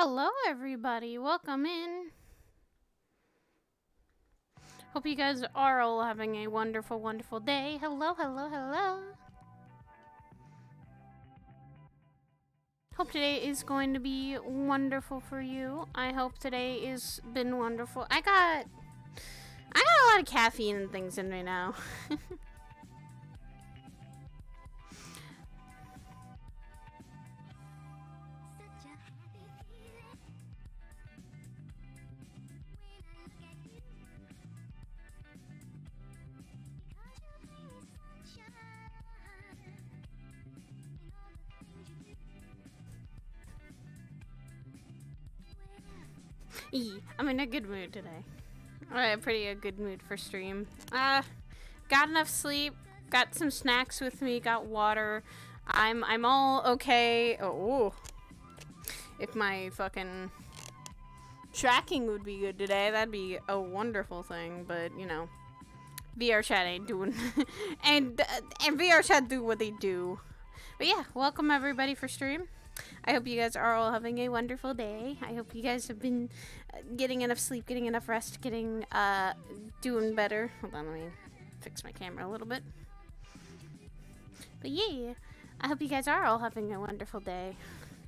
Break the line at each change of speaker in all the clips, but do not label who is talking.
Hello, everybody. Welcome in. Hope you guys are all having a wonderful, wonderful day. Hello, hello, hello. Hope today is going to be wonderful for you. I hope today has been wonderful. I got a lot of caffeine and things in me now. I'm in a good mood today. Alright, pretty good mood for stream. Got enough sleep, got some snacks with me, got water. I'm all okay. Oh, if my fucking tracking would be good today, that'd be a wonderful thing. But you know, VR chat ain't doing, and VR chat do what they do. But yeah, welcome everybody for stream. I hope you guys are all having a wonderful day. I hope you guys have been getting enough sleep, getting enough rest, doing better. Hold on, let me fix my camera a little bit. But yeah, I hope you guys are all having a wonderful day.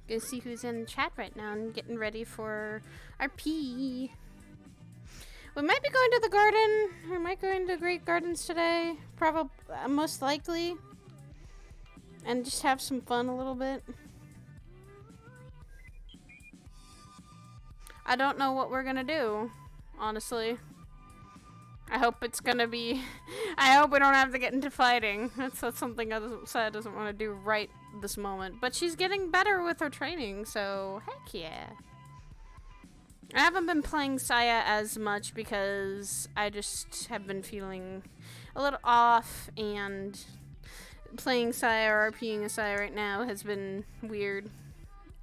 Gonna see who's in chat right now and getting ready for RP. We might be going to the garden. We might go into Great Gardens today. Probably, most likely. And just have some fun a little bit. I don't know what we're gonna do, honestly. I hope it's gonna be... I hope we don't have to get into fighting. That's something Saya doesn't want to do right this moment. But she's getting better with her training, so heck yeah. I haven't been playing Saya as much because I just have been feeling a little off, and playing Saya or RPing a Saya right now has been weird.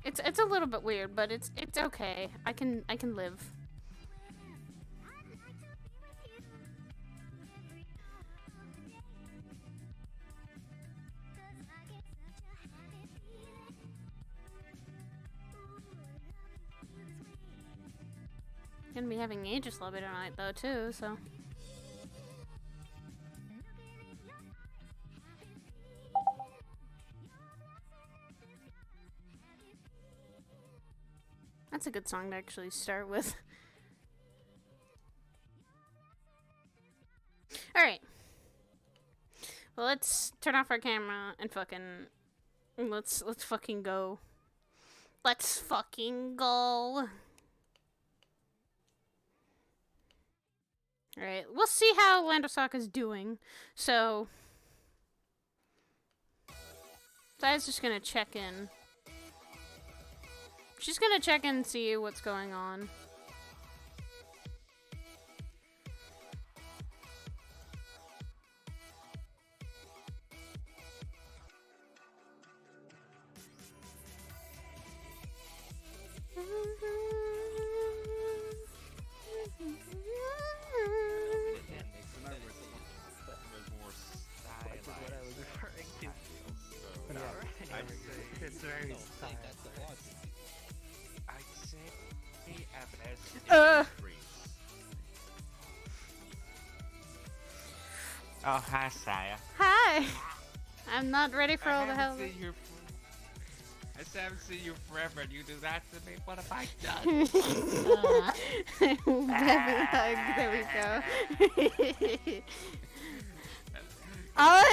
It's a little bit weird, but it's okay. I can live. Gonna be having Aegis lobby tonight though too, so. That's a good song to actually start with. Alright. Well, let's turn off our camera and fucking... Let's fucking go. Let's fucking go. Alright, we'll see how Land Osaka's doing. So... Saya's just gonna check in. She's gonna check in and see what's going on.
It's very Oh, hi, Saya.
Hi! I'm not ready for all the hell.
I haven't seen you forever, and you do that to me. What have I done?
Heavy hug. There we go. All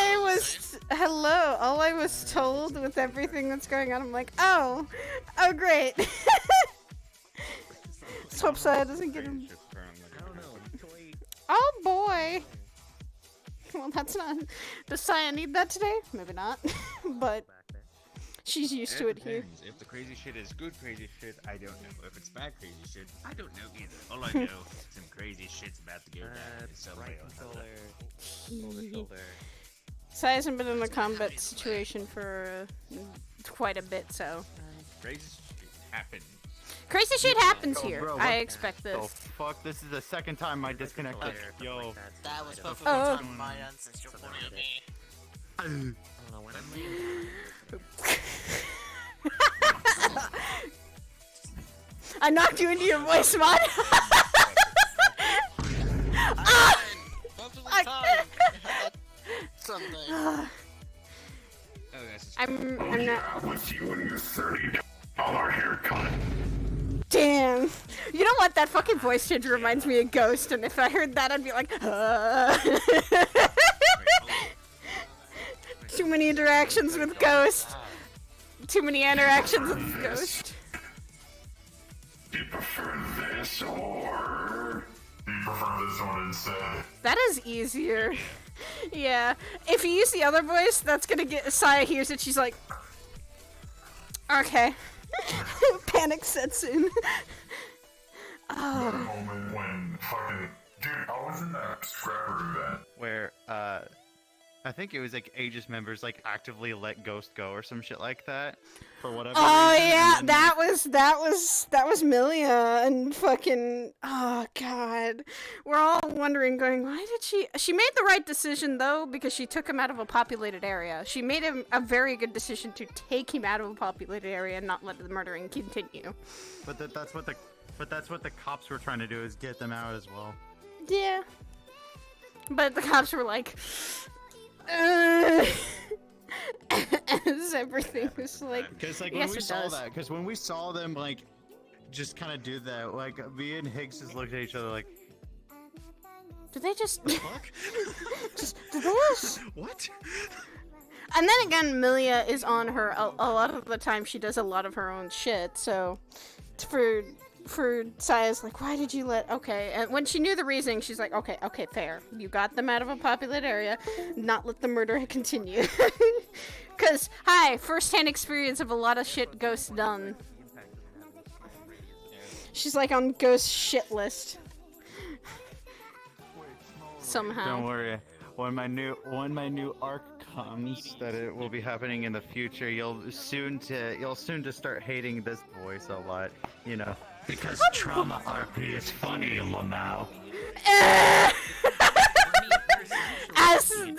I was told with everything that's going on, I'm like, oh great. Let's hope Saya doesn't get him. Oh boy. Well, that's not. Does Saya need that today? Maybe not. But she's used to it here.
If the crazy shit is good crazy shit, I don't know. If it's bad crazy shit, I don't know either. All I know, some crazy shit's about to go down.
Right controller.
Saya hasn't been in a combat situation for quite a bit, so.
Crazy shit happens.
Crazy shit happens here.
Bro,
I expect this.
Oh fuck, this is the second time I disconnected. Yo.
That was perfect
Oh.
on my end since you're pointing at me.
I don't
know when I'm
I knocked you into your voice mod.
Perfectly
I-
timed. Something.
Oh, that's
I'm not.
With you and your $30 haircut.
Damn. You know what? That fucking voice change reminds me of Ghost, and if I heard that, I'd be like, Too many interactions with Ghost. Too many interactions with Ghost.
Do you prefer this or do you prefer this one instead?
That is easier. Yeah. If you use the other voice, that's gonna get. Saya hears it, she's like, okay. Panic sets in.
The moment when fucking dude, I was in that scrapper event.
Where I think it was like Aegis members like actively let Ghost go or some shit like that for whatever
Oh
reason,
yeah,
and then,
that was Milia and fucking oh god. We're all wondering going, why did she made the right decision though, because she took him out of a populated area. She made a very good decision to take him out of a populated area and not let the murdering continue.
But that's what the cops were trying to do, is get them out as well.
Yeah. But the cops were like as everything was like,
Because like
yes,
when we
it
saw
does.
that, because when we saw them like just kind of do that, like me and Higgs just looked at each other like,
Did they just
fuck?
just did they just
What?
And then again, Milia is on her a lot of the time. She does a lot of her own shit. So for Saya's like, why did you let? Okay, and when she knew the reasoning, she's like, okay, fair. You got them out of a populated area, not let the murder continue. Cause hi, first-hand experience of a lot of shit Ghost done. She's like on Ghost shit list. Somehow.
Don't worry. When my new arc comes, that it will be happening in the future, you'll soon to start hating this voice a lot. You know.
Because Trauma RP is funny, Lamau.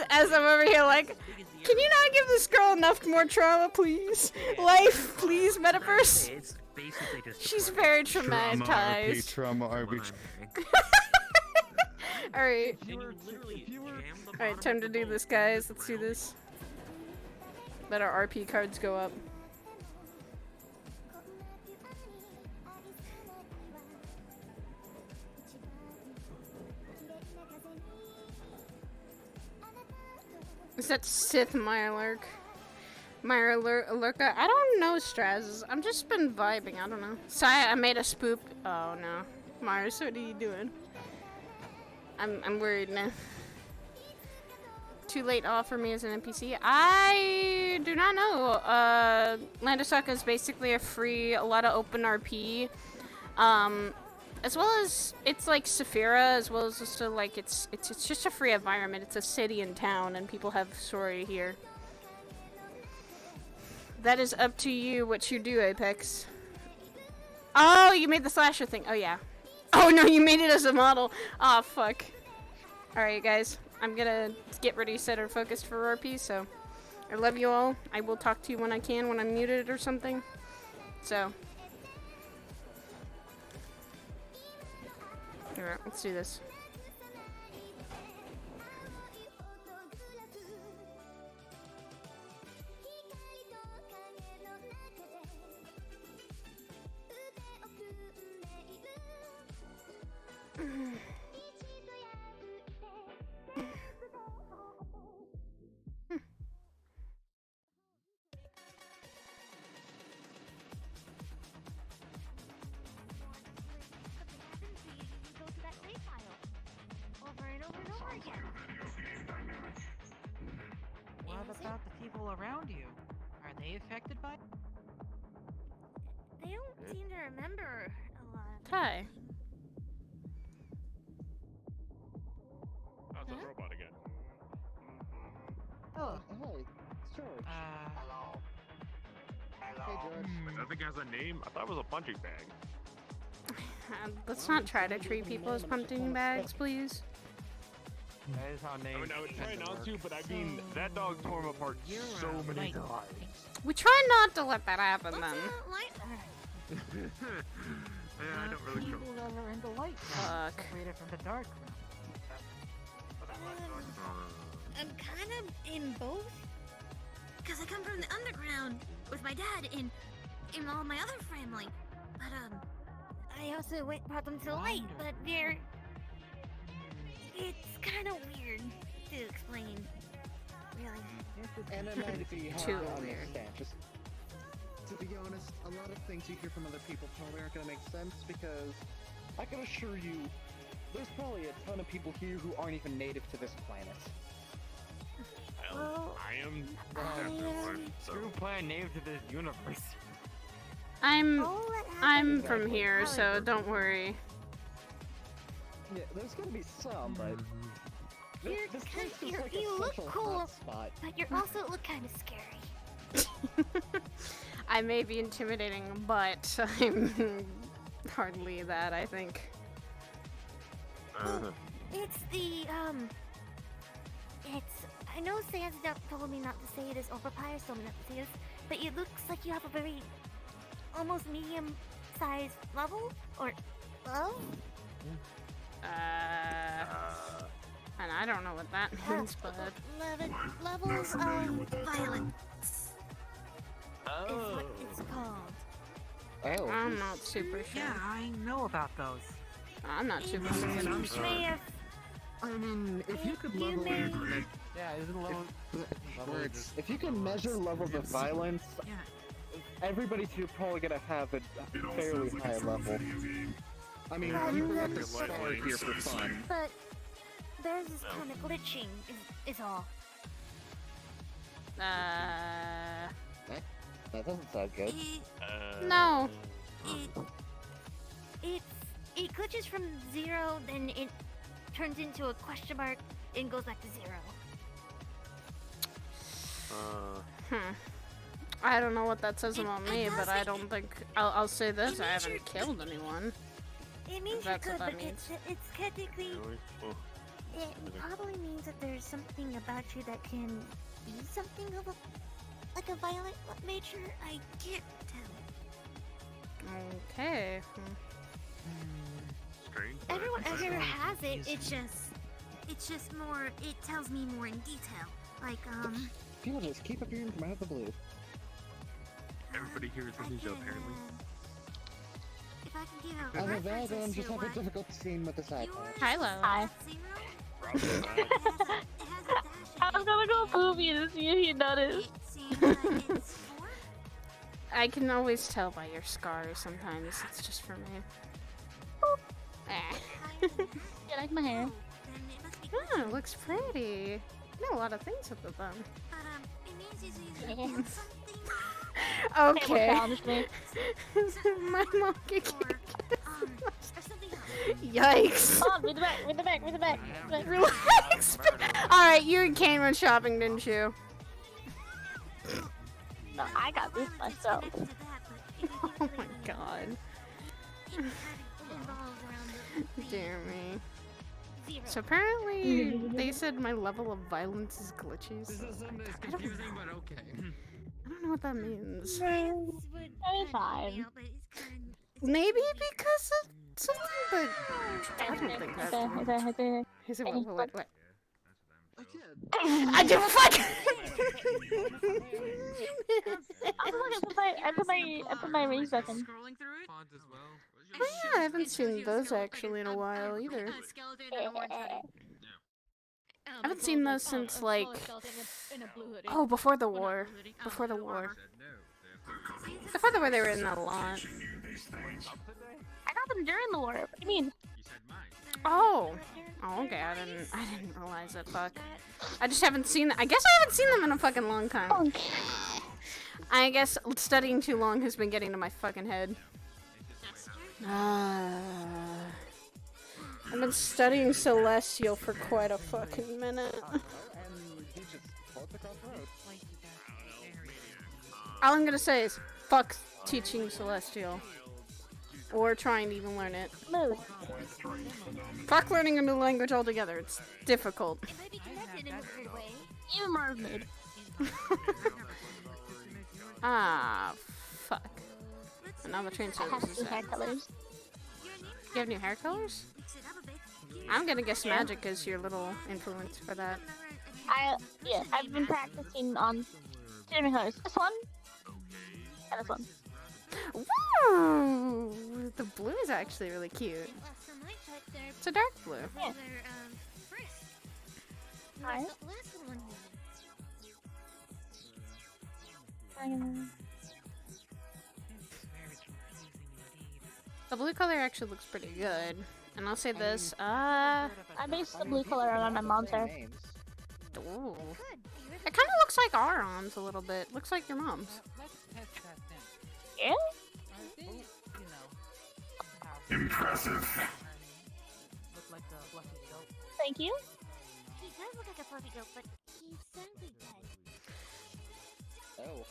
As I'm over here like, can you not give this girl enough more trauma, please? Life, please, Metaverse.
It's basically just
She's very traumatized.
Trauma RP.
Alright.
And you literally jam the
Alright,
bottom
time
of
to
the
do
boat.
this, guys. Let's do this. Let our RP cards go up. Is that Sith Mirelurk? Mirelurka? I don't know Straz. I've just been vibing. I don't know. Saya, I made a spoop. Oh no. Mars, what are you doing? I'm worried now. Too late to offer me as an NPC? I do not know. Landasuka is basically a lot of open RP. As well as, it's like Saphira, as well as just it's just a free environment. It's a city and town, and people have story here. That is up to you what you do, Apex. Oh, you made the slasher thing. Oh, yeah. Oh, no, you made it as a model. Oh, fuck. Alright, guys. I'm gonna get ready, set or focused for RP, so I love you all. I will talk to you when I can, when I'm muted or something. So. Alright, let's do this.
What about the people around you? Are they affected by it?
They don't seem to remember a lot.
Hi.
Oh, it's a robot again.
Oh,
Hey, it's George.
hello.
Hey, George.
That thing has a name? I thought it was a punching bag.
Let's not try to treat people as punching bags, please.
That is how
I
names.
mean, I would try not to, but I mean, that dog tore him apart so many times.
We try not to let that happen then.
What's a light?
Yeah, I don't really
Evil or in the light realm,
Fuck.
separated from the dark
I'm kind of in both. Because I come from the underground with my dad and all my other family. But, I also brought them to the light, but it's kind of weird to explain. Really.
And it might be hard
Too
to
weird.
understand. Just to be honest, a lot of things you hear from other people probably aren't going to make sense because I can assure you, there's probably a ton of people here who aren't even native to this planet.
Well, I am true planet native to this universe.
I'm from here, so don't worry.
Yeah, there's going to be some, but this place is like a
You look
social
cool,
hotspot.
but you also look kind of scary.
I may be intimidating, but I'm hardly that, I think.
It's the, I know Sans told me not to say this, or Papyrus told me not to say this, but it looks like you have a very, almost medium-sized level, or love?
And I don't know what that means, but...
Levels of violence is what it's called.
Oh.
I'm not super sure.
Yeah, I know about those.
I'm not super sure.
You may have,
I mean, if you could level
Yeah, isn't level.
if you can measure levels of violence,
Yeah.
everybody's here probably gonna have a fairly high level. I mean, people have to start here for fun.
but theirs is kind of glitching, is all.
That doesn't sound good.
No.
It glitches from 0, then it turns into a question mark, and goes back to 0.
I don't know what that says about
it
me,
does
but I
it-
don't think... I'll say this,
it
I
means
haven't
you're-
killed anyone.
It means you're
That's
good,
what that
but
means.
it's technically... It probably means that there's something about you that can be something of a violent nature. I can't tell.
Okay.
Strange.
Everyone ever has it. It's just more. It tells me more in detail. Like
People just keep appearing from out of the blue.
Everybody here is a ninja, apparently.
If I can give a
I'm a
reference
vagabond,
as
just
to
have a
what
difficult scene with this iPad.
Hi, Lola.
Hi. It has a dash.
I'm gonna go poopy to see if you notice.
It seems like it's 4.
I can always tell by your scars sometimes. It's just for me.
You like my hair?
Then it must be
Oh, it looks pretty. You know a lot of things with the thumb.
But it means it's either something
Okay.
Challenge me.
My monkey
or something else.
Yikes.
Come on, read the back, read the back, read the back.
Relax. Alright, you and Kane went shopping, didn't you?
No, I got this myself.
Oh my god. Dear me. So apparently, they said my level of violence is glitchy. So I don't know.
but okay.
I don't know what that means.
It's fine.
Maybe because of something, but I don't think that's. He said, what? I do fuck!
I put my rings back in.
Scrolling through it.
Oh yeah, I haven't seen those actually in a while either. I haven't seen those since like before the war. Before the war they were in a lot.
I got them during the war. What do you mean?
Oh, okay. I didn't realize it. Fuck. I just haven't seen. I guess I haven't seen them in a fucking long time.
Okay.
I guess studying too long has been getting to my fucking head. I've been studying Celestial for quite a fucking minute.
And he just floats across the road.
All I'm gonna say is, fuck teaching Celestial. Or trying to even learn it.
Mood.
Fuck learning a new language altogether. It's difficult.
It might be connected in a weird way.
Even more of mood.
Ah, fuck. And now the train
I have
service is
two hair
back.
colors.
You have new hair colors? I'm gonna guess magic is your little influence for that.
I've been practicing on 2 different colors. This one and this one.
Woo! The blue is actually really cute. It's a dark blue.
Yeah. Alright.
The blue color actually looks pretty good. And I'll say this,
I based the blue color on my mom's hair.
ooh. It kind of looks like our arms a little bit. Looks like your mom's.
Yeah?
Impressive.
Thank you.
He does look like a fluffy goat, but he's sadly dead.
Oh.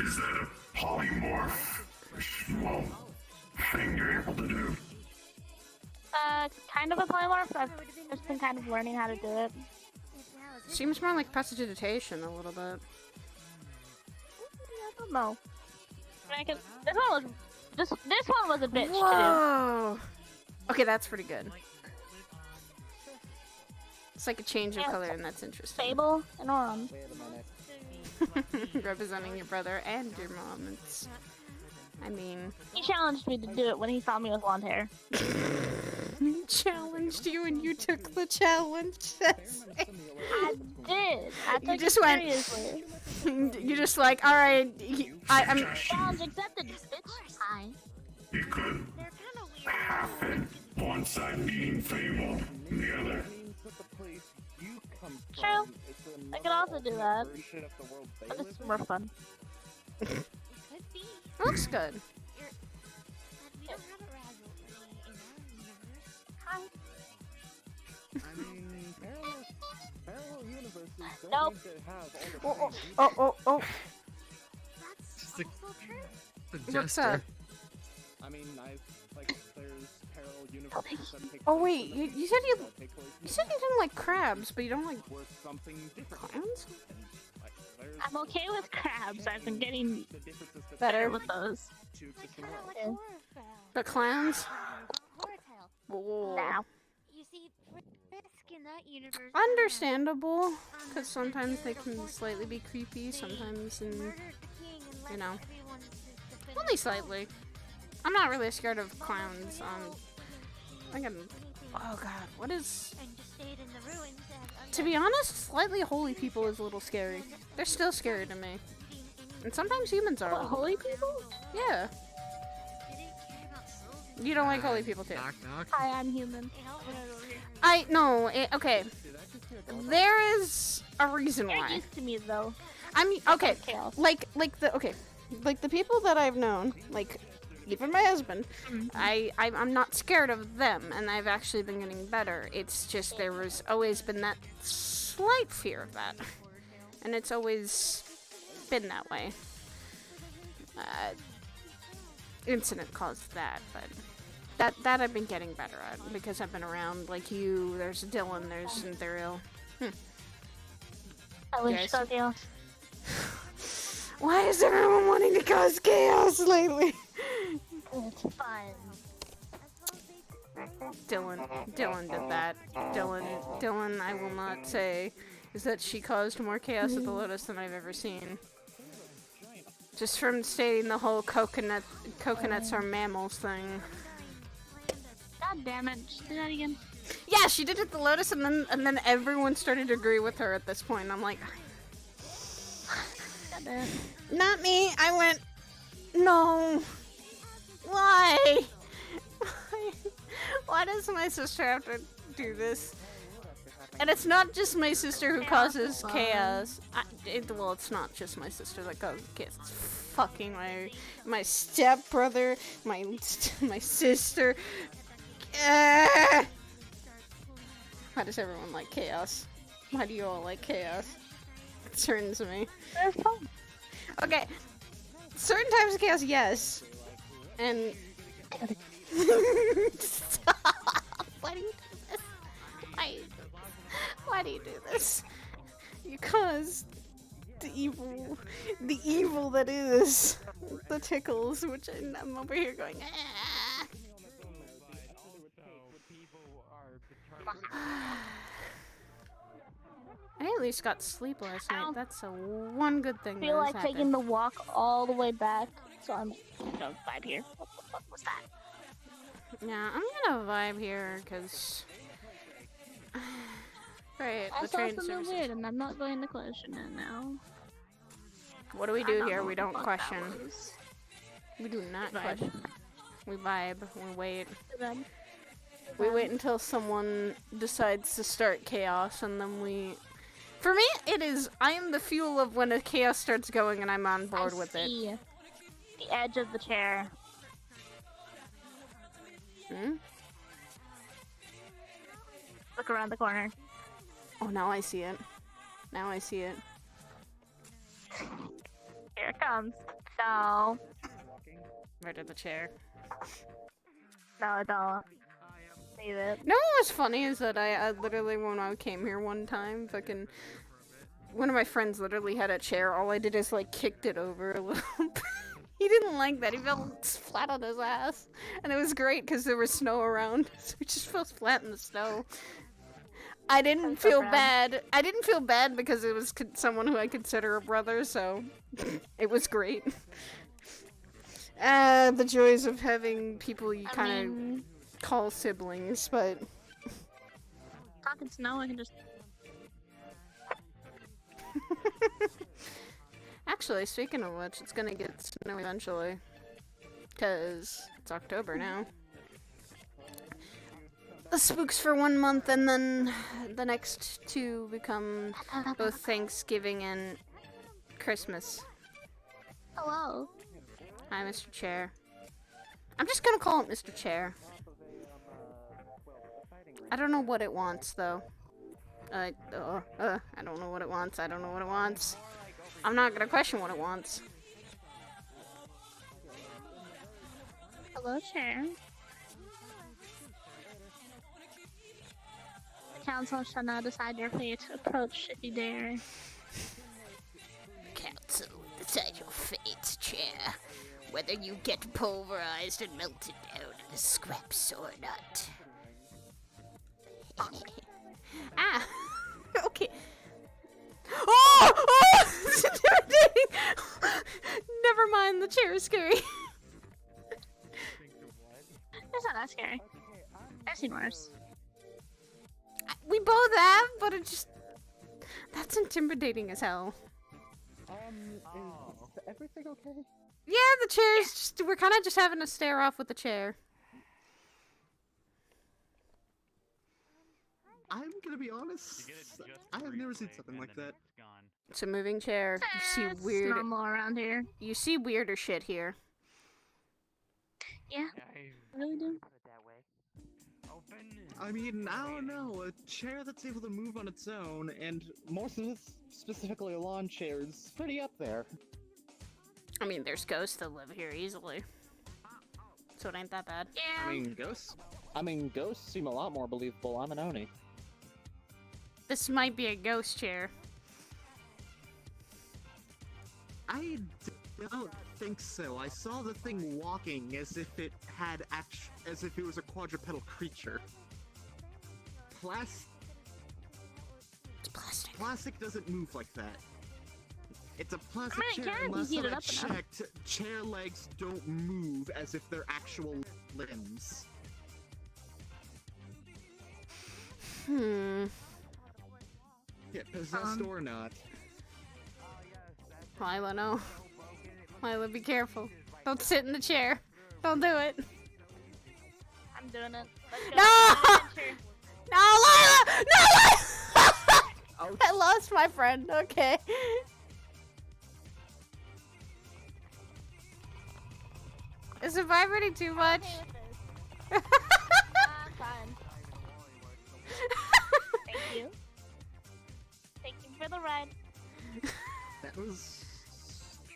Is that a polymorph? Small thing you're able to do?
Kind of a polymorph. I've just been kind of learning how to do it.
Seems more like prestidigitation a little bit.
I don't know. This one was a bitch to
Whoa! Okay, that's pretty good. It's like a change of color, and that's
do.
interesting.
Fable and Auron.
Wait a minute.
Representing your brother and your mom. It's, I mean,
He challenged me to do it when he saw me with blonde hair.
challenged you, and you took the challenge. That's
I did. I took
just
it
went-
seriously.
you just like, all right. I'm.
Challenge accepted, bitch. Hi.
You could
They're kind of weird.
half it. One side being Fable, and the other.
True. I could also do that.
Version of the world they
But
live
it's
in?
more fun.
It could be.
It looks good.
But we don't have a rivalry in our universe.
Hi.
I mean, parallel universes don't
Nope.
need to have all the
Oh,
same
oh, oh, oh.
That's
a-
also true.
What's up?
I mean, there's parallel universes that take
Oh
place
wait,
in the
you said you
that take place in
said you didn't like crabs, but you don't like
where something different.
clowns?
Like, there's
I'm okay with crabs. I've been getting
the differences that
Better.
with those.
two existing
Kind of
worlds.
like
Yeah.
horror film.
But clowns?
Horror tale.
Whoa.
Now.
You see, Frisk in that universe.
Understandable, because sometimes they can slightly be creepy. Sometimes,
Murdered
and
the king and
you
left
know,
everyone to defend
only slightly. I'm not really scared of clowns. I think I'm. Oh god, what is?
and just stayed in the ruins and
To be honest, slightly holy people is a little scary. They're still scary to me. And sometimes humans are.
What, holy people?
Yeah.
didn't care about souls.
You don't like holy people too.
Knock, knock.
Hi, I'm human.
Okay. There is a reason
You're
why.
used to me though.
I'm okay.
Chaos.
Like the people that I've known, like even my husband, I'm not scared of them, and I've actually been getting better. It's just there was always been that slight fear of that, and it's always been that way. Incident caused that, but that I've been getting better at because I've been around like you. There's Dylan. There's Sidriel.
I wish
Yes.
so chaos.
Why is everyone wanting to cause chaos lately?
It's fun.
Dylan did that. Dylan, I will not say, is that she caused more chaos at the Lotus than I've ever seen. Just from stating the whole coconuts are mammals thing.
God damn it. Just do that again.
Yeah, she did it at the Lotus, and then everyone started to agree with her at this point. I'm like,
God damn.
not me. I went, no. Why? Why does my sister have to do this? And it's not just my sister who causes chaos. Well, it's not just my sister that causes chaos. It's fucking my stepbrother, my sister. Why does everyone like chaos? Why do you all like chaos? It concerns me.
They're fun.
Okay, certain types of chaos, yes. And stop. Why do you do this? Why do you do this? You caused the evil that is the tickles, which I'm over here going. Ah. I at least got sleep last night. That's a one good thing.
I feel
that
like
has
taking
happened.
the walk all the way back, so I'm gonna vibe here. What the fuck was that?
Yeah, I'm gonna vibe here because. Right,
I
the
saw
train
something
services.
weird, and I'm not going to question it now.
What do we
I
do
don't
here?
know
We
what the
don't
fuck
question.
that was.
We do not
Vibe.
question. We vibe. We wait.
Vibe.
We wait until someone decides to start chaos, and then we. For me, it is. I am the fuel of when a chaos starts going, and I'm on board with it.
See the edge of the chair.
Hmm?
Look around the corner.
Oh, now I see it. Now I see it.
Here it comes. No.
Right at the chair.
No, I don't. Save it.
No, what was funny is that I literally, when I came here one time, fucking, one of my friends literally had a chair. All I did is, like, kicked it over a little bit. He didn't like that. He fell flat on his ass. And it was great because there was snow around. So he just fell flat in the snow. I didn't
so
feel
bad.
bad. I didn't feel bad because it was someone who I consider a brother, so it was great. The joys of having people you kind of call siblings, but...
Talking snow, I can just...
Actually, speaking of which, it's gonna get snow eventually. Because it's October now. The spooks for 1 month, and then the next two become both Thanksgiving and Christmas.
Hello.
Hi, Mr. Chair. I'm just gonna call it Mr. Chair. I don't know what it wants, though. I don't know what it wants. I don't know what it wants. I'm not gonna question what it wants.
Hello, chair. The council shall now decide your fate. Approach if you dare.
Council, decide your fate, Chair. Whether you get pulverized and melted down in a scraps or not. Ah! Okay. Oh! Oh! It's intimidating! Never mind, the chair is scary.
It's not that scary. I've seen worse.
We both have, but it just... That's intimidating as hell.
Is everything okay?
Yeah, the chair's just... We're kind of just having a stare off with the chair.
I'm gonna be honest. I have never seen something like that.
It's a moving chair. You see
It's
weird...
normal around here.
You see weirder shit here.
Yeah, I really do.
I mean, I don't know, a chair that's able to move on its own, and more specifically a lawn chair, is pretty up there.
I mean, there's ghosts that live here easily. So it ain't that bad.
Yeah.
I mean, ghosts seem a lot more believable. I'm an Oni.
This might be a ghost chair.
I don't think so. I saw the thing walking as if it had as if it was a quadrupedal creature.
It's plastic.
Plastic doesn't move like that. It's a plastic
I mean, it
chair,
can.
unless
You heat it
I
up enough.
checked, chair legs don't move as if they're actual limbs.
Hmm.
Yeah, possessed or not.
Lila, no. Lila, be careful. Don't sit in the chair. Don't do it.
I'm doing it. Let's go.
No!
Adventure.
No, Lila! No, Lila! I lost my friend. Okay. Is it vibrating too much?
I'm fine. Thank you. Thank you for the ride.
That was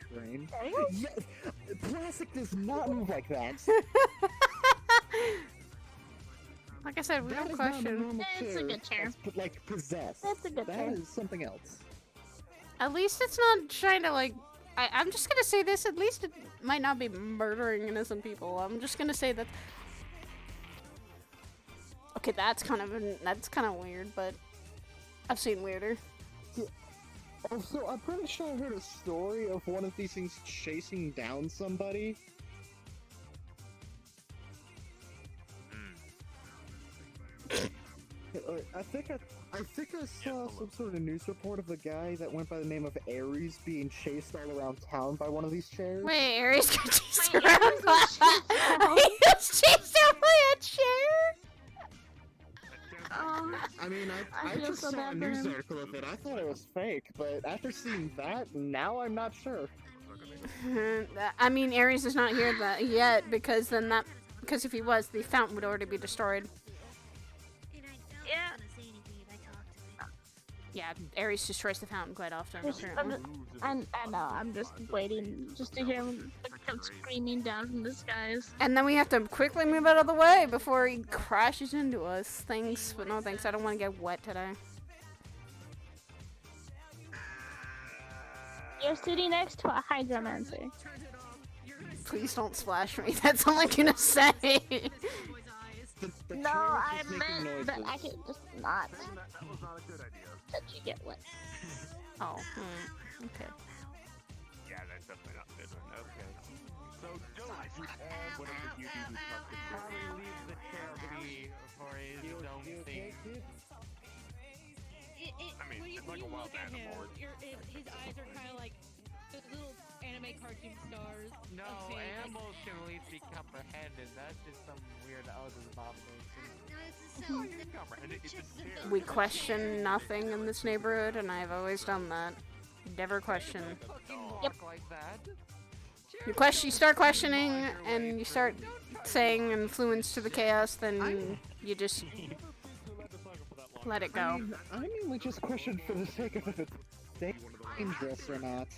strange.
There you go.
Yeah, plastic does not move like that.
Like I said, we
That
don't
is not a
question.
normal
It's a good chair.
that's, like, possessed.
That's a good chair.
That is something else.
At least it's not trying to, like... I'm just gonna say this, at least it might not be murdering innocent people. I'm just gonna say that... Okay, that's kind of weird, but I've seen weirder.
Also, I'm pretty sure I heard a story of one of these things chasing down somebody. I think I saw some sort of news report of a guy that went by the name of Ares being chased all around town by one of these chairs.
Wait, Aries got chased around by he was chased out by a chair?
I mean, I just saw a news article of it. I thought it was fake, but after seeing that, now I'm not sure.
I mean, Aries is not here yet because if he was, the fountain would already be destroyed.
Yeah.
Yeah, Aries destroys the fountain quite often.
I know, I'm just waiting just to hear him come screaming down from the skies.
And then we have to quickly move out of the way before he crashes into us. Thanks, but no thanks. I don't want to get wet today.
You're sitting next to a hydromancer.
Please don't splash me. That's all I'm gonna say.
No, I meant that I could just not let you get wet.
Oh, okay.
Yeah, that's definitely not good. Okay. So, what did you do?
Probably leave the chair be for his own thing.
I mean, it's like a wild animal.
His eyes are kind of like those little anime cartoon stars.
No, animals can at least be comprehended. That's just some weird abomination.
We question nothing in this neighborhood, and I've always done that. Never question.
Yep.
You start questioning, and you start saying influence to the chaos, then you just let it go.
I mainly just questioned for the sake of if it's dangerous or not.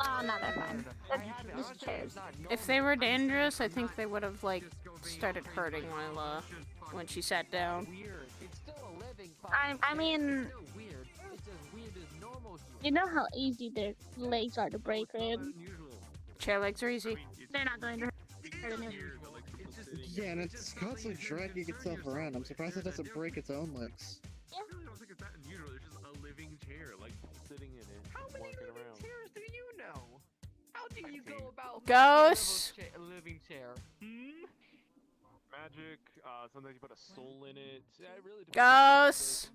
Oh, no, they're fine. They're just chairs.
If they were dangerous, I think they would have, like, started hurting Lila when she sat down.
I mean, you know how easy their legs are to break, right?
Chair legs are easy.
They're not going to hurt anyone.
Yeah, and it's constantly dragging itself around. I'm surprised it doesn't break its own legs.
Yeah.
I don't think it's that unusual. It's just a living chair, like sitting in it,
How many
walking
living
around.
chairs do you know? How do you go about
Ghosts!
a living chair?
Magic. Sometimes you put a soul in it. Yeah, it really depends.
Ghosts!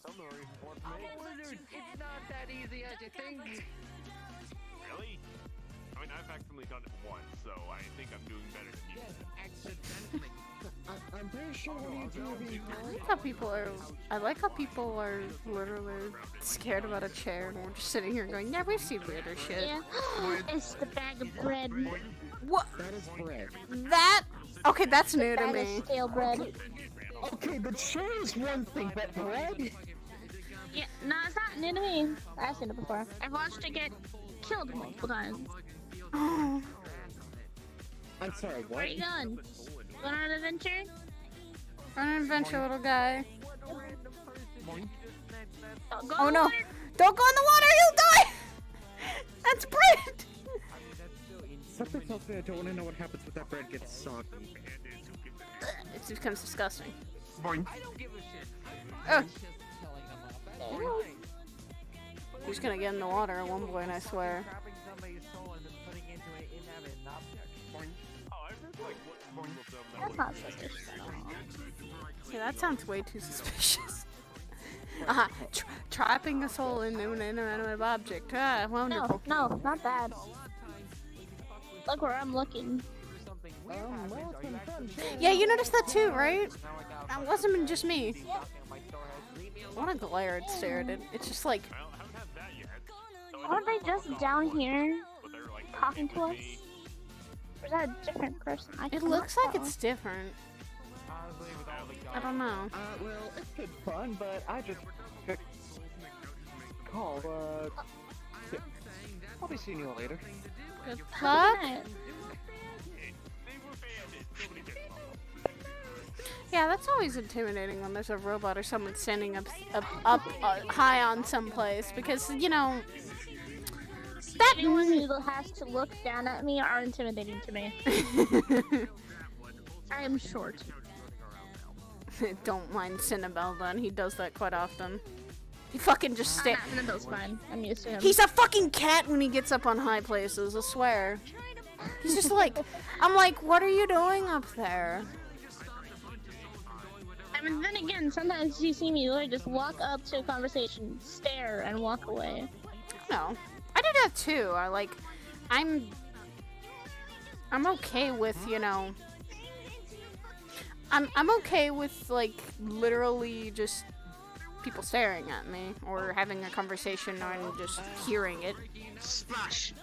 Some are even more to make.
It's not that easy as you think.
Really? I mean, I've accidentally done it once, so I think I'm doing better than you.
Accidentally.
I'm pretty sure when you do
I like how people are literally scared about a chair, and we're just sitting here going, yeah, we've seen weirder shit.
Yeah. It's the bag of bread.
What?
That is bread.
That? Okay, that's new to
Bag
me.
of stale bread.
Okay, the chair is one thing, but bread?
Yeah, no, it's not new to me. I've seen it before. I've watched it get killed multiple times.
Oh.
I'm sorry,
Where
what?
are you going? Going on an adventure?
Run an adventure, little guy.
Don't go
Oh
in
no!
the water.
Don't go in the water, you'll die! That's bread!
Something tells me I don't want to know what happens when that bread gets soggy.
It becomes disgusting.
I don't give a shit.
Oh.
I'm just telling them off. That's fine.
Who's gonna get in the water at one point, I swear.
Grabbing somebody's soul and then putting it into an inanimate object.
Oh, I've heard like what of them that
That's not suspicious at all.
See, that sounds way too suspicious. Trapping a soul into an inanimate object. Ah, wonderful.
No, not that. Look where I'm looking.
Well, it's been fun,
Yeah, you noticed that too, right? That wasn't just me. What a glare it stared at. It's just like,
I haven't had that yet.
Aren't they just down here talking to us? Or is that a different person? I
it
can't
looks like
tell.
it's different.
Honestly, with all the
I don't know.
Well, it's been fun, but I just called, yeah. I'll be seeing you all later.
Good luck. Yeah, that's always intimidating when there's a robot or someone standing up high on someplace because, you know, that
anyone who has to look down at me are intimidating to me. I am short.
Don't mind Cinnabelle then. He does that quite often. He fucking just stare.
Cinnabelle's fine. I'm used to him.
He's a fucking cat when he gets up on high places, I swear. He's just like, I'm like, what are you doing up there?
I mean, then again, sometimes you see me literally just walk up to a conversation, stare, and walk away.
No, I do that too. I'm okay with, you know, I'm okay with, like, literally just people staring at me or having a conversation and just hearing it.
Splash!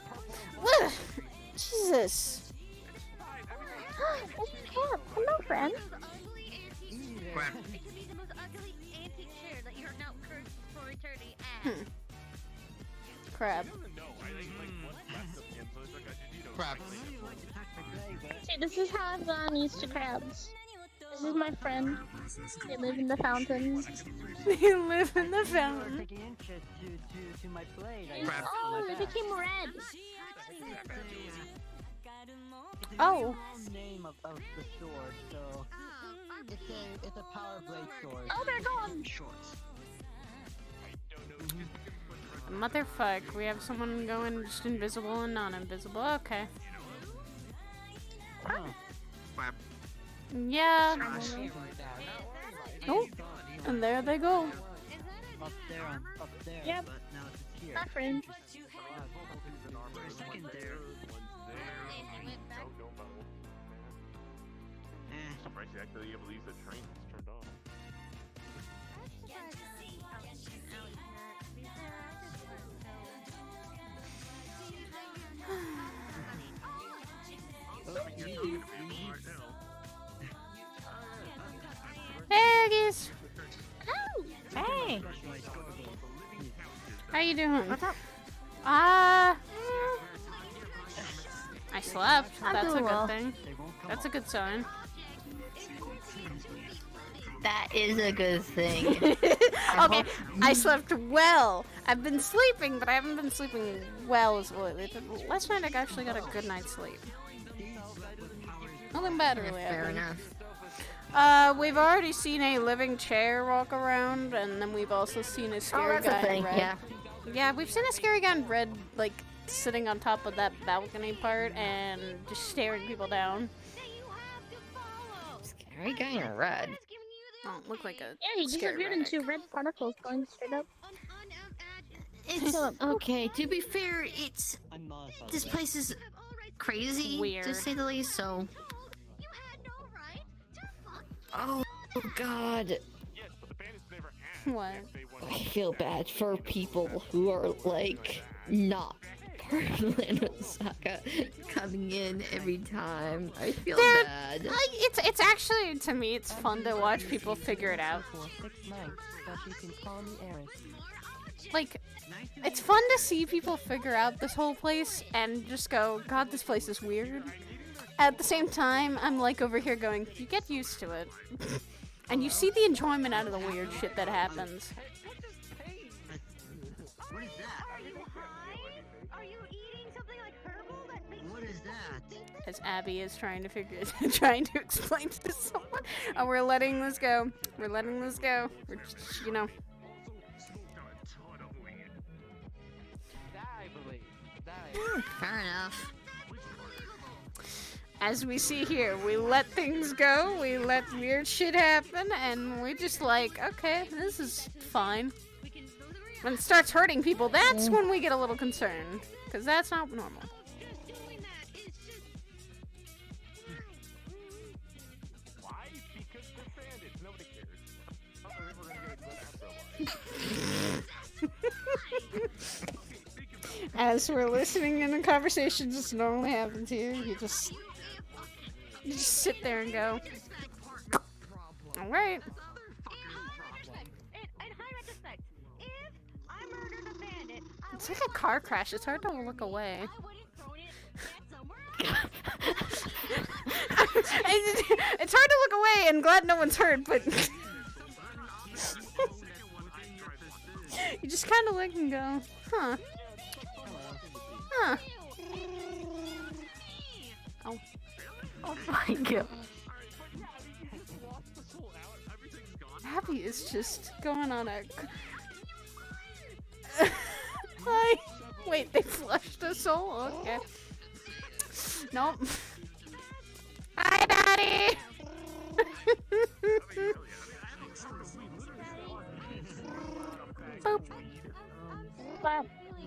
Jesus.
It's Cap. Hello, friend.
Crap.
It could be the most ugly antique chair that you're now cursed for eternity as.
Crab.
Crap.
See, this is how I've gotten used to crabs. This is my friend. They live in the fountain.
They live in the fountain.
Taking interest to my plate.
Oh, it became red.
Oh.
It's the name of the sword, so it's a power blade sword.
Oh, they're gone.
Motherfuck, we have someone going just invisible and non-invisible. Okay.
Crap.
Yeah. Oh, and there they go.
Up there.
Yep.
But now it's here.
My friend.
For a second there.
Surprised you actually able to use the train that's turned off.
Hey, Aggies.
Hey.
How you doing?
What's up?
I slept.
I'm
That's a
doing
good
well.
thing. That's a good sign.
That is a good thing.
Okay, I slept well. I've been sleeping, but I haven't been sleeping well as well. Last night I actually got a good night's sleep. Nothing bad really
Fair
happened.
enough.
We've already seen a living chair walk around, and then we've also seen a scary
that's a
guy
thing,
in red.
yeah.
Yeah, we've seen a scary guy in red, like, sitting on top of that balcony part and just staring people down.
Scary guy in red.
Oh, look like a
Yeah, he
scary
disappeared
redneck.
into red particles going straight up.
It's okay. To be fair, it's
I'm not about
this
that.
place is crazy
Weird.
to say the least. So. Oh God.
Yes, but the bandits never asked
What?
if they wanted
I feel bad for people who are like not part of the land of Osaka coming in every time. I feel
They're-
bad.
It's actually, to me, it's fun to watch people figure it out.
For 6 nights, but you can call me Eris.
Like, it's fun to see people figure out this whole place and just go, God, this place is weird. At the same time, I'm like over here going, you get used to it. And you see the enjoyment out of the weird shit that happens.
What is that?
Are you eating something like herbal that makes
What is that?
As Abby is trying to explain to someone. Oh, we're letting this go. We're letting this go. We're just, you know.
Fair enough.
As we see here, we let things go, we let weird shit happen, and we just like, okay, this is fine. When it starts hurting people, that's when we get a little concerned. Because that's not normal.
Why? Because they're bandits. Nobody cares. Oh, we're gonna get good after.
As we're listening in the conversation just normally happens here, you just sit there and go, alright. It's like a car crash, it's hard to look away. It's hard to look away and glad no one's hurt, but you just kind of look and go, huh. Huh. Oh.
Oh my God.
Abby is just going on a. Hi. Wait, they flushed us all? Okay. Nope. Hi, Daddy! Boop.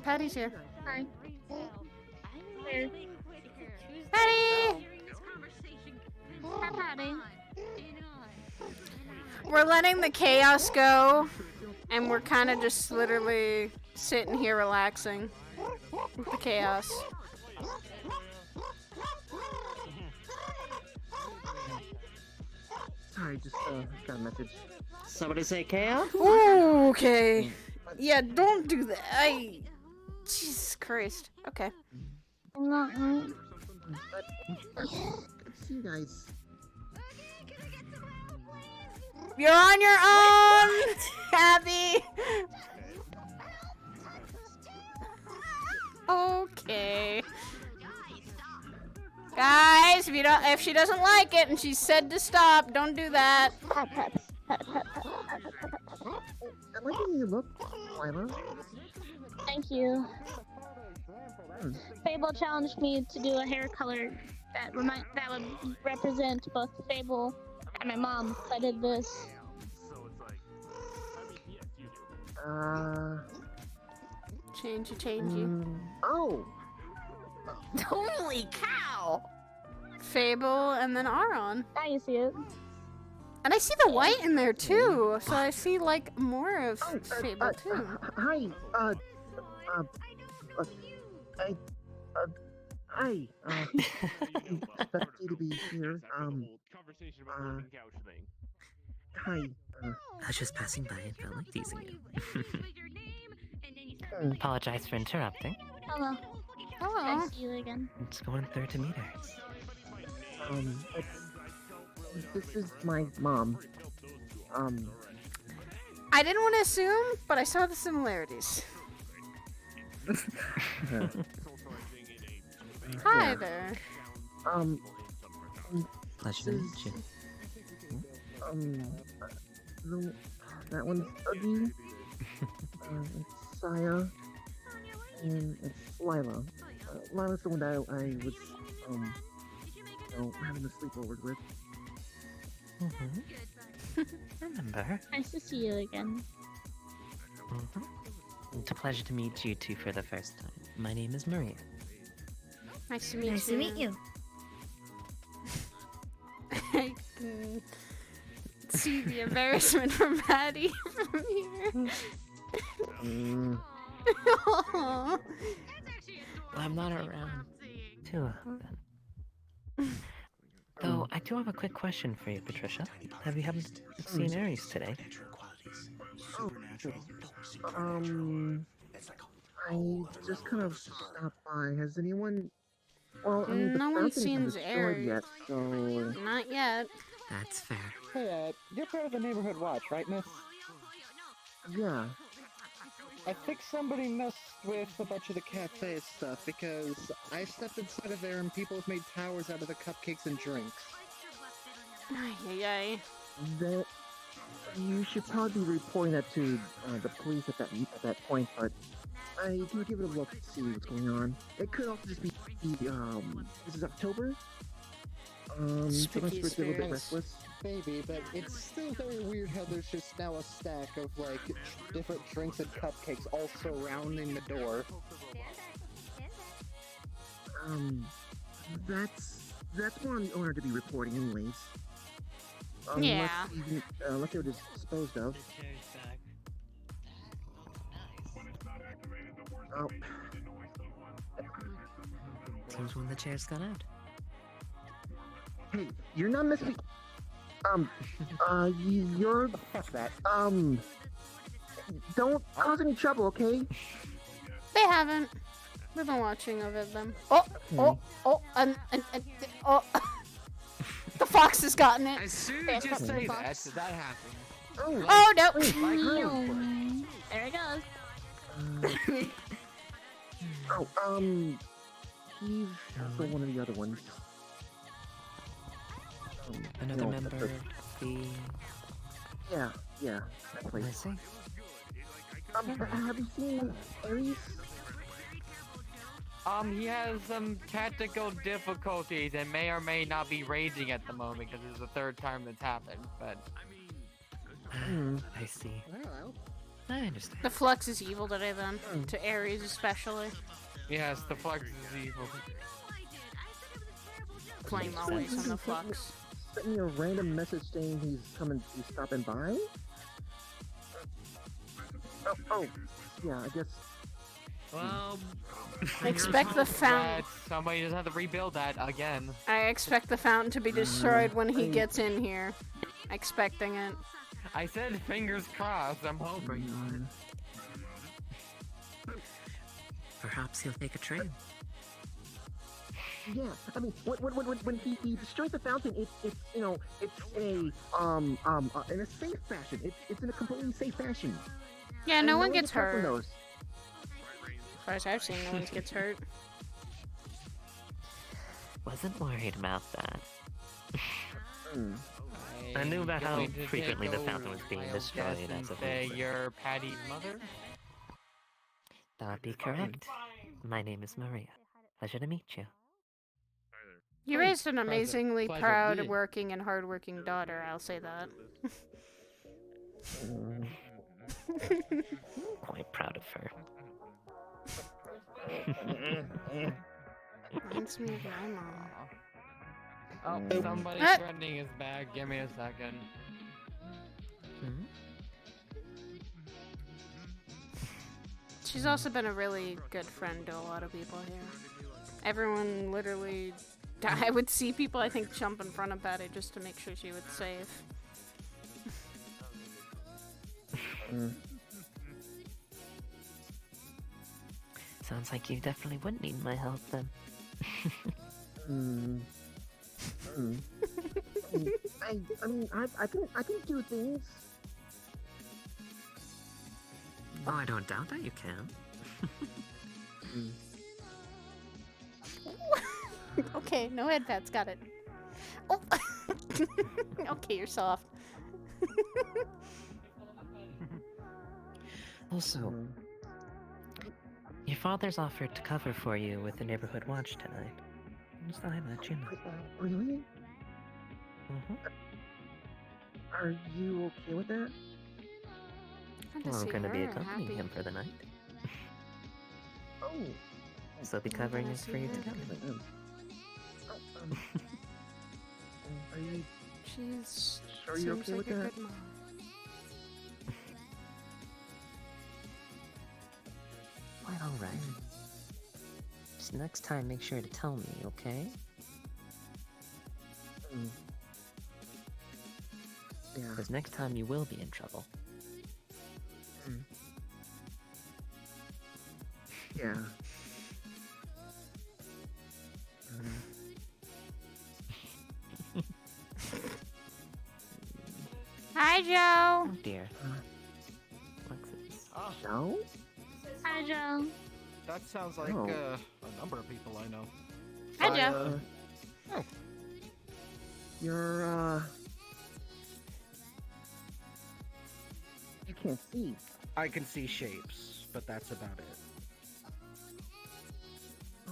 Patty's here.
Hi. Where?
Patty!
Hi, Patty.
We're letting the chaos go, and we're kind of just literally sitting here relaxing with the chaos.
Sorry, just got a message. Somebody say chaos?
Ooh, okay. Yeah, don't do that. Jesus Christ. Okay.
Good to see you guys.
You're on your own, Abby. Okay. Guys, if she doesn't like it and she said to stop, don't do that.
I'm liking your look, Lila.
Thank you. Fable challenged me to do a hair color that would represent both Fable and my mom. So I did this.
Changey.
Oh!
Holy cow!
Fable and then Aron.
Now you see it.
And I see the white in there too, so I see like more of Fable too.
Hi, hi, happy to be here. Hi.
I was just passing by and felt like teasing you. Apologize for interrupting.
Hello.
Hello.
Nice to see you again.
It's going through to meet her.
This is my mom.
I didn't want to assume, but I saw the similarities. Hi there.
Pleasure to meet you.
That one's Uggy. It's Saya. And it's Lila. Lila's the one that I was, having a sleepover with.
Remember?
Nice to see you again.
It's a pleasure to meet you two for the first time. My name is Maria.
Nice to meet you.
Nice to meet you.
I can see the embarrassment from Patty from here. Aw.
I'm not around too often. Though, I do have a quick question for you, Patricia. Have you happened to seen Aries today?
I just kind of stopped by. Has anyone... Well, I mean, the
No one
fountain
seen
hasn't destroyed
Aries.
yet, so...
Not yet.
That's fair.
Hey, you're part of the neighborhood watch, right, miss? Yeah. I think somebody messed with a bunch of the cafe stuff, because I stepped inside of there and people have made towers out of the cupcakes and drinks.
Yay.
That... You should probably be reporting that to the police at that point, but I do give it a look to see what's going on. It could also just be, this is October?
Spooky
Sometimes we're a little bit
spirits.
restless. Maybe, but it's still very weird how there's just now a stack of, like, different drinks and cupcakes all surrounding the door. That's one on the owner to be reporting anyways.
Yeah.
Unless they were just disposed of. Oh.
Seems one of the chairs got out.
Hey, you're not missing... you're... Fuck that. Don't cause any trouble, okay?
They haven't. We've been watching of it, them. Oh, and the fox has gotten it.
As soon as you say that, did that happen?
Oh, no.
There it goes.
He's also one of the other ones.
Another member of the...
Yeah, Yeah, that place.
I see.
Have you seen Ares?
He has some tactical difficulties and may or may not be raging at the moment because it's the third time that's happened, but...
I see.
Well,
I understand.
The Flux is evil today then, to Ares especially.
Yes, the Flux is evil.
Blame always on the Flux.
Sent me a random message saying he's stopping by? Oh, yeah, I guess...
Well...
Expect the fountain.
Somebody doesn't have to rebuild that again.
I expect the fountain to be destroyed when he gets in here. Expecting it.
I said fingers crossed, I'm hoping.
Perhaps he'll take a train.
Yeah, I mean, when he destroys the fountain, it's in a safe fashion. It's in a completely safe fashion.
Yeah,
And
no one gets
hurt from
hurt.
those.
As far as I've seen, no one gets hurt.
Wasn't worried about that. I knew about how
Going to
frequently
take
the fountain was
a
being
wild
destroyed
guess
as
and
of
say
late.
you're Patty's mother?
That'd be correct. My name is Maria. Pleasure to meet you.
You raised an
Pleasure.
amazingly
Pleasure
proud,
being.
working, and hardworking daughter, I'll say that.
Quite proud of her.
Reminds me of my mom.
Oh, somebody's
Ah!
threatening his bag. Give me a second.
She's also been a really good friend to a lot of people here. Everyone literally... I would see people, I think, jump in front of Patty just to make sure she was safe.
Sounds like you definitely would need my help then.
I mean, I can do things.
Oh, I don't doubt that you can.
Okay, no head pats, got it. Oh! Okay, you're soft.
Also, your father's offered to cover for you with the neighborhood watch tonight. Just thought I'd let you know.
Really? Are you okay with that?
Well, I'm going to be
her
accompanying
happy.
him for the night.
Oh.
So I'll be covering it for you together.
Are you
She's
sure you're
seems
okay
like
with
a
that?
good mom.
Quite alright. Just next time, make sure to tell me, okay?
Yeah.
Because next time you will be in trouble.
Yeah.
Hi, Joe!
Oh dear.
Joe?
Hi, Joe.
That sounds like
Oh.
a number of people I know.
Hi, Joe.
You're, you can't see.
I can see shapes, but that's about it.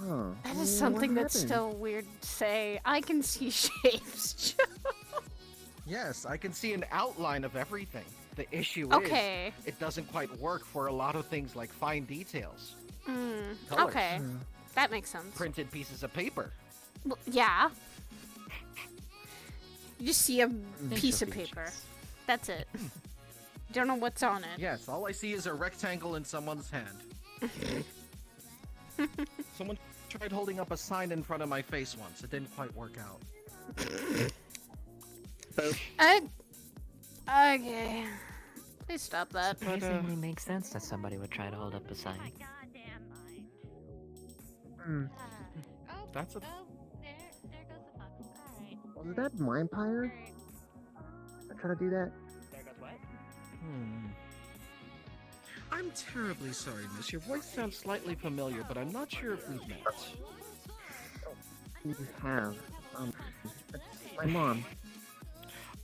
Oh.
That is something that's still weird to say. I can see shapes, Joe.
Yes, I can see an outline of everything. The issue
Okay.
is, it doesn't quite work for a lot of things like fine details. Colors.
Okay. That makes sense.
Printed pieces of paper.
Well, yeah. You just see a piece of paper. That's it. Don't know what's on it.
Yes, all I see is a rectangle in someone's hand. Someone tried holding up a sign in front of my face once. It didn't quite work out.
Okay. Please stop that.
Surprisingly makes sense that somebody would try to hold up a sign.
That's a...
Was that Mindpire? I try to do that?
I'm terribly sorry, miss. Your voice sounds slightly familiar, but I'm not sure if we've met.
You have. It's my mom.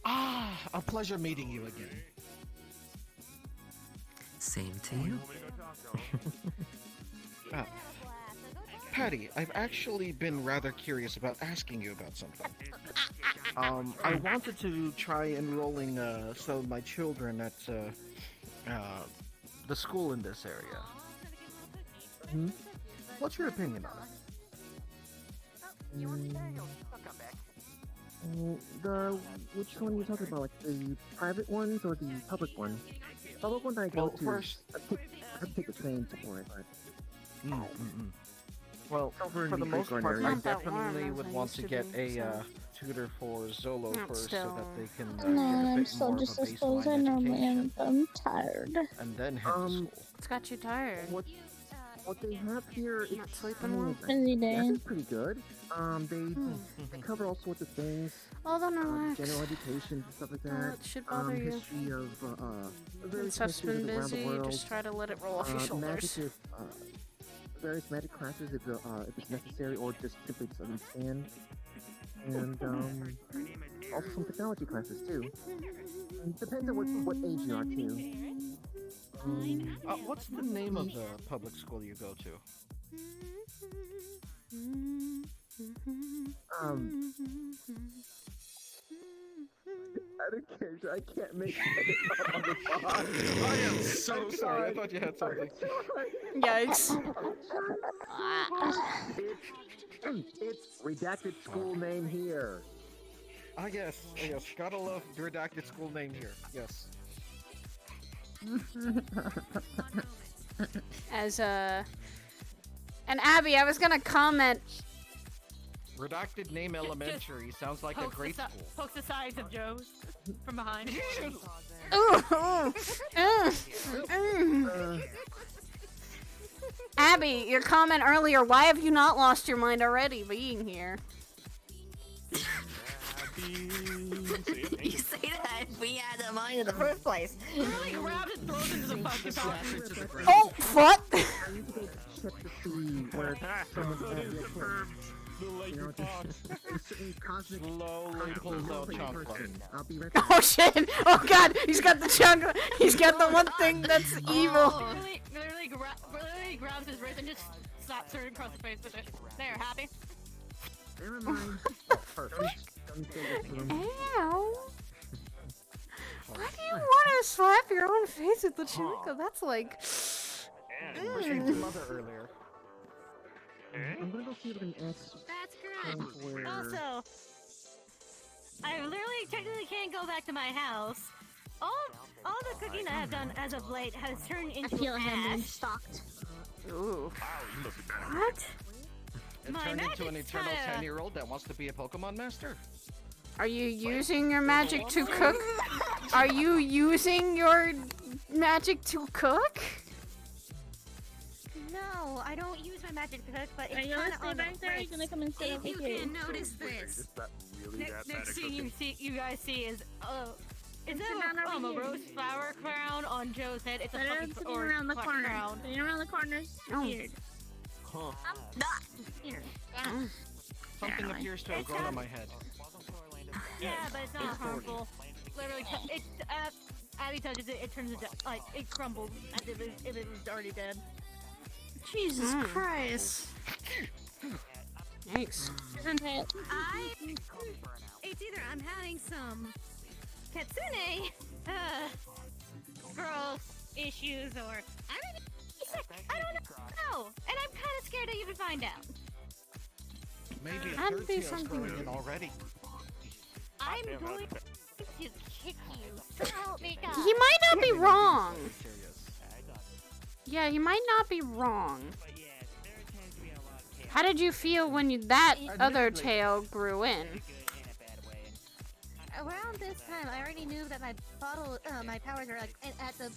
Ah, a pleasure meeting you again.
Same to you.
Patty, I've actually been rather curious about asking you about something. I wanted to try enrolling some of my children at the school in this area. What's your opinion on it?
Which one are you talking about? Like the private ones or the public one? Public one I go to.
First,
I have to take a train for it, but.
Well,
Over in
for the
the
most
Greek
part,
area.
I
Not that
definitely
warm as
would
I
want
used
to
to
get
be,
a tutor for Zolo
Not
first,
still.
so that they can
No,
get a
I'm
bit
so
more of a
just as slow as I
baseline
normally am.
education,
I'm tired.
and then head to school.
What's got you tired?
What they have here is
Not sleeping well?
Busy day.
It's pretty good. They cover all sorts of things.
Well, then relax.
General education and stuff like that.
Well, it should bother you.
History of
When
various
stuff's been
histories around the
busy,
world.
just try to let it roll off your shoulders.
Magic various magic classes if it's necessary, or just simply to understand. And also some technology classes too. Depends on what age you are too.
What's the name of the public school you go to?
Out of character, I can't make it up on the spot.
I am so sorry. I thought you had something.
Yikes.
It's redacted school name here.
Ah, yes. Gotta love the redacted school name here. Yes.
As and Abby, I was gonna comment.
Redacted name elementary sounds like a great school.
Pokes the sides of Joe's from behind.
Abby, your comment earlier, why have you not lost your mind already being here?
You say that if we had a mind in the first place.
Really grabs and throws into the fucking box.
Oh, what?
Slowly pulls out chocolate.
Oh shit! Oh god, he's got the chunk. He's got the one thing that's evil.
Literally grabs his wrist and just slaps her across the face with it. There, happy?
Never mind.
Ow! Why do you want to slap your own face with the chimica? That's like.
Your mother earlier.
I'm gonna go see if I can ask.
That's correct.
Where...
Also, I literally technically can't go back to my house. All the cooking I have done as of late has turned into ash.
Stalked.
Ooh.
What?
It turned into an eternal 10-year-old that wants to be a Pokemon master.
Are you using your magic to cook? Are you using your magic to cook?
No, I don't use my magic to cook, but
Are
it's
you
kind
gonna
of
stay
on the
back there? Are you gonna come and sit
If
over
you
here?
can notice this.
Is that really that bad
Next
at
thing
cooking?
you guys see is instead
Sit down
of
over
a
here.
rose flower crown on Joe's head, it's a
Better
fucking
sitting
orange
around the
flower
corner.
crown.
Sitting around the corners.
Oh.
Weird.
Huh.
Here.
Something appears to have grown on my head.
Yeah, but it's not harmful. Literally, Abby touches it, it turns into like it crumbles as if it was already dead.
Jesus Christ. Thanks.
Isn't it?
It's either I'm having some Katsune,
Girl issues, or I don't know, and I'm kind of scared to even find out.
Maybe a
That'd
third
be
tail's
something.
growing in already.
I'm going to kick you. So help me God.
He might not be wrong. Yeah, he might not be wrong. How did you feel when that other tail grew in?
around this time, I already knew that my bottle, my powers are like at the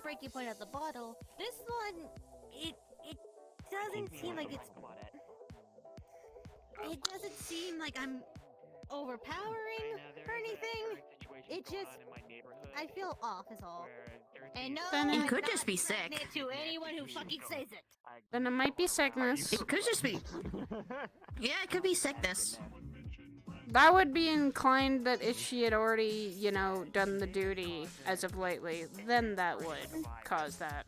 breaking point of the bottle. This one, it doesn't seem like it's. It doesn't seem like I'm overpowering or anything. It just, I feel off is all. And no,
Then
I'm
it
could
not
just be
saying
sick.
it to anyone who fucking says it.
Then it might be sickness.
It could just be. Yeah, it could be sickness.
I would be inclined that if she had already, you know, done the duty as of lately, then that would cause that.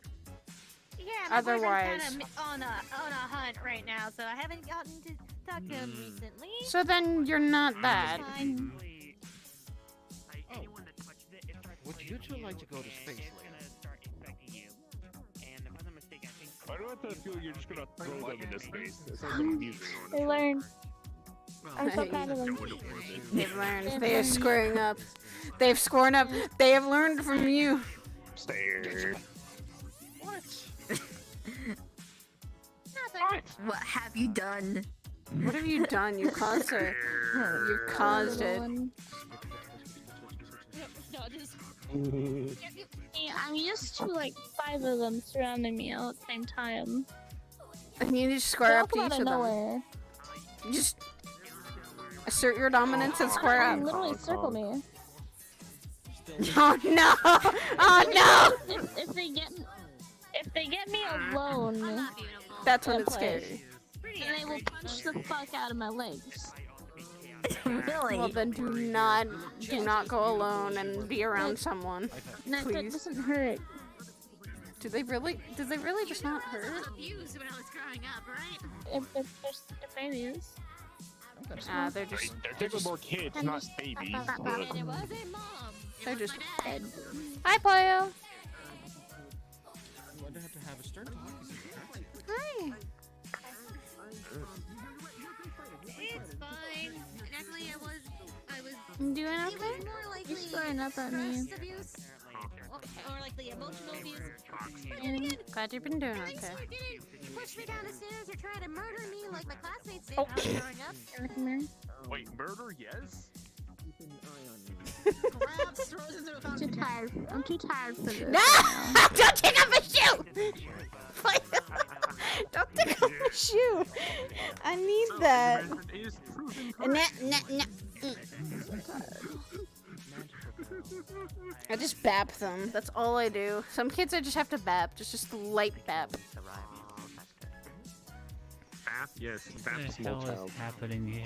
Yeah, my
Otherwise,
boyfriend's kind of on a hunt right now, so I haven't gotten to talk to him recently.
so then you're not bad.
Fine.
Would you two like to go to space later?
I don't have to feel you're just gonna throw them into space. That sounds like amusing.
They learned. I'm so proud of them.
They've learned. They are squaring up. They've scored up. They have learned from you.
Stare.
What?
What have you done?
What have you done? You caused it. You caused it.
Yeah, I'm used to like 5 of them surrounding me all at the same time.
And you just square up to
They'll
each
come
of
out
them.
nowhere.
You just assert your dominance and square
They
up.
literally circle me.
Oh no! Oh no!
If they get me alone,
That's when
in a
it's
place,
scary.
then they will punch the fuck out of my legs.
Really?
Well then do not go alone and be around someone.
No, that
Please.
doesn't hurt.
Do they really just not hurt?
Abused when I was growing up, right?
If they're babies.
They're just
They're taking more kids, not babies. But...
It wasn't mom.
They're just
dead.
Hi Pollo!
Why'd I have to have a stern talk?
Hi!
It's fine. Actually, I was.
You doing
It was
okay?
more likely
You're staring up at me.
trust abuse, or like the emotional abuse. But then again,
Glad you've been doing okay.
Dinosaur didn't push me down the stairs or try to murder me like my classmates did when I was growing up.
Wait, murder? Yes?
Grabs, throws into a
I'm
fountain.
too tired. I'm too tired for this.
No! Don't take off my shoe! Don't take off my shoe! I need that. I just bap them. That's all I do. Some kids I just have to bap. Just light bap.
Bap? Yes, Bap
What the
small
hell
child.
is happening here?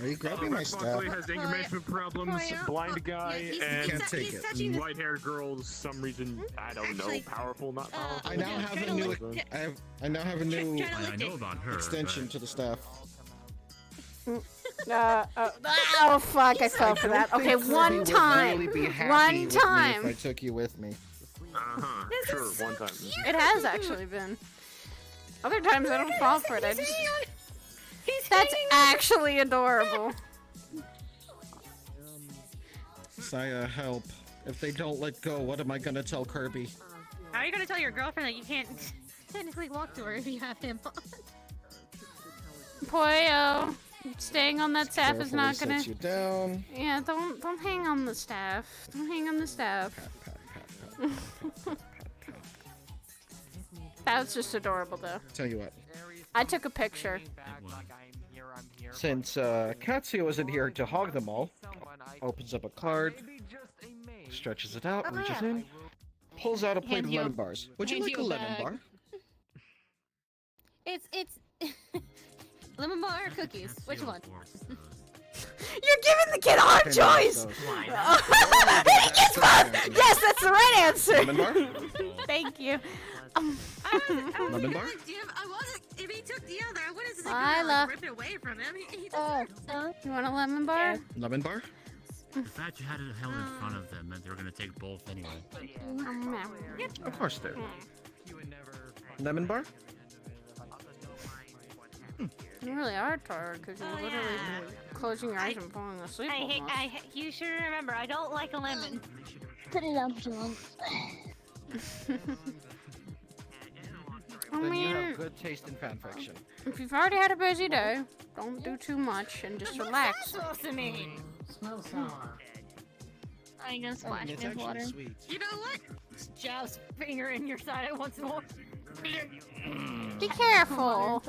Are you grabbing my stuff?
Buckley has anger management problems, blind guy,
Can't
and
take it.
white-haired girl. Some reason I don't know. Powerful, not powerful.
I now have a new. I now have a new
I know about her.
extension to the staff.
Oh fuck! I fell for that. Okay, one time. One
If
time.
I took you with me.
Uh-huh. Sure, one time.
It has actually been. Other times I don't fall for it. I just. That's actually adorable.
Saya, help. If they don't let go, what am I gonna tell Kirby?
How are you gonna tell your girlfriend that you can't technically walk to her if you have him on?
Pollo, staying on that staff is not
Carefully
gonna.
sets you down.
Yeah, don't hang on the staff. Don't hang on the staff. That was just adorable though.
Tell you what.
I took a picture.
Since Katsuya wasn't here to hog them all, opens up a card, stretches it out, reaches in, pulls out a plate of
Hands you
lemon
a-
bars. Would you
hands
like
you
a
a
lemon
bag.
bar?
It's lemon bar or cookies? Which one?
You're giving the kid a hard choice. Yes, both. Yes, that's the right answer.
Lemon bar?
Thank you.
Lemon bar?
I wasn't. If he took the other, I wouldn't
Lila.
rip it away from him. He
You want a lemon bar?
Lemon bar?
The fact you had it held in front of them meant they were gonna take both anyway.
Of course they're. Lemon bar?
You really are tired because you're literally closing your eyes and falling asleep. almost.
You should remember, I don't like a lemon.
Put it down for too long.
I
Then you
mean,
have good taste in fanfiction.
if you've already had a busy day, don't do too much and just relax.
Supposed to mean.
Smells sour. Are you gonna splash me
It's
with
actually
water?
sweet.
You know what? Job's finger in your side once more.
Be careful.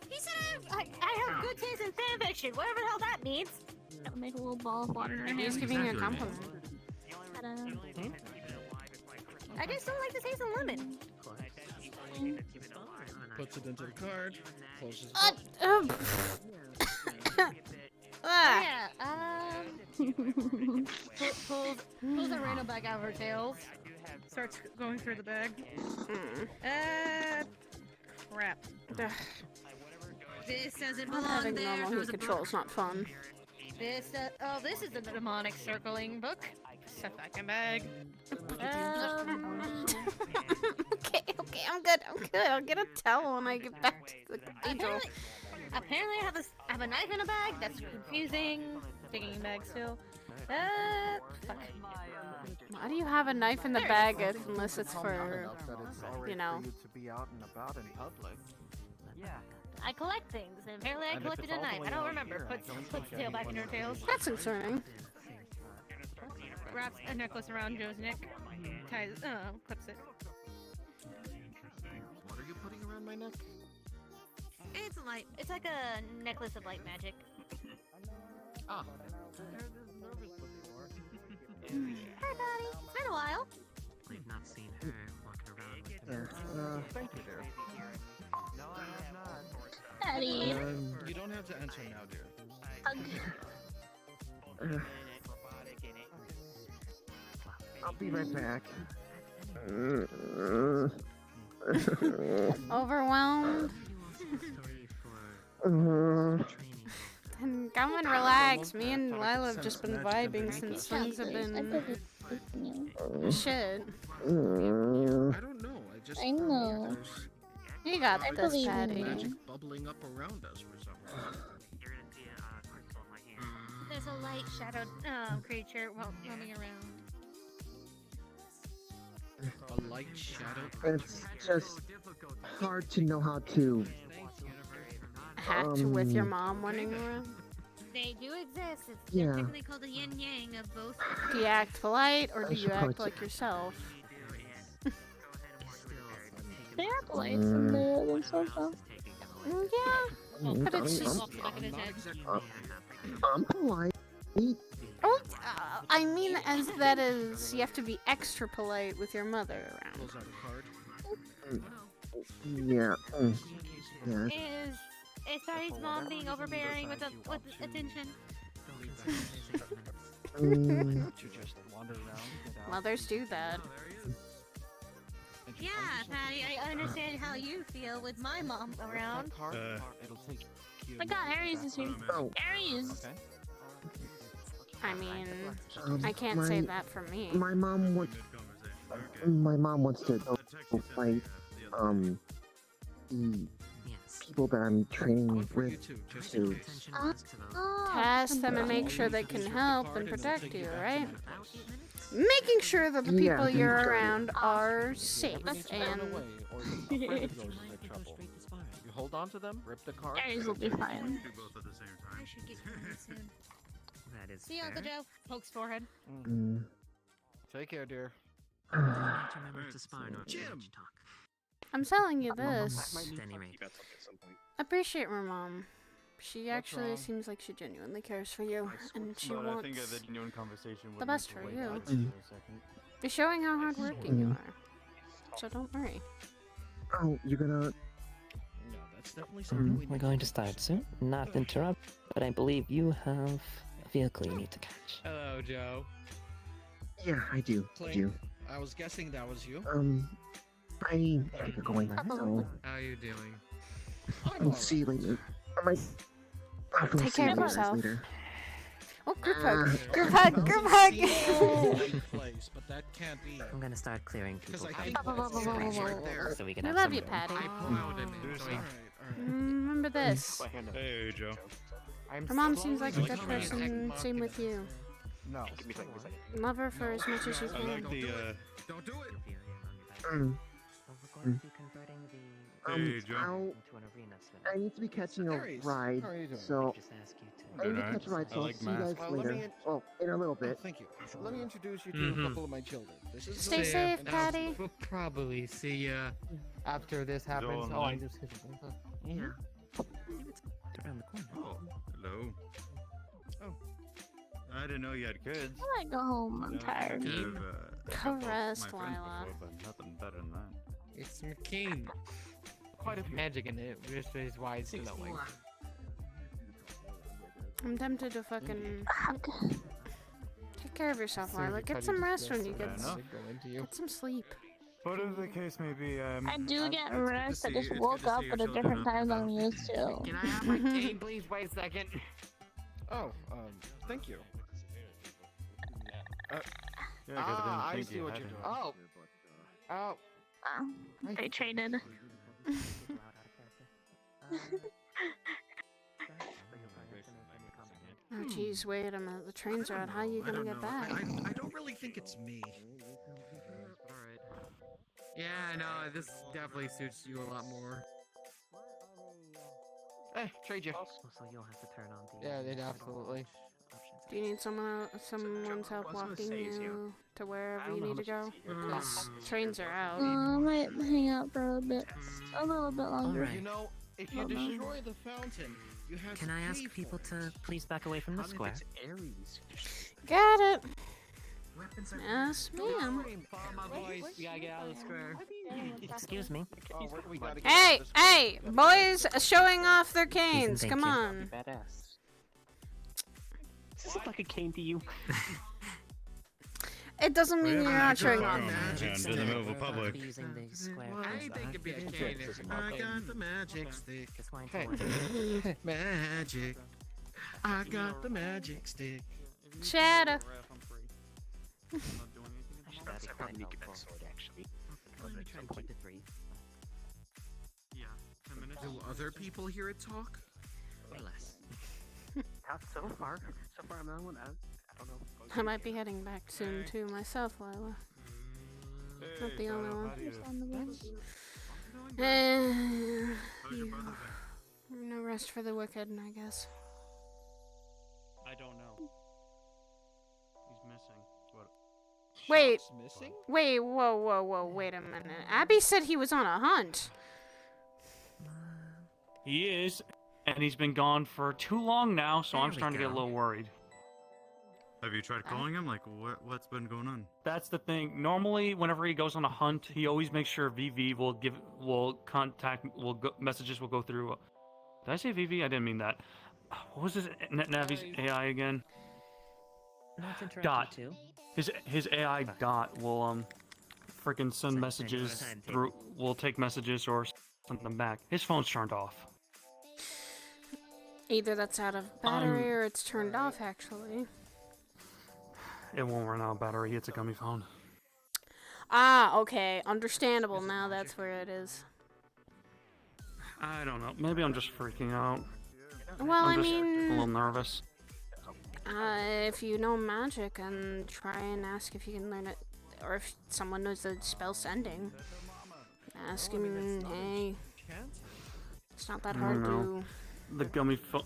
He said I have good taste in fanfiction, whatever the hell that means.
I'll make a little ball of water in her
He's
hand.
giving you a compliment.
I just don't like the taste of lemon.
Puts it into the card, closes it
Uh,
up.
Ah.
Yeah, pulls a random bag out of her tails. Starts going through the bag. Crap.
This doesn't
Not
belong
having
there.
normal heat control is not fun.
This, this is the demonic circling book. Stuff back in bag.
Okay, I'm good. I'll get a towel when I get back to the cathedral.
Apparently I have a knife in a bag. That's confusing. Digging in bag still. Fuck.
Why do you have a knife in the bag unless it's for, you know?
I collect things, and apparently I collected a knife. I don't remember. Puts the tail back in her tails.
That's concerning.
Wraps a necklace around Joe's neck. Ties, clips it.
What are you putting around my neck?
It's light. It's like a necklace of light magic.
Ah.
Hi, Daddy. It's been a while.
We've not seen her walking around with
Thank you, dear.
No, I have not. Daddy.
You don't have to answer now, dear.
I'll be right back.
Overwhelmed? Then come and relax. Me and Lila have just been vibing since things have been shit.
I don't know.
I know.
You got
I
this,
believe in
Patty.
you.
Magic bubbling up around us for some reason.
There's a light shadowed creature roaming around.
A light shadow.
It's just hard to know how to
Hacked with your mom running around.
They do exist. It's
Yeah.
technically called the yin yang of both.
Do you act polite or
I
do you
should
act
probably
like yourself?
They are polite and they're themselves though.
Yeah, but it's just.
I'm polite.
Oh, I mean, as that is, you have to be extra polite with your mother around.
Pulls out a card.
Yeah. Yeah.
Is Daddy's mom being overbearing with attention?
Mm,
You just wander around.
Mothers do that.
Yeah, Patty, I understand how you feel with my mom around.
It'll take you.
My God, Aries is here.
Oh.
Aries.
Okay.
I mean, I can't say that for me.
My mom wants to go fight the people that I'm training with to
Test them and make sure they can help and protect you, right? Making sure that the people you're around are safe and.
You hold on to them, rip the card.
Aries will be fine.
I should get going soon.
That is
See, Uncle Joe pokes forehead.
Take care, dear.
Remember to spar nor
Jim.
talk.
I'm telling you this.
At any rate.
Appreciate my mom. She actually seems like she genuinely cares for you, and she
But I
wants
think the genuine conversation
the
would
best
need to
for
wait
you.
out for a second.
You're showing how hardworking you are, so don't worry.
Oh, you're gonna.
No, that's definitely something we
We're
need
going to start soon. Not to interrupt, but I believe you have a vehicle you need to catch.
Hello, Joe.
Yeah, I do. I do.
I was guessing that was you.
I think you're going. So
How are you doing?
I'll see you later. I might.
Take care of yourself.
Later.
Oh, group hug! Group hug! Group hug!
Place, but that can't be.
I'm gonna start clearing people.
I think right there.
So we can
We
have
love
some
you,
room.
Patty.
Alright.
Remember this.
Hey, Joe.
Her mom seems like a good person. Same with you.
No.
Love her for as much as you
I
can.
like the,
Don't do it!
Hey, Joe.
I need to be catching a
Aries,
ride,
how are you doing?
so I need to
Alright.
catch a ride.
I
So I'll
like
see you guys
masks.
Well, let
later.
me-
Well, in a little bit.
Thank you. Let me introduce you to a couple of my children. This is
Stay
Sam
safe,
and
Patty.
We'll probably see ya after this happens.
Joel,
Oh, I
Mike.
just hit the
Yeah.
Around the corner.
Oh, hello. I didn't know you had kids.
I wanna go home. I'm tired.
Caress,
my friends
Lila.
before, but nothing better than that.
It's McCain. Quite a few magic in it, which is why it's glowing.
I'm tempted to fucking take care of yourself, Lila. Get some rest when you get some sleep.
Whatever the case may be,
I do get rest. I just woke up at a different time than I'm used to.
Can I have my cane, please? Wait a second.
Oh, thank you.
I
see what you're doing.
Oh. Oh.
They traded.
Oh jeez, wait a minute. The trains are out. How are you gonna get back?
I don't really think it's me.
Alright. Yeah, no, this definitely suits you a lot more. Hey, trade you.
So you'll have to turn on the.
Yeah, it absolutely.
Do you need someone's help walking you to wherever you need to go? Because trains are out.
I might hang out for a bit. A little bit longer.
You know, if you destroy the fountain, you have
Can I ask people to please back away from the square?
Got it. Yes, ma'am.
We gotta get out of the square.
Excuse me.
Hey, boys showing off their canes. Come on.
Does this look like a cane to you?
It doesn't mean you're not showing off.
To the middle of the public.
I think it'd be a cane if
I got the magic stick.
Hey.
Magic. I got the magic stick.
Shadow.
Do other people hear it talk?
Or less. Not so far. So far, I'm the one. I don't know.
I might be heading back soon too myself, Lila. Not the only one. No rest for the wicked, I guess.
I don't know. He's missing. What?
Wait.
Missing?
Wait, whoa, wait a minute. Abby said he was on a hunt.
He is, and he's been gone for too long now, so I'm starting to get a little worried.
Have you tried calling him? Like, what's been going on?
That's the thing. Normally, whenever he goes on a hunt, he always makes sure VV messages will go through. Did I say VV? I didn't mean that. What was his Navi's AI again? Dot. His AI Dot will freaking send messages through. Will take messages or send them back. His phone's turned off.
Either that's out of battery or it's turned off, actually.
It won't run out of battery. It's a gummy phone.
Ah, okay. Understandable now. That's where it is.
I don't know. Maybe I'm just freaking out.
Well,
I'm
I
just
mean,
a little nervous.
If you know magic, and try and ask if you can learn it, or if someone knows the spell sending. Ask him, hey. It's not that hard to.
The gummy phone.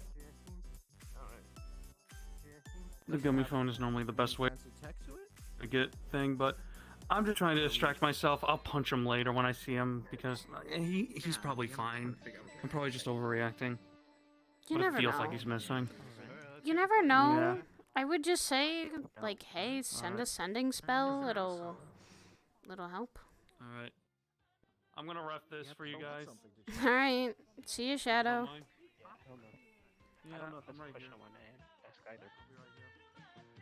The gummy phone is normally the best way to get thing, but I'm just trying to distract myself. I'll punch him later when I see him because he's probably fine. I'm probably just overreacting.
You
but
never
it feels
know.
like he's missing.
You never know.
Yeah.
I would just say, like, hey, send a sending spell. It'll help.
All right. I'm gonna ref this for you guys.
All right. See you, Shadow.
Yeah,
I don't know if that's
I'm
a
right
question
here.
I want to ask either.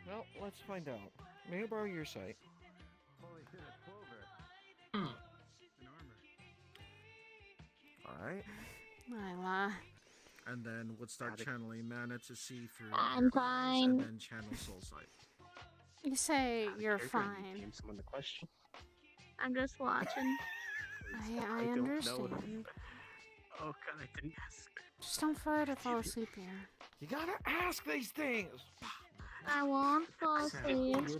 Well, let's find out. May I borrow your sight? Alright.
Lila.
And then would start channeling mana to see through.
I'm fine.
And then channel soul sight.
You say you're fine.
Someone the question.
I'm just watching.
I
don't know.
understand.
Oh god, I didn't ask.
Just don't fight or fall asleep here.
You gotta ask these things!
I won't fall asleep.
Who's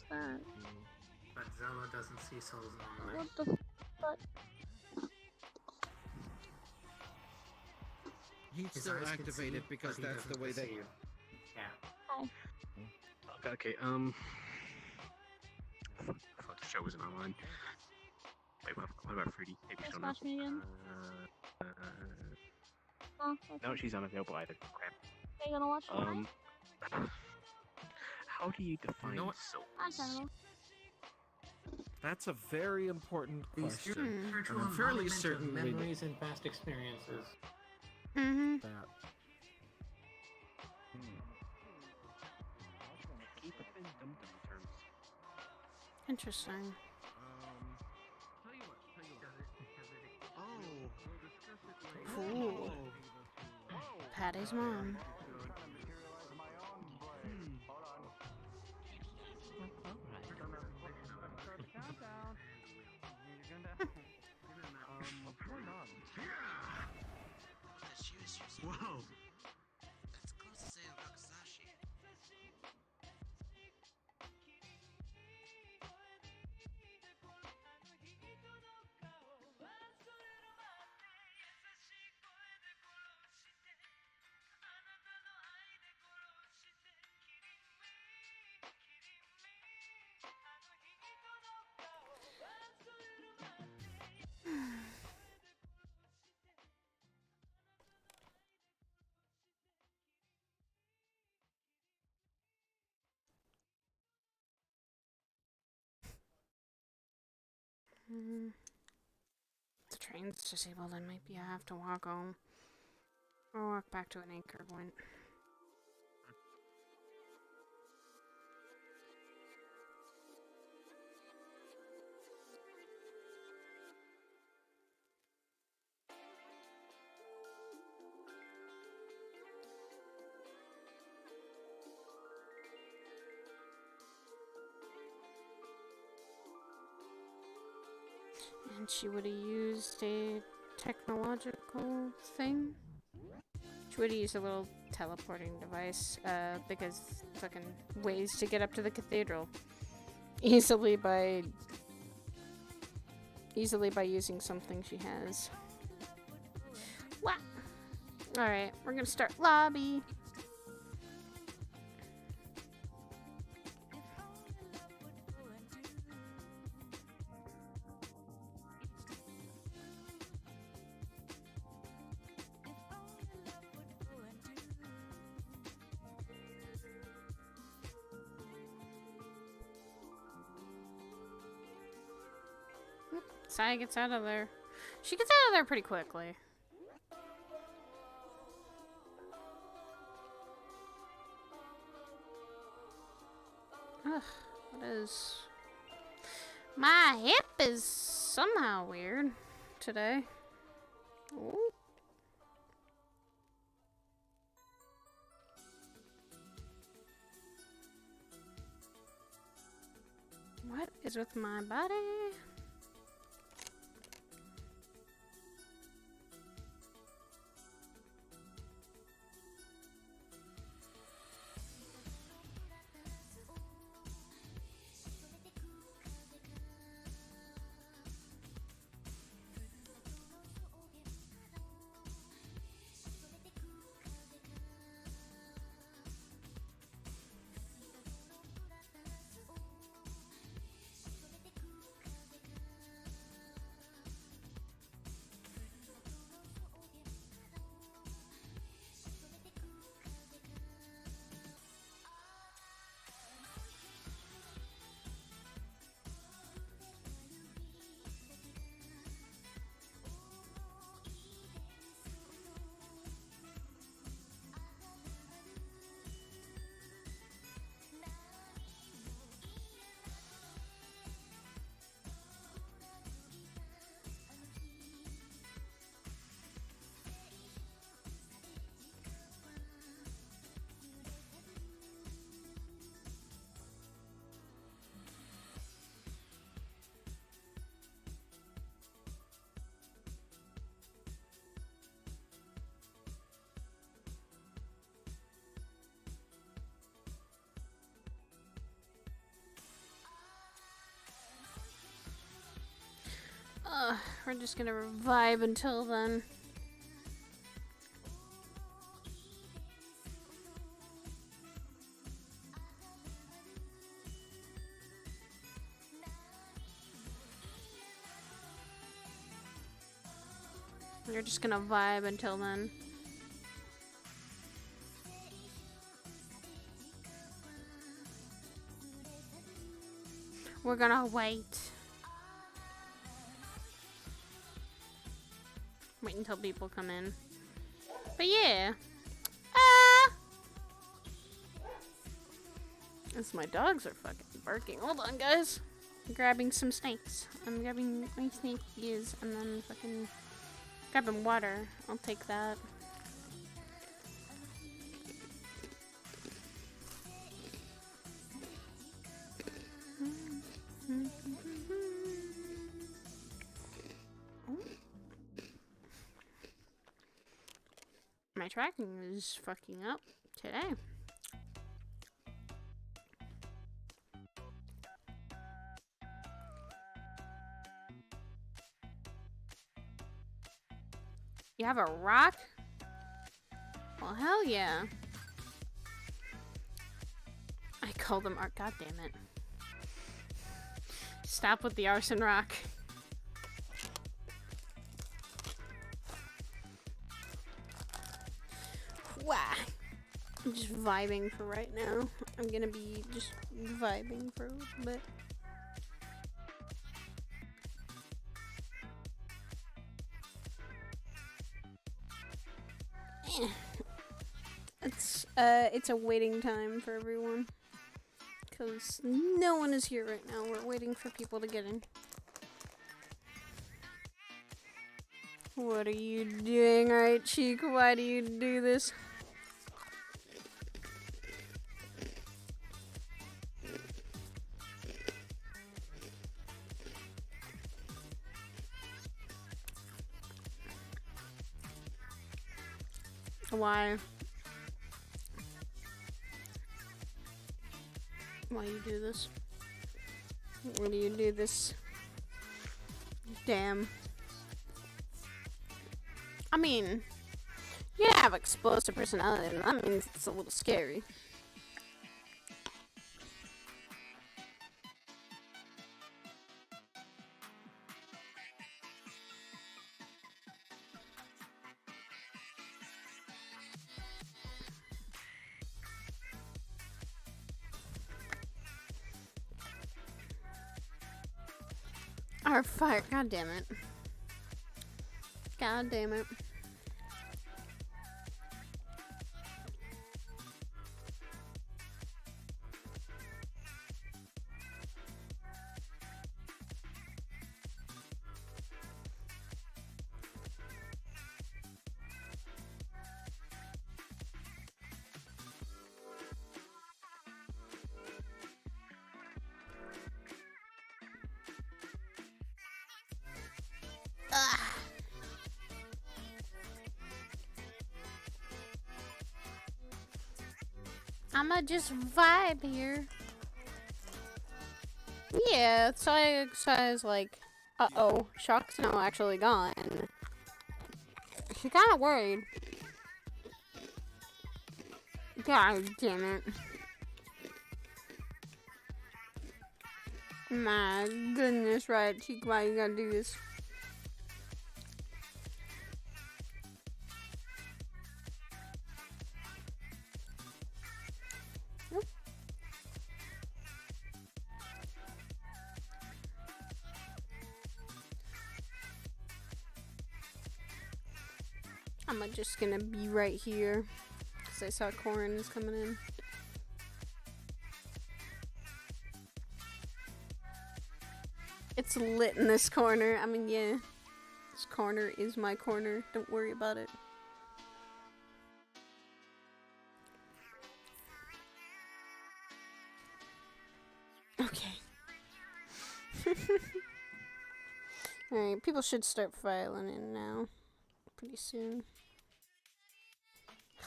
that?
But Zelda doesn't see souls normally.
What the fuck?
He's
His
still
eyes can
activated
see,
because
but he
that's the
doesn't
way that.
see you. Yeah.
Hi.
Okay, I thought the show wasn't online. Wait, what about Fruity? Maybe she's
Just
on.
watch me again. Oh, okay.
No, she's unavailable either. Crap.
Are you gonna watch it?
How do you define soul?
I don't know.
That's a very important
These
question.
virtual
And I'm fairly
embodiments
certain
of
we.
memories and past experiences.
Mm-hmm.
That.
Interesting. Cool. Patty's mom.
Whoa! That's close to saying Rokusashi.
The train's disabled and maybe I have to walk home. Or walk back to an anchor point. And she would have used a technological thing. She would have used a little teleporting device, because fucking ways to get up to the cathedral easily by using something she has. What? All right, we're gonna start lobby. Sai gets out of there. She gets out of there pretty quickly. Ugh, what is... My hip is somehow weird today. Ooh. What is with my body? We're just gonna vibe until then. We're just gonna vibe until then. We're gonna wait. Wait until people come in. But yeah. As my dogs are fucking barking. Hold on, guys. I'm grabbing some snakes. I'm grabbing my snakies and then fucking grabbing water. I'll take that. My tracking is fucking up today. You have a rock? Well, hell yeah. I called them art. God damn it. Stop with the arson rock. Wow. I'm just vibing for right now. I'm gonna be just vibing for a little bit. It's a waiting time for everyone. Because no one is here right now. We're waiting for people to get in. What are you doing, right, Cheek? Why do you do this? Why? Why you do this? Why do you do this? Damn. I mean, you have explosive personality, and that means it's a little scary. Our fire. God damn it. God damn it. I'ma just vibe here. Yeah, so I was like, uh-oh, Shock's now actually gone. She's kinda worried. God damn it. My goodness, right, Cheek, why you gotta do this? I'm just gonna be right here because I saw Corn is coming in. It's lit in this corner. I mean, yeah, this corner is my corner. Don't worry about it. Okay. Alright, people should start filing in now. Pretty soon.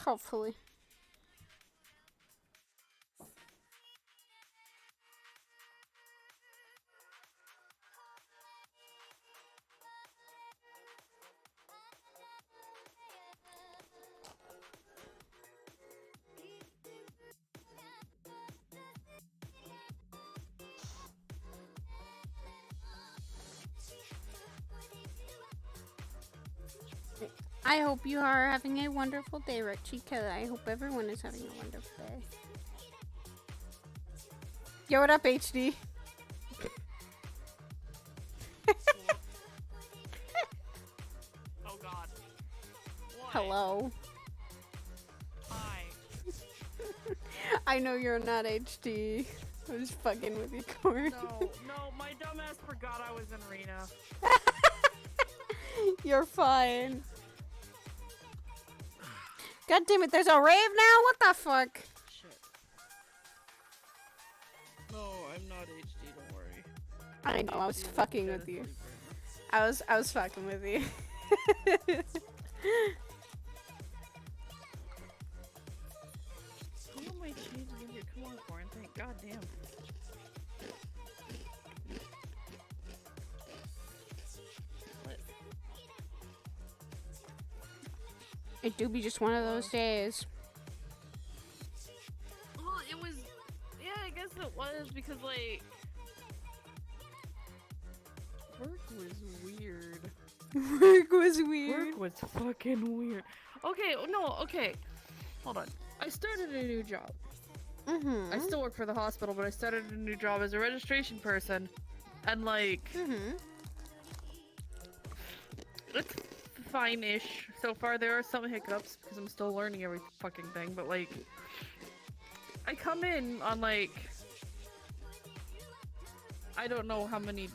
Hopefully. I hope you are having a wonderful day, right, Chica? I hope everyone is having a wonderful day. Yo, what up, HD?
Oh god.
Hello. I know you're not HD. I was fucking with you, Corn.
No, my dumbass forgot I was in Arena.
You're fine. God damn it, there's a rave now? What the fuck?
Shit. No, I'm not HD, don't worry.
I know, I was fucking with you. I was fucking with you.
Who am I changing in here? Come on, Quarantine. God damn.
It do be just one of those days.
Well, it was. Yeah, I guess it was because, like. Work was weird.
Work was weird.
Work was fucking weird. Okay, no, okay. Hold on. I started a new job.
Mm-hmm.
I still work for the hospital, but I started a new job as a registration person. And, like.
Mm-hmm.
It's fine-ish. So far, there are some hiccups because I'm still learning every fucking thing, but, like. I come in on, like. I don't know how many,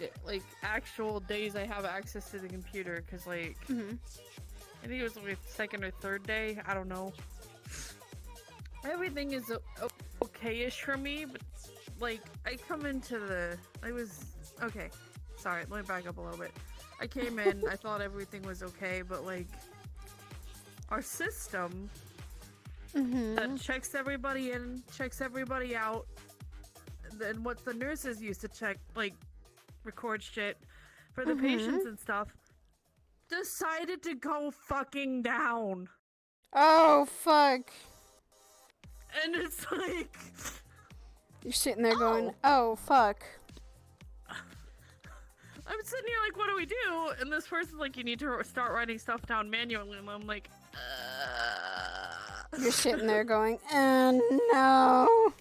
actual days I have access to the computer, because, like, I think it was, like, second or third day, I don't know. Everything is okay-ish for me, but, like, I come into okay, sorry, let me back up a little bit. I came in, I thought everything was okay, but, like, our system that checks everybody in, checks everybody out, and what the nurses used to check, like, record shit for the patients and stuff, decided to go fucking down.
Oh, fuck.
And it's like...
You're sitting there going, oh, fuck.
I'm sitting here like, what do we do? And this person's like, you need to start writing stuff down manually, and I'm like,
You're sitting there going, no.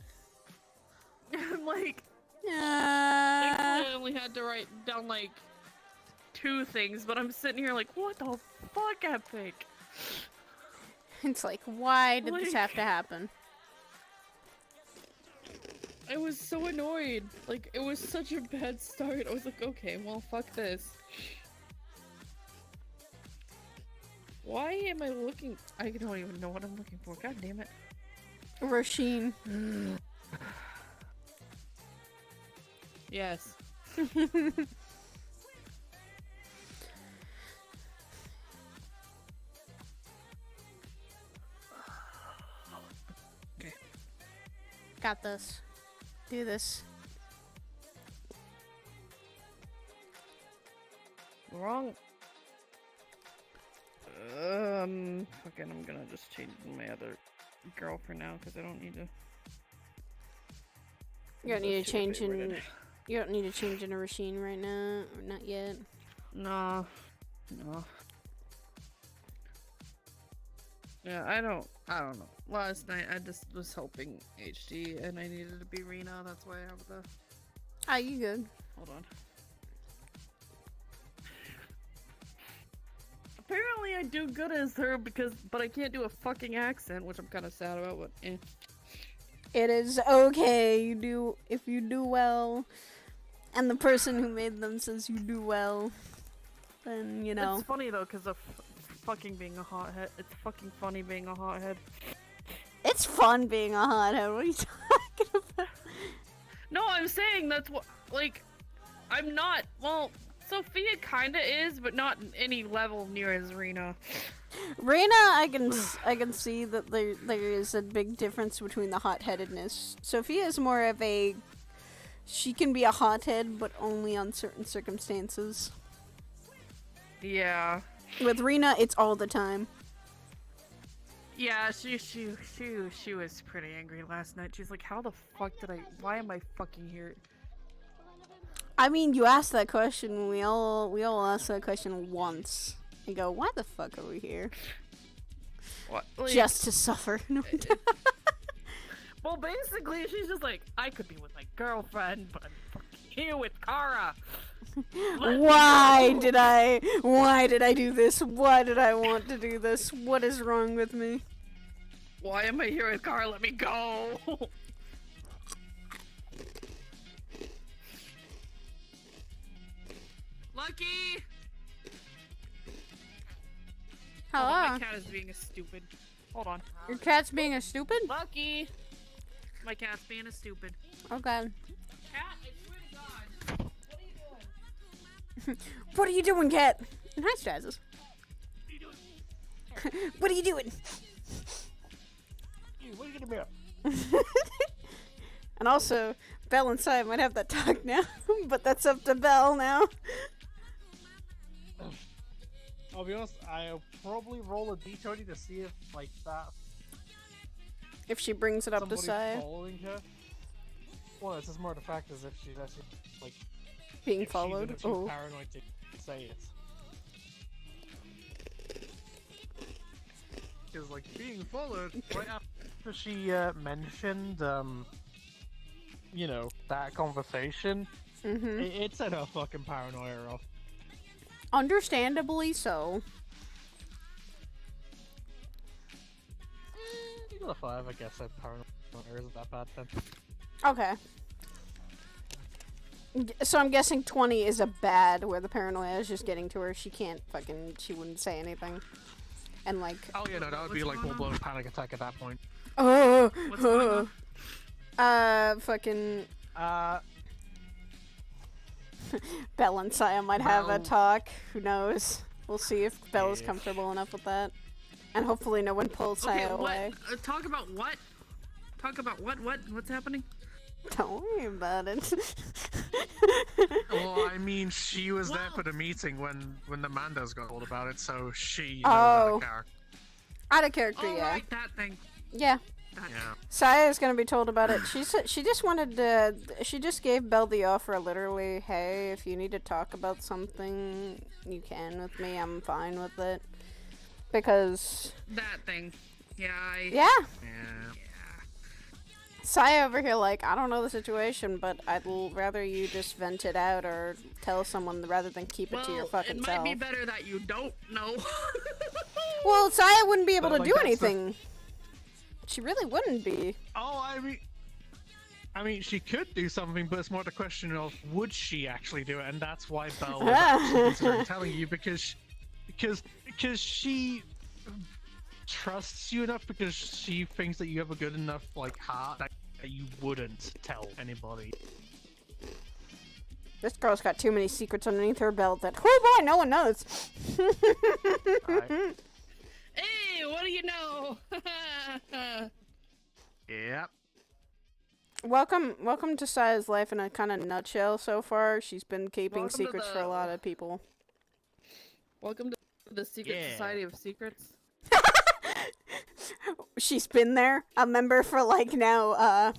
I'm like, I only had to write down like 2 things, but I'm sitting here like, what the fuck, Epic?
It's like, why did this have to happen?
I was so annoyed. Like, it was such a bad start. I was like, okay, well, fuck this. Why am I looking? I don't even know what I'm looking for. God damn it.
Rasheen.
Yes. Okay.
Got this. Do this.
Wrong. Fucking, I'm gonna just change my other girl for now because I don't need to.
You don't need to change in. You don't need to change into Rasheen right now, or not yet.
No. Yeah, I don't know. Last night I just was hoping HD and I needed to be Rena, that's why I have the...
Ah, you good.
Hold on. Apparently I do good as her but I can't do a fucking accent, which I'm kind of sad about, but eh.
It is okay. If you do well, and the person who made them says you do well, then, you know.
It's funny though, because of fucking being a hothead. It's fucking funny being a hothead.
It's fun being a hothead. What are you talking about?
No, I'm saying that's what, like, I'm not, well, Sophia kinda is, but not in any level near as Rena.
Rena, I can see that there is a big difference between the hot-headedness. Sophia is more of a, she can be a hothead, but only on certain circumstances.
Yeah.
With Rena, it's all the time.
Yeah, she was pretty angry last night. She's like, how the fuck why am I fucking here?
I mean, you asked that question, we all asked that question once. And go, why the fuck are we here?
What? Like,
just to suffer.
Well, basically, she's just like, I could be with my girlfriend, but I'm fucking here with Kara.
Why did I do this? Why did I want to do this? What is wrong with me?
Why am I here with Car? Let me go! Lucky!
Hello.
Hold on, my cat is being a stupid. Hold on.
Your cat's being a stupid?
Lucky! My cat's being a stupid.
Okay.
Cat, I swear to God. What are you doing?
What are you doing, cat? Hi, Strazzles. What are you doing?
What are you gonna
And also, Belle and Sai might have that talk now, but that's up to Belle now.
I'll be honest, I'll probably roll a d20 to see if, like, that...
If she brings it up to Sai.
Following her. Well, it's just more the fact as if she's actually, like...
Being
if
followed?
She's
Oh.
paranoid to say it. Because, like, being followed right after she, mentioned, you know, that conversation, it set her fucking paranoia off.
Understandably so.
You got a 5, I guess. Paranoia isn't that bad then.
Okay. So I'm guessing 20 is a bad, where the paranoia is just getting to her. She wouldn't say anything. And like...
Oh yeah, no, that would be like full-blown panic attack at that point.
What's going on?
Fucking... Belle and Saya might have a talk. Who knows? We'll see if Bella's comfortable enough with that. And hopefully no one pulls Saya away.
Talk about what? Talk about what? What's happening?
Don't worry about it.
Well, I mean, she was there for the meeting when the Mandos got told about it, so she knows
Oh.
out of character.
Out of character, yeah.
Right, that thing.
Yeah.
Yeah.
Saya is gonna be told about it. She just wanted to. She just gave Belle the offer, literally. Hey, if you need to talk about something, you can with me. I'm fine with it. Because.
That thing. Yeah.
Yeah.
Yeah.
Saya over here, like, I don't know the situation, but I'd rather you just vent it out or tell someone rather than keep it to your fucking
it might
self.
be better that you don't know.
Well, Saya wouldn't be able
But,
to
like,
do
that's
anything. She really wouldn't be.
Oh, I mean, she could do something, but it's more the question of would she actually do it, and that's why Belle was actually considering telling you because she trusts you enough because she thinks that you have a good enough like heart that you wouldn't tell anybody.
This girl's got too many secrets underneath her belt that, oh boy, no one knows.
Hey, what do you know?
Yep.
Welcome to Saya's life in a kind of nutshell so far. She's been keeping
Welcome to
secrets for a lot of people.
Welcome to the Secret Society of Secrets.
She's been there, a member for like now,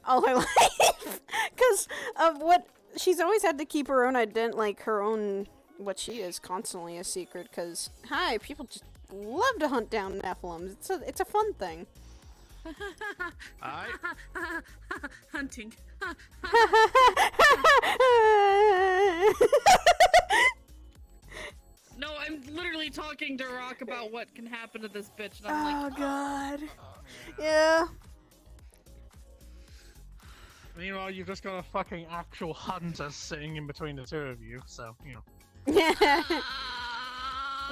all her life. Because of what, she's always had to keep her own what she is constantly a secret. Because, hi, people just love to hunt down Nephilims. It's a fun thing.
Hunting. No, I'm literally talking to Rock about what can happen to this bitch, and I'm like,
God. Yeah.
Meanwhile, you've just got a fucking actual hunter sitting in between the two of you, so, you know.
Yeah.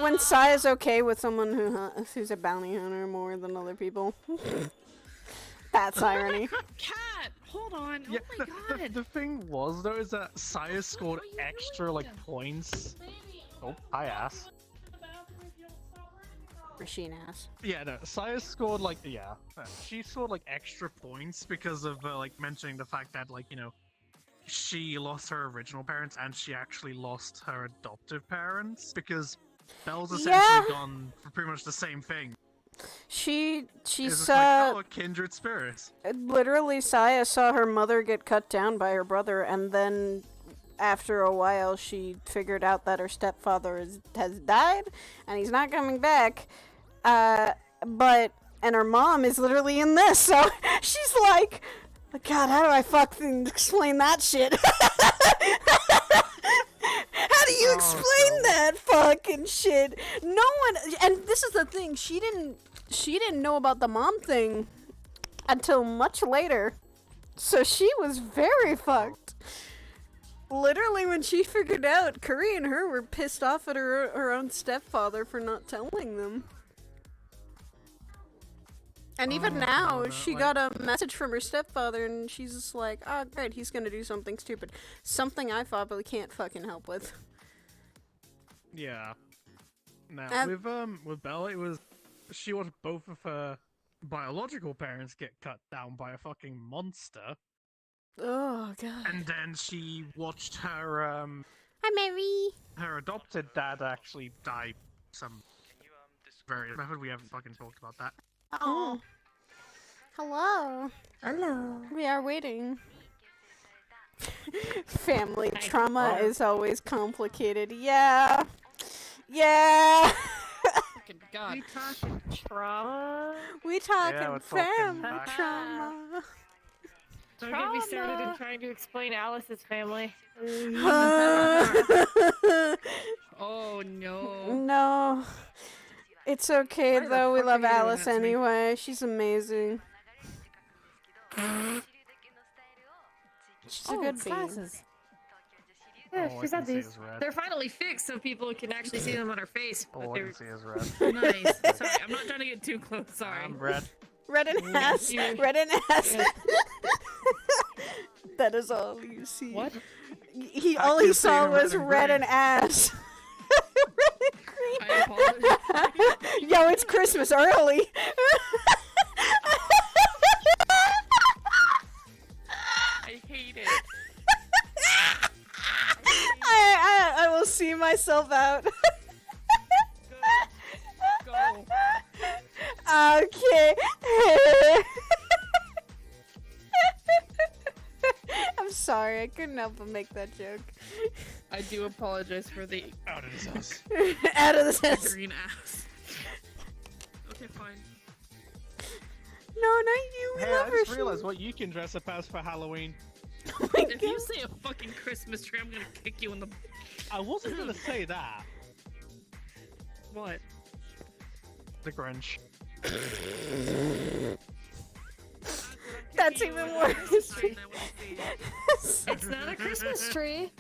When Saya's okay with someone who's a bounty hunter more than other people. That's irony.
Cat! Hold on.
Yeah,
oh my god.
The thing was, though, is that Saya scored extra, like, points. Oh, hi, ass.
Machine ass.
Yeah, no, Saya scored, like, she scored, like, extra points because of, like, mentioning the fact that, like, you know, she lost her original parents and she actually lost her adoptive parents because Belle's essentially gone for pretty much the same thing.
She
It's
saw
like, kindred spirits.
literally Saya saw her mother get cut down by her brother, and then after a while she figured out that her stepfather has died and he's not coming back. And her mom is literally in this, so she's like, God, how do I fucking explain that shit? How do you explain that fucking shit? No one, and this is the thing, she didn't, she didn't know about the mom thing until much later. So she was very fucked. Literally, when she figured out, Curry and her were pissed off at her own stepfather for not telling them. And even now, she got a message from her stepfather, and she's just like, oh, great, he's gonna do something stupid. Something I probably can't fucking help with.
Yeah. Now, with Bella, she watched both of her biological parents get cut down by a fucking monster.
Oh, God.
And then she watched her,
Hi, Mary!
her adopted dad actually die some various method. We haven't fucking talked about that.
Oh. Hello.
Hello.
We are waiting. Family trauma is always complicated. Yeah. Yeah.
Fucking God. We talking trauma?
We talking
Yeah, we're talking
family
back.
trauma.
Don't get me started in trying to explain Alice's family.
Oh no.
No. It's okay
Why the
though, we
fuck
love
are you doing
Alice
that to me?
anyway. She's amazing. She's a good bean.
glasses. Yeah,
All I
she's
can
got
see
these.
is red.
They're finally fixed so people can actually see them on her face.
All
But
I
they're
can see is red.
nice. Sorry, I'm not trying to get too close. Sorry.
I'm red.
Red and ass. Red and ass. That is all you see.
What?
All he saw was red and ass.
I apologize.
Yo, it's Christmas early.
I hate it.
I will see myself out.
Go.
Okay. I'm sorry, I couldn't help but make that joke.
I do apologize for the
out of this house.
Out of this house.
Green ass. Okay, fine.
No, not you. We
Hey,
love
I
her.
just realized what you can dress up as for Halloween.
If you say a fucking Christmas tree, I'm gonna kick you in the.
I wasn't gonna say that.
What?
The Grinch.
That's even worse.
It's not a Christmas tree.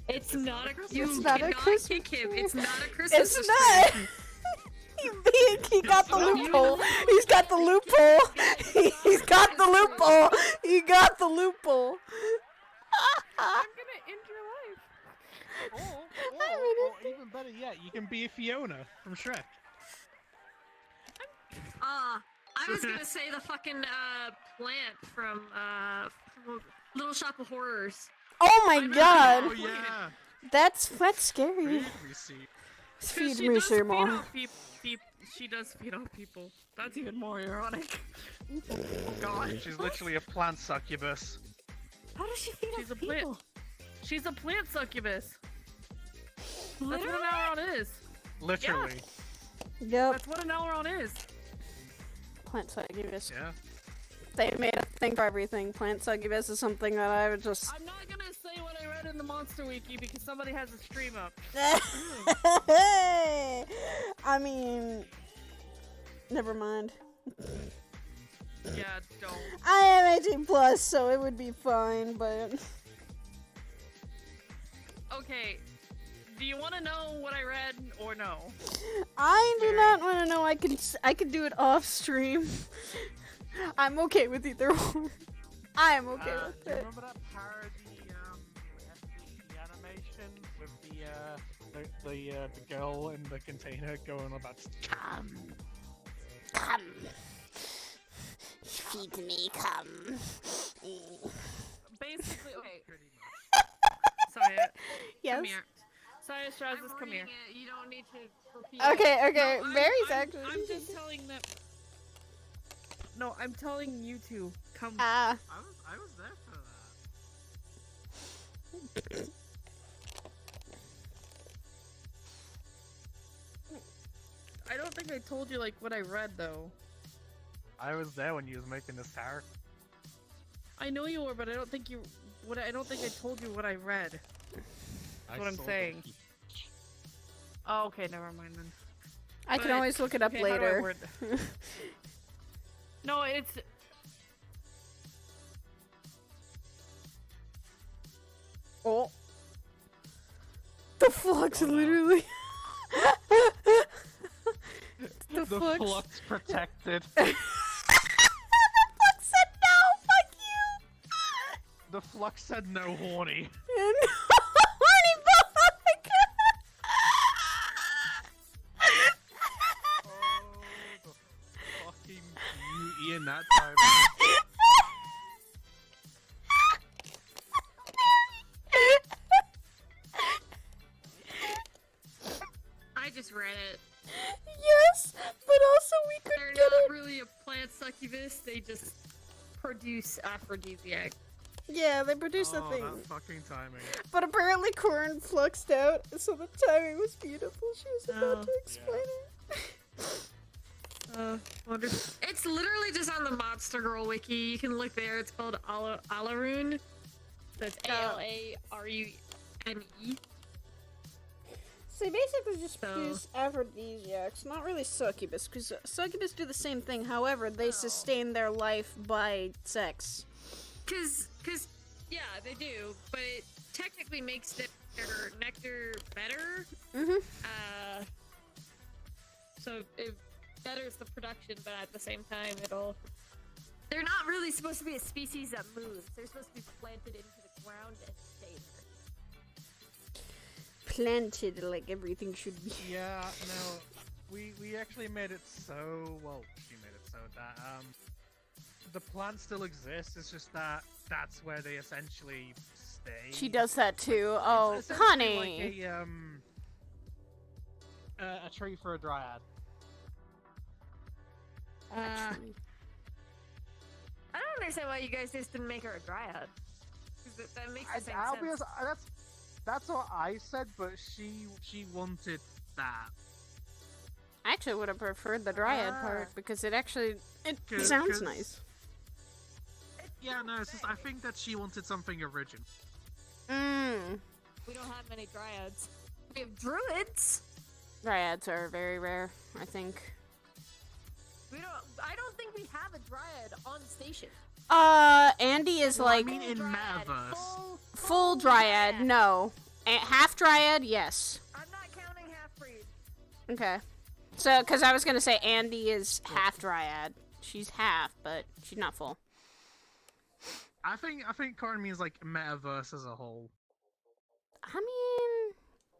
It's not a. You
It's not a
cannot
Christmas
kick him.
tree.
It's not a Christmas
It's
tree.
not. He got the loophole. He's got the loophole. He's got the loophole. He got the loophole.
I'm gonna end your life.
Or even better yet, you can be a Fiona from Shrek.
I was gonna say the fucking plant from Little Shop of Horrors.
Oh my god.
Oh yeah.
That's scary.
Feed
me some more.
She does feed on people. That's even more ironic.
Oh god, she's literally a plant succubus.
How does she feed
She's
on
a plant.
people?
She's a plant succubus. That's what
Literally?
an Elron is.
Literally.
Yep.
That's what an Elron is.
Plant succubus.
Yeah.
They made a thing for everything. Plant succubus is something that I would just.
I'm not gonna say what I read in the Monster Wiki because somebody has a stream up.
I mean, never mind.
Yeah, don't.
I am 18 plus, so it would be fine. But
Okay, do you want to know what I read or no?
I do not want to know. I can do it off stream. I'm okay with either one. I am okay with
Do you
it.
remember that parody the animation with the girl in the container going about come?
Feed me, come.
Basically, okay. Sorry.
Yes.
Come here. Sorry, Strazzus, come here.
You don't need to repeat
Okay,
it.
okay.
No,
Mary's
I'm
actually.
just telling them. No, I'm telling you two. Come.
Ah.
I was there for that.
I don't think I told you like what I read though.
I was there when you was making this tower.
I know you were, but I don't think you. I don't think I told you what I read. That's what I'm
saw
saying.
the-
Oh, okay, never mind then.
I can
But-
always look it up
okay, how do I
later.
word No, it's.
Oh. The flux literally.
The flux protected.
The flux said no, fuck you.
The flux said no horny.
Horny fuck.
Fucking beauty in that time.
I just read it.
Yes, but also we could
They're
get
not
it.
really a plant succubus, they just produce aphrodisiac.
Yeah, they produced the
Oh,
thing.
that fucking timing.
But apparently Corin fluxed out, so the timing was beautiful. She was about
Oh.
to explain it.
It's literally just on the Monster Girl wiki. You can look there. It's called Alarune. That's A-L-A-R-U-N-E.
So they basically just produce aphrodisiacs, not really succubus, because succubus do the same thing. However, they sustain their life by sex.
Cause, yeah, they do, but it technically makes their nectar better. So it betters the production, but at the same time, they're not really supposed to be a species that moves. They're supposed to be planted into the ground and stay there.
Planted like everything should be.
Yeah, no, we actually made it so, well, she made it so that, the plant still exists, it's just that that's where they essentially stay.
She does that too.
It's
Oh,
essentially
honey.
Like a tree for a dryad.
I don't understand why you guys just didn't make her a dryad. 'Cause that makes the same
I'll be
sense.
honest, that's what I said, but she wanted that.
I actually would have preferred the dryad part because it actually it
'Cause-
sounds
'cause-
nice.
Yeah, no, it's just I think that she wanted something original.
We don't have many dryads. We have druids.
Dryads are very rare, I think.
I don't think we have a dryad on station.
Andy is like
I mean, in Metaverse.
full dryad. No, half dryad. Yes.
I'm not counting half breed.
Okay. So, because I was gonna say Andy is half dryad. She's half, but she's not full.
I think Corin means like Metaverse as a whole,
I mean,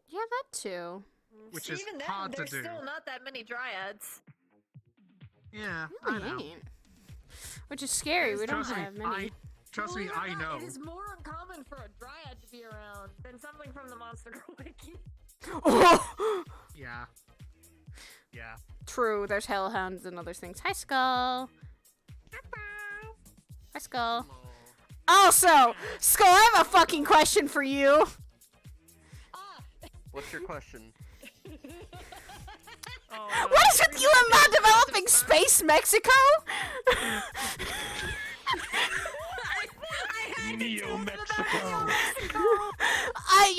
yeah, that too.
which is
Even then,
hard to
there's
do.
still not that many dryads.
Yeah,
Really
I know.
ain't. Which is scary. We don't
Trust me,
have many.
Trust me,
Believe it or
I
not,
know.
It is more uncommon for a dryad to be around than something from the Monster Girl wiki.
Yeah. Yeah.
True. There's hellhounds and other things. Hi, Skull. Hi, Skull. Also, Skull, I have a fucking question for you.
What's your question?
What is with you and not developing Space Mexico?
Neo Mexico.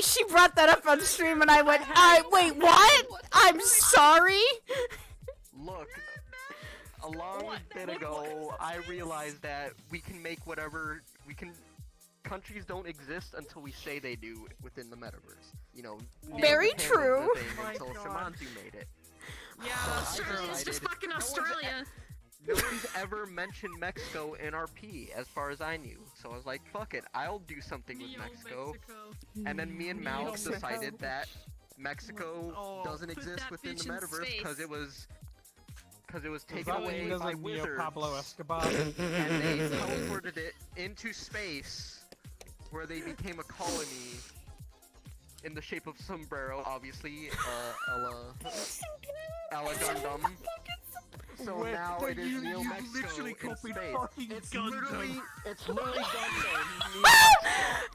She brought that up on stream and I went, wait, what? I'm sorry?
Look, a long bit ago, I realized that we can make whatever we can. Countries don't exist until we say they do within the metaverse. You know.
Very
Japan was the
true.
thing
Oh my
until
God.
Shamanzu made it.
Yeah,
So I
Australia's just
decided-
fucking Australia.
Nobody's ever mentioned Mexico in RP, as far as I knew. So I was like, fuck it, I'll do something with Mexico. And then me and Malik
Neo
decided that Mexico doesn't
put
exist
that
within the
bitch in
metaverse
space.
because it was
Is
taken
that what he
away
does
by
like Neo
wizards.
Pablo Escobar?
And they teleported it into space, where they became a colony in the shape of sombrero, obviously, a la Gundam. So
Wait,
now
so
it is
you
Neo Mexico
literally
in
copied
space.
fucking
It's
Gundam.
literally Gundam.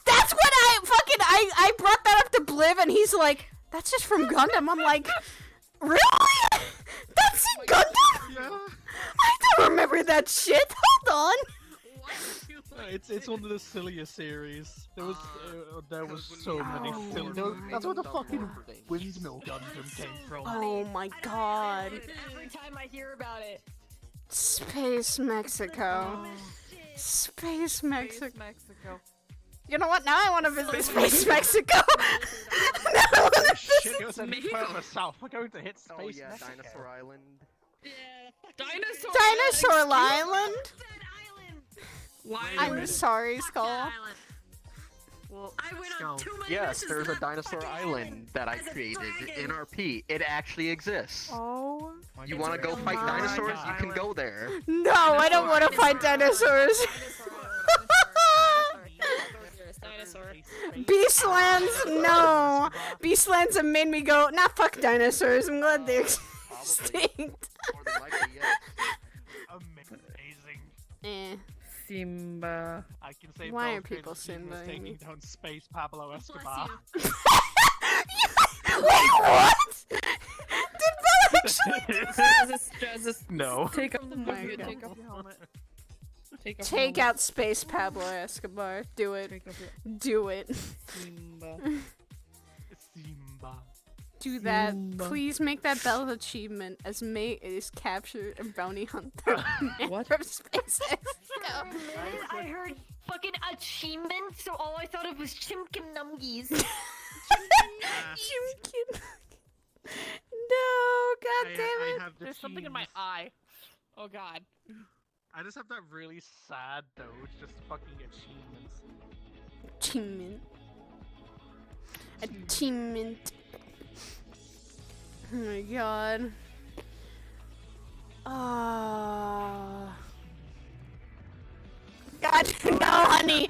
That's what I brought that up to Bliv and he's like, that's just from Gundam. I'm like, really? That's in Gundam?
Yeah.
I don't remember that shit. Hold on.
It's one of the sillier series. There was so many silly. That's where the fucking windmill Gundam came from.
Oh my god.
Every time I hear about it.
Space Mexico. Space Mexico.
Mexico.
You know what? Now I want to visit Space Mexico. Now I want to
Shit, it was a bit further south. We're going to hit Space
Oh yeah,
Mexico.
Dinosaur Island.
Dinosaur Island?
Why?
I'm sorry, Skull.
Well,
I went on too many
Yes,
missions
there's
to
a
that
dinosaur
fucking
island that I created in RP. It actually exists.
Oh.
You want to go fight dinosaurs? You can go there.
No, I don't want to fight dinosaurs. Beastlands, no. Beastlands have made me go, nah, fuck dinosaurs. I'm glad they're extinct.
Amazing.
Eh.
Simba.
I can say
Why are
both
people
because he was
Simbaing
taking
me?
down Space Pablo Escobar.
Wait, what? Did Bella actually do that?
No.
Take off
Oh my God.
take off your helmet. Take off
Take out Space Pablo Escobar. Do it. Do it.
Simba.
Simba.
Do that.
Simba.
Please make that Bella achievement as May is captured a bounty hunter
What?
from Space
For
Mexico.
a minute, I heard fucking achievement, so all I thought of was chimkin numgies.
Chimkin. No, god damn it.
I have the
There's something in my
cheese.
eye. Oh god.
I just have that really sad though, just fucking achievements.
Achievement. Achievement. Oh my god. Ah. God, no, honey!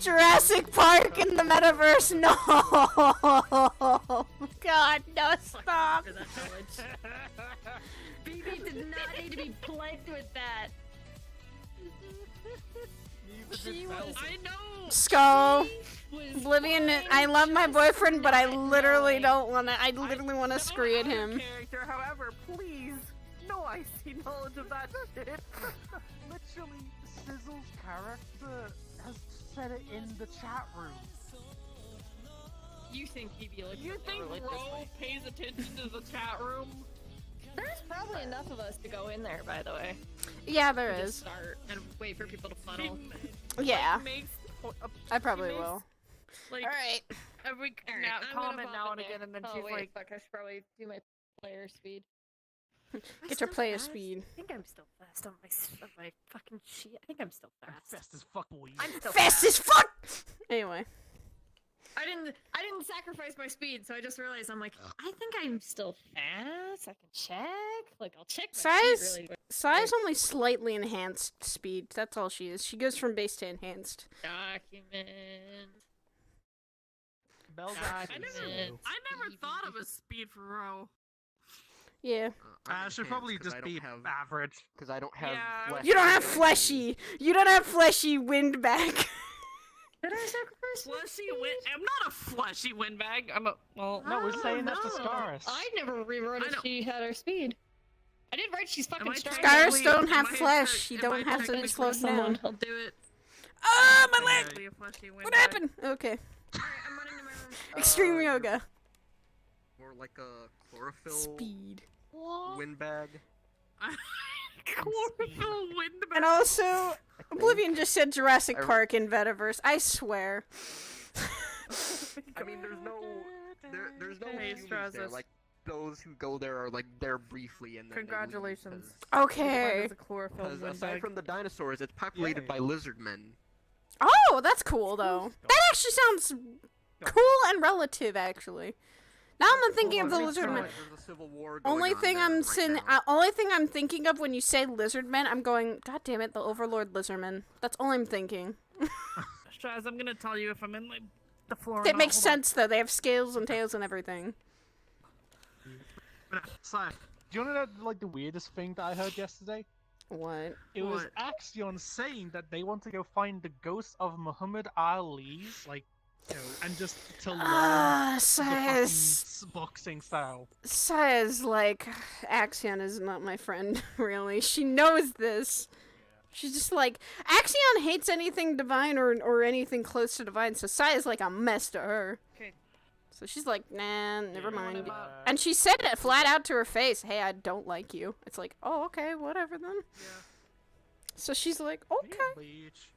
Jurassic Park in the metaverse, no! God, no, stop!
BB did not need to be plagued with that.
I know.
Skull. Oblivion, I love my boyfriend, but I literally don't wanna, I literally wanna scream at him.
Character, however, please. No icy knowledge of that shit.
Literally, Sizzle's character has said it in the chat room.
You think he'd be like?
You think Ro pays attention to the chat room?
There's probably enough of us to go in there, by the way.
Yeah, there
To
is.
start and wait for people to funnel.
Yeah.
Makes,
I probably
she makes,
will.
Like,
Alright.
every
Alright,
now,
I'm gonna
comment
pop
now
in
and
there.
again, and then
Oh,
she's
wait,
like,
fuck, I should probably do my player speed.
Get your player speed.
I think I'm still fast on my fucking shit. I think I'm still fast.
Fast as fuck, boy.
I'm still
Fast as fuck! Anyway.
I didn't sacrifice my speed, so I just realized I'm like, I think I'm still fast. I can check. Like, I'll check my speed
Size,
really quick.
Size only slightly enhanced speed. That's all she is. She goes from base to enhanced.
Document.
Bell's
I
actually
never
slow.
thought of a speed for Ro.
Yeah.
I should probably just be average.
Because I don't have.
Yeah.
flesh
You don't have
to-
fleshy. You don't have fleshy windbag.
Did I sacrifice my
Fleshy
speed?
I'm not a fleshy windbag. I'm a. Well,
No, we're
I
saying
don't
that's the
know.
Scarus.
I never rewrote
I
if
know.
she had her speed. I did write she's fucking
Am I
strong.
Scars
technically-
don't have
am I
flesh.
tech-
You
am
don't
I
have to
technically
slow
Someone,
down.
I'll do it.
Oh, my leg!
Technically a fleshy
What
windbag.
happened? Okay.
Alright, I'm running to my room.
Extreme yoga.
More like a chlorophyll
Speed.
windbag.
Chlorophyll windbag.
And also, Oblivion just said Jurassic Park in Metaverse. I swear.
I mean, there's no
Hey,
humans there.
Strazis.
Like those who go there are like there briefly and then they leave,
Congratulations.
Okay.
It's a chlorophyll
Because aside
windbag.
from the dinosaurs, it's populated by lizard men.
Oh, that's cool though. That actually sounds cool and relative, actually. Now I'm thinking of the lizard men.
There's a civil war going
Only
on
thing
there
I'm
right
only thing I'm thinking of when you say lizard men, I'm going, God damn it, the Overlord lizardmen. That's all I'm thinking.
Straz, I'm gonna tell you if I'm in like the floor.
That makes sense though. They have scales and tails and everything.
So, do you want to know like the weirdest thing that I heard yesterday?
What?
It was Axion saying that they want to go find the ghost of Muhammad Ali's, like, you know, and just to learn the
says
fucking boxing style.
says like Axion is not my friend. Really, she knows this. She's just like, Axion hates anything divine or anything close to divine, so Saya's like a mess to her.
Okay.
So she's like, nah, never mind.
about-
And she said it flat out to her face, hey, I don't like you. It's like, oh, okay, whatever then.
Yeah.
So she's like, okay.
Bleach.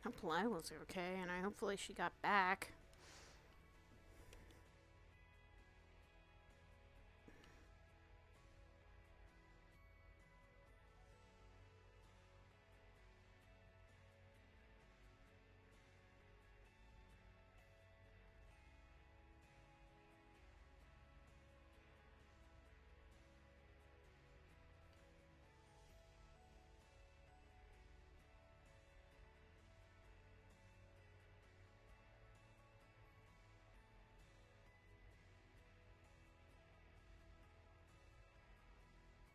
Hope Lila's okay, and hopefully she got back.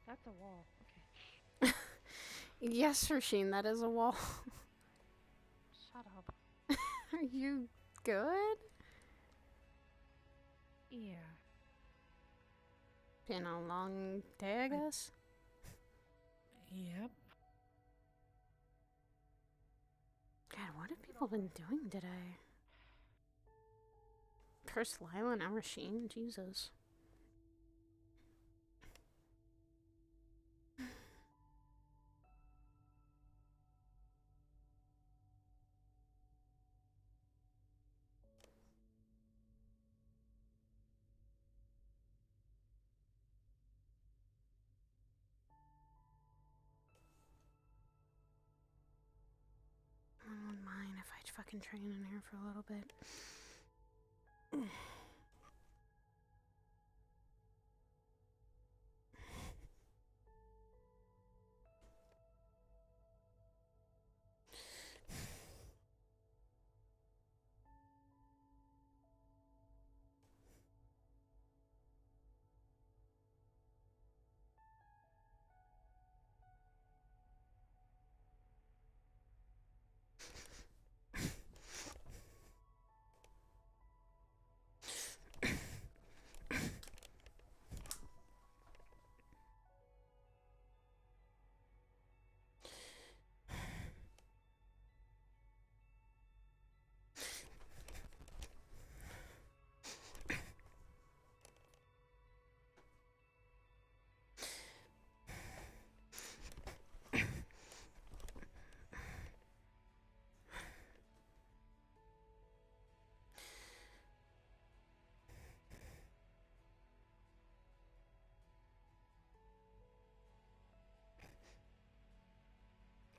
That's a wall. Okay.
Yes, Rasheen, that is a wall.
Shut up.
Are you good?
Yeah.
Been a long day, I guess?
Yep.
God, what have people been doing today? First Lila, now Rasheen? Jesus. I wouldn't mind if I fucking train in here for a little bit.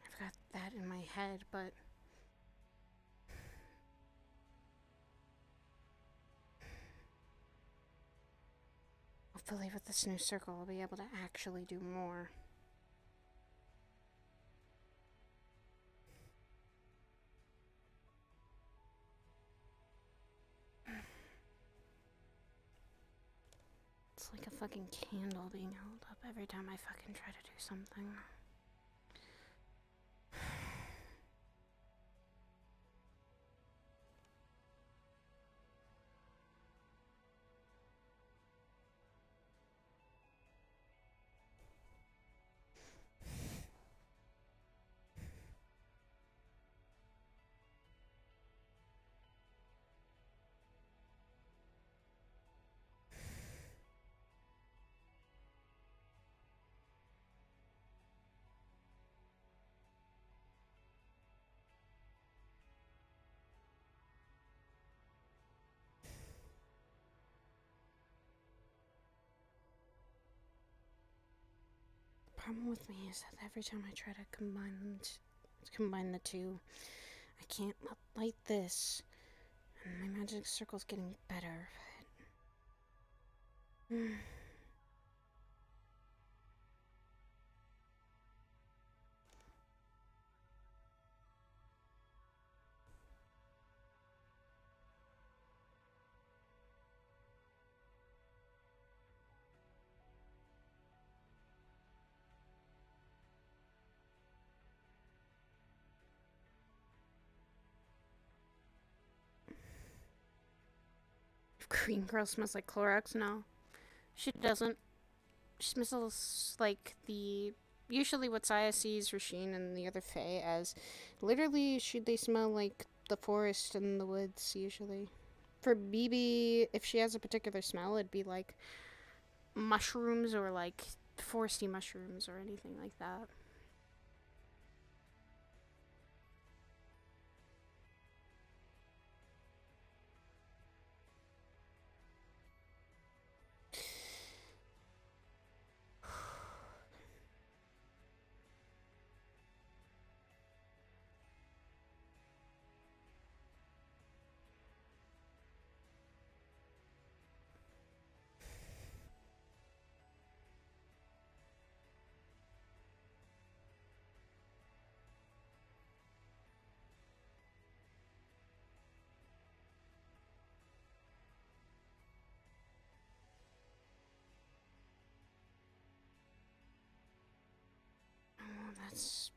I've got that in my head, but hopefully with this new circle I'll be able to actually do more. It's like a fucking candle being held up every time I fucking try to do something. The problem with me is that every time I try to combine the two, I can't light this, and my magic circle's getting better. But Green girl smells like Clorox? No. She doesn't. She smells like the... Usually what Saya sees Rasheen and the other Fae as, literally, they smell like the forest and the woods, usually. For BB, if she has a particular smell, it'd be like mushrooms or like foresty mushrooms or anything like that. Oh, that's...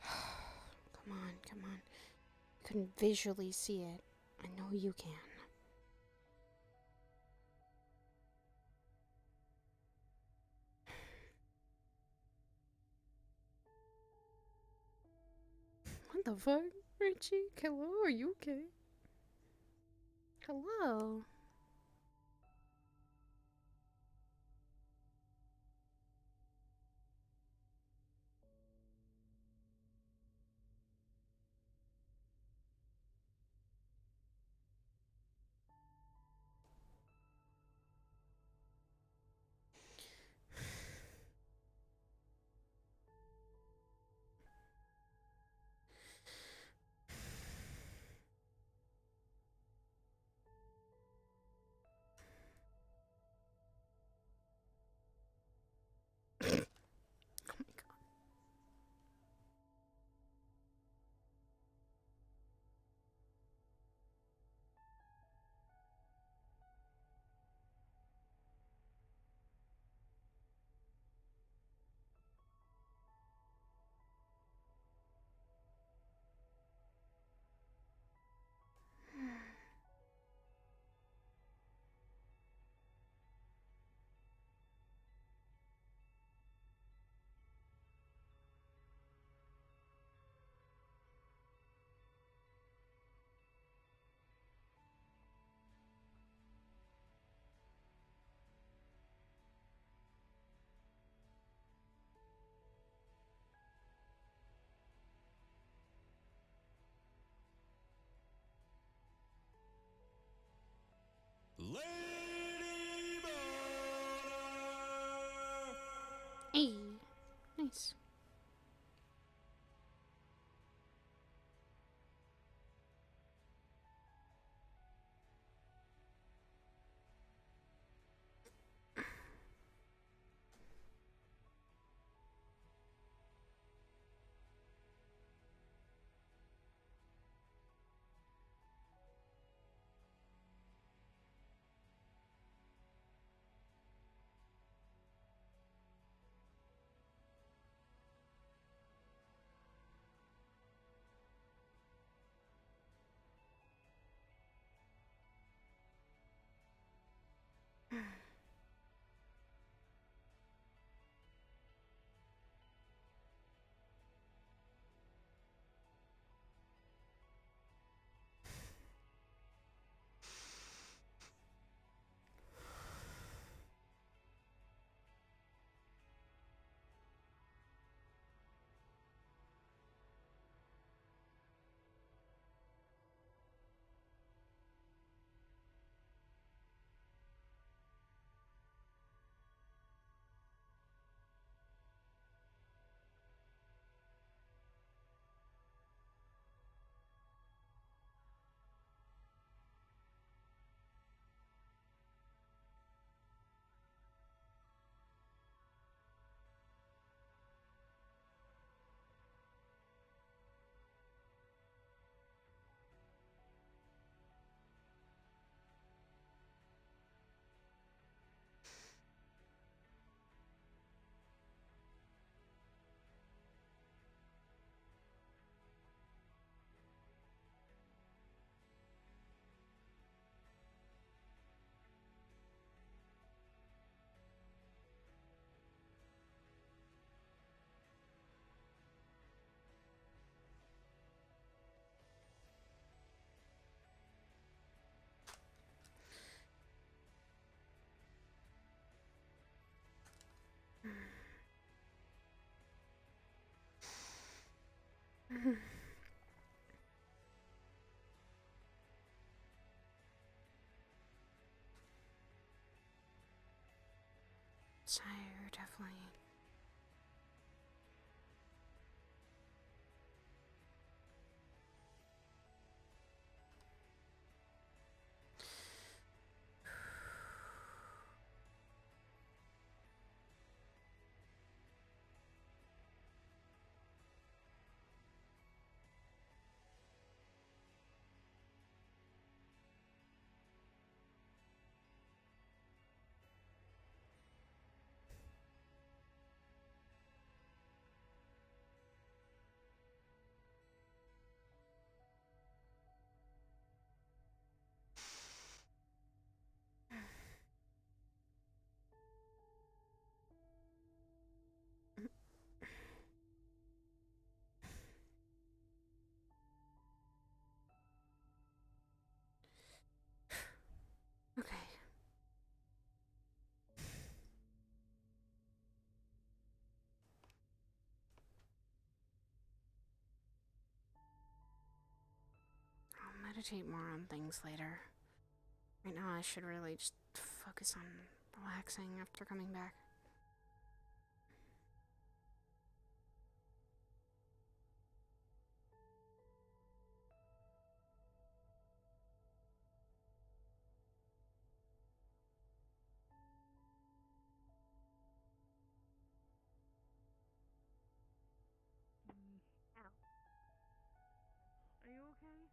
Come on, come on. I couldn't visually see it. I know you can. What the fuck? Richie? Hello? Are you okay? Hello? Hey, nice. Sire, definitely. Okay. I'll meditate more on things later. Right now, I should really just focus on relaxing after coming back.
Are you okay?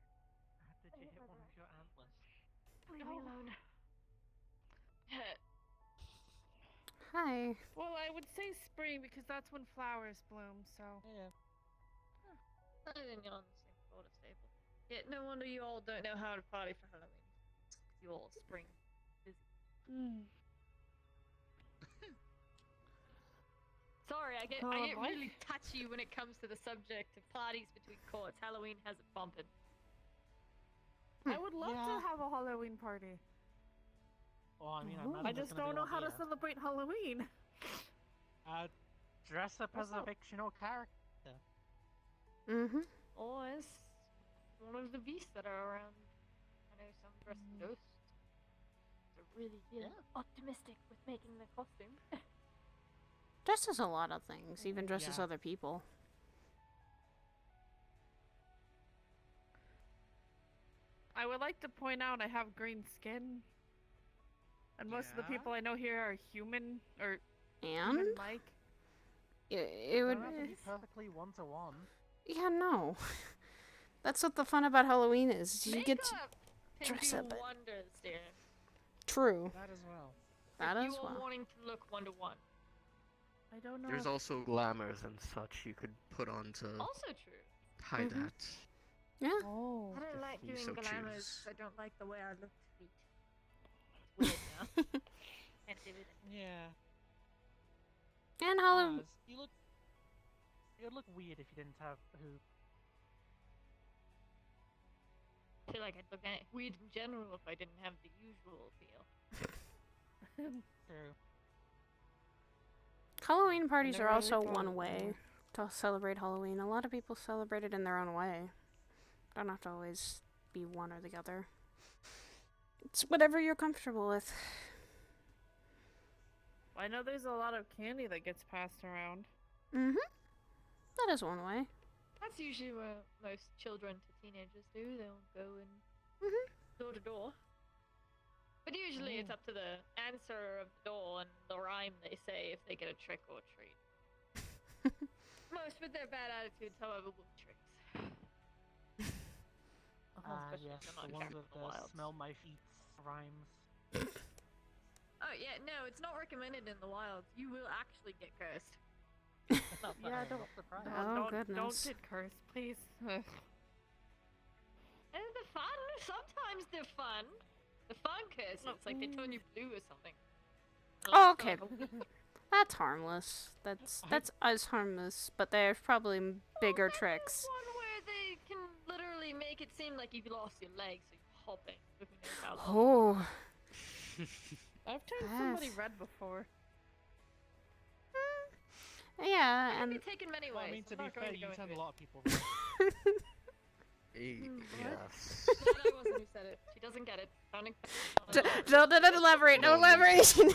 Did you hit one of your antlers?
Leave me alone.
Hi.
Well, I would say spring because that's when flowers bloom, so.
Yeah.
I think you're on the same sort of stable. Yeah, no wonder you all don't know how to party for Halloween. You all spring busy. Sorry, I get really touchy when it comes to the subject of parties between courts. Halloween has it bumping.
I would love to have a Halloween party.
Well, I mean,
I just don't know how to celebrate Halloween.
Dress up as a fictional character.
Mm-hmm.
Or as one of the beasts that are around. I know some dress as ghosts. They're really optimistic with making the costume.
Dresses a lot of things, even dresses other people.
I would like to point out I have green skin. And most of the people I know here are human, or human-like.
It would
be perfectly one-to-one.
Yeah, no. That's what the fun about Halloween is. You get to
Can
dress
do
up.
wonders, dear.
True.
That as well.
That
If
as
you are
well.
wanting to look one-to-one.
I don't know.
There's also glamours and such you could put on to
Also true.
hide that.
Yeah.
Oh.
I don't like
you
doing
so
glamours.
choose.
I don't like the way I look to feet. It's weird now. Can't do it.
Yeah.
And Halloween.
You look. It would look weird if you didn't have hoops.
I feel like I'd look weird in general if I didn't have the usual feel.
True.
Halloween parties
never
are
really
also
thought
one
of
way to celebrate Halloween. A lot of people celebrate it in their own way. Don't have to always be one or the other. It's whatever you're comfortable with.
I know there's a lot of candy that gets passed around.
Mm-hmm. That is one way.
That's usually what most children to teenagers do. They'll go and door to door. But usually it's up to the answerer of the door and the rhyme they say if they get a trick or treat. Most with their bad attitudes, however, will tricks. Especially
Yes,
if they're
the
not
ones
careful
with
in the
the
wild.
smell my feet rhymes.
Oh yeah, no, it's not recommended in the wild. You will actually get cursed. Not
Yeah,
fun.
don't get cursed, please.
And they're fun. Sometimes they're fun. The fun curses. It's like they turn you blue or something.
Oh, okay. That's harmless. That's as harmless, but there's probably bigger tricks.
One where they can literally make it seem like you've lost your legs, so you're hopping. Who knows how long.
Oh.
I've turned somebody red before.
Yeah,
It can
and
be taken many
Well,
ways.
I mean, to
I'm
be
not
fair,
going to
you
go
turned
into
a
it.
lot of people.
Yes.
That wasn't who said it. She doesn't get it.
Don't elaborate. No elaboration.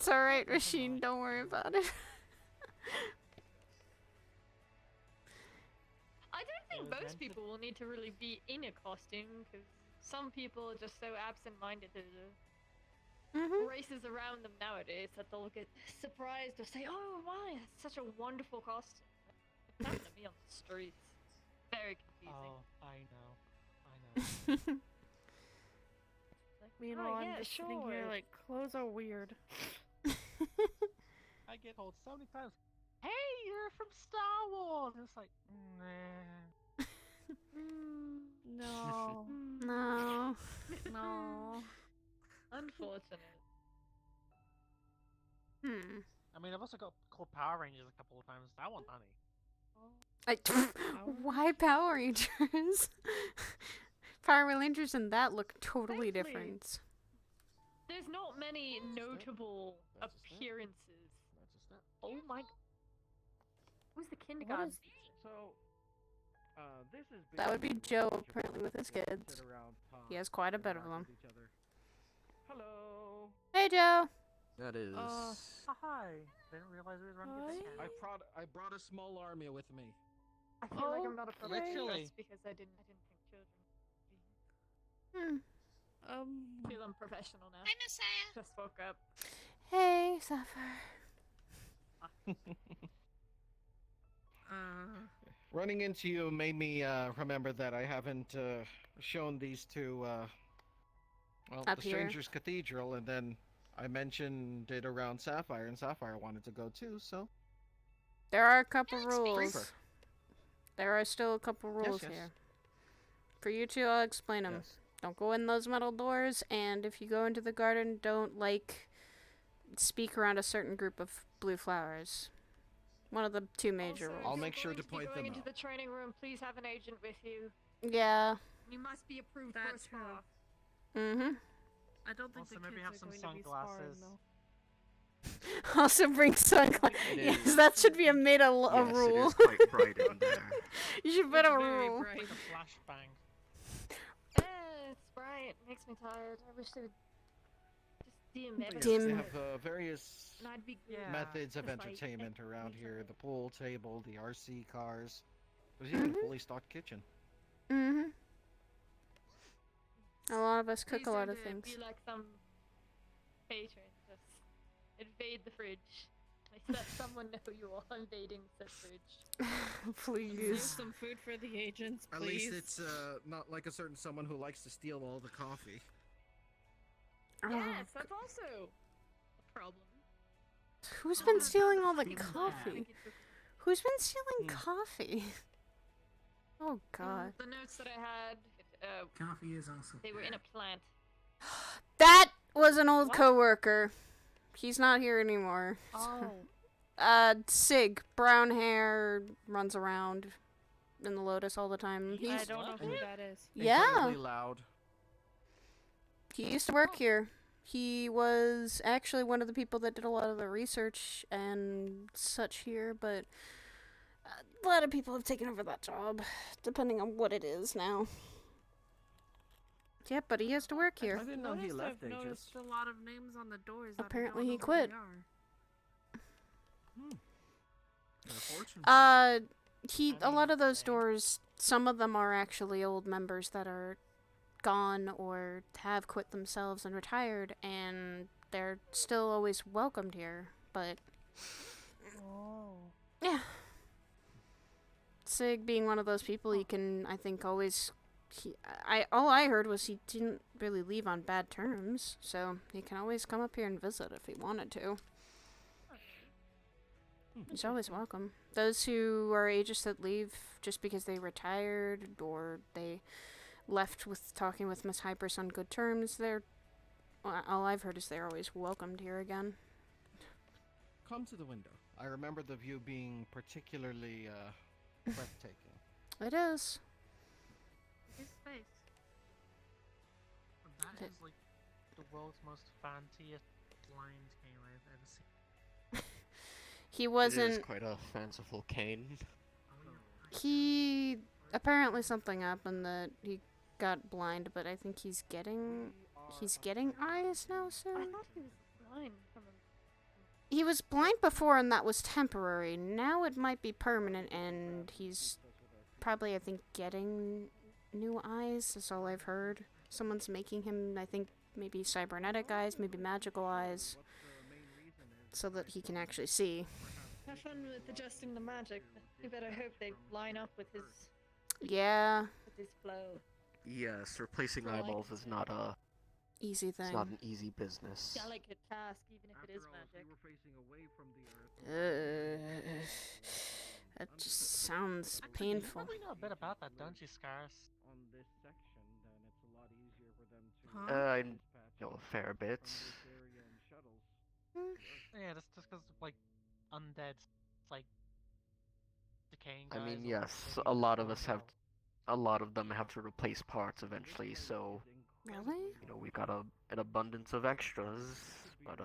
It's alright, Machine. Don't worry about it.
I don't think most people will need to really be in a costume, because some people are just so absent-minded to the races around them nowadays that they'll get surprised or say, "Oh my, that's such a wonderful costume." It's happened to me on the streets. Very confusing.
Oh, I know.
Like,
Meanwhile, I'm
yeah,
just sitting here like, clothes are weird.
I get told so many times, "Hey, you're from Star Wars." And it's like, nah.
No.
No.
No.
Unfortunate.
I mean, I've also got called Power Rangers a couple of times. I want honey.
Why Power Rangers? Power Rangers and that look totally different.
There's not many notable appearances. Oh my. Who's the kindergarten teacher?
So, this is
That would be Joe, apparently, with his kids. He has quite a bit of them.
Hello.
Hey, Joe.
That is.
Hi. Didn't realize we were running this
I brought a small army with me.
I feel like I'm not a professional
Literally.
just because I didn't think children. Feel unprofessional now.
Hi, Messiah.
Just woke up.
Hey, Sapphire.
Running into you made me remember that I haven't shown these to well,
Up
the
here.
Stranger's Cathedral, and then I mentioned it around Sapphire, and Sapphire wanted to go too. So
There are a couple
Free for.
rules. There are still a couple rules
yes.
here. For you two, I'll explain them. Don't go in those metal doors, and if you go into the garden, don't, speak around a certain group of blue flowers. One of the two major
Also,
rules.
I'll
if
make
you're
sure
going
to
be
point
going
them
into
out.
the training room, please have an agent with you.
Yeah.
You must be approved
That
for a spa.
Mm-hmm.
I don't think
Also,
the
maybe
kids
have
are
some
going to be sparring,
sunglasses.
though.
Also bring sunglasses.
It
Yes,
is.
that should be a
Yes,
rule.
it is quite bright in there.
You should put a
very
rule.
bright.
Like a flashbang.
It's bright. Makes me tired. I wish they would just dim
But yes,
everything.
they have various
And I'd be good.
methods of
Just like
entertainment
every
around
time.
here. The pool table, the RC cars. There's even a fully stocked kitchen.
Mm-hmm. A lot of us cook
Please
a lot
don't,
of things.
Be like some patron. Just invade the fridge. Let someone know you are invading the fridge.
Save
Please.
some food for the agents,
At
please.
least it's not like a certain someone who likes to steal all the coffee.
Yes, that's also a problem.
Who's been stealing all the
Fucking
coffee?
bad.
Who's been stealing coffee? Oh god.
The notes that I had,
Coffee is also
they were in a plant.
That was an old coworker. He's not here anymore.
Oh.
Sig, brown hair, runs around in the Lotus all the time.
I
He's
don't know who that is.
yeah.
Incredibly loud.
He used to work here. He was actually one of the people that did a lot of the research and such here, but a lot of people have taken over that job, depending on what it is now. Yeah, but he has to work here.
I didn't know he left
I've
Aegis.
noticed a lot of names on the doors. that I
Apparently
don't
he
know who
quit.
they are.
A lot of those doors, some of them are actually old members that are gone or have quit themselves and retired, and they're still always welcomed here, but yeah. Sig being one of those people, he can, I think, always... all I heard was he didn't really leave on bad terms, so he can always come up here and visit if he wanted to. He's always welcome. Those who are ages that leave just because they retired or they left with talking with Miss Hypers on good terms, all I've heard is they're always welcomed here again.
Come to the window. I remember the view being particularly breathtaking.
It is.
His face.
That is like the world's most fanciest blind game I've ever seen.
He
It is
wasn't...
quite a fanciful cane.
He... Apparently something happened that he got blind, but I think he's getting eyes now soon.
I thought he was blind from
He was blind before and that was temporary. Now it might be permanent and he's probably, I think, getting new eyes. That's all I've heard. Someone's making him, I think, maybe cybernetic eyes, maybe magical eyes, so that he can actually see.
Have fun with adjusting the magic. You better hope they line up with his.
Yeah.
With his flow.
Yes, replacing
Well, I
eyeballs
can
is not a
easy thing.
It's not an easy business.
Delicate task, even if it is magic.
That just sounds painful.
You probably know a bit about that, don't you, Scars?
I know a fair bit.
Yeah, that's just because, like, undead, like, decaying
I
guys.
mean,
or
yes,
maybe
a lot of
or
us have, a lot of them have to replace parts eventually, so,
Really?
you know, we've got an abundance of extras, but,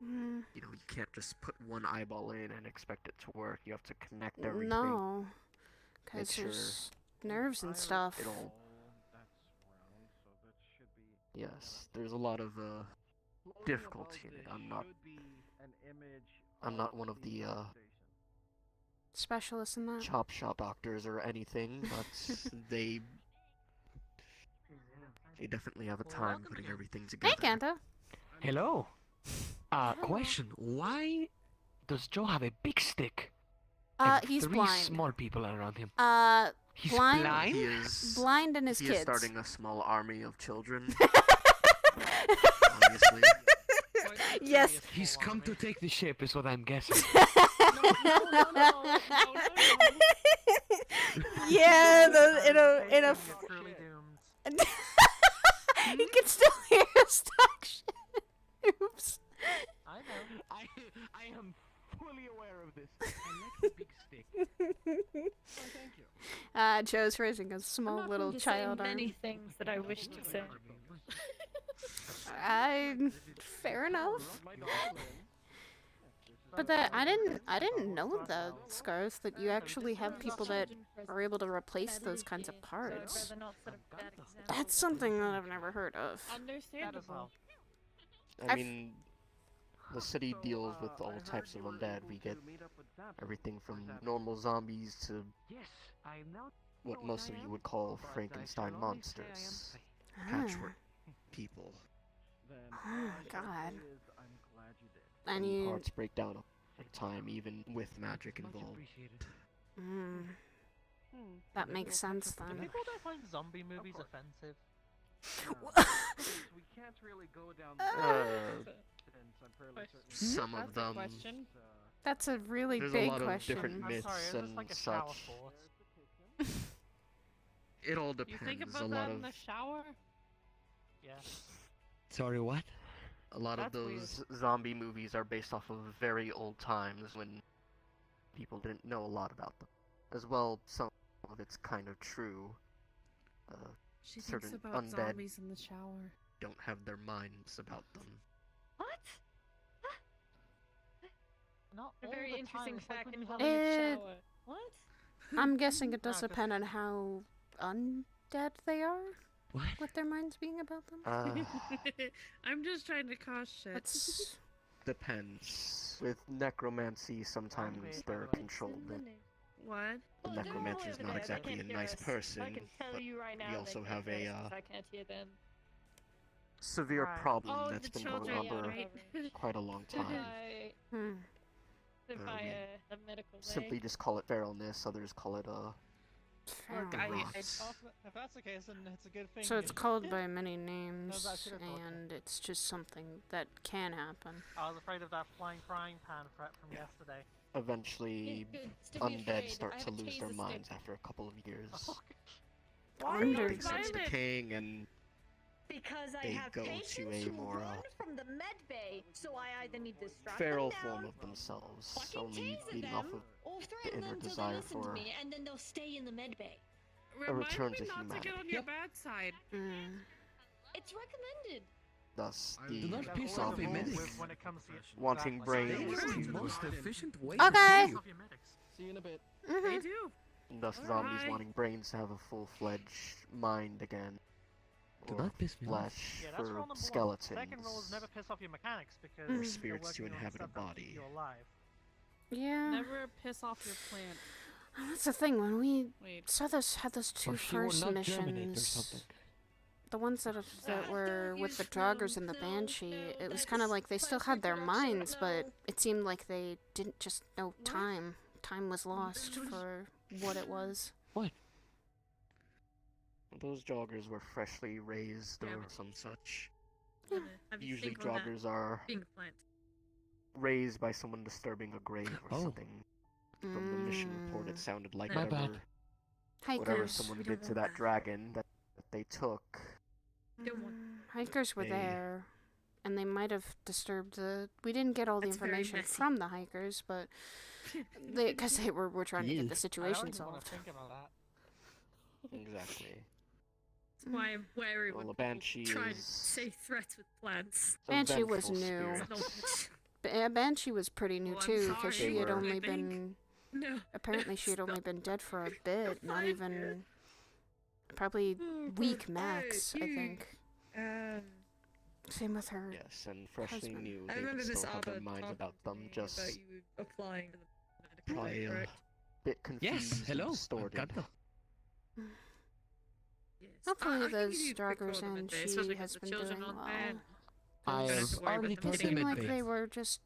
you know, you can't just put one eyeball in and expect it to work. You have to connect everything.
No.
Make
Because
sure
there's nerves and stuff.
it all... Yes, there's a lot of, difficulty in it. I'm not one of the,
Specialists in that?
chop shop doctors or anything, but they definitely have a time putting everything together.
Hey, Kanto.
Hello. Question. Why does Joe have a big stick?
He's
three
blind.
small people around him.
He's
blind?
He is
blind and his
he
kids.
is starting a small army of children. Obviously.
Yes.
He's come to take the ship, is what I'm guessing.
Yeah, in a. You can still hear us talk shit. Oops.
I know.
I am fully aware of this. I like the big stick.
Thank you.
Joe's raising a small
I'm
little
not
child
to say
arm.
many things that I wish to say.
Fair enough. But that I didn't know that, Scars, that you actually have people that are able to replace those kinds of parts. That's something that I've never heard of.
Understandable.
I mean, the city deals with all types of undead. We get everything from normal zombies to what most of you would call Frankenstein monsters. Patchwork people.
Oh, God.
And
And you...
parts break down over time, even with magic involved.
That makes sense
Do
then.
people that find zombie movies offensive?
We can't really go down
Some of them.
That's a really
There's
big
a lot
question.
of different myths
sorry,
and
like a shower
such.
thought.
It all
You
depends.
think
a
about
lot
that
of
in the shower? Yeah.
Sorry, what?
a lot of
That's weird.
those zombie movies are based off of very old times when people didn't know a lot about them. As well, some of it's kind of true.
She
certain
thinks about
undead
zombies in the shower.
don't have their minds about them.
What?
Not
A
all
very
the
interesting
time. It's like
fact
when you have
involving a
It-
shower. What?
I'm guessing it does
No, 'cause-
depend on how undead they are.
What?
With their minds being about them.
I'm just trying to cause shit.
That's...
Depends. With necromancy, sometimes they're controlled.
What?
The necromancer's not exactly a nice person,
I can tell
but
you right now
we
they
also
can't
have
hear
a
us 'cause I can't hear them.
severe
Right.
problem
Oh,
that's
the
been going
children,
on for
right?
quite a long time.
By,
Hmm.
by a medical way.
Simply just call it feralness, others call it
Look,
rots.
If that's the case, then it's a good thing.
So it's
you-
called by many names,
I should've thought that.
and it's just something that can happen.
I was afraid of that flying frying pan threat from yesterday.
Eventually,
Yeah, good. Still be
undead
afraid.
start
I
to
have a
lose their
taser
minds
stick.
after a couple of years.
Why are you
Under-
Everything starts
excited?
decaying and
Because I
they
have
go
patients
to a
who
more
run from the med bay, so I either need to strap
feral
them
form
down,
of themselves,
fucking
only
taser
feeding off
them,
of
or
the
threaten
inner
them till they
desire
listen to
for
me, and then they'll stay in the med bay.
Remind
return
me
to
not to get
humanity.
on your bad side.
It's recommended.
Thus
Do
the
not piss off a
zombies
medic.
When it comes to
wanting
exactly.
brains
That is
to
the most efficient way
Okay.
to kill you.
See you in a bit.
They do.
thus zombies
Bye.
wanting brains to have a full-fledged mind again.
Do
or
not piss me off.
flesh
Yeah, that's
for
rule number
skeletons.
one. Second rule is never piss off your mechanics because
Or
they're
spirits to
working on
inhabit a
stuff that keep
body.
you alive.
Yeah.
Never piss off your plant.
That's the thing. When we
Wait.
saw those, had those two
Or she will
first
not germinate or
missions,
something.
the ones that were with the Draugrs and the Banshee, it was kind of like they still had their minds, but it seemed like they didn't just know time. Time was lost for what it was.
What?
Those joggers were freshly raised or some such. Usually
think on that
joggers are
being a plant.
raised by someone disturbing a grave or
Oh.
something. From the mission report, it sounded like
My
whatever,
bad.
whatever
Hikers.
someone did to that dragon that they took.
Hikers were
They-
there, and they might have disturbed the. We didn't get all the
That's very
information
messy.
from the hikers, but because they were trying to get the situation
I don't even want
solved.
to think about that.
Exactly.
That's why I'm wary
Well,
when
a banshee
people try to
is
say threats with plants.
a
Banshee was
vengeful
new.
spirit.
Banshee was pretty new
Oh, I'm
too, because
sorry,
she had
They were.
only
I think.
been.
No.
Apparently, she had only been dead for a bit, not even. Probably
Oh,
week
God,
max, I think. Same with her.
Yes, and freshly
husband.
new,
I
they
remember
would
this
still have their
Abba
minds
talking
about them,
to me
just
about you applying to the medical
probably a
correct?
bit confused
Yes, hello.
and distorted.
Encanto.
Yes.
Hopefully,
I can
those
give you a quick
Draugrs
tour of the
and
medbay,
she
especially
has
'cause the
been
children
doing
on
well.
there.
I
Don't have
have
to worry
already
about them
They
taken
seemed
it
like
base.
they were just.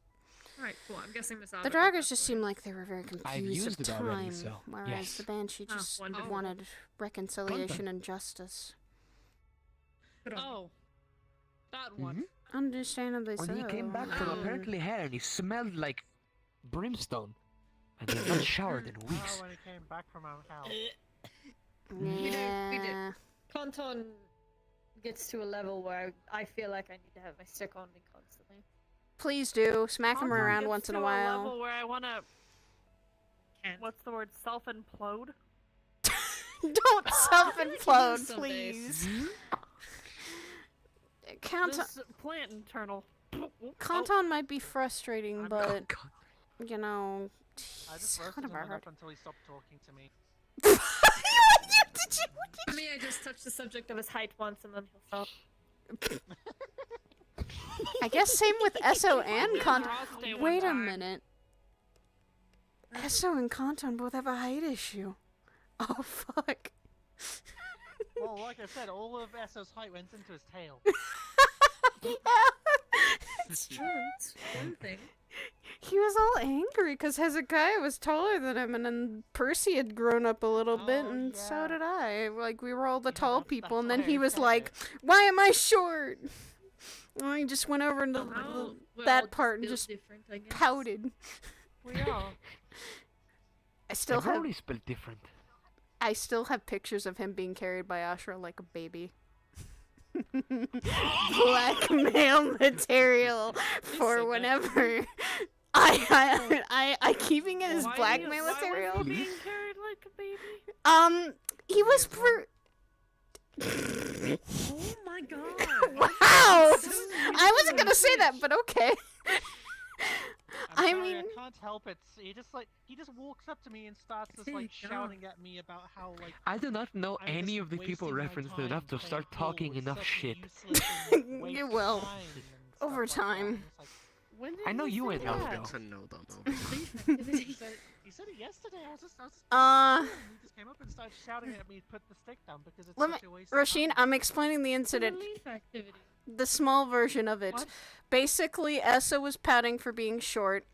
Alright, cool. I'm guessing Miss
The
Abba
Draugrs just seemed like they were very confused
used
of
it already,
time,
so,
whereas
yes.
the Banshee
Ah,
just
wonderful.
wanted reconciliation and justice.
Oh. That one.
Understandably
When
so.
he came back from apparently hell and he smelled like brimstone. And he had not showered in
Oh,
weeks.
when he came back from our house.
We
Yeah.
did. Kanton gets to a level where I feel like I need to have my stick on me constantly.
Please do smack him
Kanton
around
gets
once in
to
a
a
while.
level where I wanna. What's the word? Self-implode.
Don't self-implode,
some days.
please. Count.
This plant internal.
Kanton might be frustrating, but you know,
I just
jeez,
roasted him
whatever.
enough until he stopped talking to me.
Did you?
I mean, I just touched the subject of his height once and then he'll stop.
I guess same with Esso and Kanton.
Generosity one
Wait a
time.
minute. Esso and Kanton both have a height issue. Oh fuck.
Well, like I said, all of Esso's height went into his tail.
Yeah, it's true.
It's one thing.
He was all angry because Hezekiah was taller than him, and then Percy had grown up a little bit, and so did I. Like, we were all the tall people, and then he was like, "Why am I short?" And he just went over into
Well, we're all
that
just
part and
built
just
different, I guess.
pouted.
We are.
I still have
Everybody's built different.
pictures of him being carried by Ashra like a baby. Blackmail material for whenever I keeping it as blackmail material.
Was he being carried like a baby?
He was for.
Oh my god.
Wow! I wasn't gonna say that, but okay.
I'm
I
sorry,
mean-
I can't help it. He just walks up to me and starts just like shouting at me about how like
I do not know
I'm
any
just
of the people
wasting my
referenced
time
enough to
playing
start
pool
talking
with
enough
such
shit.
useless and waste
You
of
will.
time and stuff
Over
like that.
time.
I'm just like,
When did
I know you
say
ain't
that?
know,
Good to know, though.
he said it yesterday. I was just
Uh,
he just came up and started shouting at me to put the stick down because it's
Let me,
such a waste of
Rasheen,
time.
I'm explaining the incident.
Relief activity.
The small version of it.
What?
Basically, Essa was pouting for being short.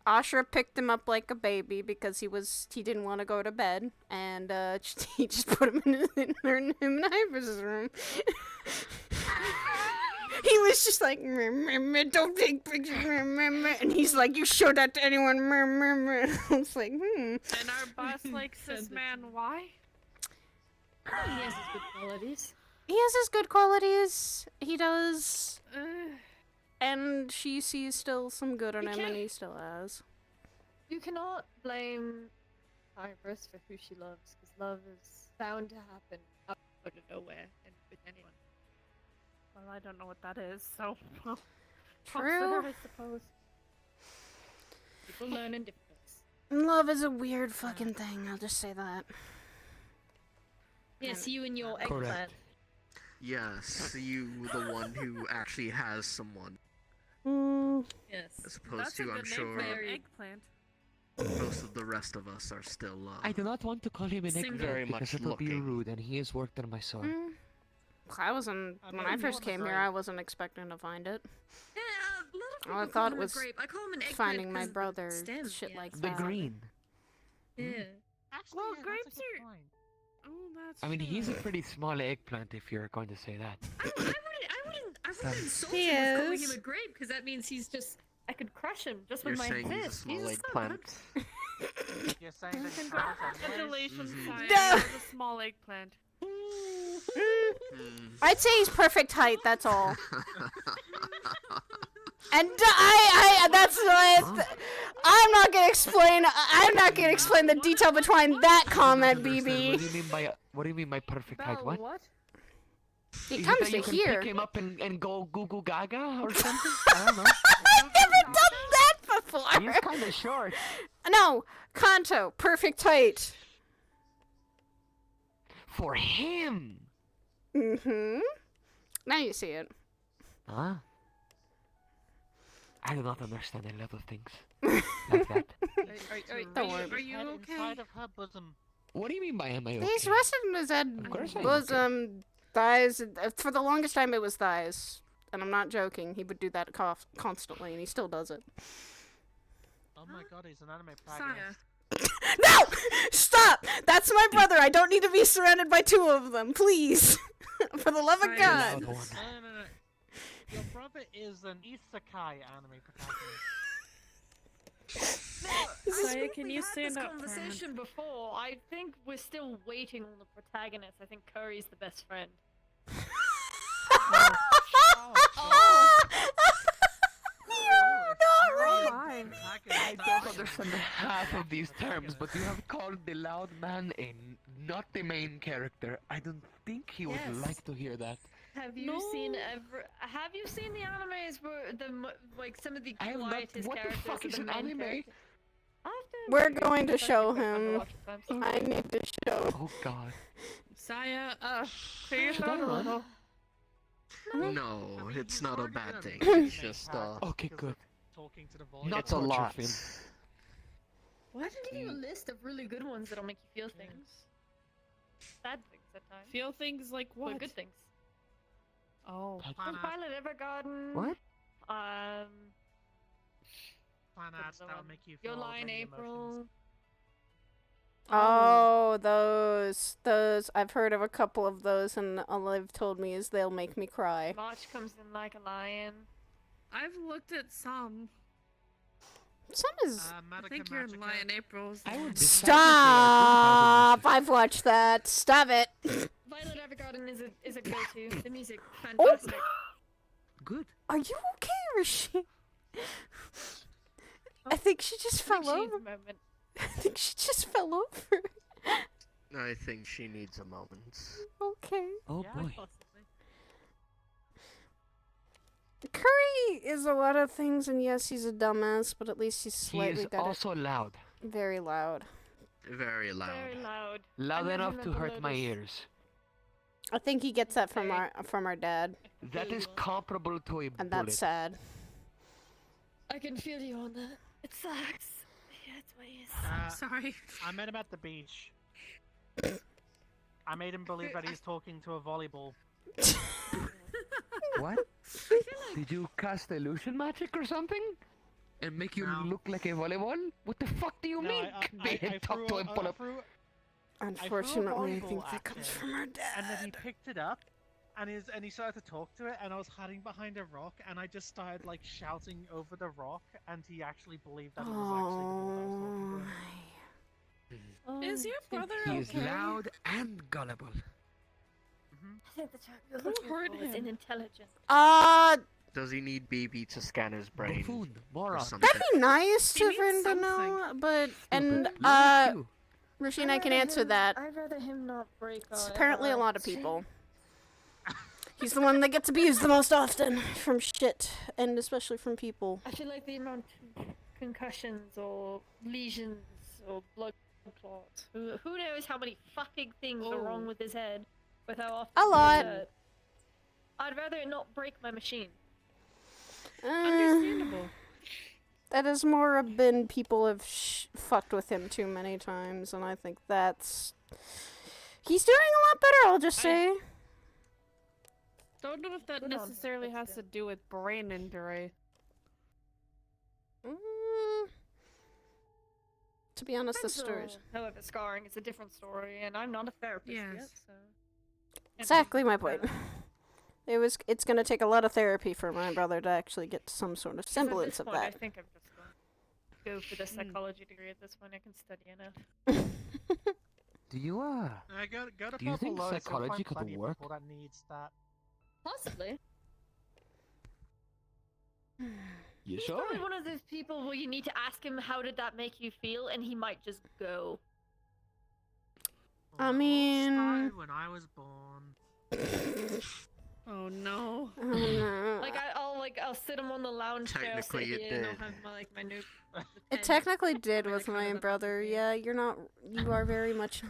Ashra picked him up like a baby because he didn't want to go to bed, and he just put him in him and Ivor's room. He was just like, don't take pictures, and he's like, you show that to anyone, I was like,
And our boss likes this man. Why?
He has his good qualities.
He has his good qualities. He does. And she sees still some good in him, and he still has.
You cannot blame Iris for who she loves, because love is bound to happen out of nowhere and with anyone.
Well, I don't know what that is, so. Well,
True.
I suppose.
People learn in different ways.
Love is a weird fucking thing, I'll just say that.
Yes, you and your
Correct.
eggplant.
Yes, you, the one who actually has someone.
Yes.
As opposed
That's a
to,
good
I'm
name
sure,
for your eggplant.
most of the rest of us are still,
I do not want to call him an
Single.
eggplant
very
because
much
it will be
looking.
rude, and he has worked on my sword.
I wasn't when I first came here. I wasn't expecting to find it.
Yeah, a lot of people
I
call
thought
him
it
a
was
grape. I call him an eggplant
finding my
because of the
brother,
stem,
shit
yeah.
like
The
that.
green.
Yeah.
Actually,
Well,
yeah,
grapes
that's a good
are.
point.
Oh, that's.
I mean, he's a
true.
pretty small eggplant if you're going to say that.
I wouldn't insult
He
him with calling
is.
him a grape because that means he's just.
I could crush him just
You're
with my
saying he's a
fist.
small
He's
eggplant.
You're saying that
Congratulations, Saya.
No.
You're a small eggplant.
I'd say he's perfect height. That's all. And I that's why I'm not gonna explain. I'm not gonna explain the detail behind that comment, BB.
What do you mean by what do you mean by perfect height? What?
He
Is it
comes
that
to
you can
here.
pick him up and go goo goo gaga or something? I don't know.
I've never done that before.
He's kind of short.
No, Kanto, perfect height.
For him.
Now you see it.
Huh? I do not understand a lot of things like that.
Don't worry.
Are you okay?
Inside of her bosom.
What do you mean by am I okay?
He's resting in his head,
Of course I'm
bosom, thighs. For the longest time, it was thighs, and I'm not joking. He would do that constantly, and he still does it.
Oh my god, he's an anime protagonist.
No! Stop! That's my brother. I don't need to be surrounded by two of them, please. For the love of God.
No. Your brother is an isekai anime protagonist.
Saya, can you stand this up for a minute? conversation before. I think we're still waiting on the protagonist. I think Curry's the best friend.
I don't understand half of these terms, but you have called the loud man not the main character. I don't think he would
Yes.
like to hear that.
Have you seen Have you seen the animes where some of the
I have not.
quietest
What the
characters
fuck
are
is
the
an
main
anime?
character?
We're going to show him. I need to show.
Oh God.
Saya, clear your
Should I
throat a
run?
little.
No, it's not a bad thing. It's just,
Okay, good.
Talking to the voice.
Not
it's a
torture
lot.
film.
Why didn't give you a list of really good ones that'll make you feel things? Bad things at times.
Feel things like
Or
what?
good things.
Oh.
Violet Evergarden.
What?
Planets that'll make you feel
Your Line
many
April.
emotions.
Oh, those. I've heard of a couple of those, and all they've told me is they'll make me cry.
March comes in like a lion.
I've looked at some.
Some is.
I think you're in Lion April's.
Stop! I've watched that. Stop it.
Violet Evergarden is a go-to. The music,
Oh.
fantastic.
Good.
Are you okay, or is she? I think she just fell over. I think she just fell over.
I think she needs a moment.
Okay.
Oh boy.
Curry is a lot of things, and yes, he's a dumbass, but at least he's
He
slightly
is
got
also loud.
it. Very loud.
Very loud.
Very loud.
Loud
I
enough
never
to
know
hurt my
this.
ears.
I think he gets that from our dad,
That is comparable to a
and
bullet.
that's sad.
I can feel you on that. It sucks. Yeah, it's ways.
Sorry.
I met him at the beach. I made him believe that he's talking to a volleyball.
What? Did you cast illusion magic or something? And make you look like a volleyball? What the fuck do you mean?
I
Talk to him, pull up.
Unfortunately, I think
volleyball
that
at
comes
him,
from our dad.
And then he picked it up, and he started to talk to it, and I was hiding behind a rock, and I just started like shouting over the rock, and he actually believed that it was actually the ball that I was talking to him.
Is your brother
He
okay?
is loud and gullible.
I think the term you're looking
hurt
for is
him?
intelligent.
Does he need BB to scan his brain?
Buffoon,
or
moron.
something?
That'd be nice
He
to
needs
for him to
something.
know, but and
Like you.
Rasheen, I can answer that.
I'd rather him not break
It's
our
apparently a lot of
hearts.
people. He's the one that gets abused the most often from shit, and especially from people.
I feel like the amount of concussions or lesions or blood clots. Who knows how many fucking things are wrong with his head with how often
A
he
lot.
gets hurt. I'd rather it not break my machine.
Understandable.
That has more been people have fucked with him too many times, and I think that's... He's doing a lot better, I'll just say.
Don't know if that
Good on him,
necessarily
but
has
still.
to do with brain injury.
To be honest, the
Mental,
stories...
however, scarring is a different story, and I'm not a therapist yet,
Yes.
so...
Exactly my point. It's gonna take a lot of therapy for my brother to actually get some sort of
So at
semblance
this
of
point, I
that.
think I'm just going to go for the psychology degree at this point. I can study enough.
Do you
Go to
do you
Purple
think
Lotus, you'll
psychology
find
could
plenty of
work?
people that needs that.
Possibly.
You
He's
sure?
probably one of those people where you need to ask him how did that make you feel, and he might just go.
I mean...
Started when I was born.
Oh no.
Oh, no.
Like I'll sit him on the lounge chair, I'll sit
Technically, it
here, and I'll
did.
have my new.
It technically did with my brother. Yeah, you are very much...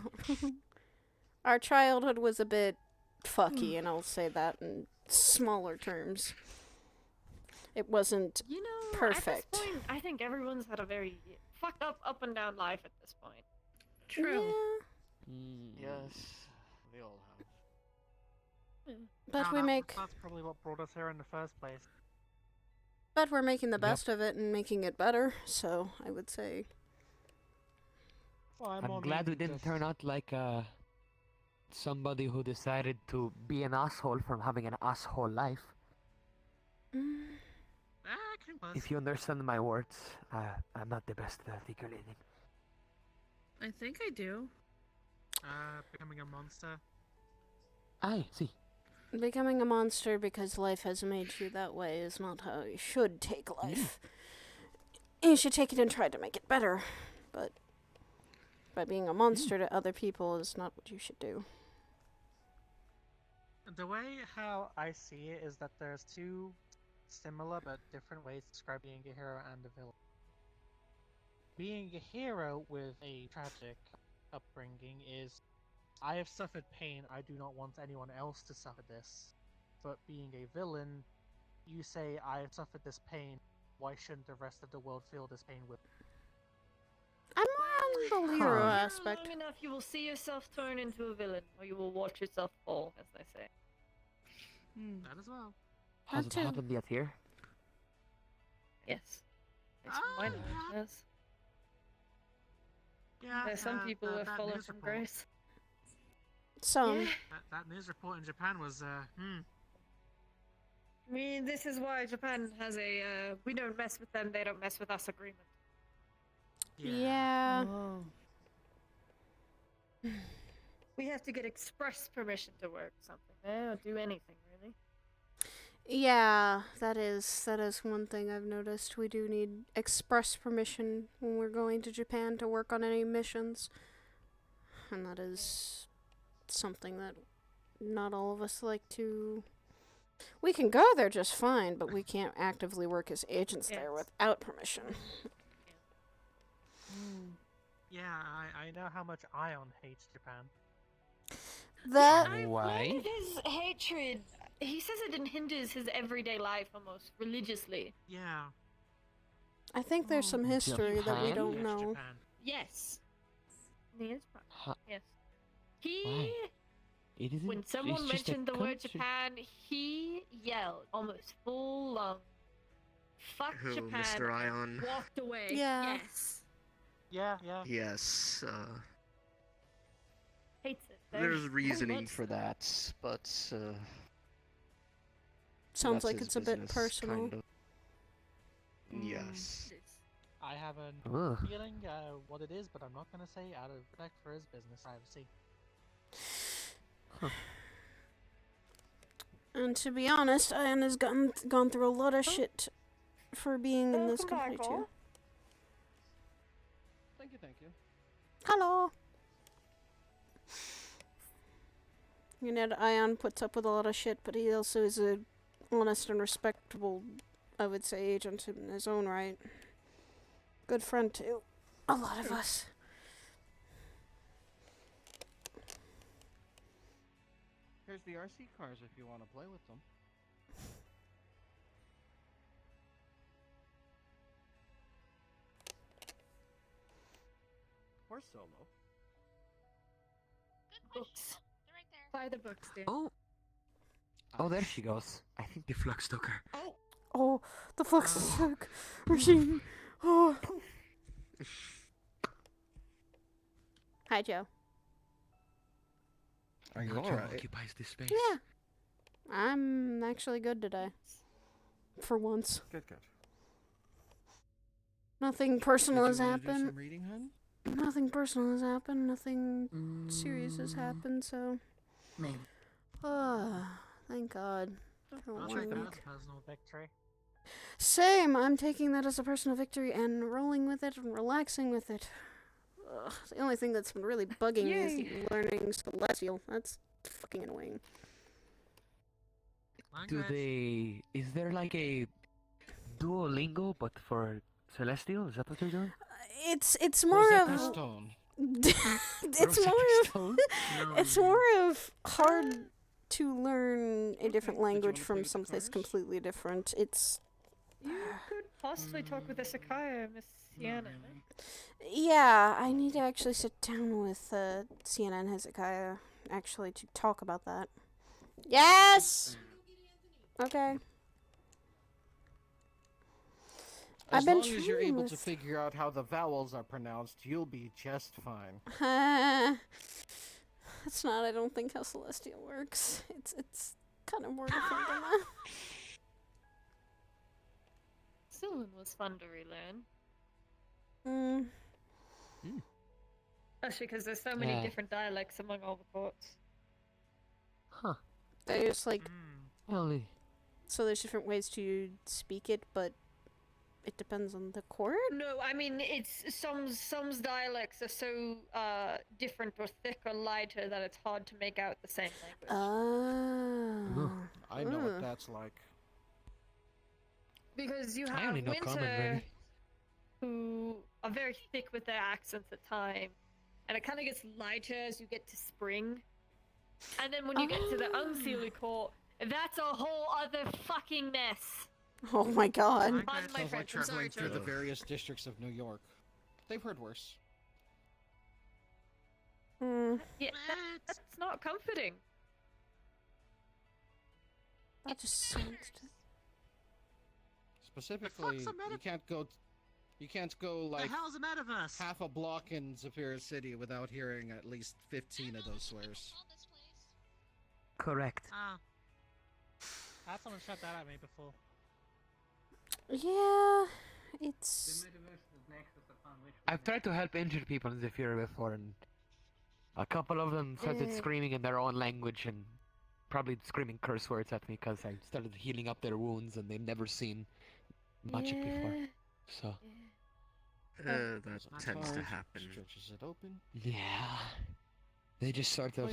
Our childhood was a bit fucky, and I'll say that in smaller terms. It wasn't perfect.
At this point, I think everyone's had a very fucked up and down life at this point.
True.
Yes, we all have.
But we make...
That's probably what brought us here in the first place.
But we're making the best of it and making it better, so I would say...
Well,
I'm glad we didn't turn out like somebody who decided to be an asshole from having an asshole life. If you understand my words, I'm not the best at articulating.
I think I do.
Becoming a monster.
I see.
Becoming a monster because life has made you that way is not how you should take life. You should take it and try to make it better. But by being a monster to other people is not what you should do.
The way how I see it is that there's two similar but different ways to describe being a hero and a villain. Being a hero with a tragic upbringing is, I have suffered pain, I do not want anyone else to suffer this. But being a villain, you say, I have suffered this pain, why shouldn't the rest of the world feel this pain with me?
I'm more on the hero aspect.
Long enough, you will see yourself turn into a villain, or you will watch yourself fall, as they say.
That as well.
Has it happened yet here?
Yes. It's my knowledge, yes.
Yeah,
There's some people who have
that
fallen
news
from
report.
grace.
Some.
That news report in Japan was,
I mean, this is why Japan has a, we don't mess with them, they don't mess with us agreement.
Yeah.
We have to get express permission to work something. They don't do anything, really.
Yeah, that is one thing I've noticed. We do need express permission when we're going to Japan to work on any missions. And that is something that not all of us like to... We can go there just fine, but we can't actively work as agents there without permission.
yeah, I know how much Ion hates Japan.
Why? His hatred, he says it hinders his everyday life almost religiously.
Yeah.
I think there's some history that we don't know.
Yes. He is
Huh.
Yes. He...
Why? It isn't.
When someone
it's just a
mentioned the word
country.
Japan, he yelled almost full on. Fuck
Who,
Japan.
Mr.
and
Ion?
Walked away.
Yeah.
Yes.
Yeah.
Yes,
Hates it.
there's
Very
reasoning
much
for
so.
that, but,
Sounds
that's
like
his
it's a bit
business,
personal.
kind of. Yes.
I have a
Ugh.
feeling what it is, but I'm not gonna say out of respect for his business privacy.
And to be honest, Ian has gone through a lot of shit for being in this country too.
Thank you.
Hello. You know, Ion puts up with a lot of shit, but he also is a honest and respectable, I would say, agent in his own right. Good friend too. A lot of us.
Here's the RC cars if you want to play with them. or solo.
Books. Buy the books, dude.
Oh. Oh, there she goes. I think the flux took her.
Oh, the flux took regime. Oh. Hi, Joe.
Are you
Joe
alright?
occupies this space.
Yeah. I'm actually good today. For once.
Good, good.
Nothing personal has
Did you wanna do
happened.
some reading, hun?
Nothing personal has happened. Nothing serious has happened, so.
Maybe.
Thank God.
I'll take that as a personal victory.
Same. I'm taking that as a personal victory and rolling with it and relaxing with it. Ugh, the only thing that's been really bugging me is learning Celestial. That's fucking annoying.
Do they? Is there like a Duolingo but for Celestial? Is that what they're doing?
It's more
Rosetta
of
Stone.
it's more of it's more of hard to learn a different language from someplace completely different. It's
You could possibly talk with Isakaya, Miss Sienna.
yeah, I need to actually sit down with Sienna and Hezekiah actually to talk about that. Yes. Okay.
As
I've been
long as you're
trying
able to
with-
figure out how the vowels are pronounced, you'll be just fine.
That's not, I don't think, how Celestial works. It's kind of more different than that.
Sylvan was fun to relearn. Especially because there's so many
Yeah.
different dialects among all the courts.
Huh.
They just like
Only.
so there's different ways to speak it, but it depends on the court.
No, I mean it's some dialects are so different or thick or lighter that it's hard to make out the same language.
Oh.
I know what that's like.
Because you
I
have
only know common,
Winter,
really.
who are very thick with their accents at times, and it kind of gets lighter as you get to spring. And then when you get to the Unseelie Court, that's a whole other fucking mess.
Oh my God.
Pardon my
Sounds like
French, I'm sorry,
traveling through the
Charlie.
various districts of New York. They've heard worse.
Yeah, that's not comforting.
That just sounds.
Specifically, you can't go like
the hell's a metaverse?
half a block in Zephyr City without hearing at least 15 of those swears.
Correct.
Ah. I had someone shut that at me before.
Yeah, it's.
I've tried to help injured people in Zephyr before, and a couple of them started screaming in their own language and probably screaming curse words at me because I started healing up their wounds and they've never seen magic before. So.
That
That's
tends to
fine.
happen.
Stretches it open.
Yeah. They just sort of.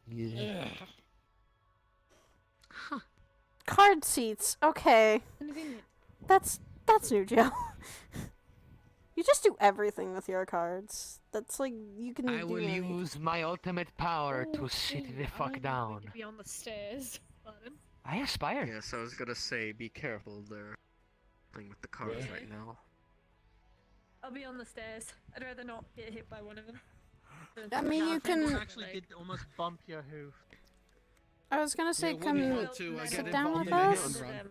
Yeah.
Card seats. Okay. That's new, Joe. You just do everything with your cards. That's like you can.
I
do
will
anything.
use my ultimate power to sit the fuck down.
To be on the stairs. Pardon.
I aspire.
Yes, I was gonna say, be careful there. Playing with the cards right now.
I'll be on the stairs. I'd rather not get hit by one of them.
I mean, you can.
Actually did almost bump your hoof.
I was gonna say,
Yeah,
come
wouldn't want to,
sit
get
down
involved
with
in a hit
us.
and run.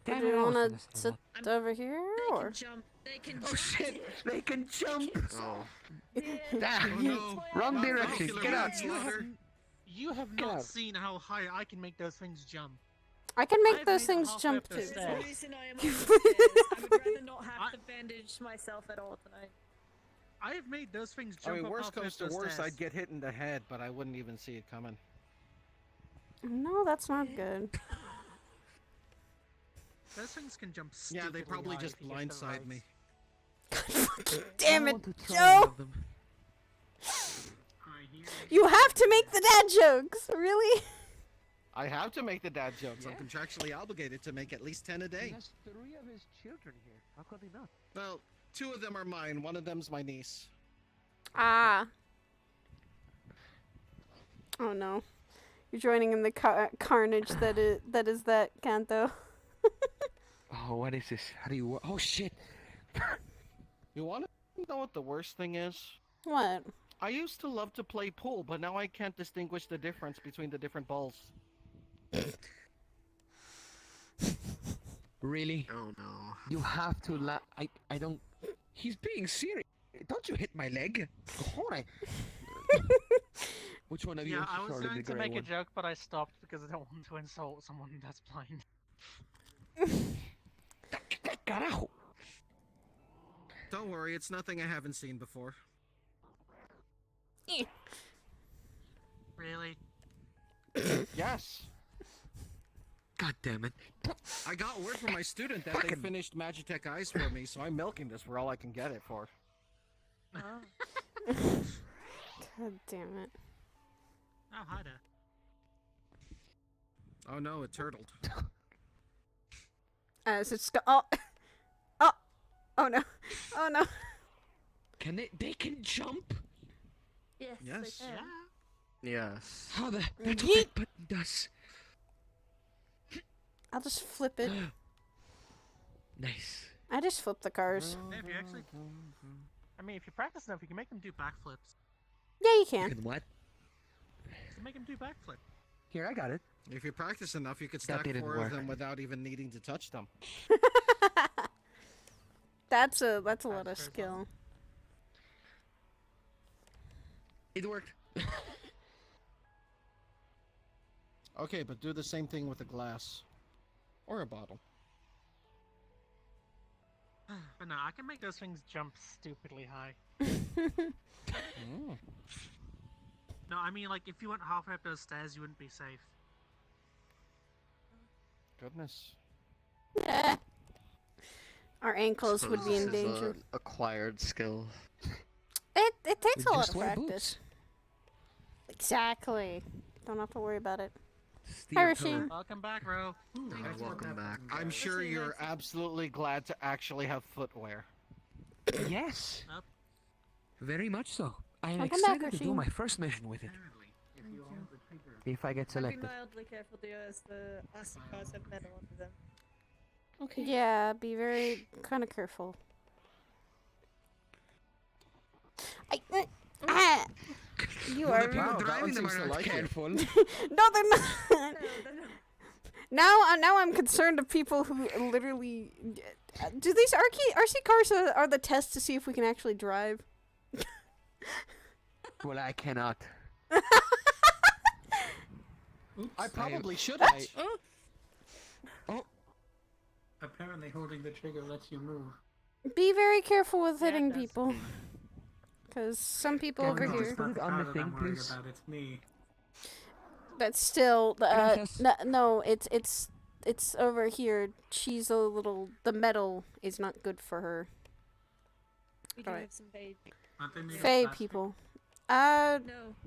Or do you wanna sit over here, or?
They can
Oh shit! They can jump!
Oh.
Damn! Wrong direction! Get out!
You have not seen how high I can make those things jump.
I can make
I've
those
made it
things
halfway
jump
up the
too.
stairs.
That's the reason I am on the stairs. I would rather not have to bandage myself at all tonight.
I have made those things
I
jump
mean,
up
worst
halfway
comes
up
to
the
worst,
stairs.
I'd get hit in the head, but I wouldn't even see it coming.
No, that's not good.
Those things can jump
Yeah, they
stupidly
probably
high
just
if you get the
blindside
right-
me.
Damn
I
it,
want to try
Joe!
one of them.
You have to make the dad jokes, really?
I have to make the dad jokes. I'm contractually obligated to make at least 10 a
He
day.
has 3 of his children here. How could he not?
Well, 2 of them are mine. One of them's my niece.
Ah. Oh no. You're joining in the carnage that is that Kanto.
Oh, what is this? How do you? Oh shit!
You want it? You know what the worst thing is?
What?
I used to love to play pool, but now I can't distinguish the difference between the different balls.
Really?
Oh no.
You have to I don't... He's being serious. Don't you hit my leg. Cojones. Which one of you
Yeah,
is
I was
sort of
going
the
to
gray
make
one?
a joke, but I stopped because I don't want to insult someone that's blind.
Carajo!
Don't worry, it's nothing I haven't seen before.
Really?
Yes.
God damn it.
I got word from my student that they finished Magitech Eyes for me, so I'm milking this for all I can get it for.
God damn it.
Oh, hi there.
Oh no, it turtled.
As it's oh no. Oh no.
Can they can jump?
Yes.
Yes.
They can.
Yes.
How the... That's what that button does.
I'll just flip it.
Nice.
I just flip the cars.
Yeah, if you actually... I mean, if you practice enough, you can make them do backflips.
Yeah, you can.
You can what?
You can make them do backflip.
Here, I got it.
If you practice enough, you could
That
stack
didn't
4
work.
of them without even needing to touch them.
That's a lot of skill.
It worked.
Okay, but do the same thing with a glass. Or a bottle.
But no, I can make those things jump stupidly high. No, I mean, like, if you went halfway up those stairs, you wouldn't be safe.
Goodness.
Our ankles would be in
This is
danger.
an acquired skill.
It takes a lot
Just
of
wear
practice. Exactly. Don't have to worry about it.
Steel
Hi,
pillar.
Rasheen.
Welcome back, Ro.
Welcome back.
I'm sure you're absolutely glad to actually have footwear.
Yes.
Up.
Very much so. I am
Welcome back,
excited to do
Rasheen.
my first mission with it. If I get
Be
selected.
mildly careful, dear, as the acid cars have metal under them.
Okay. Yeah, be very kind of careful. You are.
People
that
driving
one
them
seems
are
to
not
like it.
careful.
No, they're not. Now I'm concerned of people who literally. Do these RC cars are the test to see if we can actually drive?
Well, I cannot.
I probably should
Ah!
have.
Oh.
Apparently holding the trigger lets you move.
Be very careful with hitting people. Because some people over
no,
here.
just put it on the thing, please.
It's me.
But still,
Gracias.
no, it's over here. She's a little. The metal is not good for her.
We do
Alright.
have some fade.
Aren't they made of
Fey
plastic?
people.
No,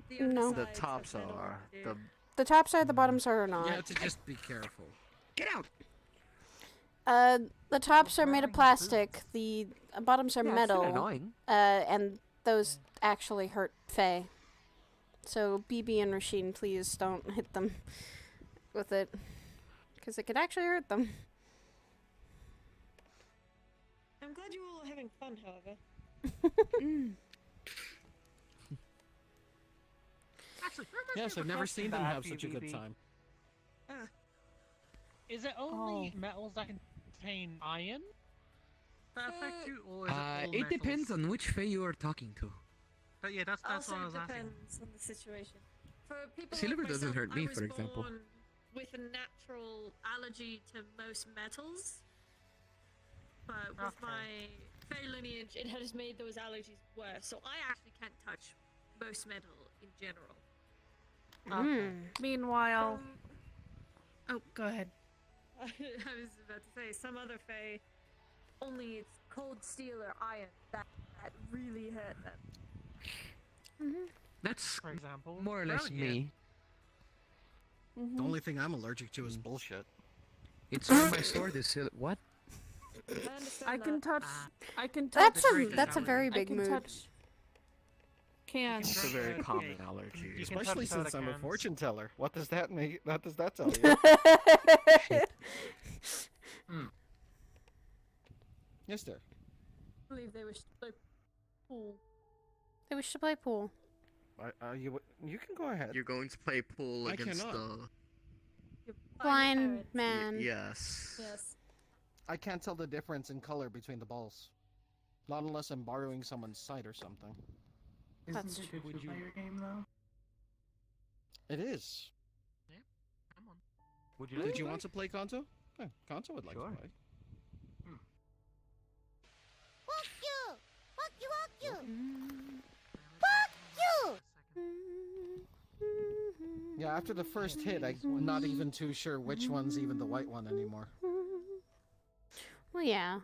the
No.
The
undersides
tops
have metal
are.
under.
The
The tops are, the bottoms are not.
You have to just be careful.
Get out.
The tops are made of plastic. The bottoms are
Yeah, it's still
metal.
annoying.
And those actually hurt Faye. So BB and Rasheen, please don't hit them with it, because it could actually hurt them.
I'm glad you're all having fun, however.
Actually,
Yes, I've never seen them have such a good time.
Is it only metals that contain iron that affect you, or is it all
It
metals?
depends on which Fae you are talking to.
But yeah, that's
Also
what I was asking.
depends on the situation. For people
Silver
like
doesn't
myself,
hurt me,
I was
for example.
born with a natural allergy to most metals, but with my Fey lineage, it has made those allergies worse. So I actually can't touch most metal in general.
Meanwhile. Oh, go ahead.
I was about to say, some other Fae, only it's cold steel or iron that really hurt them.
That's
For example,
more or less me.
The only thing I'm allergic to is bullshit.
It's on my sword is what?
I can touch. I can touch.
That's a very big
I can
mood.
touch. Can.
It's a very common allergy.
Especially
touch
since I'm a
cans.
fortune teller. What does that make? What does that tell you? Yes, sir.
I believe they were.
Pool.
Hey, we should play pool.
You can go ahead.
You're going to play pool
I
against
cannot.
the...
Blind man.
Yes.
Yes.
I can't tell the difference in color between the balls. Not unless I'm borrowing someone's sight or something.
Isn't
That's
it a two-player game though?
It is.
Yeah, come on.
Would
Did you want to play Kanto? Yeah, Kanto would like to play.
Fuck you! Fuck you! Fuck you! Fuck you!
Yeah, after the first hit, I'm not even too sure which one's even the white one anymore.
Well, yeah.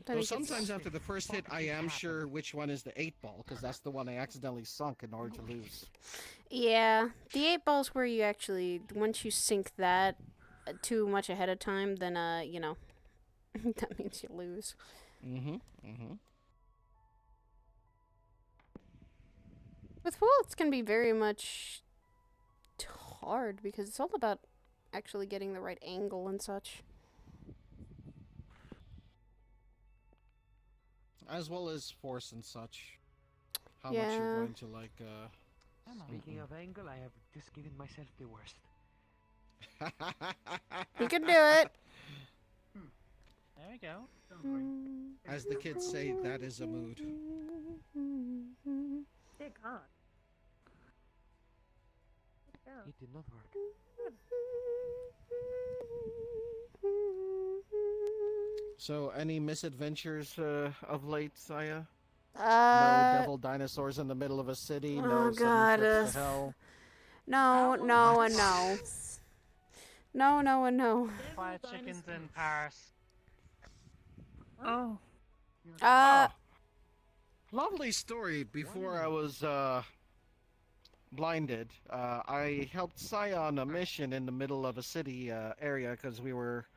Though sometimes after the first hit, I am sure which one is the 8-ball, because that's the one I accidentally sunk in order to lose.
Yeah, the 8 ball's where you actually, once you sink that too much ahead of time, then, you know, that means you lose. With pool, it's going to be very much hard, because it's all about actually getting the right angle and such.
As well as force and such. How much
Yeah.
you're going to, like,
Speaking of angle, I have just given myself the worst.
You can do it.
There we go.
As the kids say, that is a mood.
Dear God.
It did not work.
So, any misadventures of late, Saya? No
Uh,
devil dinosaurs in the middle of a city.
oh
No
God,
7 trips to hell.
no, no, and no. No, no, and no.
Fried chickens in Paris.
Oh.
Lovely story. Before I was blinded, I helped Saya on a mission in the middle of a city area because we were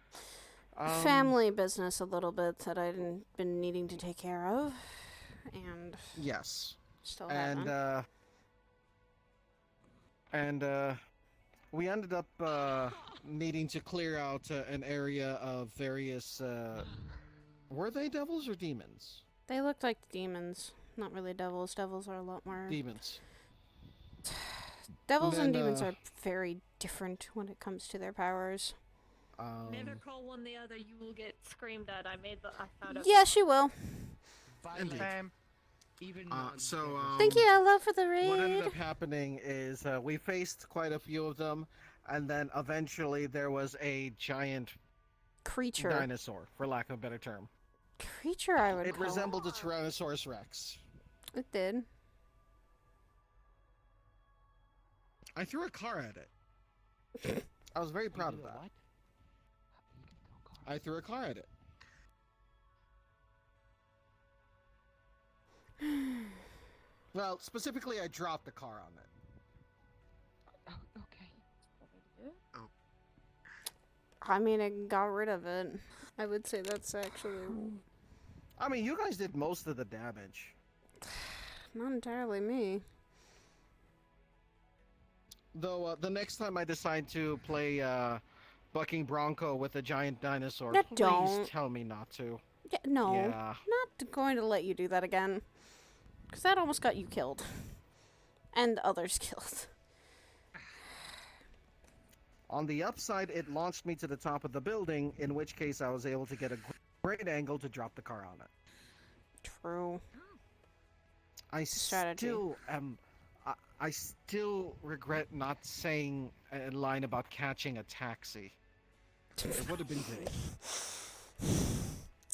Family business a little bit that I'd been needing to take care of, and
yes,
still
and
haven't.
we ended up needing to clear out an area of various. Were they devils or demons?
They looked like demons, not really devils. Devils are a lot more.
Demons.
Devils and
then,
demons are very different when it comes to their powers.
Never call one the other. You will get screamed at. I found out.
Yeah, she will.
Indeed.
Thank you, Ella, for the raid.
What ended up happening is we faced quite a few of them, and then eventually there was a giant
creature
dinosaur, for lack of a better term.
Creature, I would
It
call.
resembled a Tyrannosaurus Rex.
It did.
I threw a car at it. I was very proud of that. I threw a car at it. Well, specifically, I dropped the car on it.
I mean, I got rid of it. I would say that's actually
I mean, you guys did most of the damage.
not entirely me.
Though, the next time I decide to play, Bucking Bronco with a giant dinosaur,
Yeah,
please
don't.
tell me not to.
Yeah, no,
Yeah.
not going to let you do that again. Because that almost got you killed. And others killed.
On the upside, it launched me to the top of the building, in which case I was able to get a great angle to drop the car on it.
True.
I
Strategy.
still am... I still regret not saying a line about catching a taxi. It would have been great.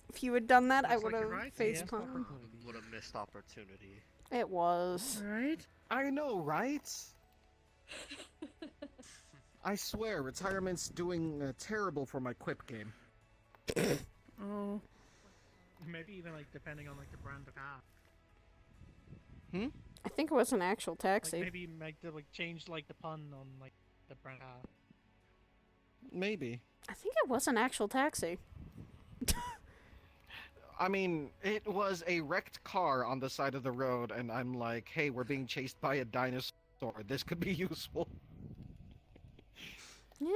If you had done that, I
Looks
would
like
have
you're right,
face
yeah.
palm.
What a missed opportunity.
It was.
Right? I know, right? I swear, retirement's doing terrible for my quip game.
Oh.
Maybe even like depending on like the brand of car.
I think it was an actual taxi.
Like maybe make the like change like the pun on like the brand car.
Maybe.
I think it was an actual taxi.
I mean, it was a wrecked car on the side of the road, and I'm like, hey, we're being chased by a dinosaur. This could be useful.
Yeah.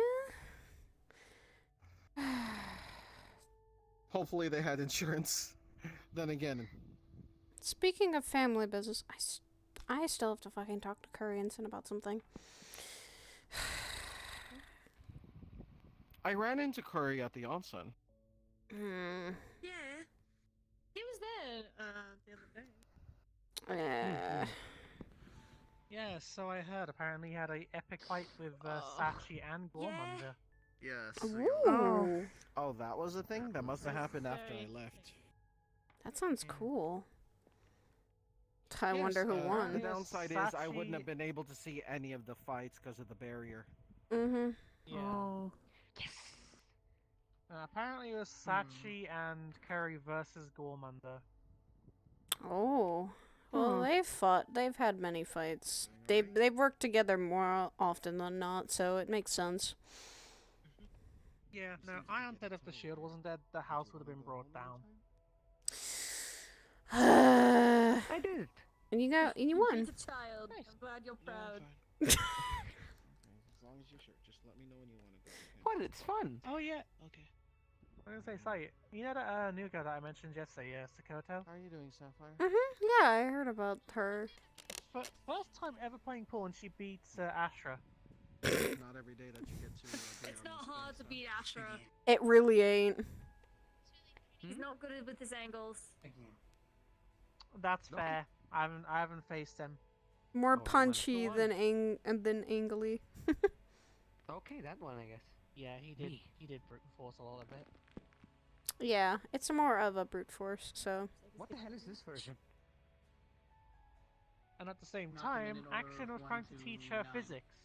Hopefully they had insurance. Then again,
Speaking of family business, I still have to fucking talk to Currienson about something.
I ran into Curry at the onsen.
Hmm.
Yeah. He was there the other day.
Yeah, so I heard. Apparently, he had a epic fight with Sachi and Gormunder.
Yes.
Oh, that was a thing? That must have happened after I left.
That sounds cool. I wonder who won.
The downside is I wouldn't have been able to see any of the fights because of the barrier.
Mm-hmm.
Yeah.
Oh.
Apparently, it was Sachi and Curry versus Gormunder.
Oh. Well, they've had many fights. They've worked together more often than not, so it makes sense.
Yeah, no, Ion said if the shield wasn't dead, the house would have been brought down.
I
did it.
And you won.
He's a child. I'm glad you're proud.
As long as you're sure, just let me know when you want to go.
What? It's fun.
Oh yeah. Okay. I was gonna say, sorry. You know that new girl that I mentioned yesterday, Sakoto?
How are you doing, Sapphire?
Yeah, I heard about her.
First time ever playing pool, and she beats Ashra.
Not every day that you get to.
It's not hard to beat Ashra.
It really ain't.
He's not good with his angles.
That's fair. I haven't faced him.
More punchy than angly.
Okay, that one, I guess.
Yeah, he did brute force a lot of it.
Yeah, it's more of a brute force, so.
What the hell is this version?
And at the same time, Action was trying to teach her physics.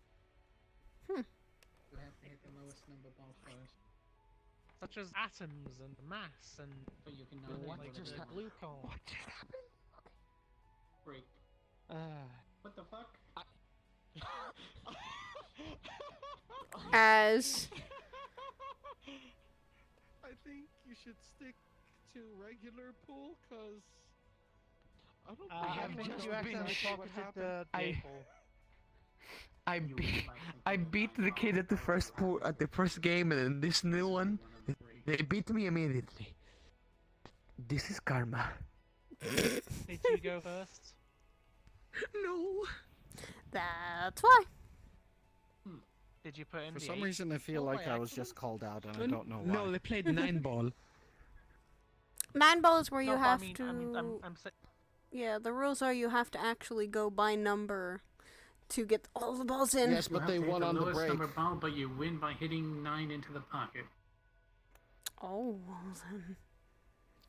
You have to hit the lowest number ball first.
Such as atoms and mass and
But you can
what just happened? Glucose.
What just happened?
Break. What the fuck?
As.
I think you should stick to regular pool, cause I don't think
you accidentally talked to the
I beat the kid at the first game, and in this new one, they beat me immediately. This is karma.
Did you go first?
No.
That's why.
Did you put in
For
the
some
8?
reason, I feel like I was just called out, and I don't know why.
No, they played 9-ball.
9-ball is where you
No, but
have
I mean,
to.
I'm
Yeah, the rules are you have to actually go by number to get all the balls in.
Yes, but they won on the
lowest
break.
number ball, but you win by hitting 9 into the pocket.
Oh, well then.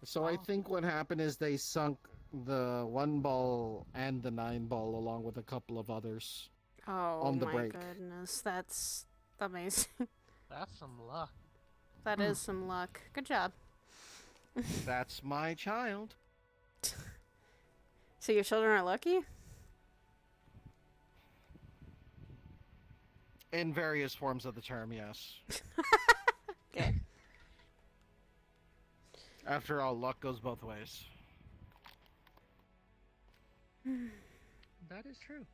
So I think what happened is they sunk the 1 ball and the 9 ball along with a couple of others.
Oh
on the
my
break.
goodness, that's amazing.
That's some luck.
That is some luck. Good job.
That's my child.
So your children are lucky?
In various forms of the term, yes.
Okay.
After all, luck goes both ways.
That is true.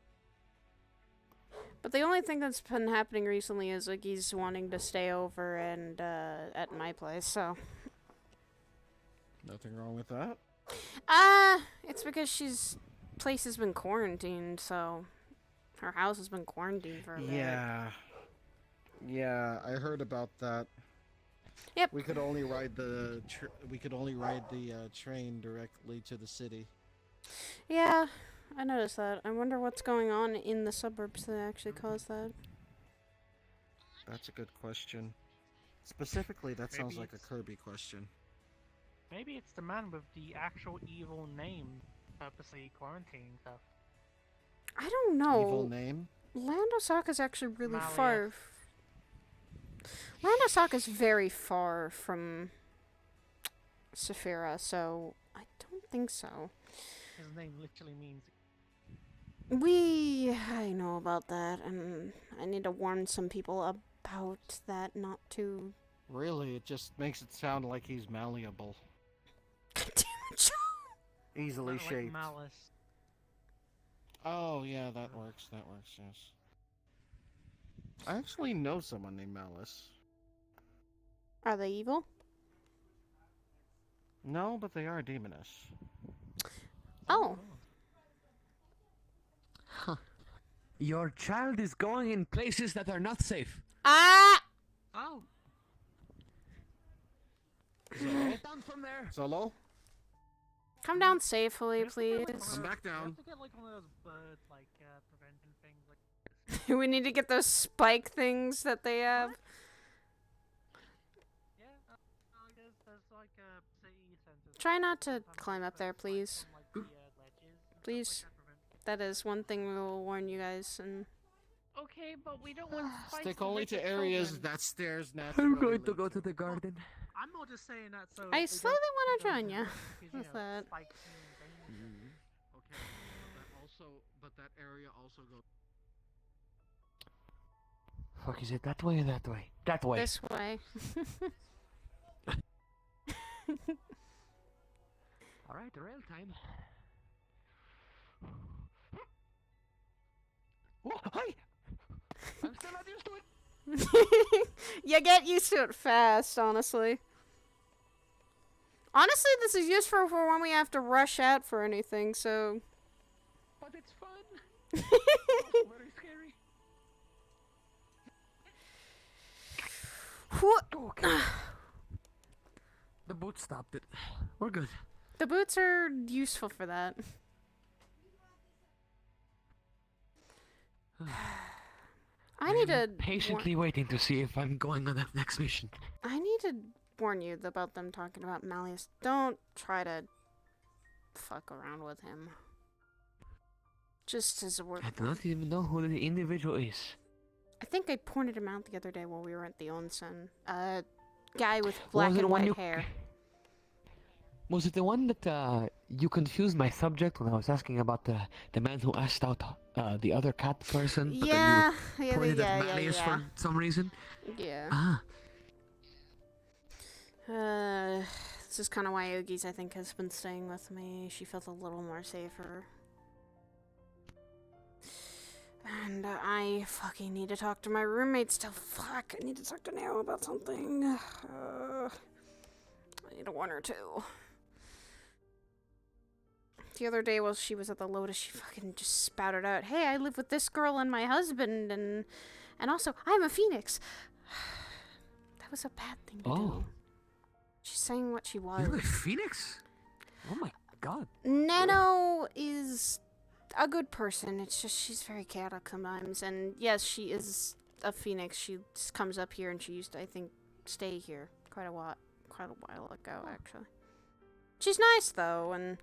But the only thing that's been happening recently is Iggy's wanting to stay over and at my place, so.
Nothing wrong with that.
It's because she's place has been quarantined, so her house has been quarantined for a bit.
Yeah, I heard about that.
Yep.
We could only ride the train directly to the city.
Yeah, I noticed that. I wonder what's going on in the suburbs that actually caused that.
That's a good question. Specifically, that sounds
Maybe
like a Kirby question.
Maybe it's the man with the actual evil name purposely quarantining stuff.
I don't know.
Evil name?
Land Osaka's actually really
Malia.
far. Land Osaka's very far from Saphira, so I don't think so.
His name literally means.
I know about that, and I need to warn some people about that not to.
Really, it just makes it sound like he's malleable. Easily
Like
shaped.
malice.
Oh, yeah, that works, yes. I actually know someone named Malice.
Are they evil?
No, but they are demoness.
Oh.
Huh. Your child is going in places that are not safe.
Ah!
Oh.
Solo?
Down from there.
Solo?
Come down safely, please.
I'm back
You
down.
have to get like one of those bird like prevention things. Like.
We need to get those spike things that they have.
Yeah. There's like city centers.
Try not to climb up there, please. Please. That is one thing we will warn you guys. And
Okay, but we don't want spikes
Stick
to
only
hit
to
the
areas
children.
that stairs naturally
I'm going
lead
to go to the garden.
I'm more just saying that so.
I
they
slightly
don't
want to
go
join
to
you
work because,
with that.
spikes and things.
Okay, but that area also goes.
Fuck, is it that way or that way? That way.
This way.
Alright, rail time. Whoa, hi! I'm still not used to it.
You get used to it fast, honestly. Honestly, this is useful for when we have to rush out for anything, so...
But it's fun. Also very scary.
What?
Okay. The boot stopped it. We're good.
The boots are useful for that. I need to...
Patiently waiting to see if I'm going on that next mission.
I need to warn you about them talking about Malleus. Don't try to fuck around with him. Just as a word.
I do not even know who the individual is.
I think I pointed him out the other day while we were at the onsen. Guy with black
Was it
and
the one
white
you-
hair.
Was it the one that you confused my subject when I was asking about the man who asked out the other cat person? But
Yeah,
then you
yeah,
pointed
yeah,
at
yeah,
Malleus
yeah.
for some reason?
Yeah.
Ah.
This is kind of why Oogie's, I think, has been staying with me. She felt a little more safer. And I fucking need to talk to my roommate still. Fuck, I need to talk to Neo about something. I need a one or two. The other day while she was at the Lotus, she fucking just spouted out, "Hey, I live with this girl and my husband, and also, I'm a phoenix." That was a bad thing to do. She's saying what she was.
You're a phoenix? Oh my god.
Nano is a good person. It's just she's very chaotic sometimes. And yes, she is a phoenix. She just comes up here and she used to, I think, stay here quite a while ago, actually. She's nice though, and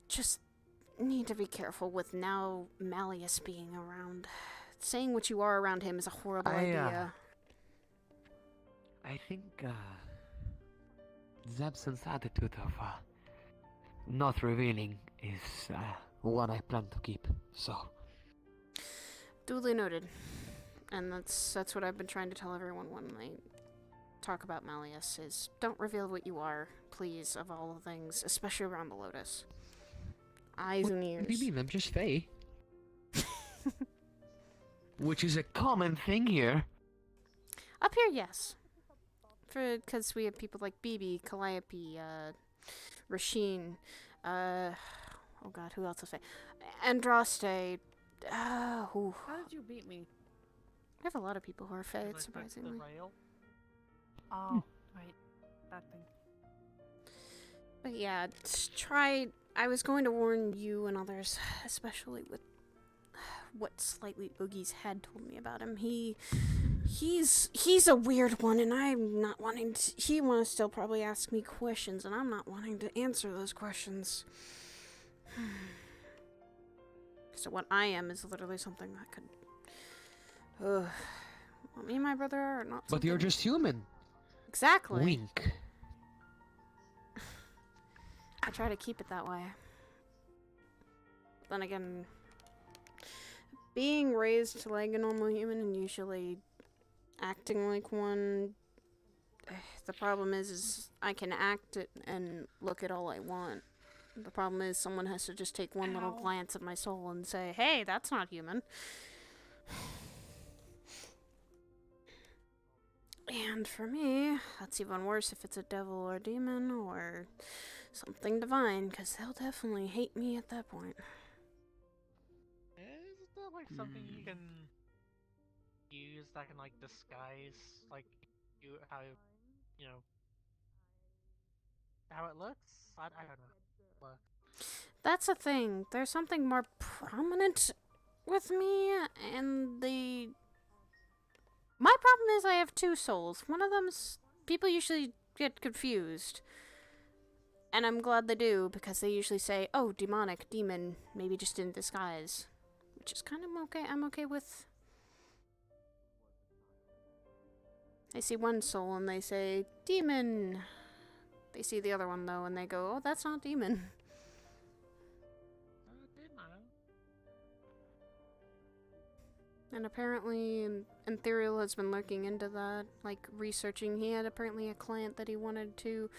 just need to be careful with now Malleus being around. Saying what you are around him is a horrible idea.
I think Zabson's attitude of not revealing is one I plan to keep. So
Duly noted. And that's what I've been trying to tell everyone when they talk about Malleus is don't reveal what you are, please, of all things, especially around the Lotus. Eyes and ears.
What do you mean? I'm just Faye. Which is a common thing here.
Up here, yes. Because we have people like Bibi, Calliope, Rasheen, oh god, who else is Faye? Andraste, who?
How did you beat me?
I have a lot of people who are Faye, surprisingly.
Oh, right. That thing.
But yeah, try... I was going to warn you and others, especially with what slightly Oogie's had told me about him. He's a weird one, and I'm not wanting to... He wants to still probably ask me questions, and I'm not wanting to answer those questions. So what I am is literally something that could... what me and my brother are not
But you're
something-
just human.
Exactly.
Wink.
I try to keep it that way. Then again, being raised like a normal human and usually acting like one, the problem is I can act it and look at all I want. The problem is someone has to just take one little glance at my soul and say, hey, that's not human. And for me, that's even worse if it's a devil or demon or something divine, because they'll definitely hate me at that point.
Is there like something you can use that can like disguise like how you know how it looks? I don't know. Look.
That's the thing. There's something more prominent with me, and my problem is I have two souls. One of them's people usually get confused. And I'm glad they do, because they usually say, oh, demonic, demon, maybe just in disguise. Which is kind of okay. I'm okay with. They see one soul and they say, demon. They see the other one, though, and they go, oh, that's not demon. And apparently, Ethereal has been looking into that, like, researching. He had apparently a client that he wanted to...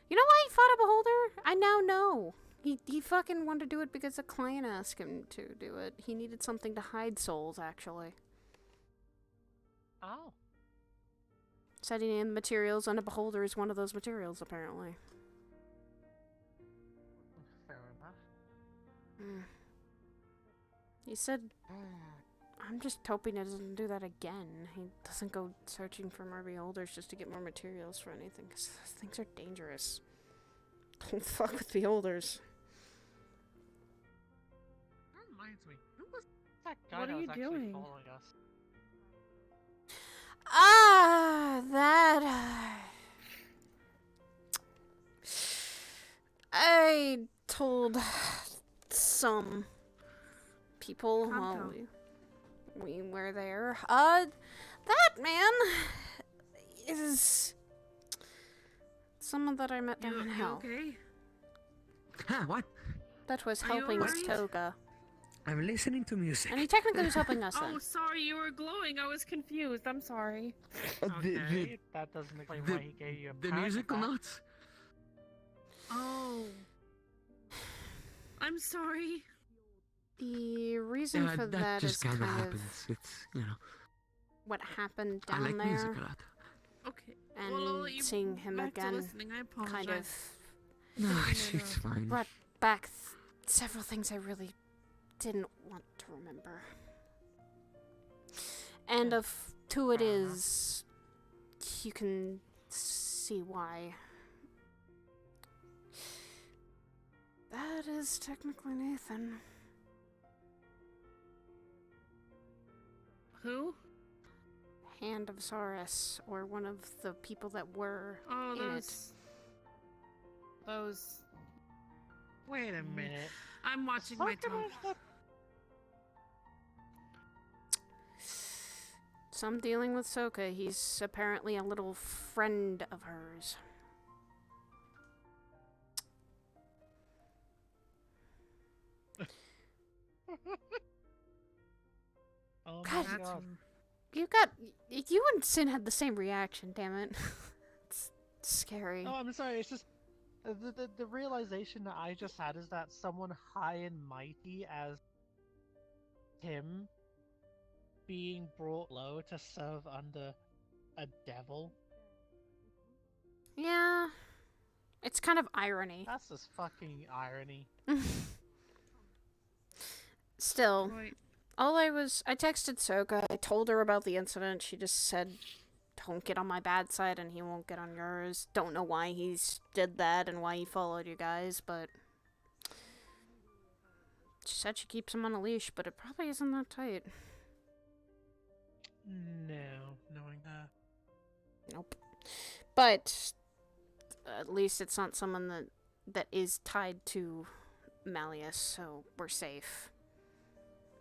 You know why he fought a beholder? I now know. He fucking wanted to do it because a client asked him to do it. He needed something to hide souls, actually.
Oh.
Said he named the materials, and a beholder is one of those materials, apparently.
Fair enough.
He said... I'm just hoping he doesn't do that again. He doesn't go searching for more beholders just to get more materials for anything, because those things are dangerous. Don't fuck with beholders.
That reminds me. Who was that guy
What
that
are
was
you
actually
doing?
following us?
I told some people while we were there. That man is someone that I met down in hell.
Okay? Huh, what?
That was
Are you
helping
alright?
Toga.
I'm listening to music.
And he technically was helping us
Oh,
then.
sorry, you were glowing. I was confused. I'm sorry.
Okay, that doesn't explain why he gave you a
the
power
musical
back.
notes?
Oh. I'm sorry.
The reason for that
just
is
kind of
kind of
happens. It's, you know.
what happened
I
down
like
there.
music a lot.
Okay.
And
well, I'll let you
seeing him
back to
again
listening. I apologize.
kind of
No, it's fine.
brought back several things I really didn't want to remember. And of who it is, you can see why. That is technically Nathan.
Who?
Hand of Saurus, or one of the people that were
Oh,
in
those.
Wait a minute.
I'm watching my tongue.
So I'm dealing with Soka. He's apparently a little friend of hers.
Oh
God,
my god.
you and Sin had the same reaction, damn it. It's scary.
No, I'm sorry, it's just the realization that I just had is that someone high and mighty as him being brought low to serve under a devil.
Yeah. It's kind of irony.
That's just fucking irony.
Still, I texted Soka, I told her about the incident, she just said, don't get on my bad side and he won't get on yours. Don't know why he did that and why he followed you guys, but... She said she keeps him on a leash, but it probably isn't that tight.
No, knowing that.
Nope. But, at least it's not someone that is tied to Malleus, so we're safe.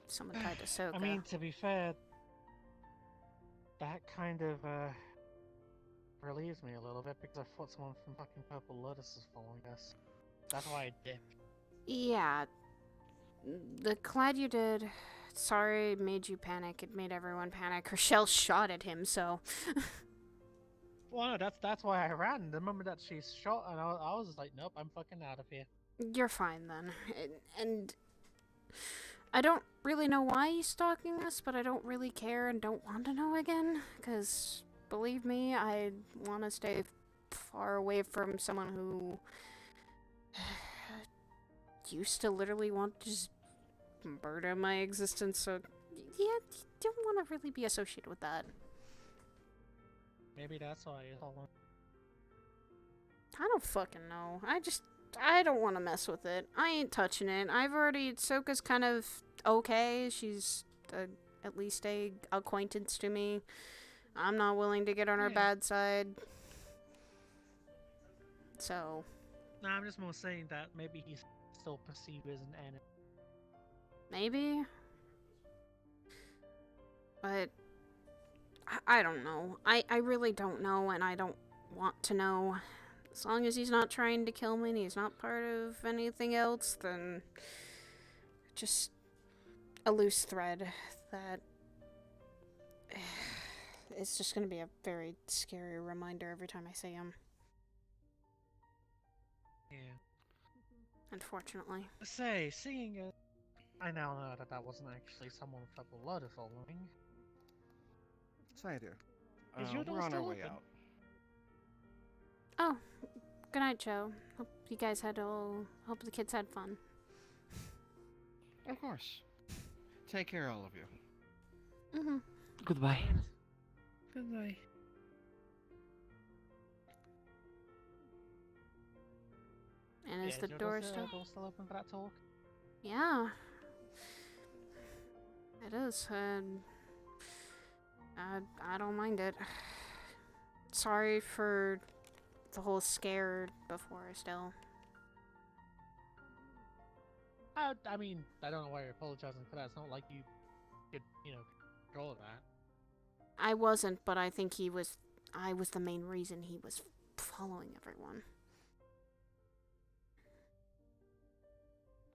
Someone tied to Soka.
I mean, to be fair, that kind of relieves me a little bit because I thought someone from fucking Purple Lotus was following us. That's why I dipped.
Yeah. Glad you did. Sorry it made you panic. It made everyone panic. Her shell shot at him, so...
Well, no, that's why I ran. The moment that she shot, and I was like, nope, I'm fucking out of here.
You're fine then. And I don't really know why he's stalking us, but I don't really care and don't want to know again. Because, believe me, I want to stay far away from someone who used to literally want to just murder my existence, so yeah, you don't want to really be associated with that.
Maybe that's why you told him.
I don't fucking know. I don't want to mess with it. I ain't touching it. Soka's kind of okay. She's at least a acquaintance to me. I'm not willing to get on her bad side. So.
No, I'm just more saying that maybe he's still perceived as an enemy.
Maybe. But I don't know. I really don't know, and I don't want to know. As long as he's not trying to kill me and he's not part of anything else, then just a loose thread that it's just going to be a very scary reminder every time I see him.
Yeah.
Unfortunately.
Seeing as I now know that wasn't actually someone with a blood following.
Sidriel,
Is your door
we're on
still
our way
open?
out.
Oh, good night, Joe. Hope you guys hope the kids had fun.
Of course. Take care, all of you.
Mm-hmm.
Goodbye.
Goodbye.
And is the
your
door
door
still
open for that talk?
Yeah. It is. I don't mind it. Sorry for the whole scare before still.
I mean, I don't know why you're apologizing for that. It's not like you could, control that.
I wasn't, but I think I was the main reason he was following everyone.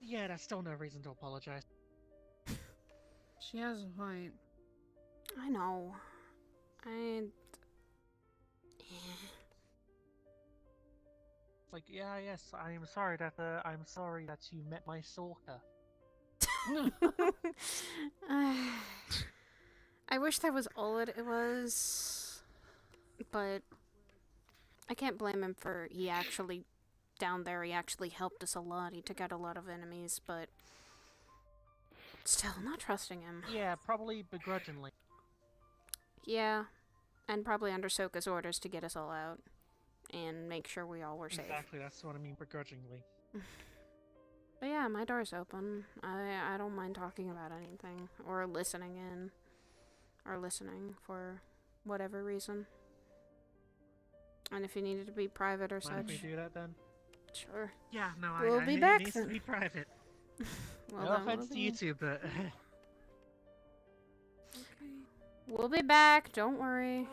Yeah, that's still no reason to apologize.
She has a point.
I know.
Like, yes, I'm sorry that you met my stalker.
I wish that was all it was, but I can't blame him for he actually helped us a lot. He took out a lot of enemies, but still not trusting him.
Yeah, probably begrudgingly.
Yeah, and probably under Soka's orders to get us all out and make sure we all were safe.
Exactly, that's what I mean begrudgingly.
But yeah, my door's open. I don't mind talking about anything or listening in or listening for whatever reason. And if you needed to be private or
Mind
such.
if we do that then?
Sure.
Yeah, no,
We'll
I
be
it
back
needs
then.
to be private.
Well,
no
then
offense
we'll
to you
be-
two, but
We'll be back, don't worry.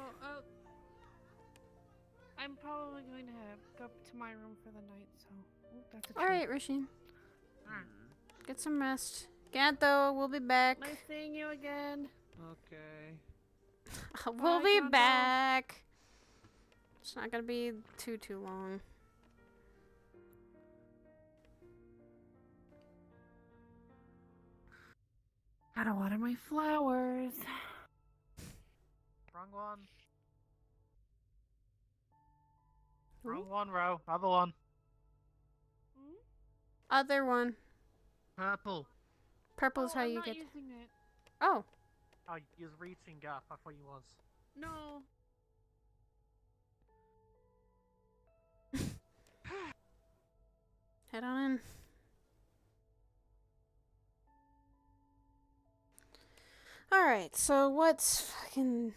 I'm probably going to go to my room for the night, so that's a treat.
Alright, Rasheen. Get some rest. Ganto, we'll be back.
Nice seeing you again.
Okay.
We'll
Bye,
be
Ganto.
back. It's not gonna be too long.
Gotta water my flowers.
Wrong one. Wrong one, Ro. Other one.
Other one.
Purple.
Purple's how
I'm
you
not
get.
using it.
Oh.
Oh, you was reaching up. I thought you was.
No.
Head on in. Alright, so what's fucking.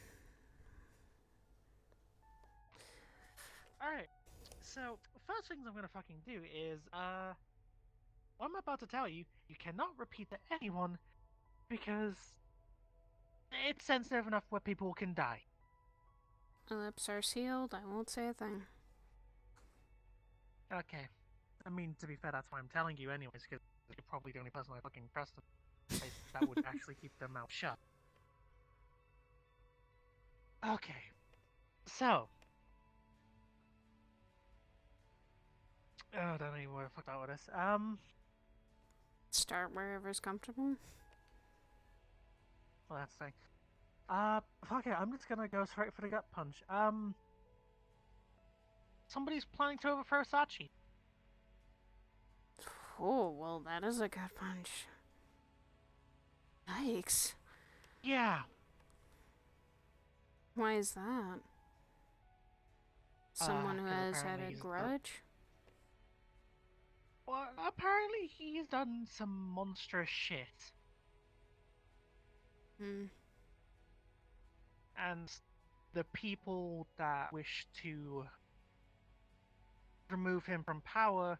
Alright. So, first things I'm gonna fucking do is, what I'm about to tell you, you cannot repeat to anyone because it's sensitive enough where people can die.
My lips are sealed. I won't say a thing.
Okay. I mean, to be fair, that's why I'm telling you anyways, because you're probably the only person I fucking trust that would actually keep their mouth shut. Okay. So. Oh, I don't know where the fuck that with this.
Start wherever's comfortable.
Well, that's the thing. Fuck it, I'm just gonna go straight for the gut punch. Somebody's planning to overthrow Sachi.
Oh, well, that is a gut punch. Yikes.
Yeah.
Why is that? Someone who
'Cause
has had
apparently
a
he's
grudge?
Well, apparently he's done some monstrous shit.
Hmm.
And the people that wish to remove him from power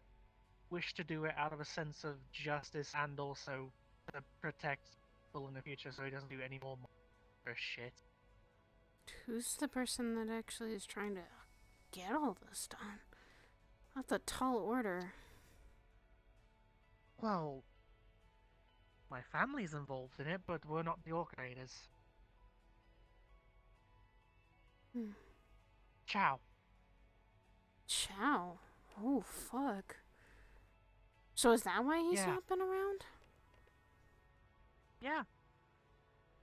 wish to do it out of a sense of justice and also to protect people in the future so he doesn't do any more monstrous shit.
Who's the person that actually is trying to get all this done? That's a tall order.
Well, my family's involved in it, but we're not the organizers.
Hmm.
Ciao.
Chow? Oh, fuck. So is that why he's
Yeah.
not been around?
Yeah.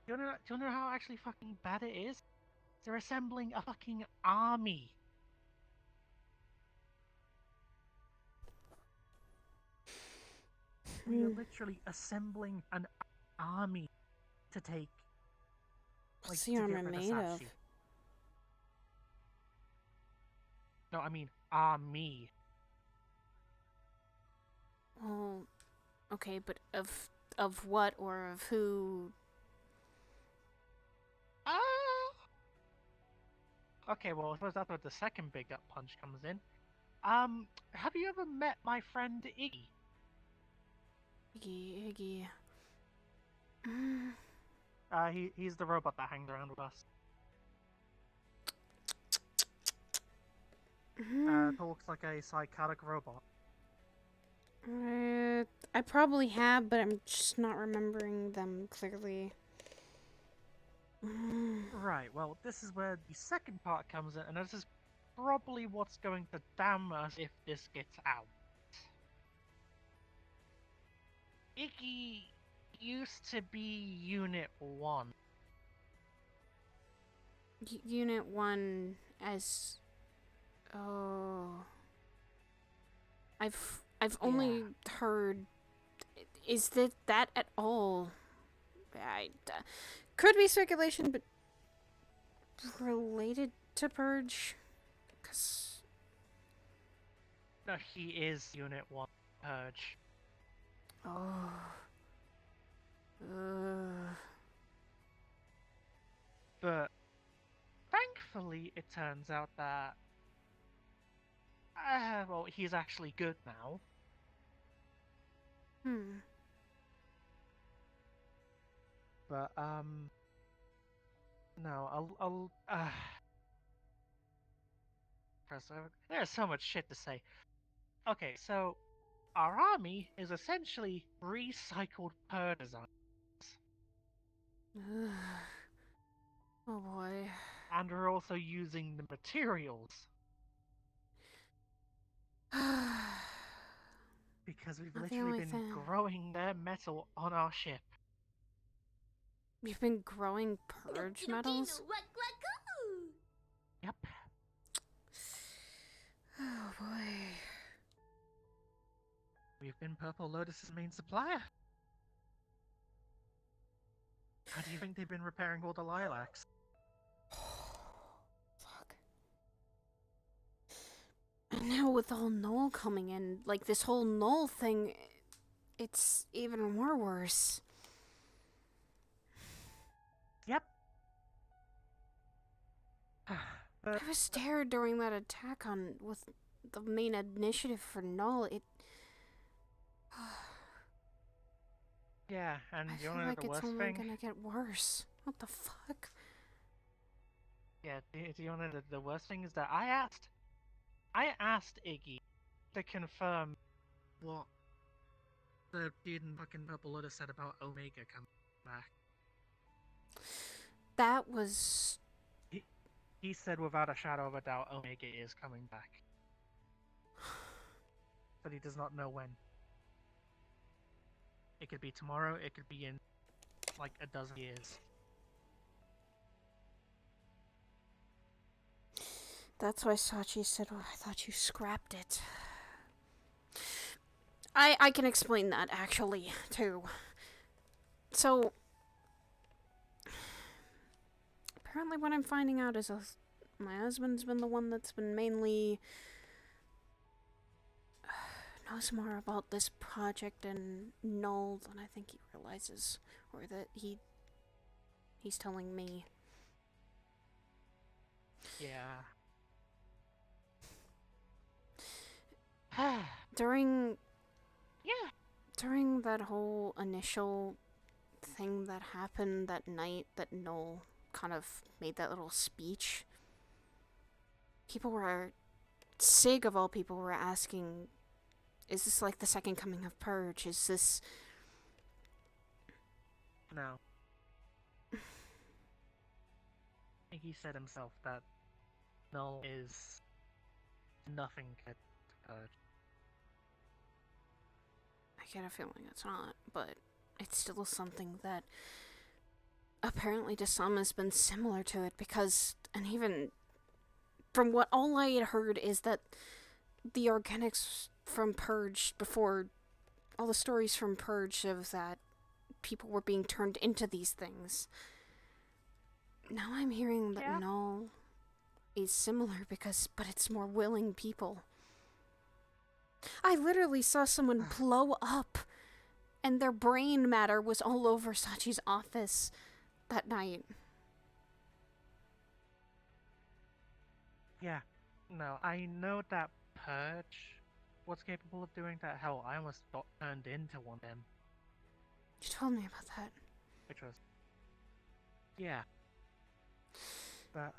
Do you know how actually fucking bad it is? They're assembling a fucking army. We are literally assembling an army to take.
What's
to
the armor
get rid
made of?
Sachi. No, I mean army.
Oh, okay, but of what or of who?
Okay, well, I suppose that's where the second big gut punch comes in. Have you ever met my friend Iggy?
Iggy.
He's the robot that hangs around with us. Talks like a psychotic robot.
I probably have, but I'm just not remembering them clearly.
Right, well, this is where the second part comes in, and this is probably what's going to damn us if this gets out. Iggy used to be Unit 1.
Unit 1 as... Oh... I've only heard... Is that at all... could be speculation, but... related to Purge? 'Cause...
No, he is Unit 1 Purge.
Oh...
But thankfully, it turns out that well, he's actually good now. But no, I'll there's so much shit to say. Okay, so our army is essentially recycled Purge design.
Oh boy.
And we're also using the materials. Because we've
Not the
literally
only
been
thing.
growing their metal on our ship.
We've been growing Purge metals?
Yep.
Oh boy.
We've been Purple Lotus's main supplier. How do you think they've been repairing all the lilacs?
And now with all Null coming in, like this whole Null thing, it's even more worse.
Yep.
I was scared during that attack with the main initiative for Null.
Yeah, and
I
you
feel
wanna know
like
the
it's
worst
only
thing?
gonna get worse. What the fuck?
Yeah, do you wanna know the worst thing is that I asked Iggy to confirm what the dude in fucking Purple Lotus said about Omega coming back.
That was...
He said without a shadow of a doubt Omega is coming back. But he does not know when. It could be tomorrow, it could be in like a dozen years.
That's why Sachi said, oh, I thought you scrapped it. I can explain that, actually, too. So, apparently what I'm finding out is my husband's been the one that's been mainly knows more about this project and Null than I think he realizes, or that he's telling me.
Yeah.
During
Yeah.
During that whole initial thing that happened that night that Null kind of made that little speech, people were, Sig of all people were asking, is this like the second coming of Purge? Is this...
No. He said himself that Null is nothing compared to Purge.
I get a feeling it's not, but it's still something that apparently to some has been similar to it because, and even from what all I had heard is that the organics from Purge before, all the stories from Purge of that people were being turned into these things. Now I'm hearing that Null is similar but it's more willing people. I literally saw someone blow up and their brain matter was all over Sachi's office that night.
Yeah. No, I know that Purge was capable of doing that. Hell, I almost got turned into one of them.
You told me about that.
Which was... Yeah. But,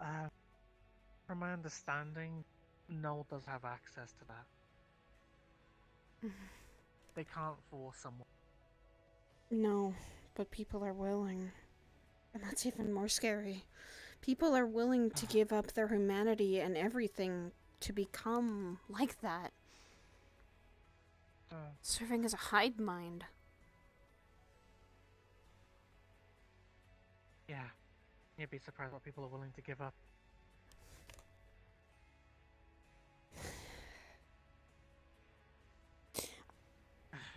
from my understanding, Null does have access to that. They can't force someone.
No, but people are willing. And that's even more scary. People are willing to give up their humanity and everything to become like that. Serving as a hive mind.
Yeah. You'd be surprised what people are willing to give up.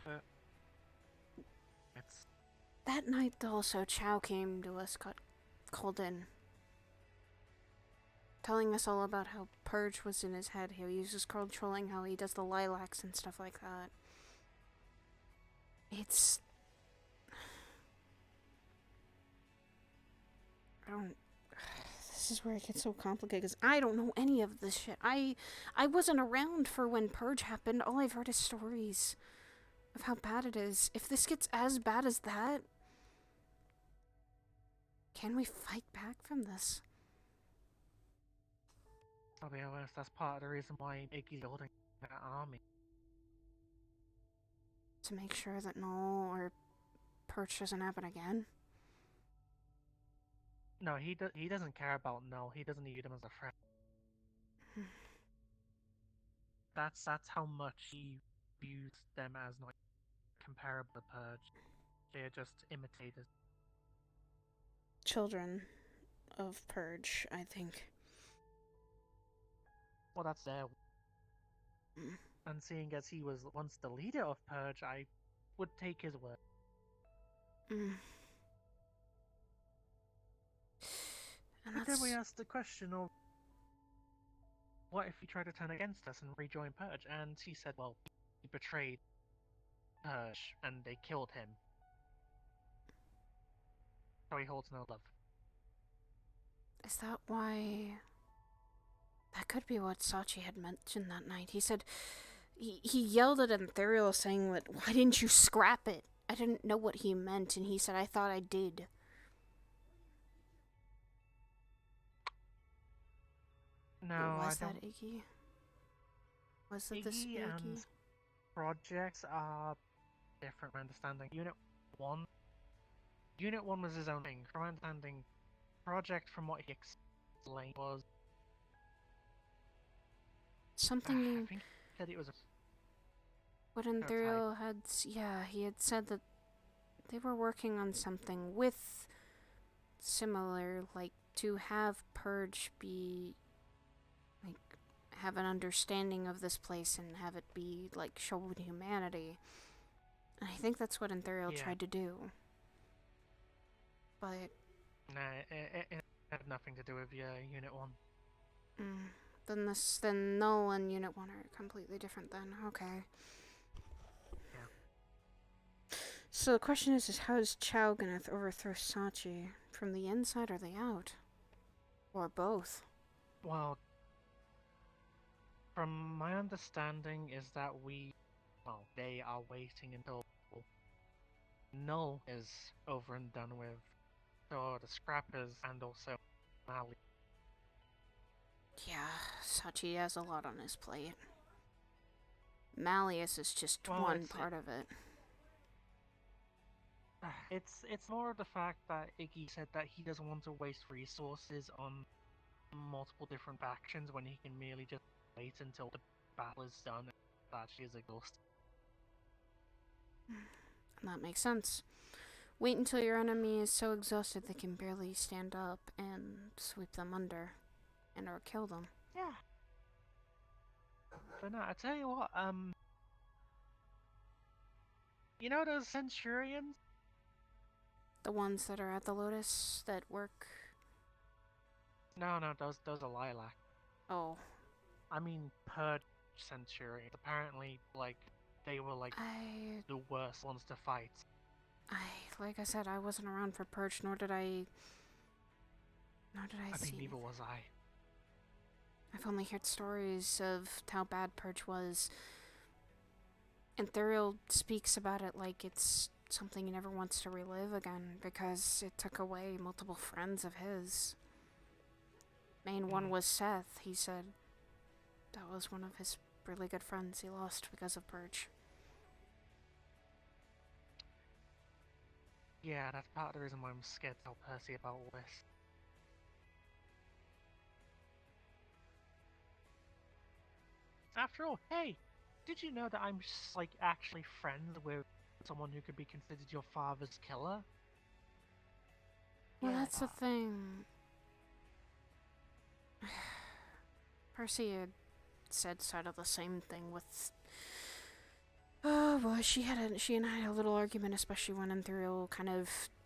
But it's...
That night also, Chow came to us, got called in. Telling us all about how Purge was in his head, how he uses controlling, how he does the lilacs and stuff like that. It's... This is where it gets so complicated, because I don't know any of this shit. I wasn't around for when Purge happened. All I've heard is stories of how bad it is. If this gets as bad as that, can we fight back from this?
I'll be honest, that's part of the reason why Iggy's building that army.
To make sure that Null or Purge doesn't happen again?
No, he doesn't care about Null. He doesn't need him as a friend. That's how much he views them as not comparable to Purge. They are just imitators.
Children of Purge, I think.
Well, that's their... And seeing as he was once the leader of Purge, I would take his word. But then we asked the question of, what if he tried to turn against us and rejoin Purge? And he said, well, he betrayed Purge and they killed him. So he holds no love.
Is that why... That could be what Sachi had mentioned that night. He said... He yelled at Ethereal saying that, why didn't you scrap it? I didn't know what he meant, and he said, I thought I did.
No,
was
I
that
don't...
Iggy? Was it this
Iggy
Iggy?
and projects are different, my understanding. Unit 1 was his own thing. From my understanding, Project, from what he explained, was...
Something...
I think he said it was a...
What Ethereal had... Yeah, he had said that they were working on something with similar, like, to have Purge be... like, have an understanding of this place and have it be, like, showed humanity. And I think that's what Ethereal
Yeah.
tried to do. But,
Nah, it had nothing to do with Unit 1.
then Null and Unit 1 are completely different then. Okay.
Yeah.
So the question is how is Chao gonna overthrow Sachi? From the inside or the out? Or both?
Well, from my understanding is that they are waiting until Null is over and done with, so the Scrappers and also Mali.
Yeah, Sachi has a lot on his plate. Malleus is just
Well,
one part of it.
It's more of the fact that Iggy said that he doesn't want to waste resources on multiple different factions when he can merely just wait until the battle is done and Sachi is exhausted.
That makes sense. Wait until your enemy is so exhausted they can barely stand up and sweep them under. And or kill them.
Yeah. But no, I tell you what, you know those Centurions?
The ones that are at the Lotus that work...
No, those are Lilac.
Oh.
I mean, Purge Centurions. Apparently, like, they were, like, the worst ones to fight.
Like I said, I wasn't around for Purge, nor did I
I
see.
mean, neither was I.
I've only heard stories of how bad Purge was. And Thuriel speaks about it like it's something he never wants to relive again, because it took away multiple friends of his. Main one was Seth. He said that was one of his really good friends he lost because of Purge.
Yeah, that's part of the reason why I'm scared to tell Percy about all this. After all, hey, did you know that I'm like actually friends with someone who could be considered your father's killer?
Well, that's the thing. Percy had said sort of the same thing with... Oh boy, she and I had a little argument, especially when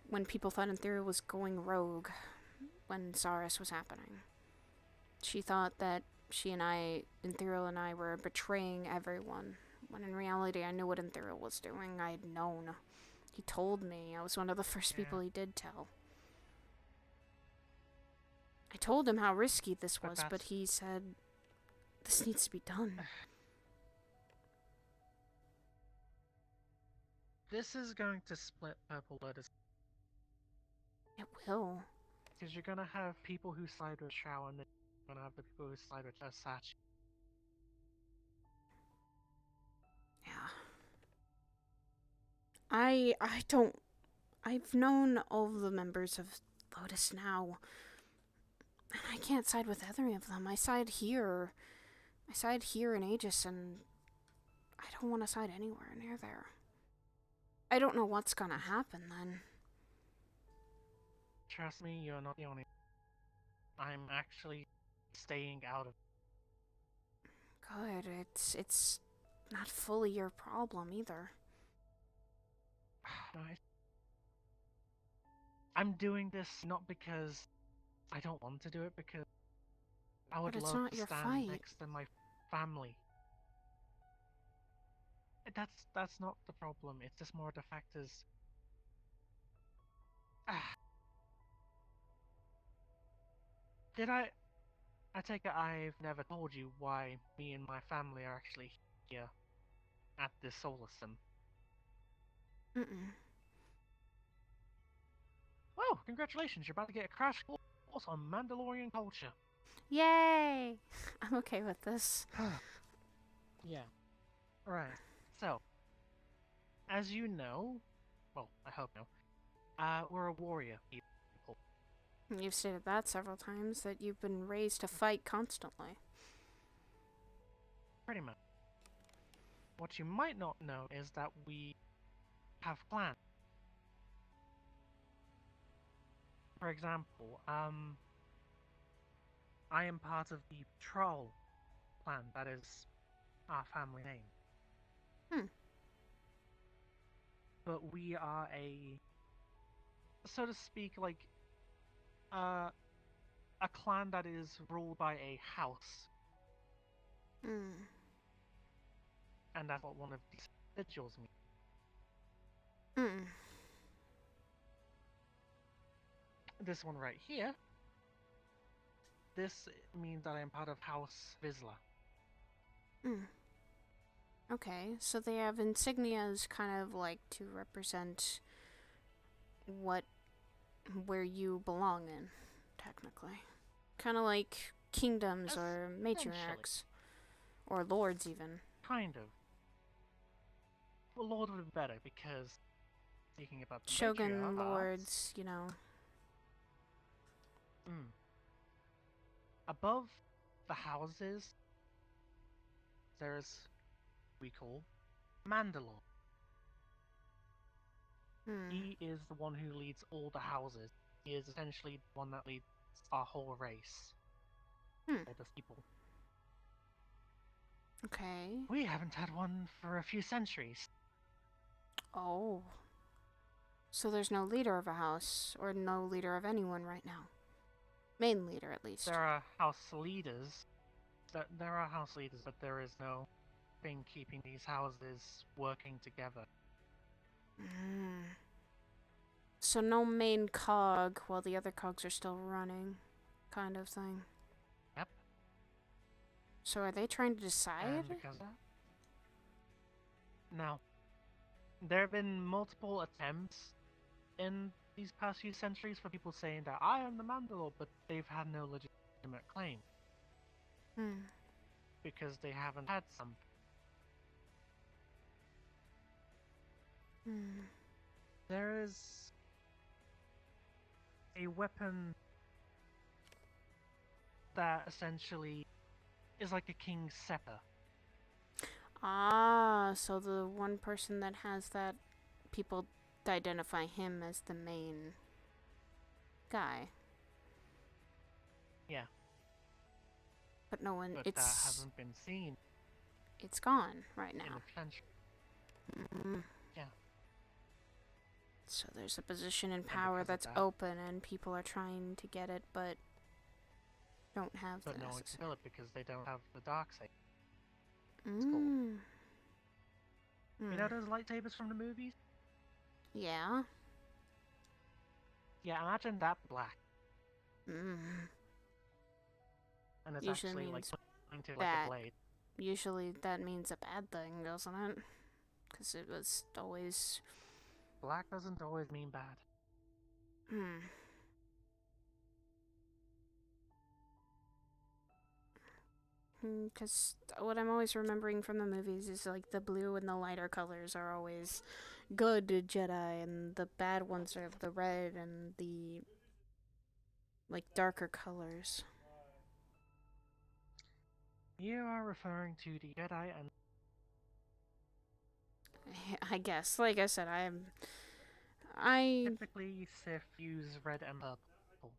when people thought Ethereal was going rogue when Saurus was happening. She thought that Ethereal and I were betraying everyone, when in reality I knew what Ethereal was doing. I had known. He told me. I was one of the first people he did tell. I told him how risky this was, but he said, this needs to be done.
This is going to split Purple Lotus.
It will.
Because you're gonna have people who side with Shao and then you're gonna have the people who side with Sachi.
Yeah. I've known all of the members of Lotus now. And I can't side with either of them. I side here in Aegis, and I don't want to side anywhere near there. I don't know what's gonna happen then.
Trust me, you're not the only. I'm actually staying out of.
Good. It's not fully your problem either.
I'm doing this not because I don't want to do it, because I would love to stand next to my family. That's not the problem. It's just more the fact is. Did I take it I've never told you why me and my family are actually here at this solar sim. Whoa! Congratulations! You're about to get a crash course on Mandalorian culture.
Yay! I'm okay with this.
Yeah. Right. So, as you know, well, I hope no, we're a warrior people.
You've stated that several times, that you've been raised to fight constantly.
Pretty much. What you might not know is that we have plans. For example, I am part of the patrol clan. That is our family name.
Hmm.
But we are a, so to speak, like a clan that is ruled by a house,
Hmm.
and that's what one of these individuals means.
Hmm.
This one right here. This means that I am part of House Vizsla.
Hmm. Okay, so they have insignias kind of like to represent where you belong in, technically. Kind of like kingdoms or matriarchs. Or lords, even.
Kind of. Well, Lord would be better because, speaking about the
Shogun
matriarchs,
lords, you know.
Above the houses, there's, we call, Mandalore. He is the one who leads all the houses. He is essentially the one that leads our whole race. All the people.
Okay.
We haven't had one for a few centuries.
Oh. So there's no leader of a house, or no leader of anyone right now. Main leader, at least.
There are house leaders. There are house leaders, but there is no thing keeping these houses working together.
So no main cog while the other cogs are still running, kind of thing.
Yep.
So are they trying to decide?
And because of that? Now, there have been multiple attempts in these past few centuries for people saying that I am the Mandalore, but they've had no legitimate claim. Because they haven't had some. There is a weapon that essentially is like a king's scepter.
Ah, so the one person that has that, people identify him as the main guy.
Yeah.
But no one,
But
it's...
that hasn't been seen.
It's gone right now.
In the country. Yeah.
So there's a position in power that's open and people are trying to get it, but don't have
But
the
no one can fill it because they don't have the dark side.
You
know those lightsabers from the movies?
Yeah.
Yeah, imagine that black. And it's
Usually
actually like
means
pointed like
bad.
a blade.
Usually that means a bad thing, doesn't it? Because it was always...
Black doesn't always mean bad.
Because what I'm always remembering from the movies is like the blue and the lighter colors are always good Jedi, and the bad ones are the red and the like darker colors.
You are referring to the Jedi and...
I guess, like I said, I
typically Sith use red and purple.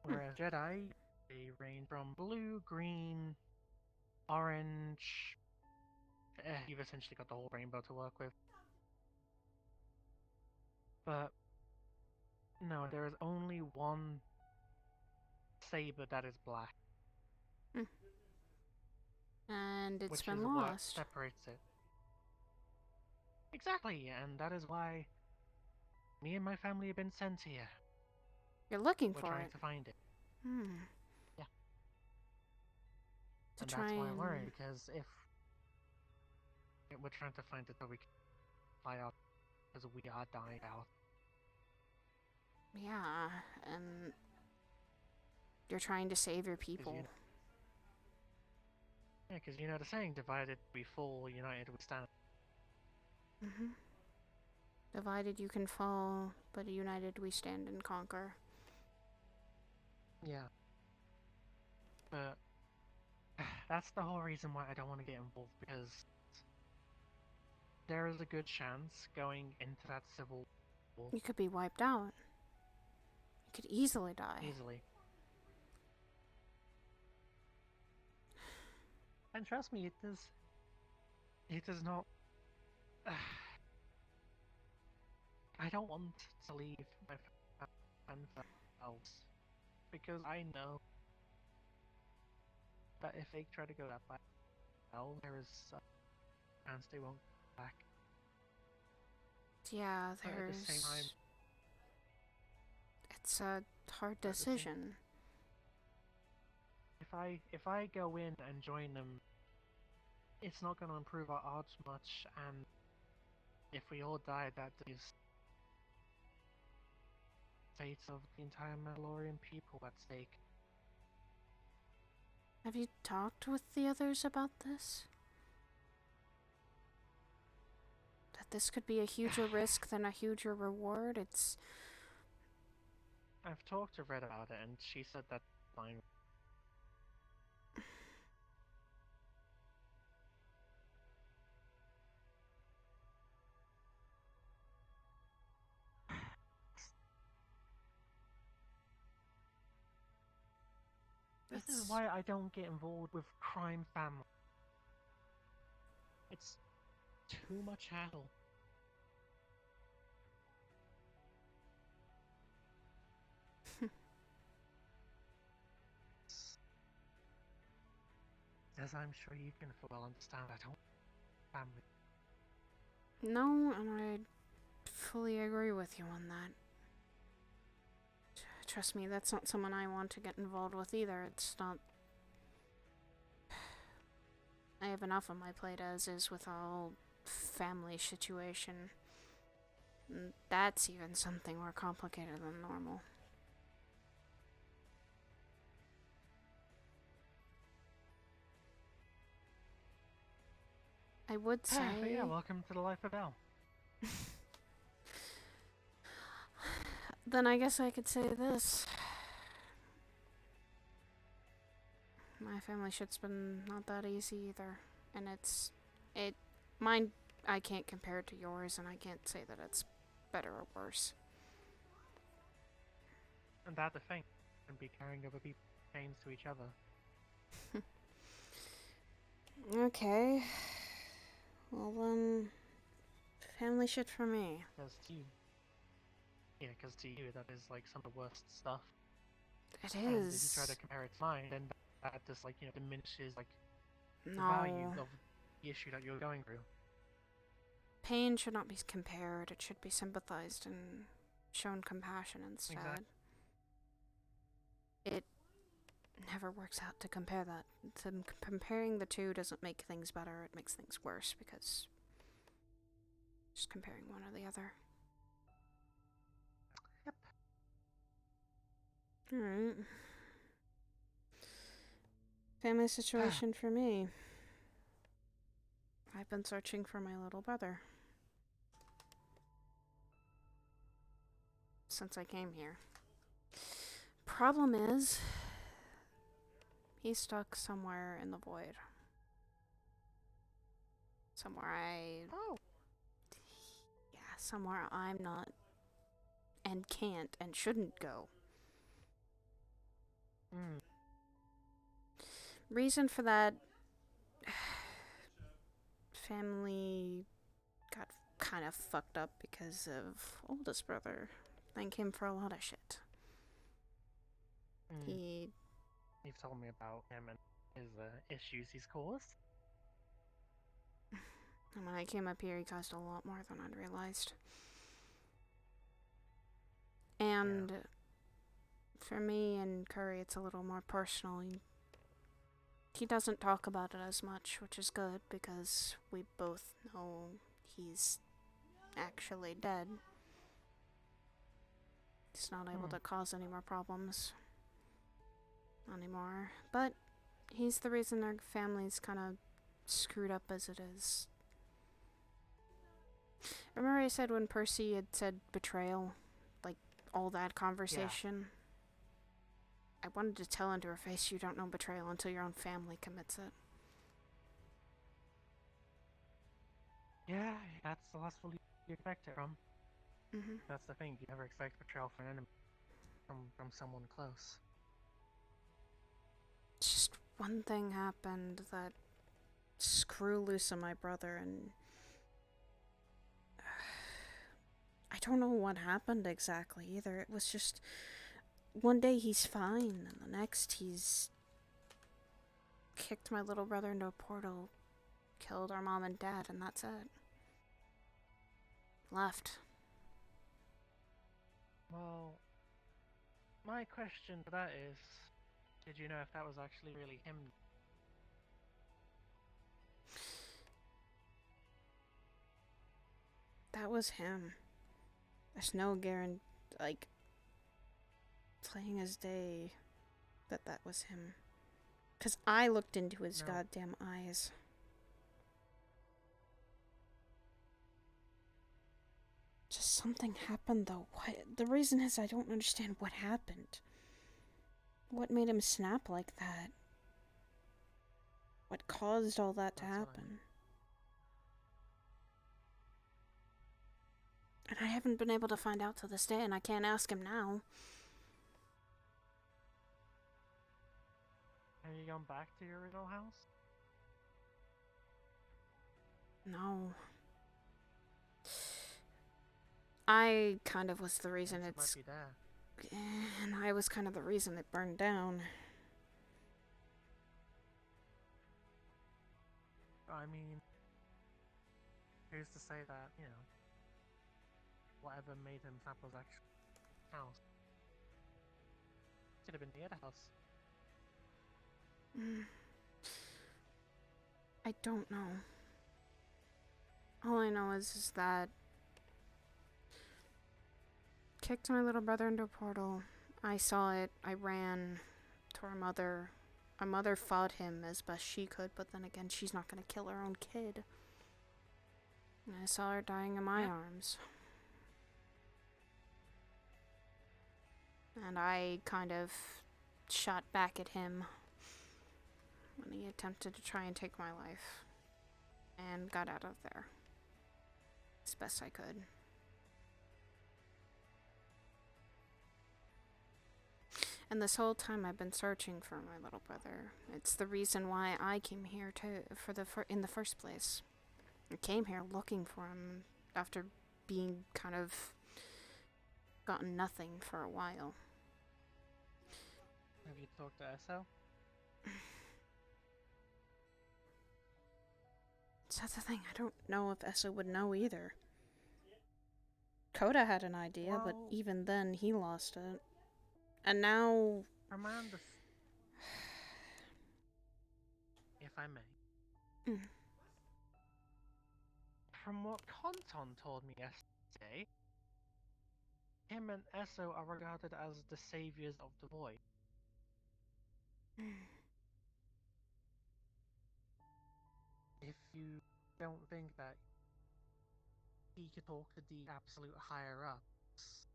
Whereas Jedi, they range from blue, green, orange. You've essentially got the whole rainbow to work with. But no, there is only one saber that is black.
And it's
which
been
is
lost.
what separates it. Exactly, and that is why me and my family have been sent here.
You're looking
We're
for
trying
it.
to find it. Yeah.
To
And
try
that's why I'm
and-
worried, because if we're trying to find it so we can fly out, because we are dying out.
Yeah, and you're trying to save your people.
Yeah, because you know the saying, divided we fall, united we stand.
Divided you can fall, but united we stand and conquer.
Yeah. But that's the whole reason why I don't want to get involved, because there is a good chance going into that civil war.
You could be wiped out. You could easily die.
Easily. And trust me, it does not. I don't want to leave my family else because I know that if they try to go that way, well, there is a chance they won't come back.
Yeah,
But at the same time,
it's a hard decision.
if I go in and join them, it's not going to improve our odds much, and if we all die, that is fate of the entire Mandalorian people at stake.
Have you talked with the others about this? That this could be a huger risk than a huger reward? It's...
I've talked to Red about it, and she said that's fine. This is why I don't get involved with crime family. It's too much hassle. As I'm sure you can well understand, I don't family.
No, and I fully agree with you on that. Trust me, that's not someone I want to get involved with either. It's not... I have enough on my plate as is with our family situation. And that's even something more complicated than normal. I would say...
But yeah, welcome to the life of Al.
Then I guess I could say this. My family shit's been not that easy either. And mine, I can't compare it to yours, and I can't say that it's better or worse.
And that's the thing. And be carrying other people's pains to each other.
Okay. Well then, family shit for me.
Because to you, that is like some of the worst stuff.
It
And if you
is.
try to compare it to mine, then that just like diminishes like the
No.
value of the issue that you're going through.
Pain should not be compared. It should be sympathized and shown compassion instead.
Exactly.
It never works out to compare that. Comparing the two doesn't make things better, it makes things worse because just comparing one or the other.
Yep.
Alright. Family situation for me. I've been searching for my little brother since I came here. Problem is, he's stuck somewhere in the void. Somewhere I'm not and can't and shouldn't go. Reason for that, family got kind of fucked up because of oldest brother. Thank him for a lot of shit.
You've told me about him and his issues he's caused.
And when I came up here, he caused a lot more than I'd realized. And for me and Curry, it's a little more personal. He doesn't talk about it as much, which is good because we both know he's actually dead. He's not able to cause any more problems anymore. But he's the reason our family's kind of screwed up as it is. Remember I said when Percy had said betrayal? Like, all that conversation? I wanted to tell into her face, you don't know betrayal until your own family commits it.
Yeah, that's the last one you expect it from.
Mm-hmm.
That's the thing, you never expect betrayal from an enemy. From someone close.
Just one thing happened that screw loose on my brother, and I don't know what happened exactly either. It was just one day he's fine, and the next he's kicked my little brother into a portal, killed our mom and dad, and that's it. Left.
Well, my question to that is, did you know if that was actually really him?
That was him. There's no guarantee, like, plain as day, that was him. 'Cause I looked into his goddamn eyes. Just something happened though. What? The reason is I don't understand what happened. What made him snap like that? What caused all that to happen? And I haven't been able to find out to this day, and I can't ask him now.
Have you gone back to your original house?
No. I kind of was the reason
It
it's...
might be there.
And I was kind of the reason it burned down.
I mean, who's to say that, you know, whatever made him snap was actually house? Could have been the other house.
I don't know. All I know is that kicked my little brother into a portal. I saw it. I ran to our mother. Our mother fought him as best she could, but then again, she's not gonna kill her own kid. And I saw her dying in my arms. And I kind of shot back at him when he attempted to try and take my life. And got out of there as best I could. And this whole time I've been searching for my little brother. It's the reason why I came here in the first place. I came here looking for him after being kind of gotten nothing for a while.
Have you talked to Esso?
That's the thing, I don't know if Esso would know either. Coda had an idea, but even then he lost it. And now...
Amanda, if I may. From what Conton told me yesterday, him and Esso are regarded as the saviors of the void. If you don't think that he could talk to the absolute higher ups,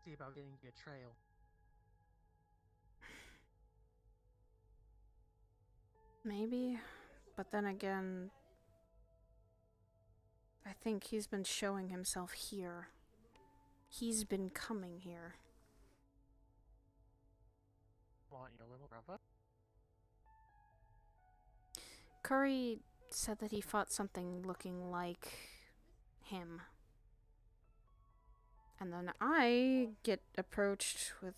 see about getting you a trail.
Maybe, but then again, I think he's been showing himself here. He's been coming here.
Want your little brother?
Curry said that he fought something looking like him. And then I get approached with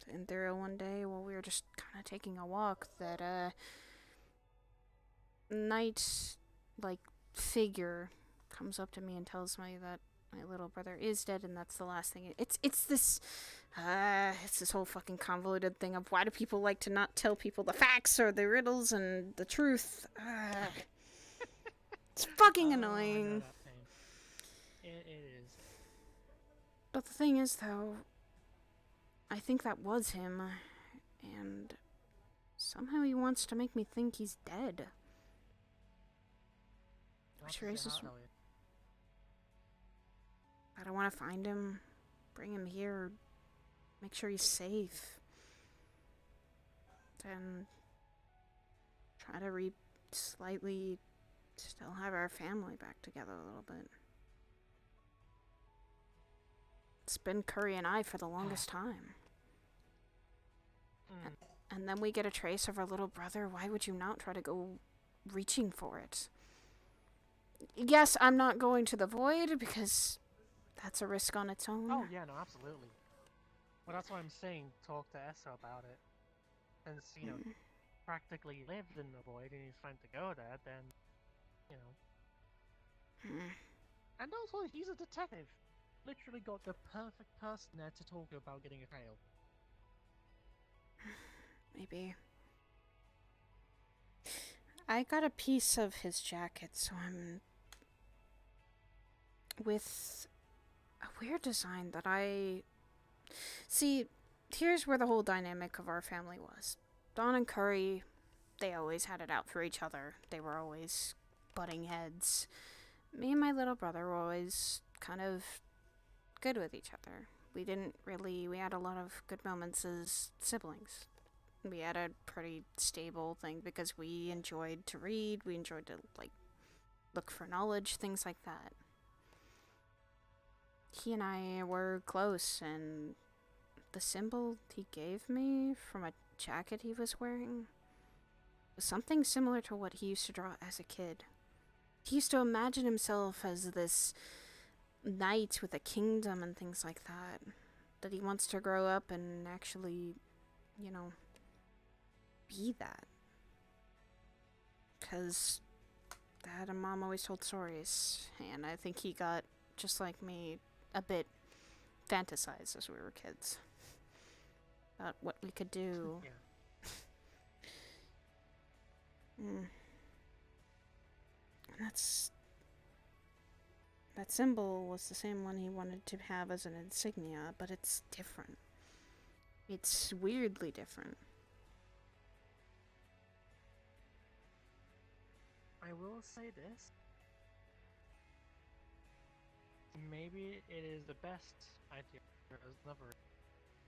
Sidriel one day while we were just kind of taking a walk that night figure comes up to me and tells me that my little brother is dead, and that's the last thing. It's this whole fucking convoluted thing of why do people like to not tell people the facts or the riddles and the truth. It's fucking annoying.
It is.
But the thing is, though, I think that was him, and somehow he wants to make me think he's dead. Which raises... I don't want to find him, bring him here, make sure he's safe, and try to slightly still have our family back together a little bit. It's been Curry and I for the longest time. And then we get a trace of our little brother. Why would you not try to go reaching for it. Yes, I'm not going to the void because that's a risk on its own.
Oh yeah, no, absolutely. Well, that's why I'm saying talk to Essa about it. Since, you know, practically lived in the void and he's trying to go there, then, you know. And also, he's a detective. Literally got the perfect person there to talk to about getting a trail.
Maybe. I got a piece of his jacket, so I'm with a weird design that I... See, here's where the whole dynamic of our family was. Don and Curry, they always had it out for each other. They were always butting heads. Me and my little brother were always kind of good with each other. We had a lot of good moments as siblings. We had a pretty stable thing because we enjoyed to read, we enjoyed to, like, look for knowledge, things like that. He and I were close, and the symbol he gave me from a jacket he was wearing was something similar to what he used to draw as a kid. He used to imagine himself as this knight with a kingdom and things like that. That he wants to grow up and actually, you know, be that. Because Dad and Mom always told stories, and I think he got, just like me, a bit fantasized as we were kids. About what we could do.
Yeah.
And that symbol was the same one he wanted to have as an insignia, but it's different. It's weirdly different.
I will say this. Maybe it is the best idea as never,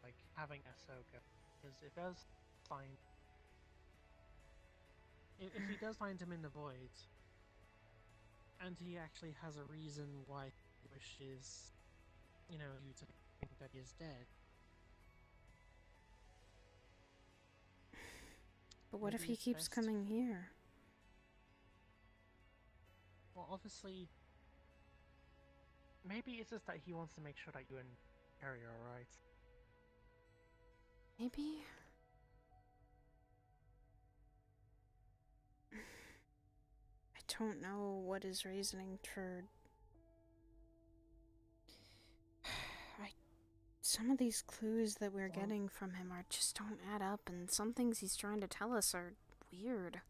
like, having Ahsoka, because it does find... If he does find him in the void, and he actually has a reason why he wishes, you know, you to think that he is dead.
But what if
maybe
he
it's
keeps
best-
coming here?
Well, obviously, maybe it's just that he wants to make sure that you and Harry are alright.
Maybe? I don't know what his reasoning for... Some of these clues that we're getting from him just don't add up, and some things he's trying to tell us are weird.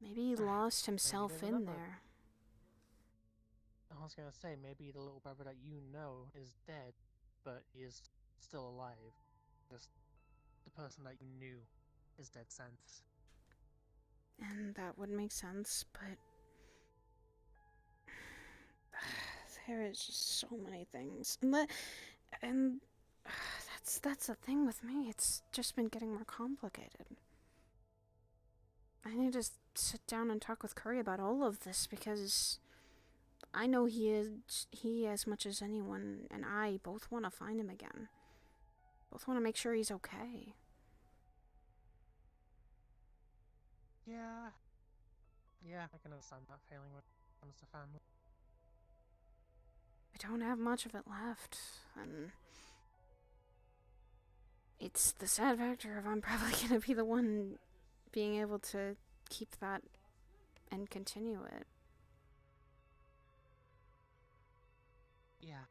Maybe he lost himself
there's
in
another-
there.
I was gonna say, maybe the little brother that you know is dead, but he is still alive. Just the person that you knew is dead sense.
And that would make sense, but... there is just so many things. And that's the thing with me. It's just been getting more complicated. I need to sit down and talk with Curry about all of this because I know he as much as anyone and I both want to find him again. Both want to make sure he's okay.
Yeah. Yeah, I can understand that feeling when it comes to family.
I don't have much of it left, and it's the sad factor of I'm probably gonna be the one being able to keep that and continue it.
Yeah.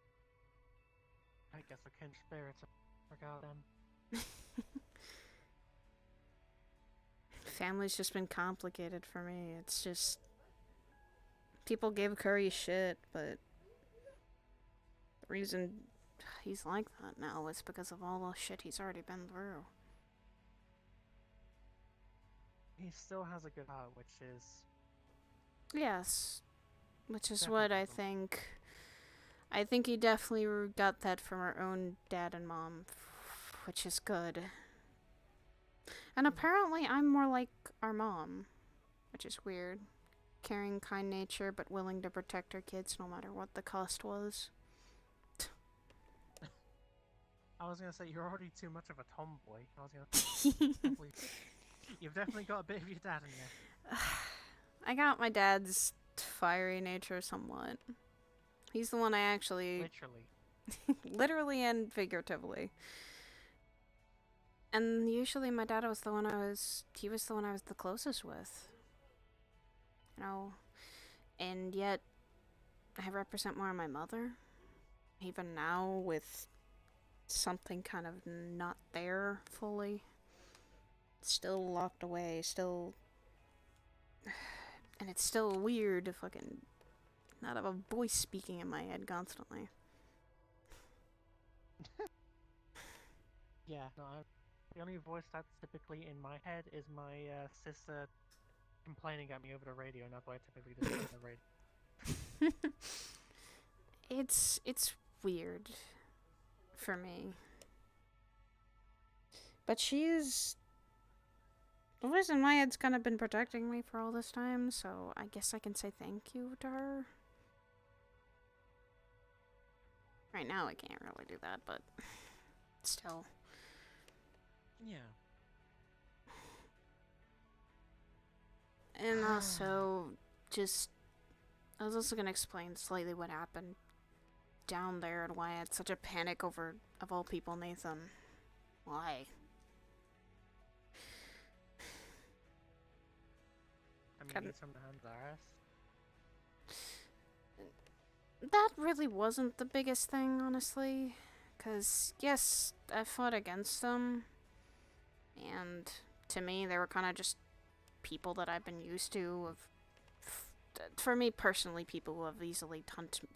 I guess the kindred spirits forgot them.
Family's just been complicated for me. It's just... people give Curry shit, but the reason he's like that now is because of all the shit he's already been through.
He still has a good heart, which is...
Yes. Which is
Definitely
what I
from-
think... I think he definitely got that from our own dad and mom, which is good. And apparently I'm more like our mom, which is weird. Caring, kind nature, but willing to protect her kids no matter what the cost was.
I was gonna say, you're already too much of a tomboy. I was gonna say, You've definitely got a bit of your dad in there.
I got my dad's fiery nature somewhat. He's the one I actually...
Literally.
Literally and figuratively. And usually my dad was the one he was the one I was the closest with. You know, and yet I represent more my mother. Even now with something kind of not there fully. Still locked away, still... And it's still weird to fucking not have a voice speaking in my head constantly.
Yeah, no, the only voice that's typically in my head is my sister complaining at me over the radio, and that's why I typically just put on the radio.
It's weird for me. But she's... The voice in my head's kind of been protecting me for all this time, so I guess I can say thank you to her. Right now I can't really do that, but still.
Yeah.
And also, just... I was also gonna explain slightly what happened down there and why I had such a panic over, of all people, Nathan. Why?
I mean, from the hands of
That really wasn't the biggest thing, honestly. Because, yes, I fought against them. And to me, they were kind of just people that I've been used to. For me personally, people who have easily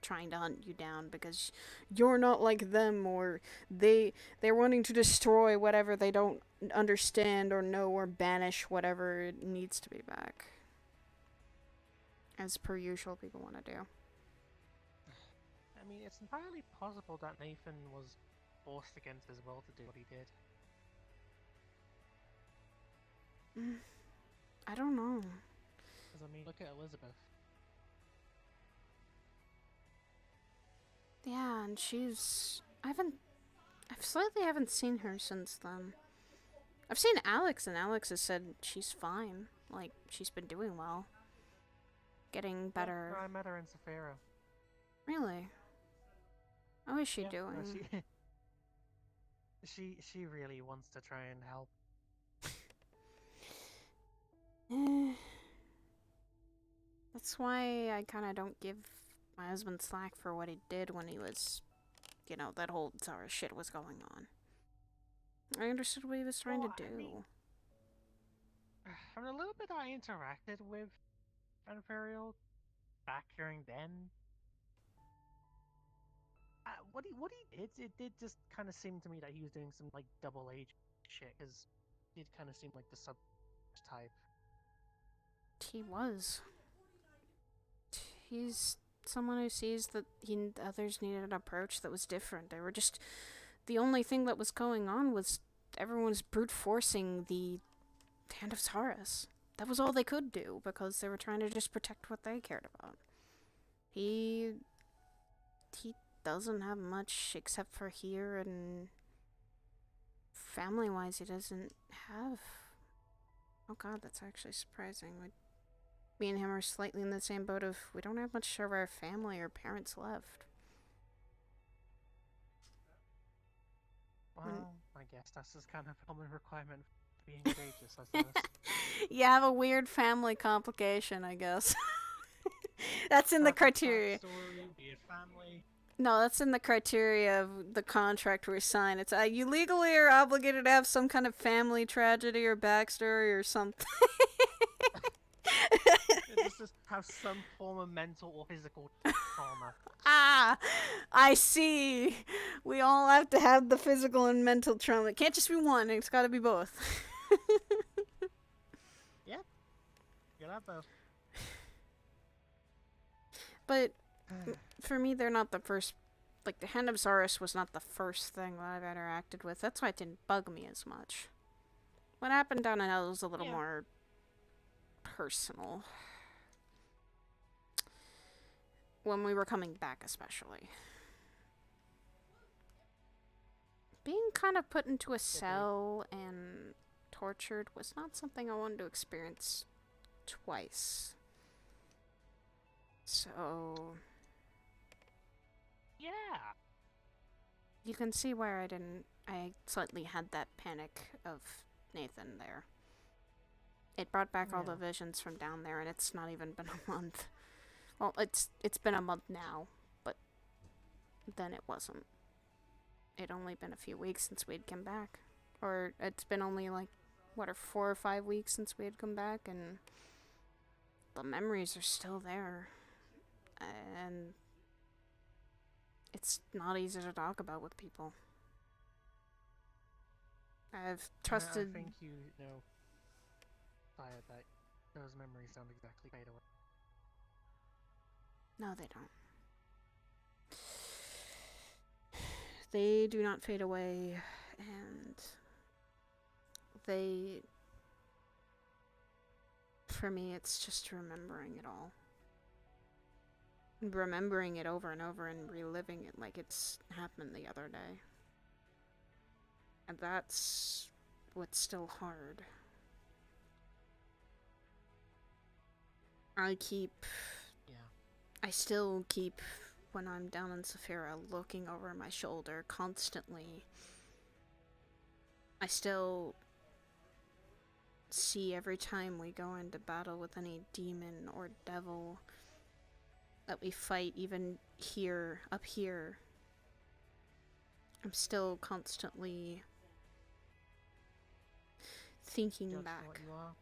trying to hunt you down because you're not like them, or they're wanting to destroy whatever they don't understand or know, or banish whatever it needs to be back. As per usual, people want to do.
I mean, it's entirely possible that Nathan was forced against his will to do what he did.
I don't know.
Because, I mean, look at Elizabeth.
Yeah, and she's... I slightly haven't seen her since then. I've seen Alex, and Alex has said she's fine. Like, she's been doing well. Getting better.
Yeah, I met her in Saphira.
Really? How is she
No,
doing?
she really wants to try and help.
That's why I kind of don't give my husband slack for what he did when he was, you know, that whole Zara shit was going on. I understood what he was trying to do.
I mean, from the little bit I interacted with Imperial back during then, what he did, it did just kind of seem to me that he was doing some like double agent shit, because it kind of seemed like the sub type.
He was. He's someone who sees that others needed an approach that was different. They were just... The only thing that was going on was everyone was brute forcing the Hand of Taurus. That was all they could do, because they were trying to just protect what they cared about. He doesn't have much except for here, and family-wise he doesn't have... Oh god, that's actually surprising. Me and him are slightly in the same boat of we don't have much of our family or parents left.
Well, I guess that's just kind of a common requirement for being courageous, I suppose.
You have a weird family complication, I guess. That's in the criteria.
Family.
No, that's in the criteria of the contract we sign. It's you legally are obligated to have some kind of family tragedy or backstory or something.
Just have some form of mental or physical trauma.
Ah, I see. We all have to have the physical and mental trauma. It can't just be one. It's got to be both.
Yeah, you have both.
But for me, they're not the first. Like, the Hand of Zaurus was not the first thing that I've interacted with. That's why it didn't bug me as much. What happened down in hell was a little more personal. When we were coming back, especially. Being kind of put into a cell and tortured was not something I wanted to experience twice. So...
Yeah!
You can see where I slightly had that panic of Nathan there. It brought back all the visions from down there, and it's not even been a month. Well, it's been a month now, but then it wasn't. It'd only been a few weeks since we'd come back. Or it's been only like, 4 or 5 weeks since we had come back, and the memories are still there. And it's not easy to talk about with people. I've trusted...
I think you know, Fire, that those memories don't exactly fade away.
No, they don't. They do not fade away, and they... For me, it's just remembering it all. Remembering it over and over and reliving it like it's happened the other day. And that's what's still hard. I still keep, when I'm down in Saphira, looking over my shoulder constantly. I still see every time we go into battle with any demon or devil that we fight, even here, up here. I'm still constantly thinking back.
What you are.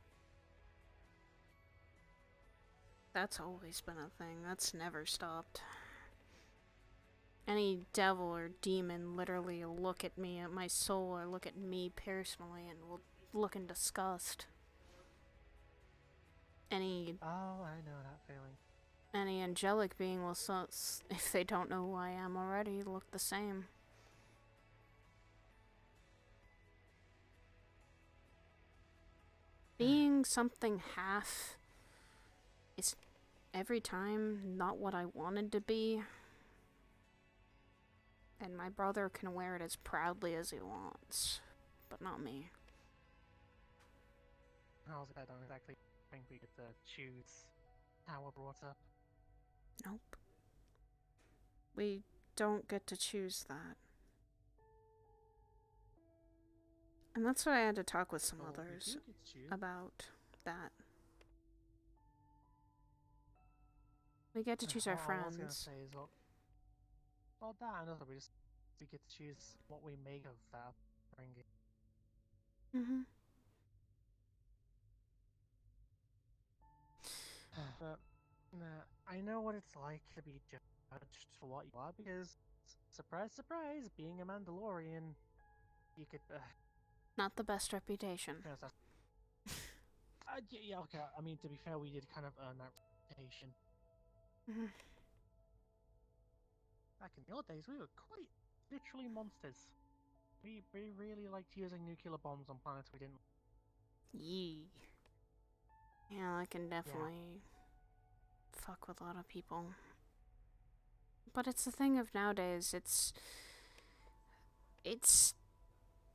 That's always been a thing. That's never stopped. Any devil or demon literally look at me, at my soul, or look at me personally, and will look in disgust.
Oh, I know that feeling.
Any angelic being will, if they don't know who I am already, look the same. Being something half is every time not what I wanted to be. And my brother can wear it as proudly as he wants, but not me.
I don't exactly think we get to choose how we're brought up.
Nope. We don't get to choose that. And that's why I had to talk with some others about that. We get to choose our friends.
All I was gonna say is, well, that and other, we get to choose what we make of that ringing.
Mm-hmm.
But I know what it's like to be judged for what you are, because, surprise, surprise, being a Mandalorian, you could...
Not the best reputation.
Yeah, okay, I mean, to be fair, we did kind of earn that reputation.
Mm-hmm.
Back in the old days, we were quite literally monsters. We really liked using nuclear bombs on planets we didn't.
Yee. Yeah, I can definitely fuck with a lot of people. But it's the thing of nowadays, it's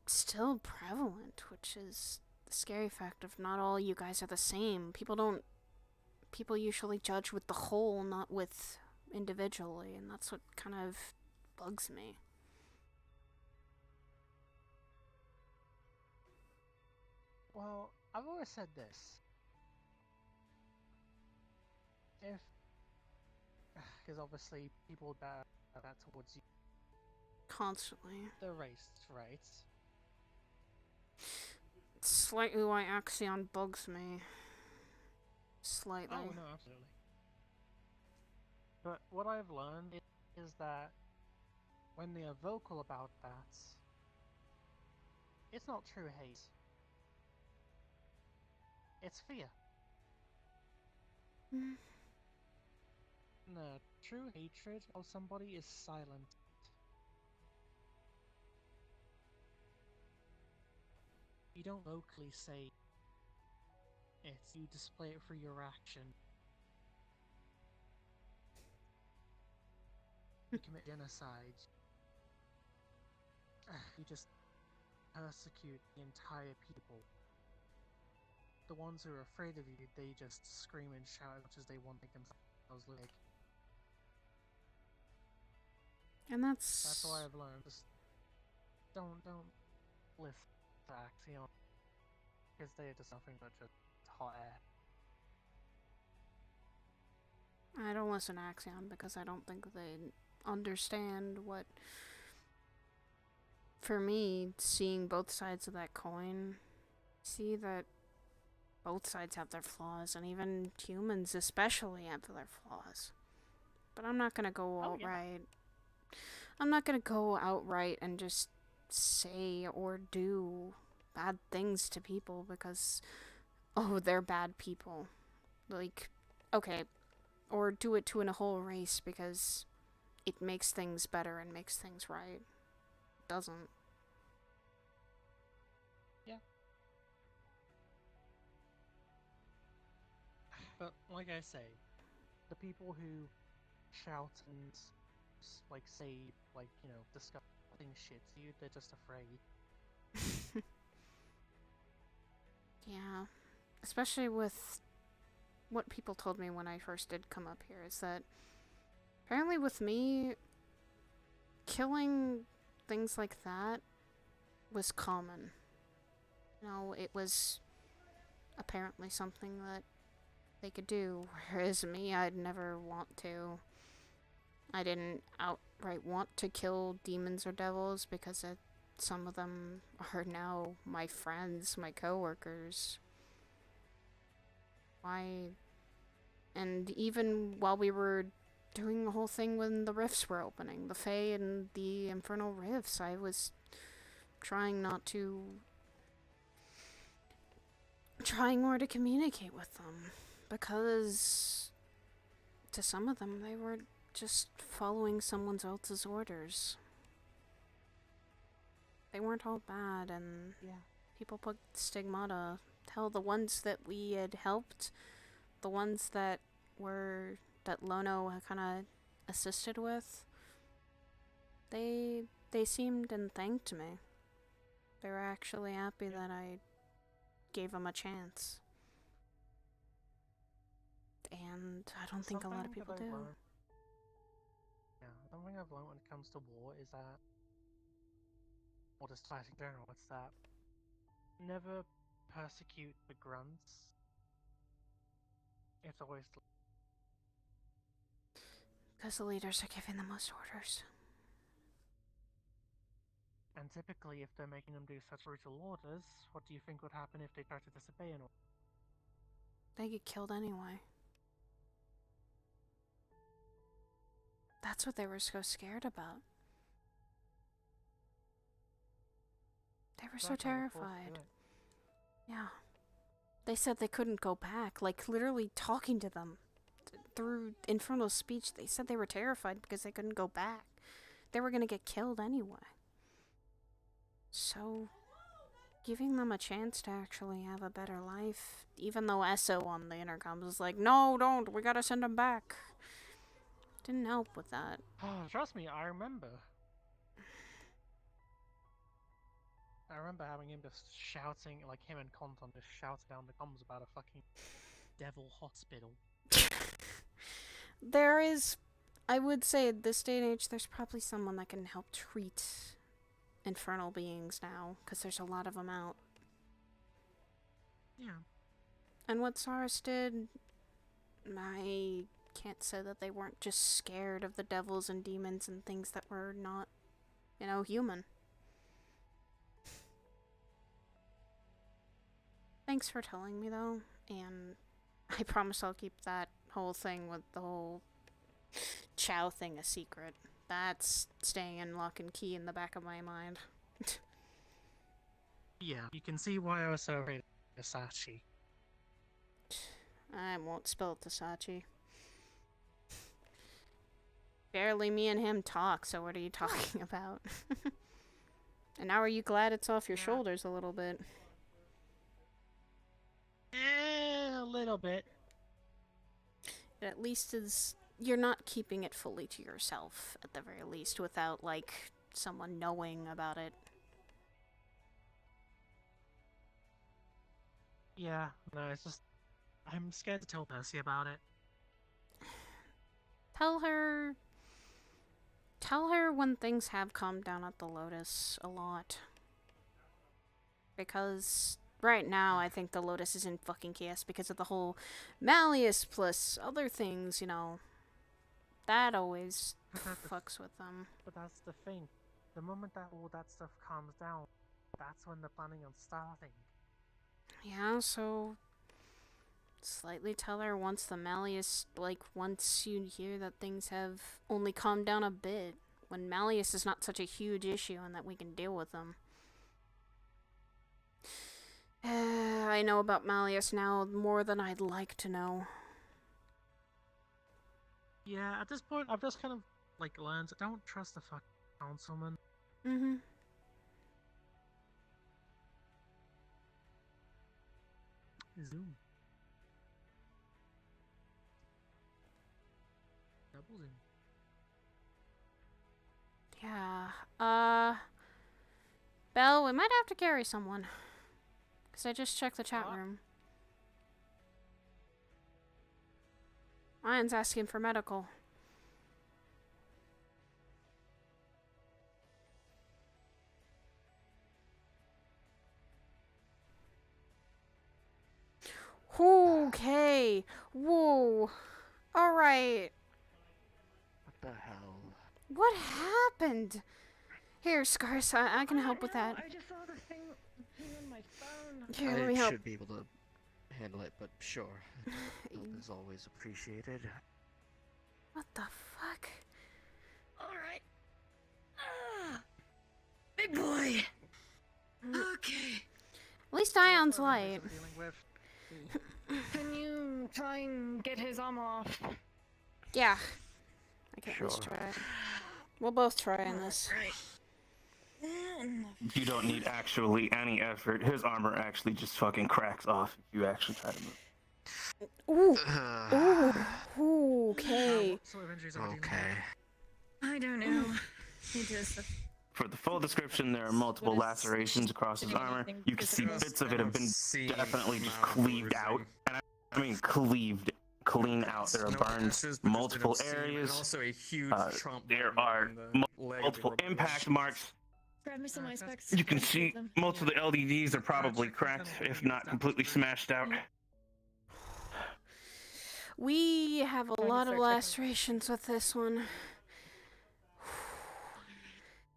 still prevalent, which is the scary fact of not all you guys are the same. People usually judge with the whole, not with individually, and that's what kind of bugs me.
Well, I've always said this. Because obviously people bear that towards you.
Constantly.
The racist, right?
Slightly why Axion bugs me. Slightly.
Oh, no, absolutely. But what I've learned is that when they are vocal about that, it's not true hate. It's fear. No, true hatred of somebody is silent. You don't vocally say it, you display it through your action. You commit genocide. You just persecute the entire people.
the ones who are afraid of you, they just scream and shout as much as they want to make themselves look like.
And
That's why I've learned. Just don't listen to Axiom, because they are just nothing but just hot air.
I don't listen to Axiom because I don't think they understand what. For me, seeing both sides of that coin, see that both sides have their flaws, and even humans especially have their flaws. But I'm not gonna go outright. I'm not gonna go outright and just say or do bad things to people because, oh, they're bad people. Like, okay, or do it to a whole race because it makes things better and makes things right. It doesn't.
Yeah. But like I say, the people who shout and like say like, you know, disgusting shit to you, they're just afraid.
Yeah. Especially with what people told me when I first did come up here is that apparently with me, killing things like that was common. You know, it was apparently something that they could do, whereas me, I'd never want to. I didn't outright want to kill demons or devils because some of them are now my friends, my coworkers. And even while we were doing the whole thing when the rifts were opening, the Fae and the Infernal Rifts, I was trying more to communicate with them, because to some of them they were just following someone else's orders. They weren't all bad, and people put stigmata. Hell, the ones that we had helped, the ones that Lono kind of assisted with, they seemed and thanked me. They were actually happy that I gave them a chance. And I don't think a lot of people do.
Yeah, something I've learned when it comes to war is that, or just fighting in general, it's that never persecute the grunts. It's always
because the leaders are giving the most orders.
And typically, if they're making them do such brutal orders, what do you think would happen if they try to disobey an order?
They get killed anyway. That's what they were so scared about. They were so terrified. Yeah. They said they couldn't go back, like literally talking to them through infernal speech. They said they were terrified because they couldn't go back. They were gonna get killed anyway. So, giving them a chance to actually have a better life, even though Esso on the intercom was like, no, don't, we gotta send them back. Didn't help with that.
Oh, trust me, I remember. I remember having him just shouting, like him and Conton just shouting down the comms about a fucking devil hospital.
There is, I would say at this day and age, there's probably someone that can help treat infernal beings now, because there's a lot of them out.
Yeah.
And what Saurus did, I can't say that they weren't just scared of the devils and demons and things that were not, you know, human. Thanks for telling me, though, and I promise I'll keep that whole thing with the whole Chow thing a secret. That's staying in lock and key in the back of my mind.
Yeah, you can see why I was so afraid of Sachi.
I won't spill it to Sachi. Barely me and him talk, so what are you talking about? And now are you glad it's off your shoulders a little bit?
A little bit.
It at least is, you're not keeping it fully to yourself, at the very least, without, like, someone knowing about it.
Yeah, no, it's just I'm scared to tell Percy about it.
Tell her when things have calmed down at the Lotus a lot. Because right now I think the Lotus is in fucking chaos because of the whole Malleus plus other things, you know. That always fucks with them.
But that's the thing. The moment that all that stuff calms down, that's when they're planning on starting.
Yeah, so slightly tell her once the Malleus, like, once you hear that things have only calmed down a bit, when Malleus is not such a huge issue and that we can deal with them. I know about Malleus now more than I'd like to know.
Yeah, at this point, I've just kind of, like, learned, don't trust the fucking councilman.
Mm-hmm.
Zoom. Double zoom.
Yeah, Belle, we might have to carry someone. Because I just checked the chat room. Ryan's asking for medical. Okay. Whoa. Alright.
What the hell?
What happened? Here, Scars, I can help with that.
I just saw the thing on my phone.
Here, let me
I
help.
should be able to handle it, but sure. Help is always appreciated.
What the fuck?
Alright. Big boy. Okay.
At least Ion's light.
Can you try and get his armor off?
Yeah. I can at least try it. We'll both try on this.
You don't need actually any effort. His armor actually just fucking cracks off if you actually try to move.
Ooh. Ooh. Okay.
Okay.
I don't know. It just...
For the full description, there are multiple lacerations across his armor. You can see bits of it have been definitely just cleaved out. And I mean cleaved clean out. There are burns, multiple areas.
Also a huge
there are multiple impact marks.
Grab me some ice packs.
You can see most of the LEDs are probably cracked, if not completely smashed out.
We have a lot of lacerations with this one.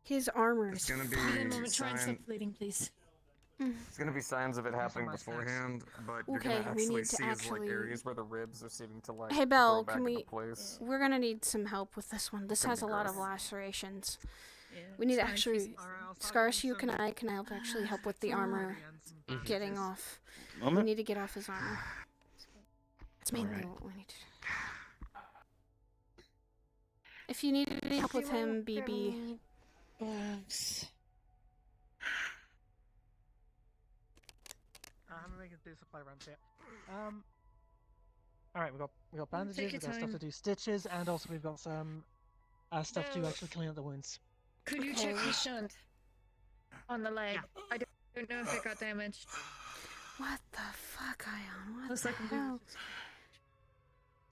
His armor is
It's gonna be
Wait a moment, try and stop
sign-
bleeding, please.
It's gonna be signs of it happening beforehand, but you're
Okay,
gonna
we
actually
need to
see is like
actually-
areas where the ribs are seeming to like
Hey, Belle,
grow back
can we...
into place.
We're gonna need some help with this one. This
Gonna
has
be
a lot of
gross.
lacerations. We need to actually... Scars, you can I can help actually help with the armor getting off. We need to get off his armor. That's mainly what we need to do. If you need any help with him, BB...
I'm making do supply runs here. Alright, we got bandages,
Take
we've
your
got stuff to
time.
do stitches, and also we've got some stuff to
Belle.
actually clean up the wounds.
Could you check the shunt on the leg? I don't know if it got damaged.
What the fuck, Ion? What
Looks
the
like
hell?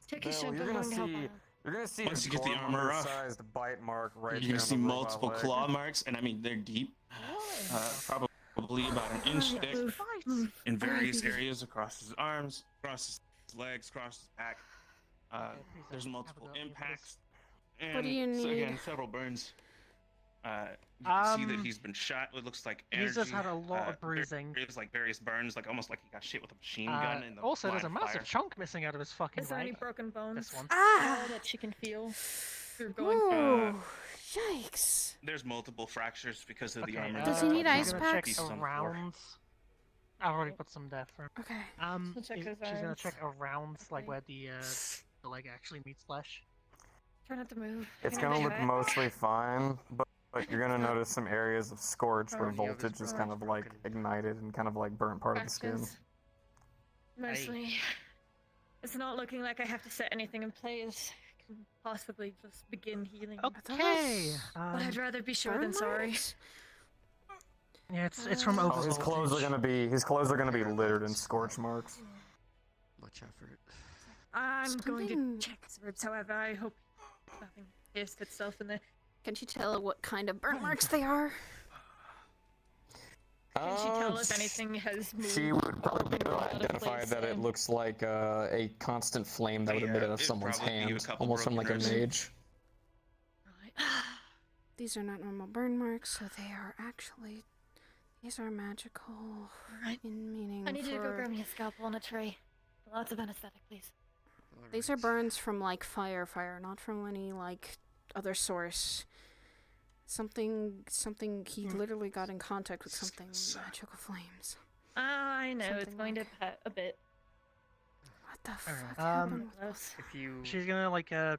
Take your
Bill,
shunt.
you're
I'm
gonna
going to help
see.
out.
You're gonna see
Once
a
you get the armor off,
sized bite mark right
You're
down
gonna see
the robot
multiple
leg.
claw marks, and I mean they're deep. Probably about an inch thick in various areas across his arms, across his legs, across his back. There's multiple impacts, and
What do you
so
need?
again, several burns. You can see that he's been shot. It looks like energy.
He's just had a lot of bruising.
There's like various burns, like almost like he got shit with a machine gun. In the
Also, there's a
line of
massive
fire.
chunk missing out of his fucking
Is there any
leg.
broken bones?
This one.
Ah!
All that she can feel. Through going.
Ooh, yikes.
There's multiple fractures because of the
Okay,
armor.
Does he need
I'm
ice
gonna
packs?
check around. I've already put some there for him.
Okay.
I'll check his
she's gonna
arms.
check around like
Okay.
where the leg actually meets flesh.
Try not to move.
It's
Can
gonna
I
look
do it?
mostly fine, but you're gonna notice some areas of scorch where
Oh,
voltage is kind of like ignited and kind of like burnt part of the skin.
Fractures. Mostly. It's not looking like I have to set anything in place. I can possibly just begin healing.
Okay.
But I'd rather be sure
burn
than sorry.
marks?
Yeah, it's from
Oh, his
overvoltage.
clothes are gonna be littered in scorch marks.
Much effort.
I'm going to check his ribs, however. I hope nothing pierced itself in there.
Can you tell what kind of burn marks they are?
Can she tell if anything has moved?
She would probably be able to identify that it looks like a constant flame that would emit out of someone's hand, almost from like a mage.
These are not normal burn marks, so they are actually... These are magical in meaning
I need
for...
you to go grab me a scalpel and a tray. Lots of anesthetic, please.
These are burns from, like, fire, not from any, like, other source. Something, he literally got in contact with something magical flames.
Oh, I know, it's
Something
going to pet a bit.
What the fuck
happened
If you...
She's gonna, like, put her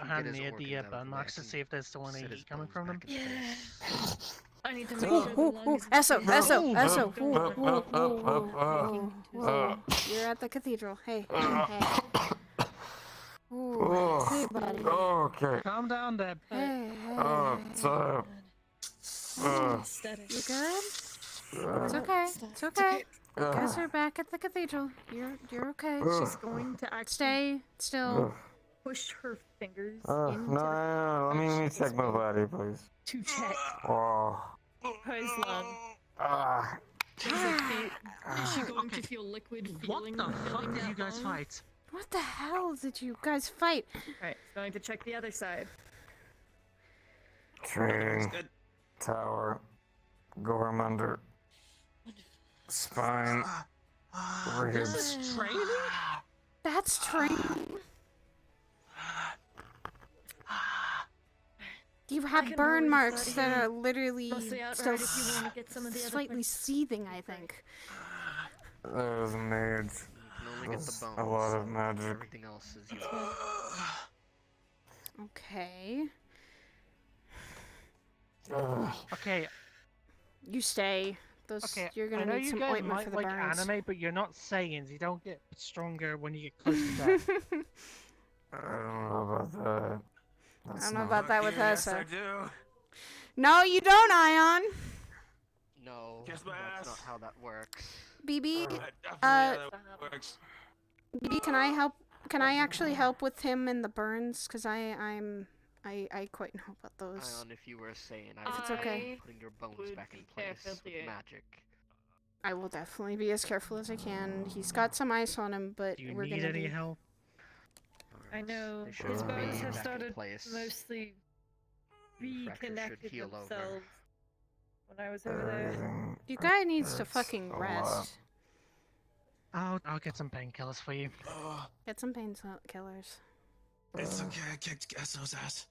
you
hand
get his
near
organ,
the
that would
burn
be
marks to
nice.
see if there's still any heat coming from them.
Yeah. I need to make sure the lungs...
Esso! You're at the cathedral. Hey. Ooh, hey, buddy.
Okay.
Calm down, Deb.
Hey. You good? It's okay. It's okay. You guys are back at the cathedral. You're okay.
She's going to actually
Stay still.
push her fingers
No, let me check my body, please.
to check
Oh.
his lung. Is she going to feel liquid feeling?
What the fuck did you guys fight?
What the hell did you guys fight?
Alright, going to check the other side.
Training. Tower. Gormander. Spine. Ribs.
Training?
That's training. You have burn marks that are literally still slightly seething, I think.
There's mage. There's a lot of magic.
Everything else is useful.
Okay.
Okay.
You stay.
Okay,
You're
I
gonna
know
need
you
some
guys
ointment
might
for the
like
burns.
anime, but you're not Saiyans. You don't get stronger when you get close to death.
I don't know about that.
I don't know about that with
Yes,
Essa.
I do.
No, you don't, Ion.
No,
Kiss my
that's
ass.
not how that works.
BB,
Definitely how that works.
BB, can I help? Can I actually help with him in the burns? Cause I quite know about those.
Ion, if you were a Saiyan, I
If
would
it's okay.
be putting your bones back in place with magic.
I will definitely be as careful as I can. He's got some ice on him, but
Do you
we're
need
gonna
any
be...
help?
I know
They should
his
be
bones
back
have
in
started
place.
mostly
Fractures should
reconnected
heal over.
themselves when I was over there.
You guy needs to fucking
a
rest.
I'll get some painkillers for you.
Get some painkillers.
It's okay, I kicked Esso's ass.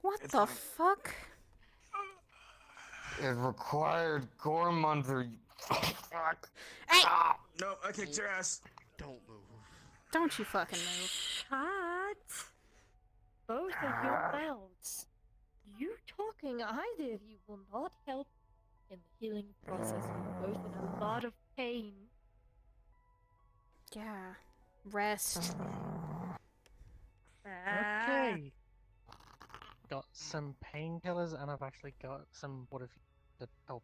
What the fuck?
It required Gormander. You fuck.
Hey!
No, I kicked your ass.
Don't move.
Don't you fucking move.
Shut both of your mouths. You talking either of you will not help in the healing process. You're both in a lot of pain.
Yeah. Rest.
Okay. Got some painkillers, and I've actually got some what if you to help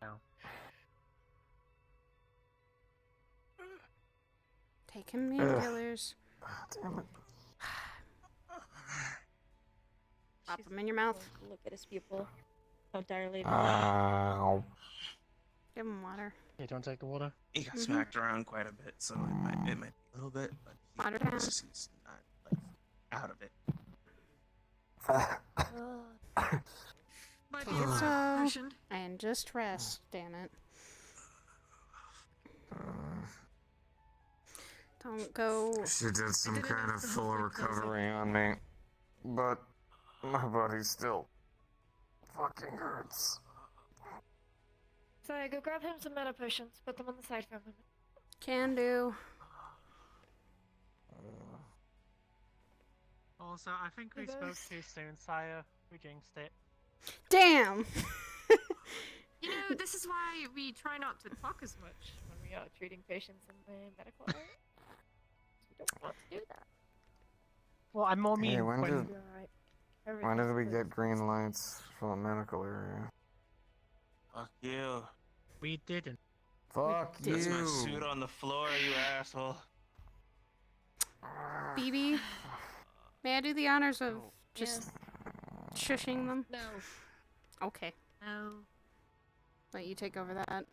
now.
Take him painkillers.
Damn it.
Pop them in your mouth.
Look at his pupil. How dilated.
Ow.
Give him water.
You don't take the water?
He got smacked around quite a bit, so it might be a little bit, but
Water down.
he's not like out of it.
Might be a
So,
potion.
and just rest, damn it. Don't go.
She did some kind of full recovery on me, but my body still fucking hurts.
Sorry, go grab him some meta potions. Put them on the side for a minute.
Can do.
Also, I think we spoke too soon, Sire. We jinxed it.
Damn!
You know, this is why we try not to talk as much when we are treating patients in the medical area. We don't want to do that.
Well, I'm more mean
Hey, when
You're alright.
did we get green lights from the medical area?
Fuck you.
We didn't.
Fuck
That's my
you.
suit on the floor, you asshole.
BB, may I do the honors of just shushing them?
No.
Okay.
No.
Let you take over that.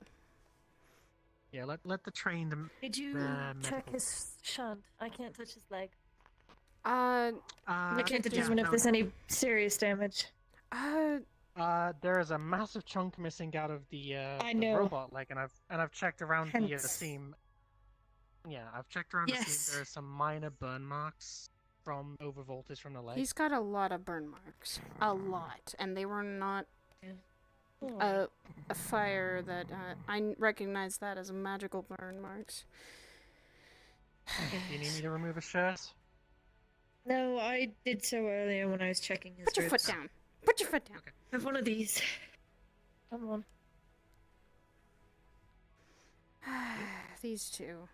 Yeah, let the trained.
Did you check his shunt? I can't touch his leg. I can't determine if there's any serious damage.
There is a massive chunk missing out of the the robot leg, and I've checked around the seam. Yeah, I've checked around the seam. There are some minor burn marks from overvoltage from the leg.
He's got a lot of burn marks. A lot. And they were not a fire that... I recognize that as magical burn marks.
Do you need me to remove his shirt?
No, I did so earlier when I was checking his
Put your foot
ribs.
down. Put your foot down.
Okay.
Have one of these. Come on.
These two.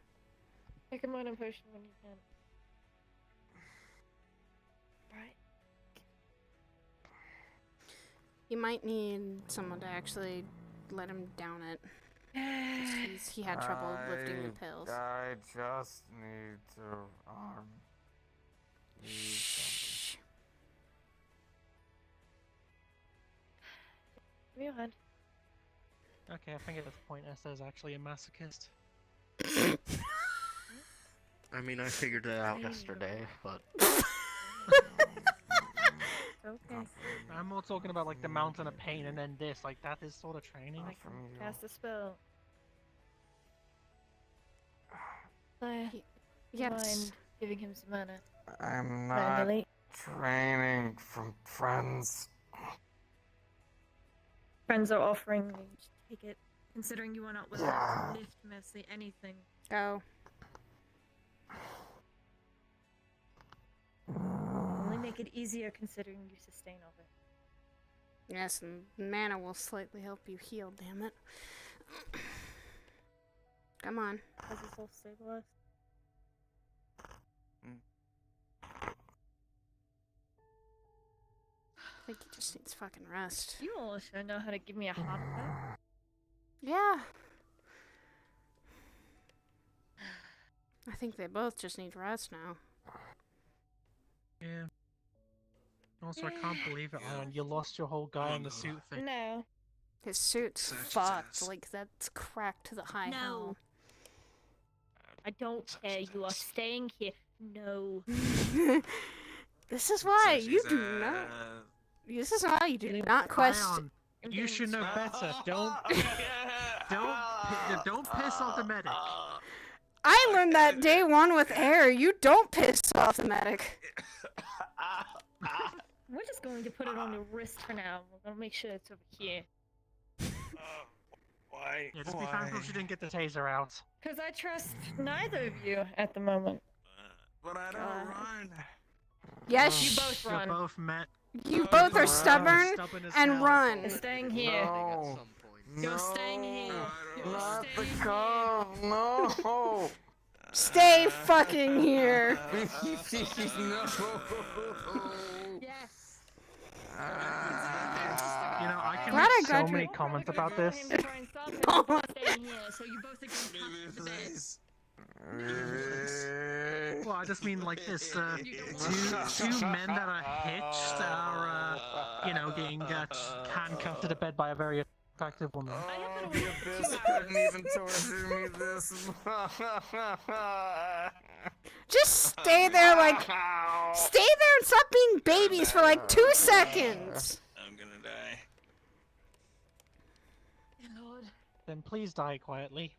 Take a minor potion when you can. Right.
You might need someone to actually let him down it. He had trouble lifting the pills.
I just need to
Shh.
Give me your hand.
Okay, I think at this point Esther's actually a masochist.
I mean, I figured it out yesterday, but...
Okay.
I'm more talking about like the mountain of pain and then this, like that is sort of training.
Cast a spell. Claire,
yes.
mind giving him some mana?
I'm not training from friends.
Friends are offering you. Just take it. Considering you are not willing to lift mostly anything.
Go.
Only make it easier considering you sustain of it.
Yes, and mana will slightly help you heal, damn it. Come on.
Has it all stabilized?
I think he just needs fucking rest.
You also know how to give me a heart attack.
Yeah. I think they both just need rest now.
Yeah. Also, I can't believe it, Alan. You lost your whole guy in the suit thing.
No.
His suit's fucked. Like, that's cracked to the high hell.
I don't care. You are staying here. No.
This is why you do not. This is why you do not question.
You should know better. Don't piss off the medic.
I learned that day one with air. You don't piss off the medic.
We're just going to put it on your wrist for now. We're going to make sure it's over here.
Why?
Yeah, just be thankful she didn't get the taser out.
Because I trust neither of you at the moment.
But I don't run.
Yes.
You both run.
You're both met.
You both are stubborn and run.
You're staying here.
No.
You're staying here. You're
Not the
staying
car. No.
Stay fucking here.
No.
Yes.
You know, I can
Glad I
make
got
so many
you.
comments about this.
Staying here, so you both are going to
Please.
Well, I just mean like this, two men that are hitched are, you know, getting handcuffed to the bed by a very attractive woman.
Oh, the abyss couldn't even torture me this much.
Just stay there, like, stay there and stop being babies for like 2 seconds.
I'm gonna die.
Lord.
Then please die quietly.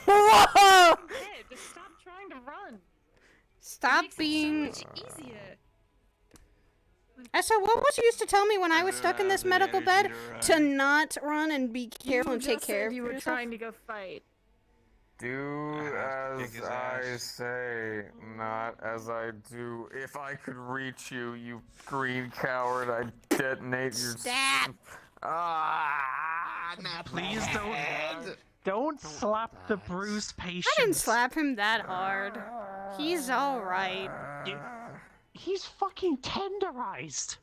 Whoa!
Yeah, just stop trying to run.
Stop being.
So much easier.
So what was you used to tell me when I was stuck in this medical bed? To not run and be careful and take care of
you were
yourself?
trying to go fight.
Do as I say, not as I do. If I could reach you, you green coward, I'd detonate your...
Stab!
Please don't slap the bruised patient.
I didn't slap him that hard. He's alright.
He's fucking tenderized.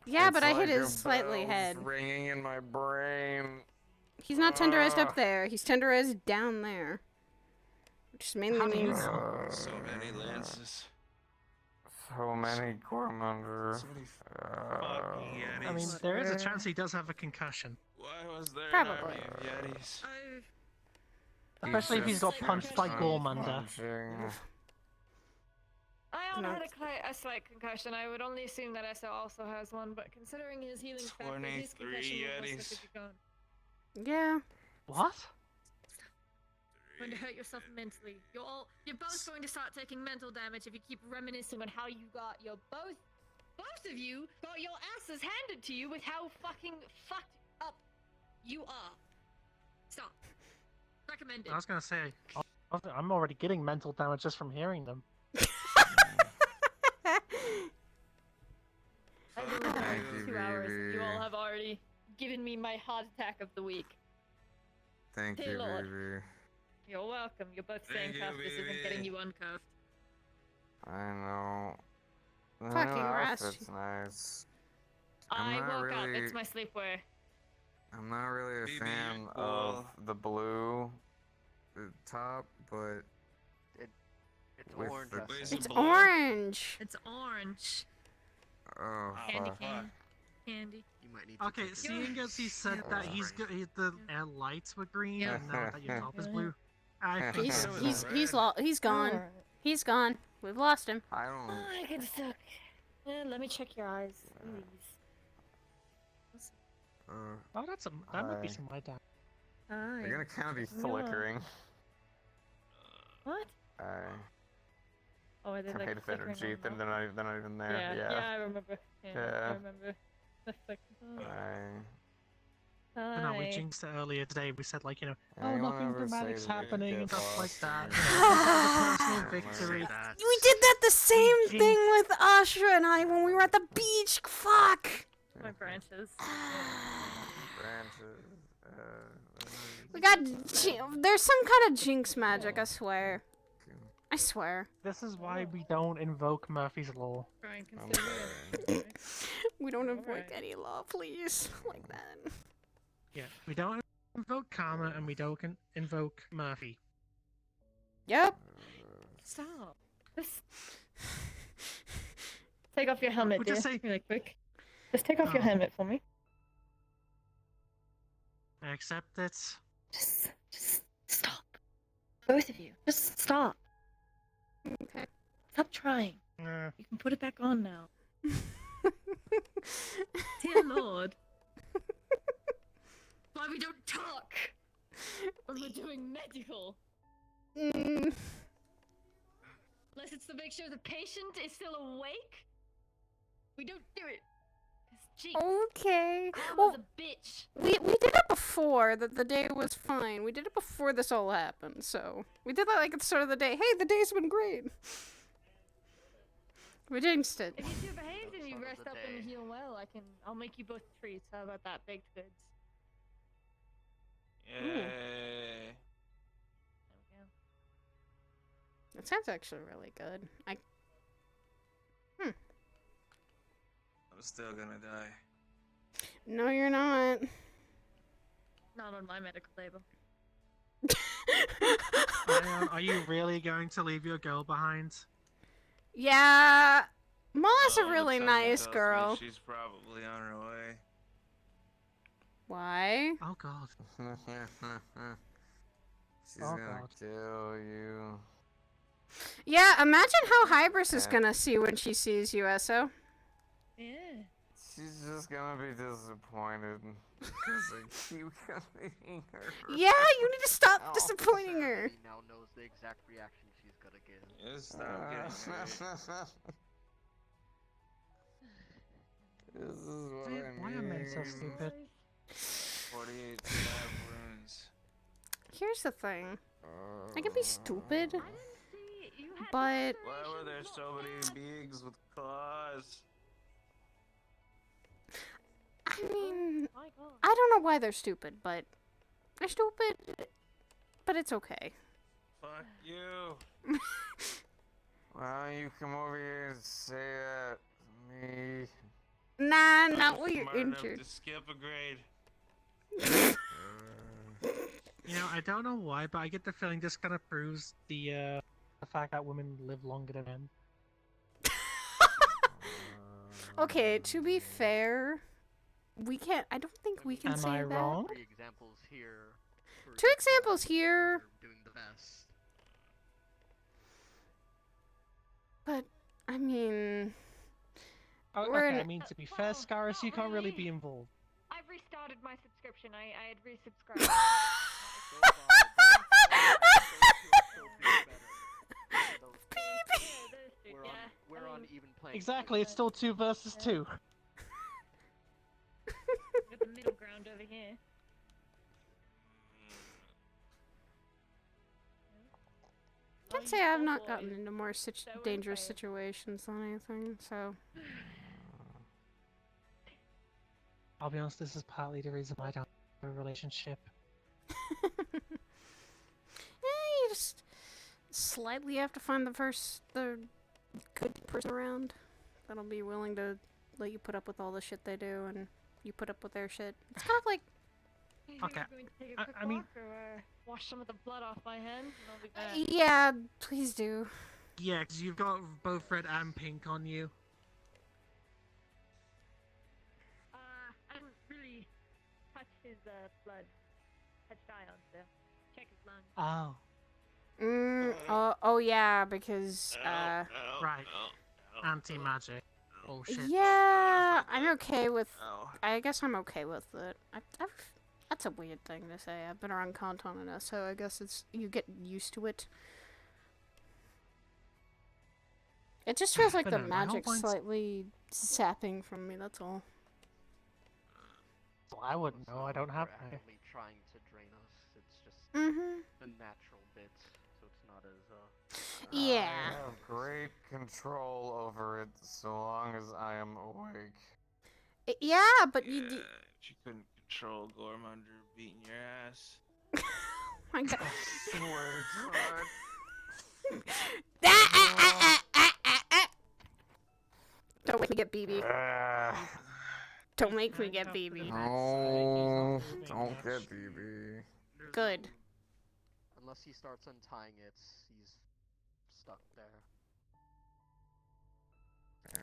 Yeah,
It's
but I
like
hit
a
his slightly
bell's
head.
ringing in my brain.
He's not tenderized up there. He's tenderized down there. Which mainly
How do you
means...
know?
So many lances.
So many Gormunders.
Fucking
I mean,
Yetis.
there is a chance he does have a concussion.
Why was there
Probably.
an army of Yetis?
Especially if he's got punched by Gormander.
I only had a slight concussion. I would only assume that Esso also has one, but considering his healing factor, his
23
concussion will most
Yetis.
likely be gone.
Yeah.
What?
Going to hurt yourself mentally. You're both going to start taking mental damage if you keep reminiscing on how you got your both of you got your asses handed to you with how fucking fucked up you are. Stop. Recommended.
I was gonna say, I'm already getting mental damage just from hearing them.
I've been recording for 2 hours and you all have already given me my heart attack of the week.
Thank
Dear
you,
Lord.
baby.
You're welcome. You're both saying
Thank you,
cuffed. This isn't
baby.
getting you uncuffed.
I know. The
Fucking
new
Rusty.
outfit's nice.
I
not
woke up.
really-
It's my sleepwear.
I'm not really a
BB,
fan
you're
of
cool.
the blue top, but
It's
with
orange.
the-
I
Where's
think.
the
It's
ball?
orange.
It's orange.
oh
Candy
fuck.
cane. Candy.
You might need to
Okay,
take a-
seeing as he said that the lights were green,
Yeah.
and now that your top is blue, I think
He's
that was
he's
alright.
he's gone.
Alright.
He's gone. We've lost him.
I don't.
I get stuck. Let me check your eyes, please.
Oh, that might be
Hi.
some light down.
Hi.
They're gonna kind of be
Yeah.
flickering.
What? Oh, are they like
Tornado of
flickering
energy.
on
They're not even there.
Yeah,
Yeah.
I remember. Yeah, I
Yeah.
remember. The flick.
But no, we
Hi.
jinxed it earlier today. We said, like,
Anyone
nothing
ever
dramatic's
say that we
happening
get
and stuff like
lost?
that.
Yeah.
Personal victory.
We did that the same thing with Ashra and I when we were at the beach. Fuck.
My branches.
Branches.
We got. There's some kind of jinx magic. I swear. I swear.
This is why we don't invoke Murphy's Law.
Brian, consider it.
We don't invoke
Alright.
any law, please. Like that.
Yeah, we don't invoke Karma and we don't invoke Murphy.
Yep.
Stop. Just take off your helmet,
We'll
dear.
just say-
Really quick. Just take off your
Oh.
helmet for me.
I accept it.
Just stop. Both of you. Just stop.
Okay.
Stop trying.
Uh,
You can put it back on now. Dear Lord. Why we don't talk when we're doing medical?
Mm.
Unless it's to make sure the patient is still awake? We don't do it. 'Cause, gee,
Okay.
Karma's
Well,
a bitch.
we did it before. That the day was fine. We did it before this all happened. So we did that like at the start of the day. Hey, the day's been great. We jinxed it.
If you two behave and you rest up and heal well, I'll make you both treats. How about that? Baked goods.
Yay.
That sounds actually really good.
I'm still gonna die.
No, you're not.
Not on my medical label.
Ion, are you really going to leave your girl behind?
Yeah. Mola's
Oh,
a really
looks like it
nice
tells me
girl.
She's probably on her way.
Why?
Oh god.
She's
Oh,
gonna
God.
kill you.
Yeah, imagine how Hybris is gonna see when she sees you, Esso.
Yeah.
She's just gonna be disappointed because I keep coming her.
Yeah, you need to stop disappointing her.
He now knows the exact reaction she's gonna get.
Yes, stop getting
This is what
Dude,
I
why are men so
need.
stupid?
48 stab wounds.
Here's the thing. I can be stupid, but
Why were there so many beings with claws?
I mean, I don't know why they're stupid, but they're stupid. But it's okay.
Fuck you.
Why don't you come over here and say that to me?
Nah, not while you're
Smart enough
injured.
to skip a grade.
You know, I don't know why, but I get the feeling this kind of proves the fact that women live longer than men.
Okay, to be fair, we can't. I don't think we can
Am
say
I
that.
wrong?
3 examples here. for
2 examples here.
Doing the best.
But I mean,
Oh,
we're
okay,
in-
I mean, to be fair, Scaris, you can't really be involved.
I've restarted my subscription. I had resubscribed.
We're on even playing.
Exactly, it's still 2 versus 2.
Got the middle ground over here.
I'd say I've not gotten into more dangerous situations than anything. So
I'll be honest, this is partly the reason why I don't have a relationship.
you just slightly have to find the good person around that'll be willing to let you put up with all the shit they do, and you put up with their shit. It's kind of like.
Okay.
Going to take a quick
I mean,
walk or wash some of the blood off my hands, and I'll be back.
Yeah, please do.
yeah, because you've got both red and pink on you.
I didn't really touch his blood. Touched ion, so check his lungs.
Oh.
Oh yeah, because
Right. Anti-magic. Bullshit.
yeah, I'm okay with. I guess I'm okay with it. That's a weird thing to say. I've been around Kanton enough, so I guess it's you get used to it. It just feels like
But
the
no, my whole
magic's
point's-
slightly sapping from me. That's all.
Well, I wouldn't know. I don't have.
Actively trying to drain us. It's just
Mhm.
the natural bit, so it's not as
Yeah.
I have great control over it so long as I am awake.
Yeah, but you.
You couldn't control Gormunder beating your ass.
My God.
Swear
Don't make me get BB. Don't make me get BB.
No, don't get BB.
Good.
Unless he starts untying it, he's stuck there.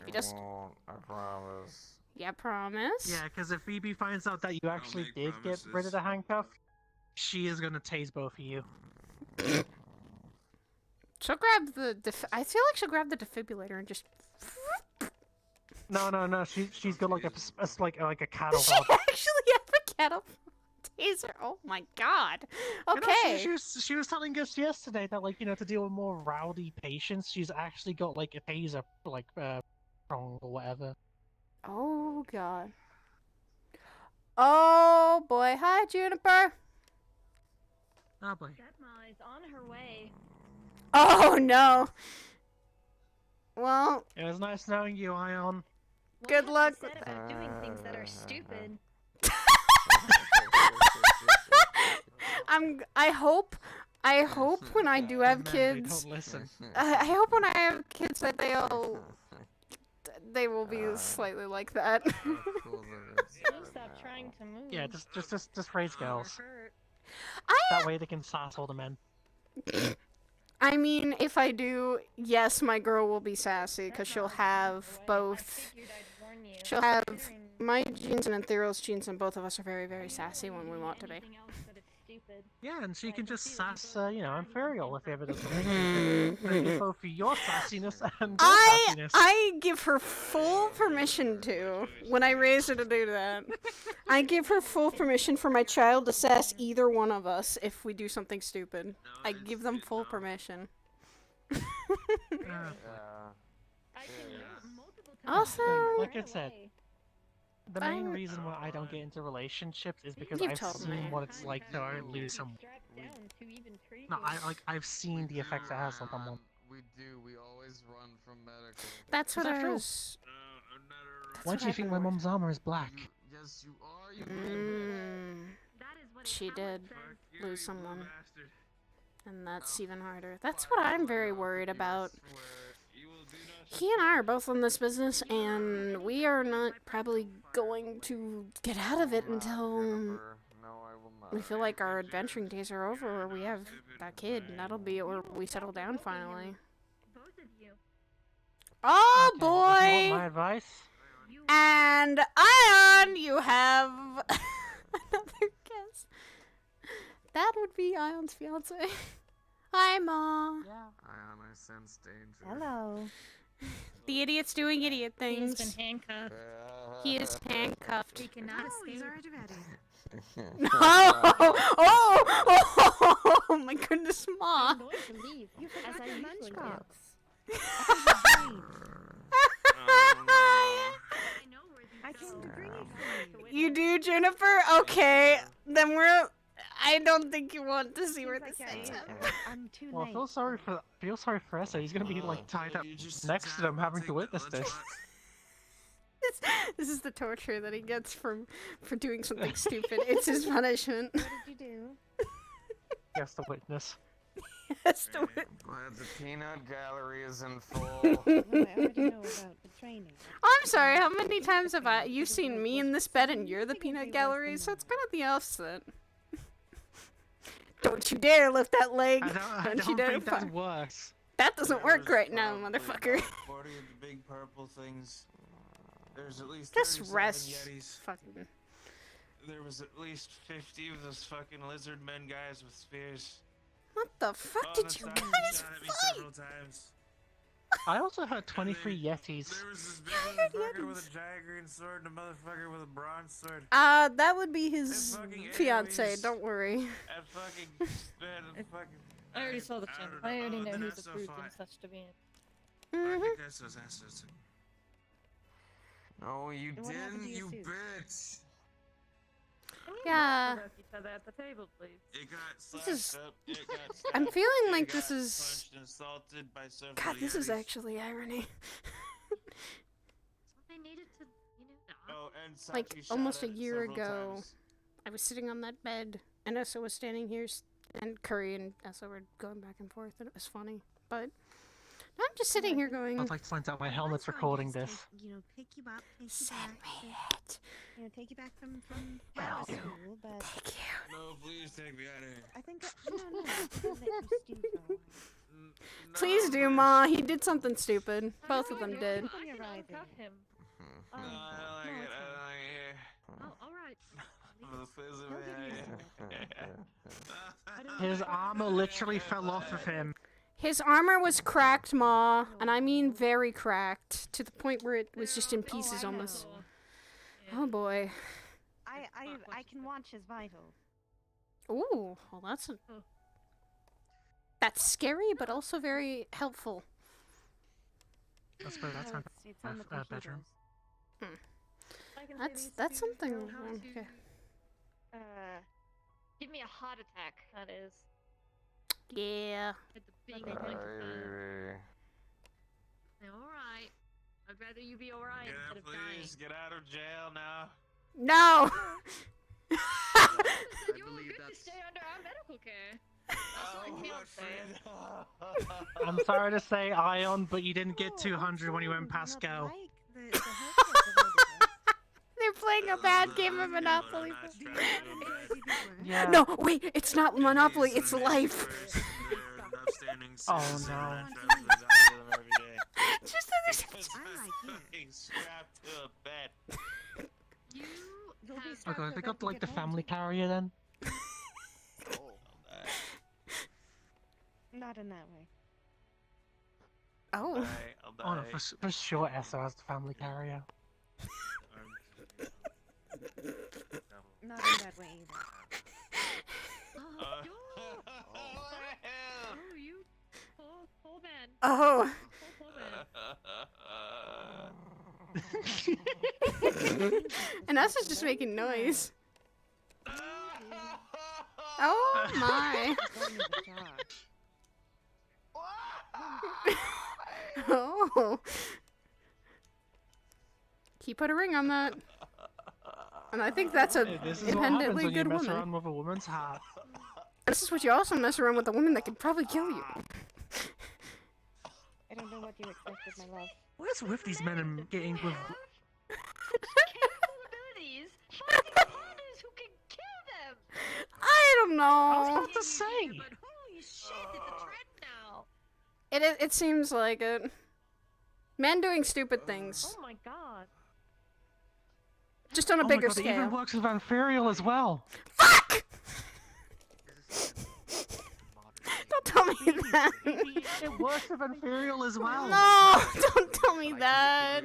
You just.
I promise.
Yeah, promise.
Yeah, because if Phoebe finds out that you actually did get rid of the handcuff, she is gonna tase both of you.
She'll grab the. I feel like she'll grab the defibrillator and just.
No. She's got like a cattle
She
dog.
actually have a cattle taser. Oh my God.
You know,
Okay.
she was telling us yesterday that to deal with more rowdy patients, she's actually got like a taser prong or whatever.
Oh God. Oh boy. Hi, Juniper.
Oh boy.
Detma is on her way.
Oh no. Well.
It was nice knowing you, Ion.
Good luck
Said
with
about doing things that are stupid.
I hope when I do have
Men, they
kids.
don't listen.
I hope when I have kids that they will be slightly like that.
Stop trying to move.
Yeah, just raise girls.
I
That way they can sass all the men.
I mean, if I do, yes, my girl will be sassy because she'll have both. She'll have my genes and Ethereal's genes, and both of us are very, very sassy when we want to be.
Yeah, and she can just sass, Imperial if ever does. Both for your sassiness and their sassiness.
I give her full permission to when I raise her to do that. I give her full permission for my child to sass either one of us if we do something stupid. I give them full permission. Also,
like I said, the main reason why I don't get into relationships is because
You've
I've
told
seen
me.
what it's like to lose someone. No, I've seen the effects it has on someone.
We do. We always run from medical.
That's what
Is that
I
true?
was.
Why do you think my mom's armor is black?
Yes, you are. You
She did lose someone. And that's even harder. That's what I'm very worried about. he and I are both in this business, and we are not probably going to get out of it until we feel like our adventuring days are over, or we have that kid, and that'll be, or we settle down finally.
Both of you.
Oh
Okay, if you want my
boy!
advice?
And Ion, you have another guess. That would be Ion's fiance. Hi, Ma.
Ion, I sense danger.
Hello. The idiot's doing idiot things.
He's been handcuffed.
He is handcuffed.
He cannot escape.
No! Oh my goodness, Ma.
I'm going to leave, as I usually do.
I came to bring it for you.
You do, Jennifer? Okay, then I don't think you want to see where this ends up.
I'm too
Well,
late.
feel sorry for Esther. He's gonna be like tied up next to them, having to witness this.
This is the torture that he gets for doing something stupid. It's his punishment.
What did you do?
He has to witness.
Has to
Glad the peanut gallery is in full.
I already know about the training.
I'm sorry, how many times have you seen me in this bed and you're the peanut gallery? So it's kind of the opposite. Don't you dare lift that leg.
I
you
don't
dare
think that works.
That doesn't work right now, motherfucker.
40 of the big purple things. There's at least
Just
37
rest.
Yetis.
Fucking.
There was at least 50 of those fucking lizard men guys with spears.
What the fuck
Oh,
did
and
you
Simon
guys
shot at me
fight?
several times.
I also heard 23 Yetis.
There was this big motherfucker with a giant green sword and a motherfucker with a bronze sword.
That would be his fiance. Don't worry.
And fucking man, fucking.
I already saw the channel. I already know who's approved and such to be in.
I think that's those assholes.
No, you
What happened
didn't,
to your
you
suit?
bitch.
Yeah.
About each other at the table, please.
It got
This is.
slashed up. It got
I'm
stabbed,
feeling
it
like
got
this is.
punched and assaulted by several
God, this is
Yetis.
actually irony.
They needed to,
Oh, and
Like
Sachi shot
almost a
at it
year
several
ago,
times.
I was sitting on that bed, and Essa was standing here, and Curry and Essa were going back and forth, and it was funny. But now I'm just sitting here going.
I'd like to find out my helmet's recording this.
You know, pick you up, take you back. You know, take you back from grammar school, but
Thank you.
No, please take me out of here.
I think no, I'll let you stew for a while.
Please do, Ma. He did something stupid. Both of them did.
When you're arriving.
him.
No, I don't like it. I don't like it here.
Oh, alright.
Please let me out of here.
His armor literally fell off of him.
His armor was cracked, Ma, and I mean very cracked, to the point where it was just in pieces almost. Oh boy.
I can watch his vitals.
Ooh, well that's scary, but also very helpful.
That's where that's on
It's on the
bedroom.
That's something. Okay.
Give me a heart attack, that is.
Yeah.
At the big
Baby.
Alright. I'd rather you be alright
Yeah,
instead of dying.
please get out of jail now.
No.
You were good to stay under our medical care.
Oh, my friend.
I'm sorry to say, Ion, but you didn't get 200 when you went past go.
They're playing a bad game of Monopoly.
Yeah.
No, wait, it's not Monopoly, it's life.
Oh no.
Just that there's
fucking strapped to a bed.
Okay, they got like the family carrier then.
Not in that way.
Oh.
Oh no, for sure Essa has the family carrier.
Not in that way either.
Oh, you poor man.
Oh. And us is just making noise. Oh my. Oh. He put a ring on that. And I think that's a
This is what happens
independently
when you
good
mess
woman.
around with a woman's heart.
This is what you also mess around with a woman that could probably kill you.
I don't know what you expected, my love.
What is with these men and getting with?
Capabilities. Finding partners who can kill them.
I don't know.
I was about to say.
But holy shit, it's a trend now.
It seems like it. Men doing stupid things.
Oh my god.
Just on a
Oh
bigger
my God,
scale.
It even works with Anferial as well.
Fuck! Don't tell me that.
It works with Anferial as well.
No, don't tell me that.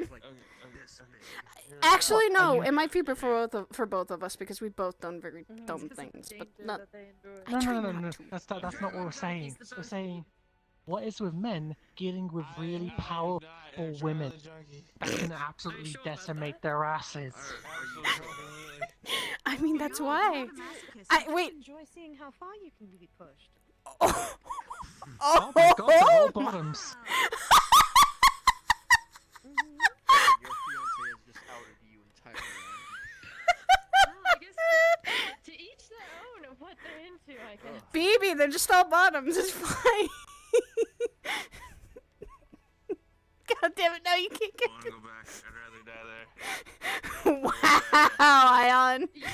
Actually, no. It might be for both of us because we've both done very dumb things. But not.
No. That's not what we're saying. We're saying, what is with men getting with really powerful women that can absolutely decimate their asses?
I mean, that's why. Wait.
Enjoy seeing how far you can be pushed.
Oh my God, they're all bottoms.
Your fiance has just outed you entirely.
I guess to each their own of what they're into, I guess.
BB, they're just all bottoms. It's fine. God damn it! No, you can't get.
I wanna go back. I'd rather die there.
Wow, Ion.
You know,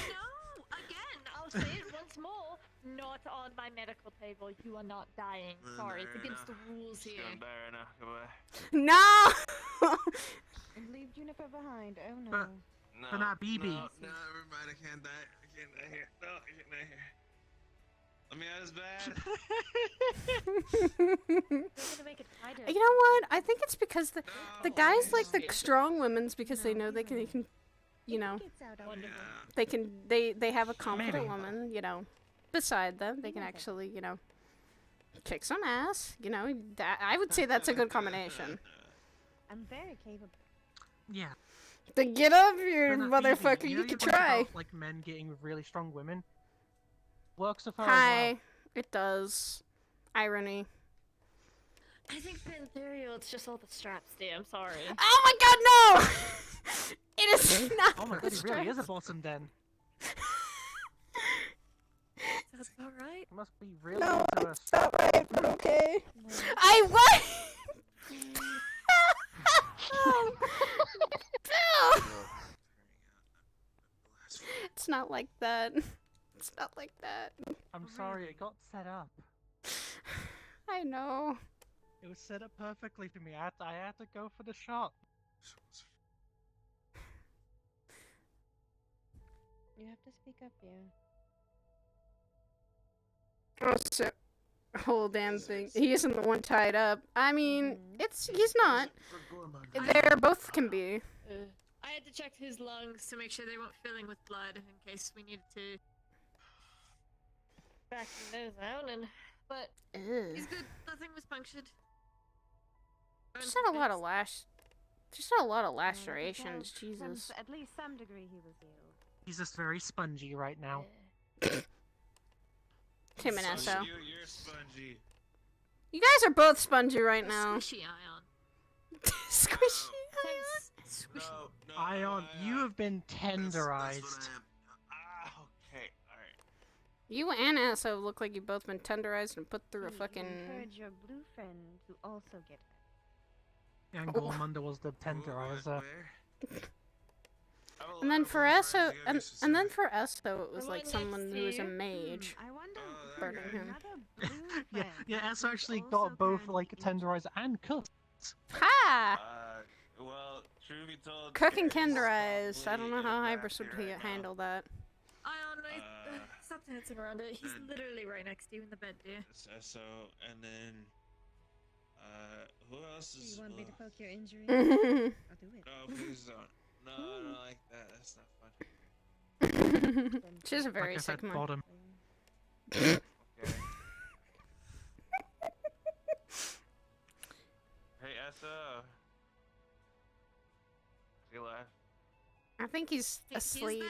again, I'll say it once more. Not on my medical table. You are not dying. Sorry, it's against the rules
Just
here.
gonna die right now. Goodbye.
No.
And leave Juniper behind. Oh no.
But not BB.
No, everybody, I can't die. I can't die here. No, I can't die here. Let me out of this bed.
You know what? I think it's because the guys like the strong women's because they know they can you know they have a confident woman, you know, beside them. They can actually, you know, kick some ass. You know, I would say that's a good combination.
I'm very capable.
Yeah.
Then get up, you
But not
motherfucker.
BB.
You
know
can
your point
try.
about, like men getting with really strong women. Works with her as
Hi.
well.
It does. Irony.
I think Pantherial, it's just all the straps, dear. I'm sorry.
Oh my God, no! It is not.
Oh my God, he really is a bottom then.
That's about right.
It must be really
No,
into us.
it's not right, but okay. I what? Bill! It's not like that. It's not like that.
I'm sorry, it got set up.
I know.
It was set up perfectly for me. I had to go for the shot.
You have to speak up, yeah.
Oh, so, whole damn thing. He isn't the one tied up. I mean, he's not. They're both can be.
I had to check his lungs to make sure they weren't filling with blood in case we needed to back those out. But he's good. Nothing was punctured.
Just had a lot of lacerations. Jesus.
At least some degree he was healed.
He's just very spongy right now.
Tim and Esso.
You're spongy.
You guys are both spongy right now.
Squishy Ion.
Squishy
Ion, you have been tenderized.
Okay, alright.
You and Esso look like you've both been tenderized and put through a fucking.
Encourage your blue friend to also get hurt.
And Gormunda was the tenderizer.
And then for Esso, and then for Esso, it was like someone who was a mage.
I wonder
burning him.
Yeah, Esso actually got both like tenderizer and cooked.
Ha!
Well, truth be told,
Cook and tenderized. I don't know how Hybris would handle that.
Ion, stop dancing around it. He's literally right next to you in the bed, dear.
So, and then, who else is?
You want me to poke your injury? I'll do it.
No, please don't. No, I don't like that. That's not fun.
She's a very
Like I
sick
said,
one.
bottom.
Okay. Hey, Essa. Is he alive?
I think he's asleep.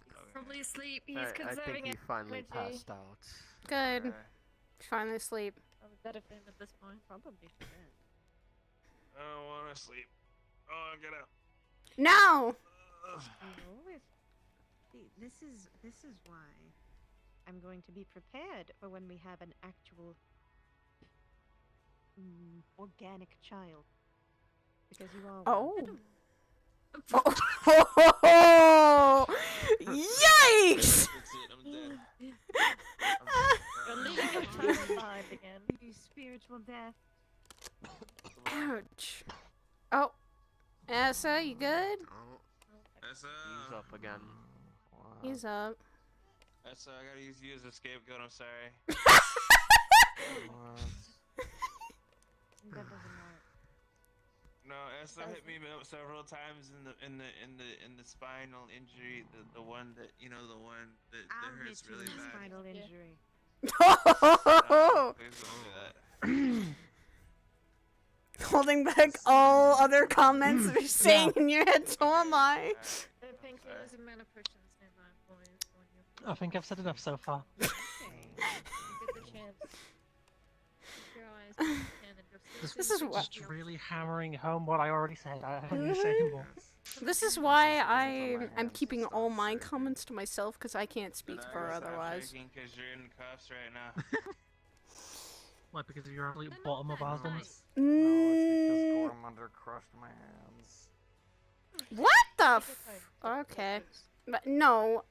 He's probably asleep. He's
I
conserving
think he finally
energy.
passed out.
Good. He's finally asleep.
I'm better for him at this point. Probably for that.
I don't want to sleep. Oh, get out.
No!
See, this is why I'm going to be prepared for when we have an actual organic child. Because you are.
Oh.
Oh.
Yikes!
That's it, I'm dead.
You're leaving the child alive again.
You spiritual death.
Ouch. Oh. Essa, you good?
Essa.
He's up again.
He's up.
Essa, I gotta use you as a scapegoat, I'm sorry.
That doesn't work.
No, Essa hit me up several times in the spinal injury, the one that the one that hurts really bad.
Spinal injury.
Oh!
Please don't do that.
Holding back all other comments that you're saying in your head, so am I.
There are painkillers and mana potions nearby, boys.
I think I've said enough so far.
You get the chance. Keep your eyes open and
This is what.
Just really hammering home what I already said. I don't need to say anymore.
This is why I'm keeping all my comments to myself, because I can't speak for her otherwise.
Because you're in cuffs right now.
What, because of your absolute bottom of husbands?
Because Gormunder crushed my hands.
What the Okay. But no.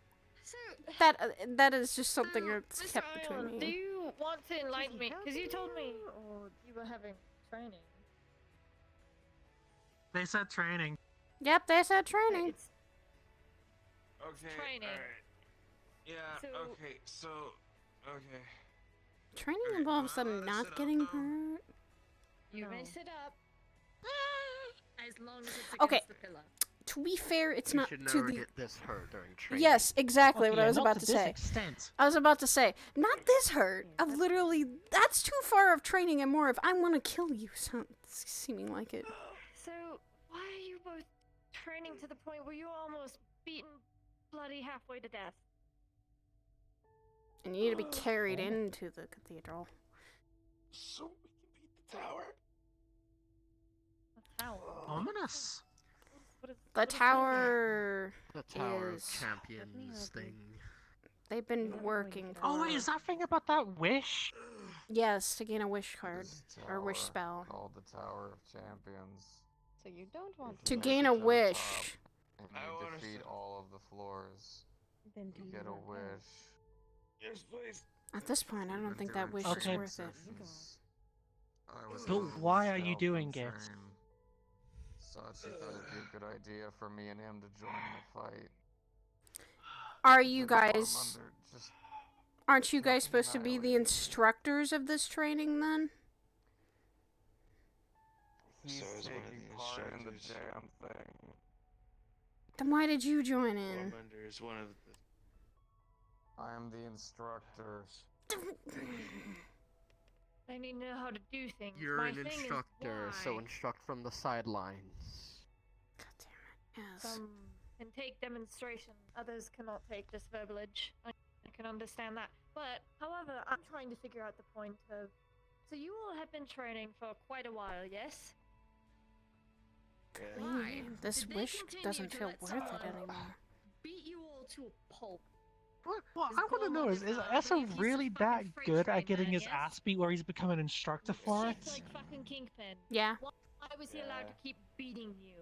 That is just something that's
Mr.
kept
Ion,
between
do
me.
you want to enlighten me? Because you told me or you were having training.
They said training.
Yep, they said training.
Okay.
Training.
Alright. Yeah. Okay. So. Okay.
Training involves them not getting hurt.
You may sit up. As long as it's against
Okay.
the pillar.
To be fair, it's
You
not
should
to
never
the.
get this hurt during training.
Yes, exactly what I
Yeah,
was
not
about
to
to
this
say.
extent.
I was about to say, not this hurt. I've literally. That's too far of training and more of I want to kill you. Seeming like it.
So why are you both training to the point where you're almost beaten bloody halfway to death?
And you need to be carried into the cathedral.
So we can beat the tower.
The tower.
Ominous.
The tower.
The Tower of
is.
Champions thing.
They've been working for.
Oh wait, is that thing about that wish?
Yes, to gain a wish card or wish spell.
Called the Tower of Champions.
So you don't want
To
You
gain
make
a
it to the
wish.
top, and you defeat all of the floors.
Then do
You
you
get a
want
wish.
Yes, please.
At this point, I don't think that wish
Okay.
is worth it.
But why are you doing it?
So she thought it'd be a good idea for me and him to join the fight.
Are you
But
guys?
Gormunder just
Aren't you guys supposed to be the instructors of this training then?
He's taking part in the damn thing.
Then why did you join in?
Gormunder is one of the.
I am the instructor.
I need to know how to do things.
You're
My
an
thing is
instructor, so
why
instruct from the sidelines.
Yes.
some can take demonstration, others cannot take just verbalage. I can understand that. But, however, I'm trying to figure out the point of... So you all have been training for quite a while, yes? Why?
This
Did they
wish
continue
doesn't
to
feel
let
worth
someone
it anymore.
Beat you all to a pulp.
What I want to know is Essa really that good at getting his ass beat where he's become an instructor for it?
Shit like fucking Kingpin.
Yeah.
Why was he allowed to keep beating you?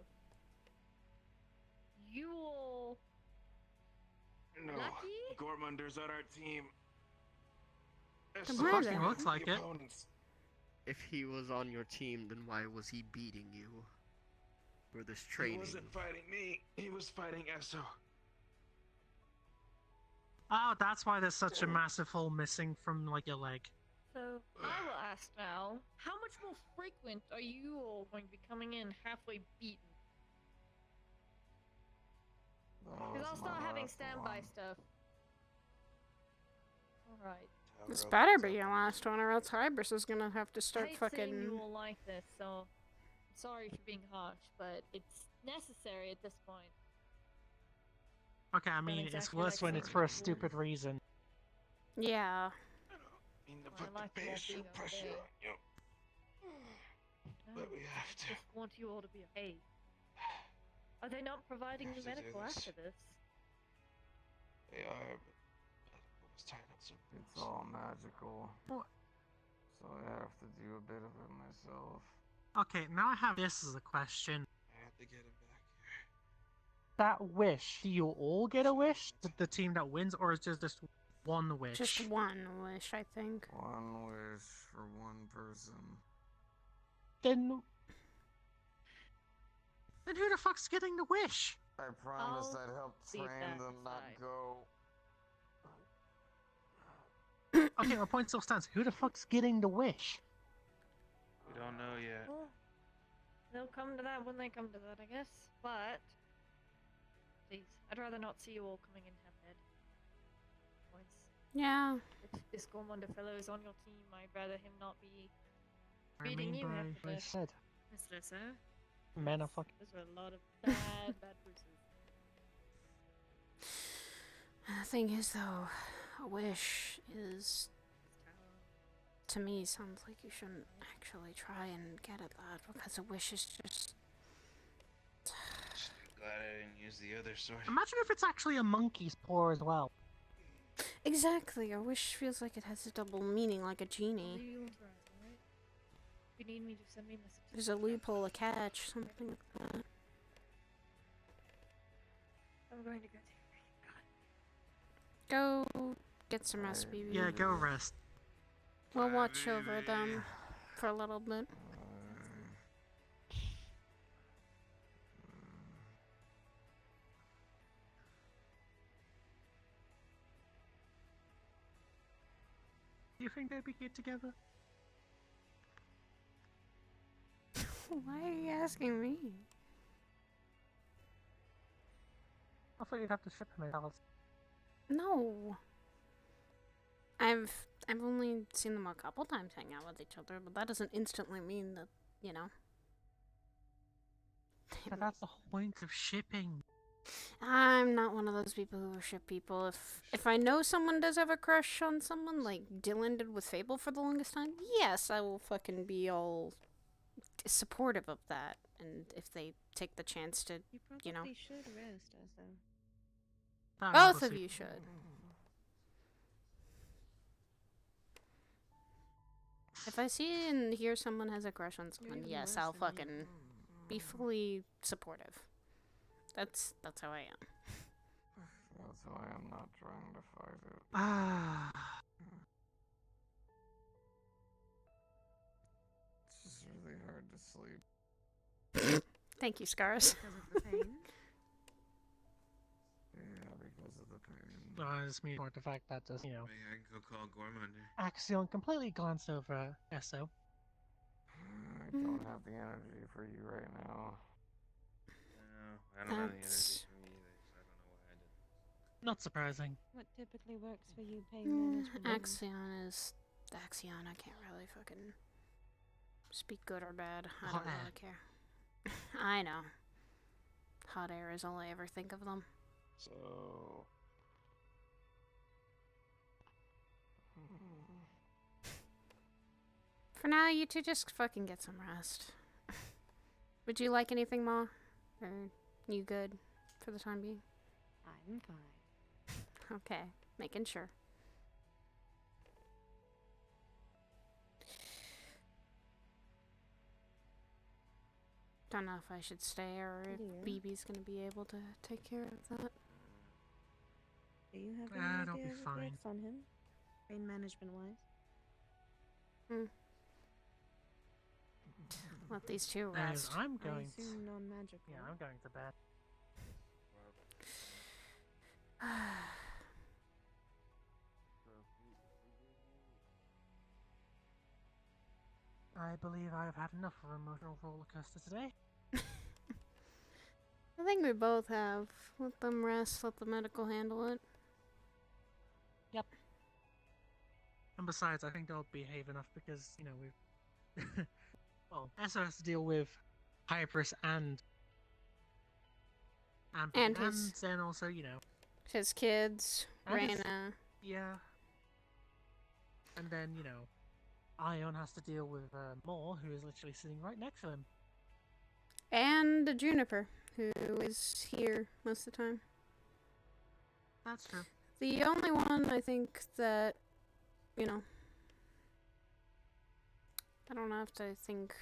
You all...
No.
Lucky?
Gormunder's on our team.
It fucking looks like it.
If he was on your team, then why was he beating you? For this
He
training?
wasn't fighting me. He was fighting Esso.
Oh, that's why there's such a massive hole missing from like your leg.
So, I will ask now, how much more frequent are you all going to be coming in halfway beaten? Because I'll start having standby stuff. Alright.
This better be your last one, or else Hybris is gonna have to start
I hate
fucking.
saying you all like this, so I'm sorry for being harsh, but it's necessary at this point.
Okay, I mean, it's
exactly
worse
like
when it's for a
something.
stupid reason.
Yeah.
I mean, to
Well,
put
I like
the
you all
pressure,
being
pressure
okay.
on you. But we have to.
I just want you all to be okay. Are they not providing you
have to do
medical
this.
after this?
They are, but was tying up some.
It's all magical. so I have to do a bit of it myself.
Okay, now I have this as a question.
I have to get him back here.
That wish, do you all get a wish? The team that wins, or is it just one wish?
Just one wish, I think.
One wish for one person.
Then who the fuck's getting the wish?
I promised
I'll
I'd help
leave
train
that
them, not
aside.
go.
Okay, my point still stands. Who the fuck's getting the wish?
We don't know yet.
Well, they'll come to that when they come to that, I guess. But please, I'd rather not see you all coming in head. Once
Yeah.
if this Gormondo fellow is on your team, I'd rather him not be
I
beating
mean
you
by
half
what I
the
said.
Mr. Sir.
Men are fucking.
Those are a lot of bad bruises.
The thing is, though, a wish is, to me, sounds like you shouldn't actually try and get at that, because a wish is just...
Glad I didn't use the other sword.
Imagine if it's actually a monkey's paw as well.
Exactly, a wish feels like it has a double meaning, like a genie.
You authorized, alright? If you need me, just send me a message.
There's a loophole, a catch, something like that.
I'm going to go
Go get some rest, BB.
Yeah, go rest.
We'll watch over them for a little bit.
Do you think they'd be good together?
Why are you asking me?
I thought you'd have to ship him out.
No. I've only seen them a couple times hang out with each other, but that doesn't instantly mean that, you know.
But that's the whole point of shipping.
I'm not one of those people who ship people. If I know someone does have a crush on someone, like Dylan did with Fable for the longest time, yes, I will fucking be all supportive of that. And if they take the chance to, you know.
You should rest, also.
Both of you should. If I see and hear someone has a crush on someone, yes, I'll fucking be fully supportive. That's how I am.
That's why I'm not trying to fight it.
Ah.
It's just really hard to sleep.
Thank you, Scars.
Because of the pain?
Yeah, because of the pain.
No, I just mean more the fact that just, you know.
Maybe I can go call Gormander.
Axion completely glanced over Esso.
I don't have the energy for you right now.
I don't have the energy for me either, so I don't know why I did.
Not surprising.
What typically works for you, pain management?
Axion is Axion. I can't really fucking speak good or bad. I don't really care. I know. Hot air is all I ever think of them.
So.
For now, you two just fucking get some rest. Would you like anything, Ma? Or you good for the time being?
I'm fine.
Okay, making sure. Don't know if I should stay or if BB's gonna be able to take care of that.
Do you have
That'll
any
be
idea
fine.
what works on him? Pain management wise?
Let these two
And
rest.
I'm going
I assume non-magical.
Yeah, I'm going to bed. I believe I've had enough of an emotional roller coaster today.
I think we both have. Let them rest, let the medical handle it.
Yep. And besides, I think they'll behave enough because, you know, we've... well, Esso has to deal with Hypris and then also, you know...
His kids,
and his-
Reyna.
Yeah. And then, you know, Ion has to deal with Moore, who is literally sitting right next to him.
And Juniper, who is here most of the time.
That's true.
The only one I think that, you know, I don't have to think.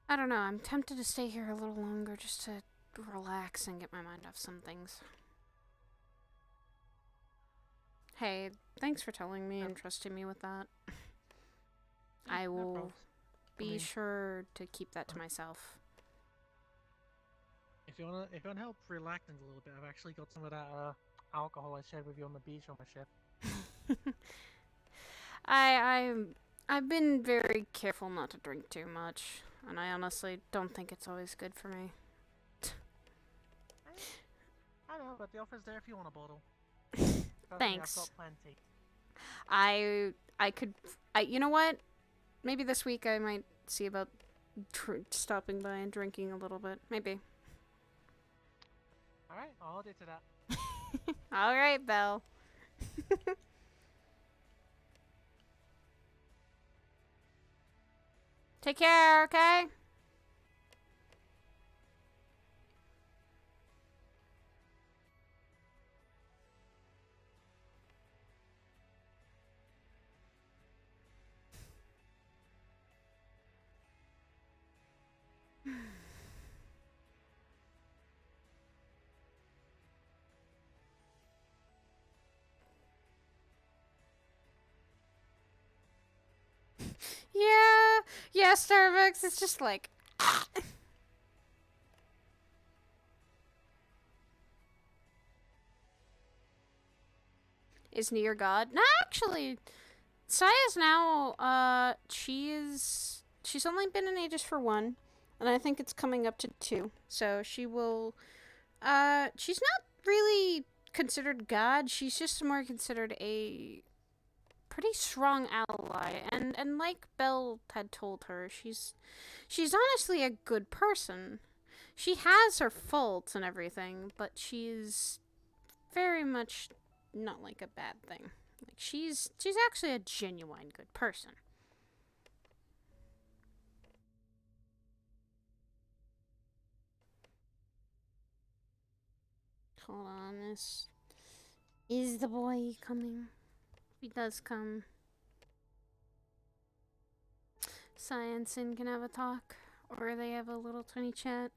I don't know, I'm tempted to stay here a little longer just to relax and get my mind off some things. Hey, thanks for telling me and trusting me with that. I will be sure to keep that to myself.
If you wanna help relaxing a little bit, I've actually got some of that alcohol I shared with you on the beach on my ship.
I've been very careful not to drink too much, and I honestly don't think it's always good for me.
I know, but the offer's there if you want a bottle.
Thanks.
I've got plenty.
You know what? Maybe this week I might see about stopping by and drinking a little bit. Maybe.
Alright, I'll hold you to that.
Alright, Belle. Take care, okay? Yeah, Starbucks. It's just like. Is near God? No, actually, Saya's now. She's only been in Aegis for 1, and I think it's coming up to 2. So she will. She's not really considered God. She's just more considered a pretty strong ally, and like Belle had told her, she's honestly a good person. She has her faults and everything, but she's very much not like a bad thing. Like she's actually a genuine good person. Hold on, is the boy coming? He does come. Science and can have a talk, or they have a little tiny chat.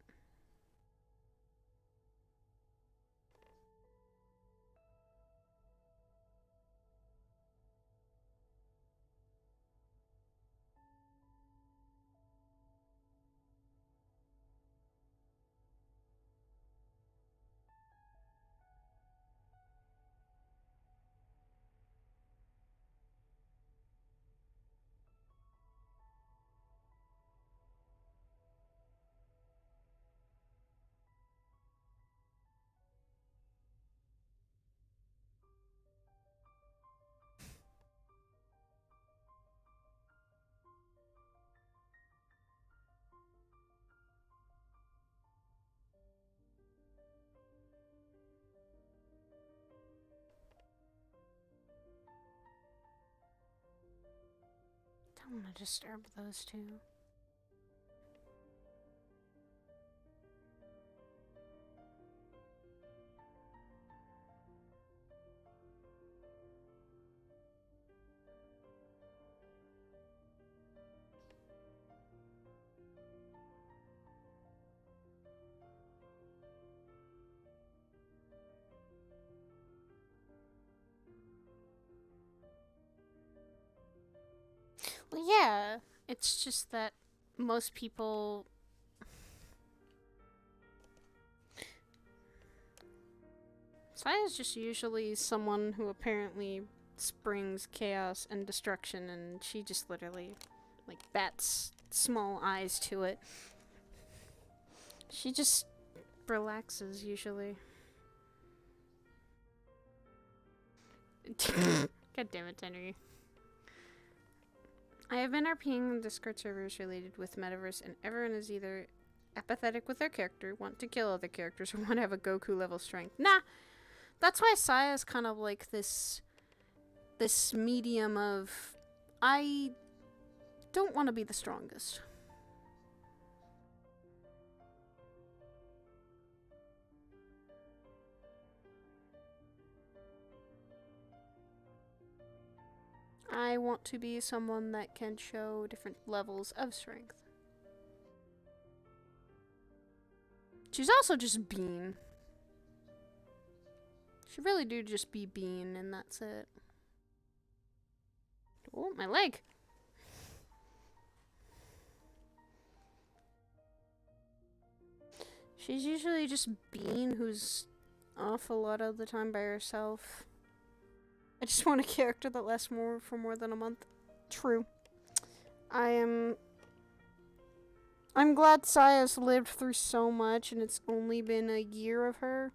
Don't want to disturb those two. Well, yeah, it's just that most people. Saya's just usually someone who apparently springs chaos and destruction, and she just literally, like, bats small eyes to it. She just relaxes, usually. God damn it, Henry. I have been RPing Discord servers related with Metaverse, and everyone is either apathetic with their character, want to kill other characters, or want to have a Goku level strength. Nah! That's why Saya is kind of like this medium of, I don't want to be the strongest. I want to be someone that can show different levels of strength. She's also just Bean. She really do just be Bean, and that's it. Oh, my leg! She's usually just Bean, who's off a lot of the time by herself. I just want a character that lasts for more than a month. True. I'm glad Saya's lived through so much, and it's only been a year of her.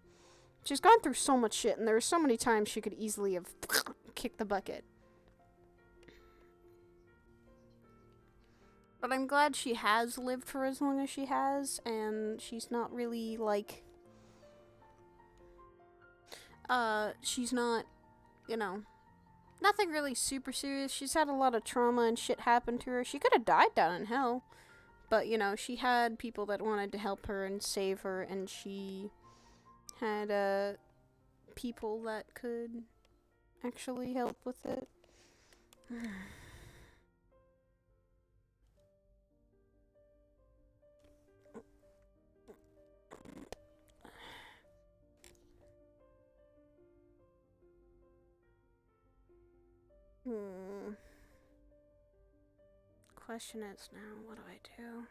She's gone through so much shit, and there were so many times she could easily have kicked the bucket. But I'm glad she has lived for as long as she has, and she's not really, like... she's not, you know... Nothing really super serious. She's had a lot of trauma and shit happen to her. She could have died down in hell. But, you know, she had people that wanted to help her and save her, and she had, people that could actually help with it. Question is now, what do I do?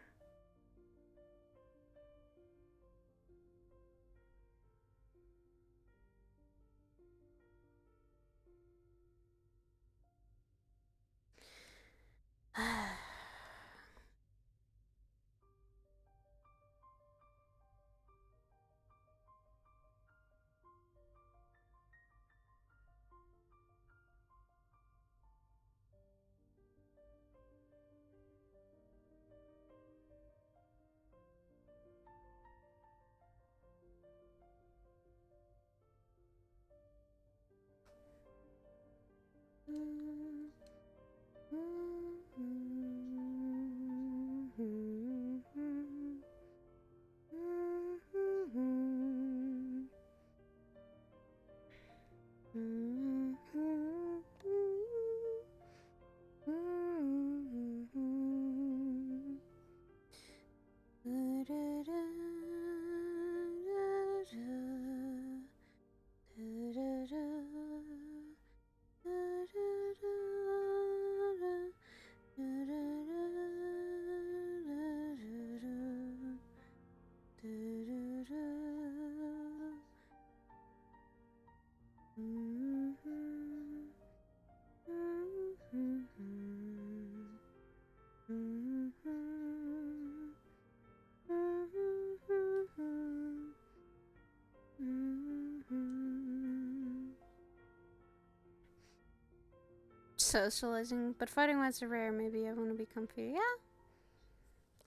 Socializing, but fighting wise are rare. Maybe I want to be comfy. Yeah.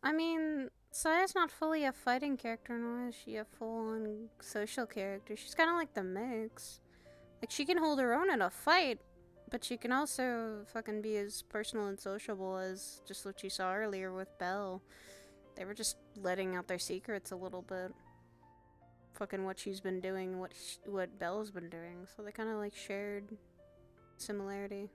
I mean, Saya's not fully a fighting character, nor is she a full-on social character. She's kind of like the mix. Like, she can hold her own in a fight, but she can also fucking be as personal and sociable as just what you saw earlier with Belle. They were just letting out their secrets a little bit. Fucking what she's been doing, what Belle's been doing. So they kind of like shared similarity.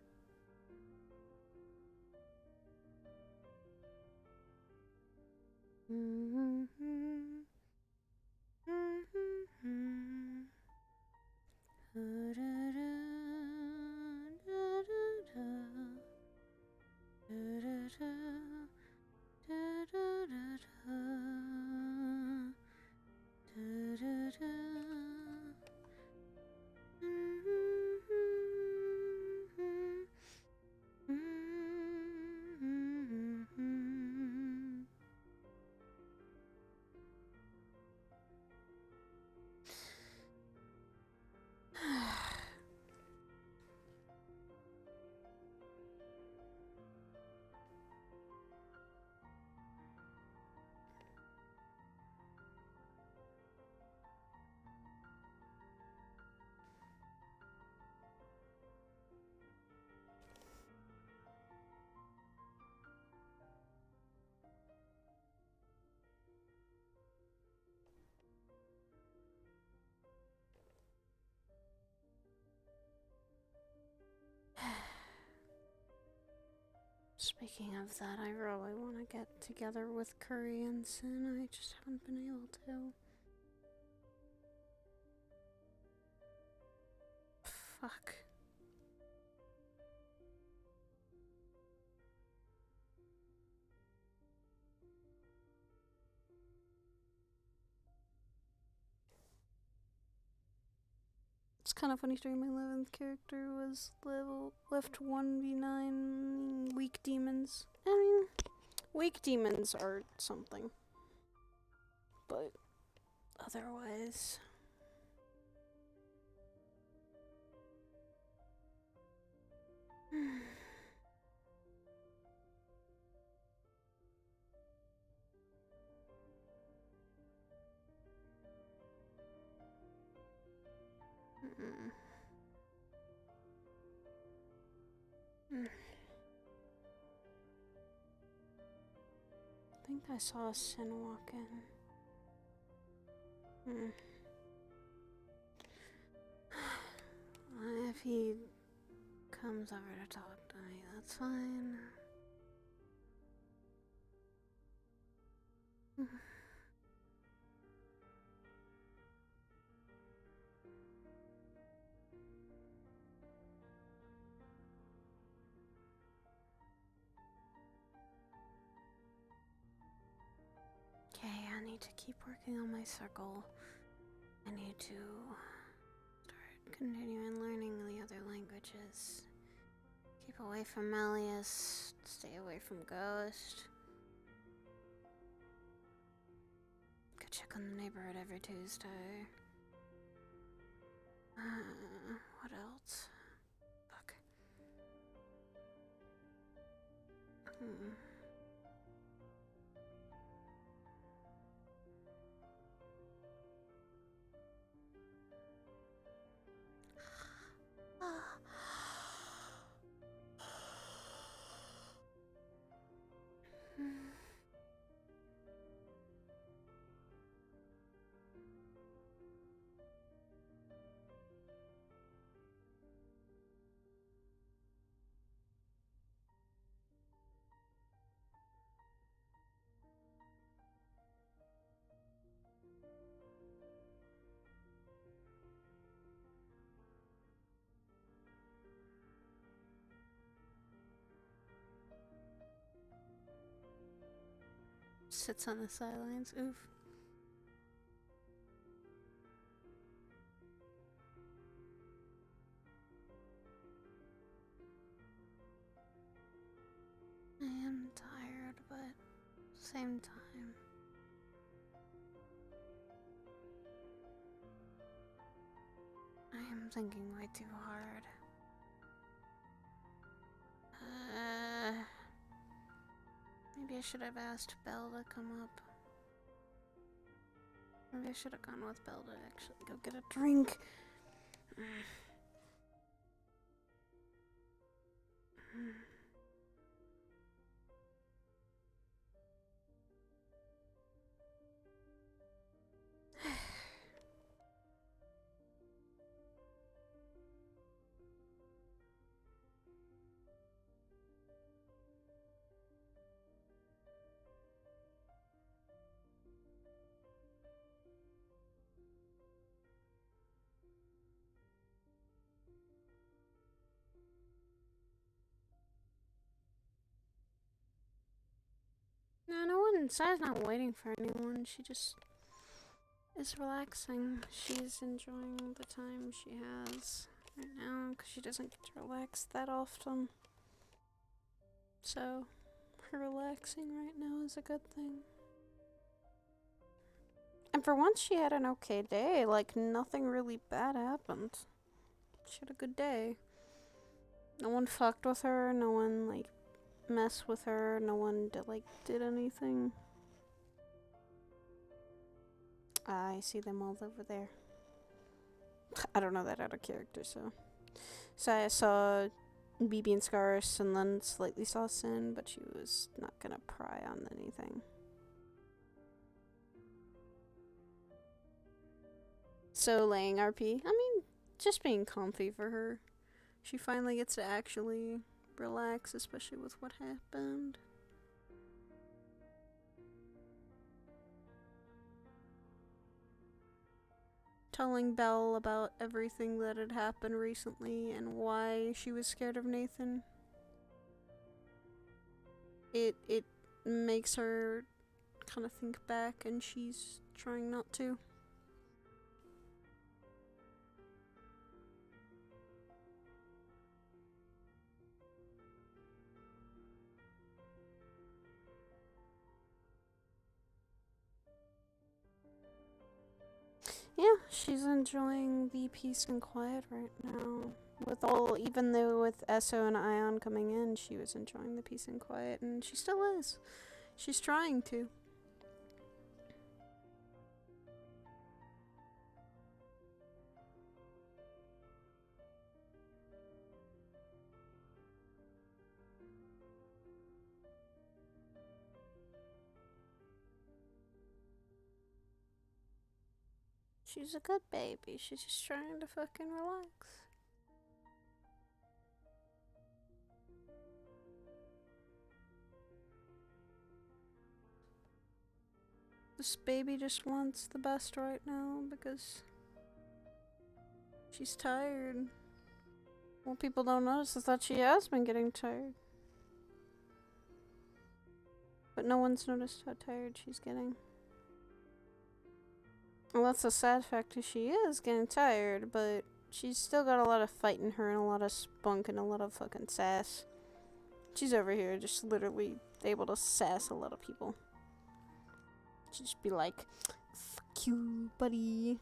Speaking of that, I really want to get together with Curry and Sin. I just haven't been able to. Fuck. It's kind of funny story. My 11th character was left 1v9 weak demons. I mean, weak demons are something. But otherwise. I think I saw Sin walk in. If he comes over to talk to me, that's fine. Okay, I need to keep working on my circle. I need to start continuing learning the other languages. Keep away from Malleus, stay away from Ghost. Go check on the neighborhood every Tuesday. What else? Fuck. Sits on the sidelines. Oof. I am tired, but at the same time, I am thinking way too hard. Maybe I should have asked Belle to come up. Maybe I should have gone with Belle to actually go get a drink. No one inside's not waiting for anyone. She just is relaxing. She's enjoying the time she has right now because she doesn't get to relax that often. So, her relaxing right now is a good thing. And for once, she had an okay day. Like, nothing really bad happened. She had a good day. No one fucked with her. No one, like, messed with her. No one, did anything. I see them all over there. I don't know that out of character, so. So I saw BB and Scarce, and then slightly saw Sin, but she was not gonna pry on anything. So laying RP, I mean, just being comfy for her. She finally gets to actually relax, especially with what happened. Telling Belle about everything that had happened recently and why she was scared of Nathan. It makes her kind of think back, and she's trying not to. Yeah, she's enjoying the peace and quiet right now. Even though with Esso and Ion coming in, she was enjoying the peace and quiet, and she still is. She's trying to. She's a good baby. She's just trying to fucking relax. This baby just wants the best right now because she's tired. Well, people don't notice is that she has been getting tired. But no one's noticed how tired she's getting. Well, that's a sad fact, is she is getting tired, but she's still got a lot of fight in her and a lot of spunk and a lot of fucking sass. She's over here just literally able to sass a lot of people. Just be like, fuck you, buddy.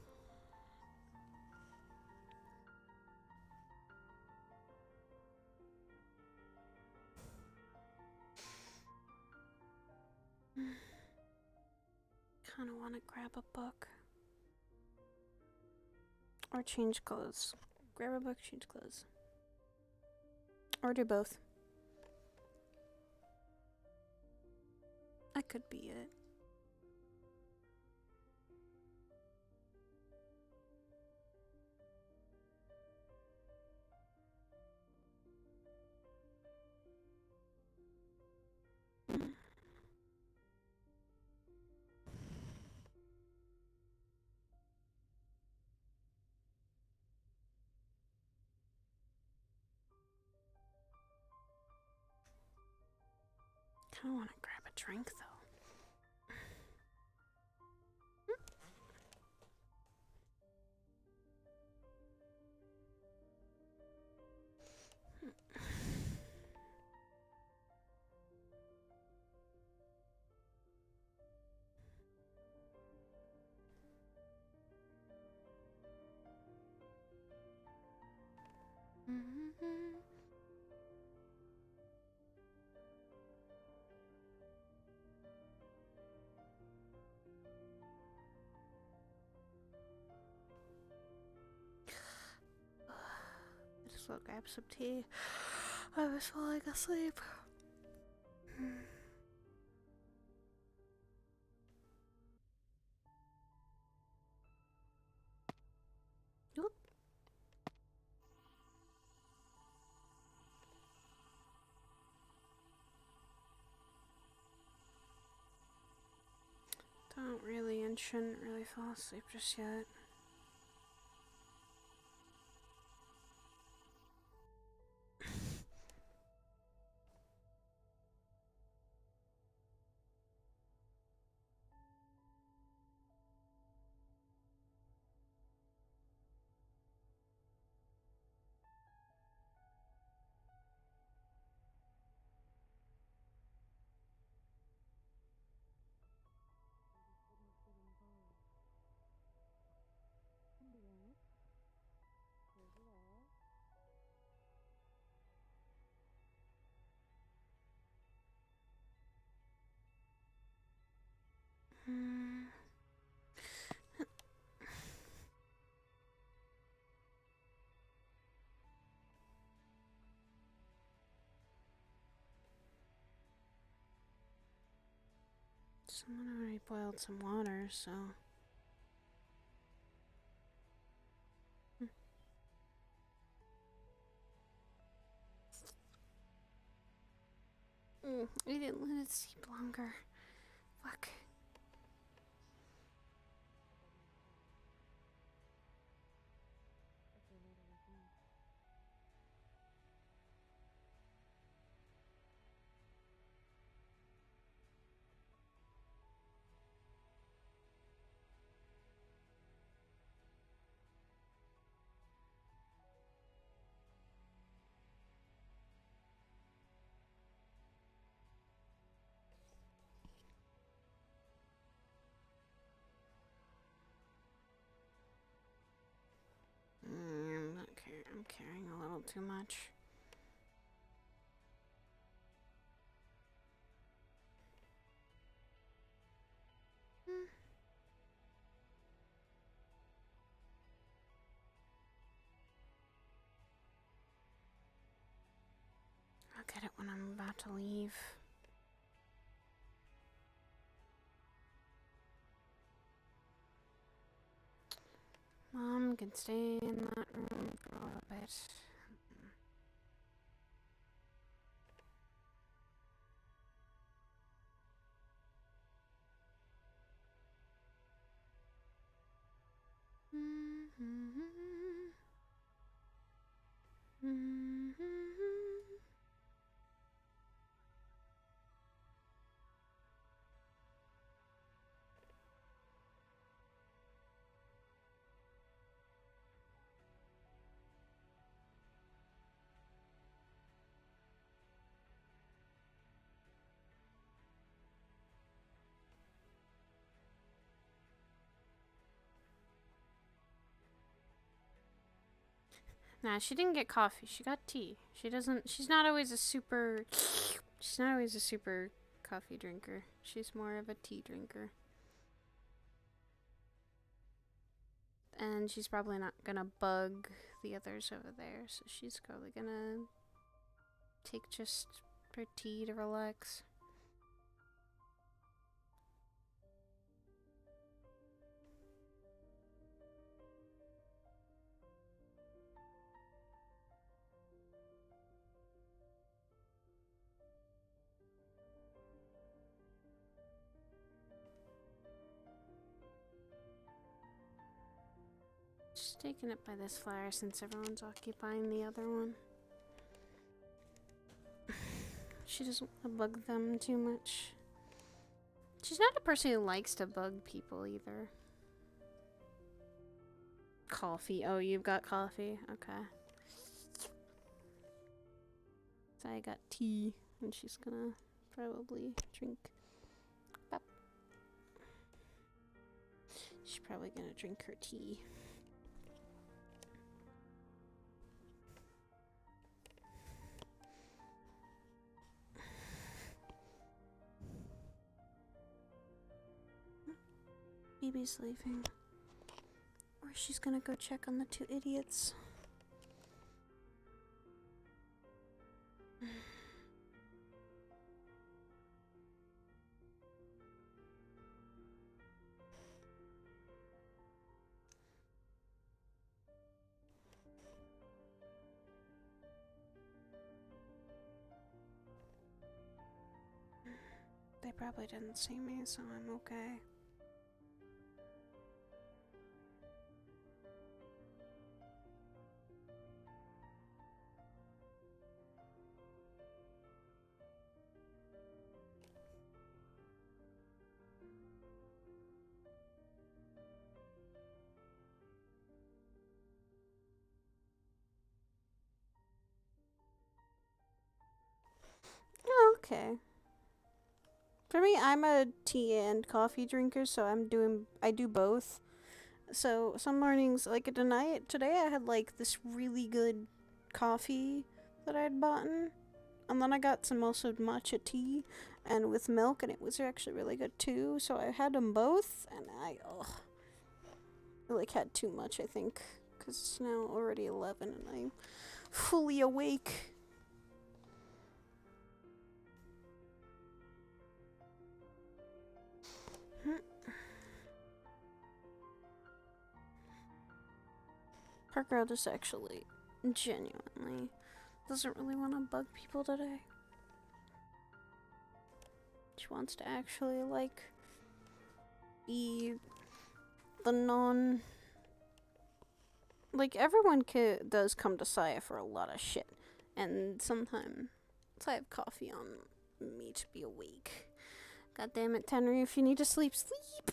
Kinda wanna grab a book. Or change clothes. Grab a book, change clothes. Or do both. That could be it. Kinda wanna grab a drink though. Just go grab some tea. I was falling asleep. Oop. Don't really and shouldn't really fall asleep just yet. Someone already boiled some water, so... I didn't let it sleep longer. Fuck. I'm carrying a little too much. I'll get it when I'm about to leave. Mom can stay in that room for a little bit. Nah, she didn't get coffee. She got tea. She's not always a super coffee drinker. She's more of a tea drinker. And she's probably not gonna bug the others over there, so she's probably gonna take just her tea to relax. Just taking it by this flower since everyone's occupying the other one. She doesn't want to bug them too much. She's not a person who likes to bug people either. Coffee. Oh, you've got coffee? Okay. So I got tea, and she's gonna probably drink. Bop. She's probably gonna drink her tea. Baby's leaving. Or she's gonna go check on the two idiots. They probably didn't see me, so I'm okay. Oh, okay. For me, I'm a tea and coffee drinker, so I do both. So some mornings, like today I had like this really good coffee that I had bought, and then I got some also matcha tea and with milk, and it was actually really good too. So I had them both, and I like had too much, I think, because it's now already 11 and I'm fully awake. Our girl just actually genuinely doesn't really want to bug people today. She wants to actually, like, be the non... Like, everyone does come to Saya for a lot of shit. And sometimes I have coffee on me to be awake. God damn it, Tenry, if you need to sleep, sleep!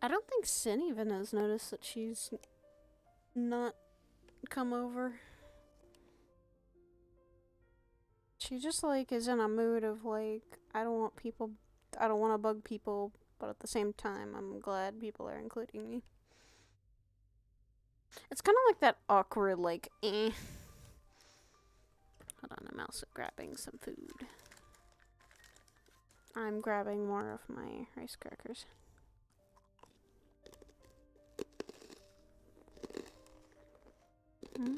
I don't think Sin even has noticed that she's not come over. She just, like, is in a mood of, like, I don't want to bug people, but at the same time, I'm glad people are including me. It's kind of like that awkward, like, eh. Hold on, I'm also grabbing some food. I'm grabbing more of my rice crackers. Hmm?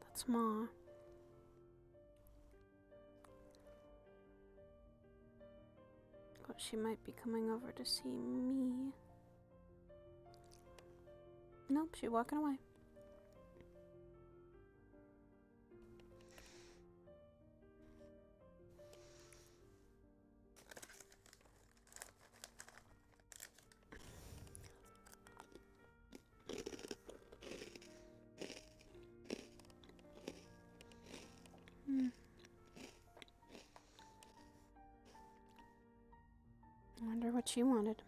That's Ma. But she might be coming over to see me. Nope, she's walking away. I wonder what she wanted.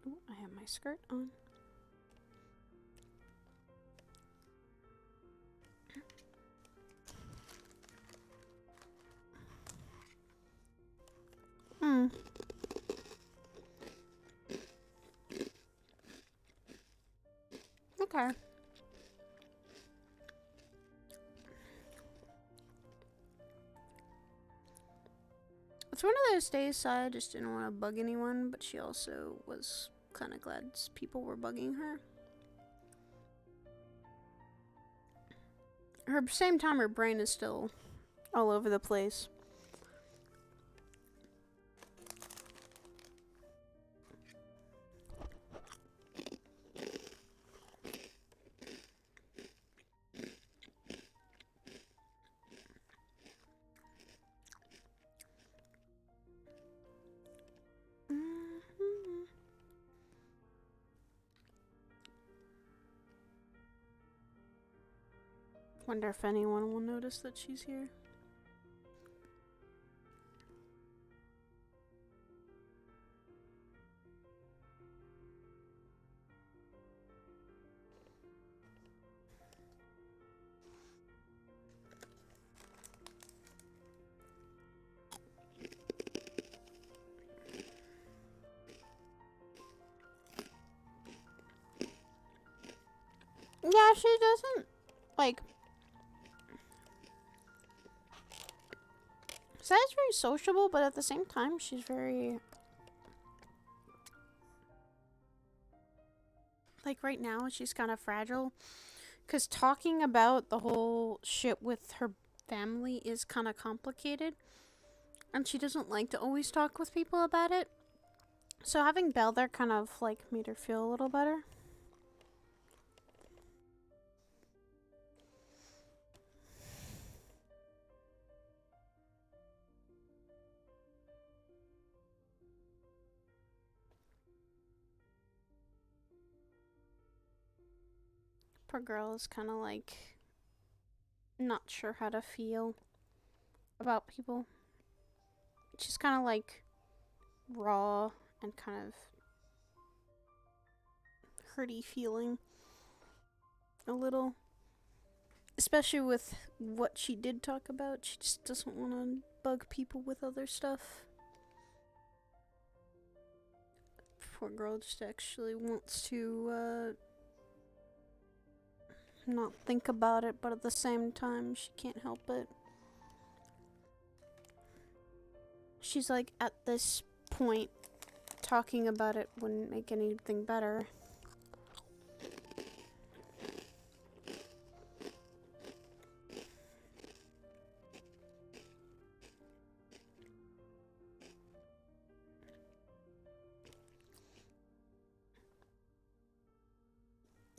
Ooh, I have my skirt on. Hmm. Okay. It's one of those days Saya just didn't want to bug anyone, but she also was kind of glad people were bugging her. Same time, her brain is still all over the place. Wonder if anyone will notice that she's here. Yeah, she doesn't, like... Saya's very sociable, but at the same time, she's very... Like, right now, she's kind of fragile. Because talking about the whole shit with her family is kind of complicated. And she doesn't like to always talk with people about it. So having Belle there kind of, like, made her feel a little better. Poor girl is kind of like not sure how to feel about people. She's kind of like raw and kind of hurty feeling a little. Especially with what she did talk about. She just doesn't want to bug people with other stuff. Poor girl just actually wants to not think about it, but at the same time, she can't help it. She's like, at this point, talking about it wouldn't make anything better.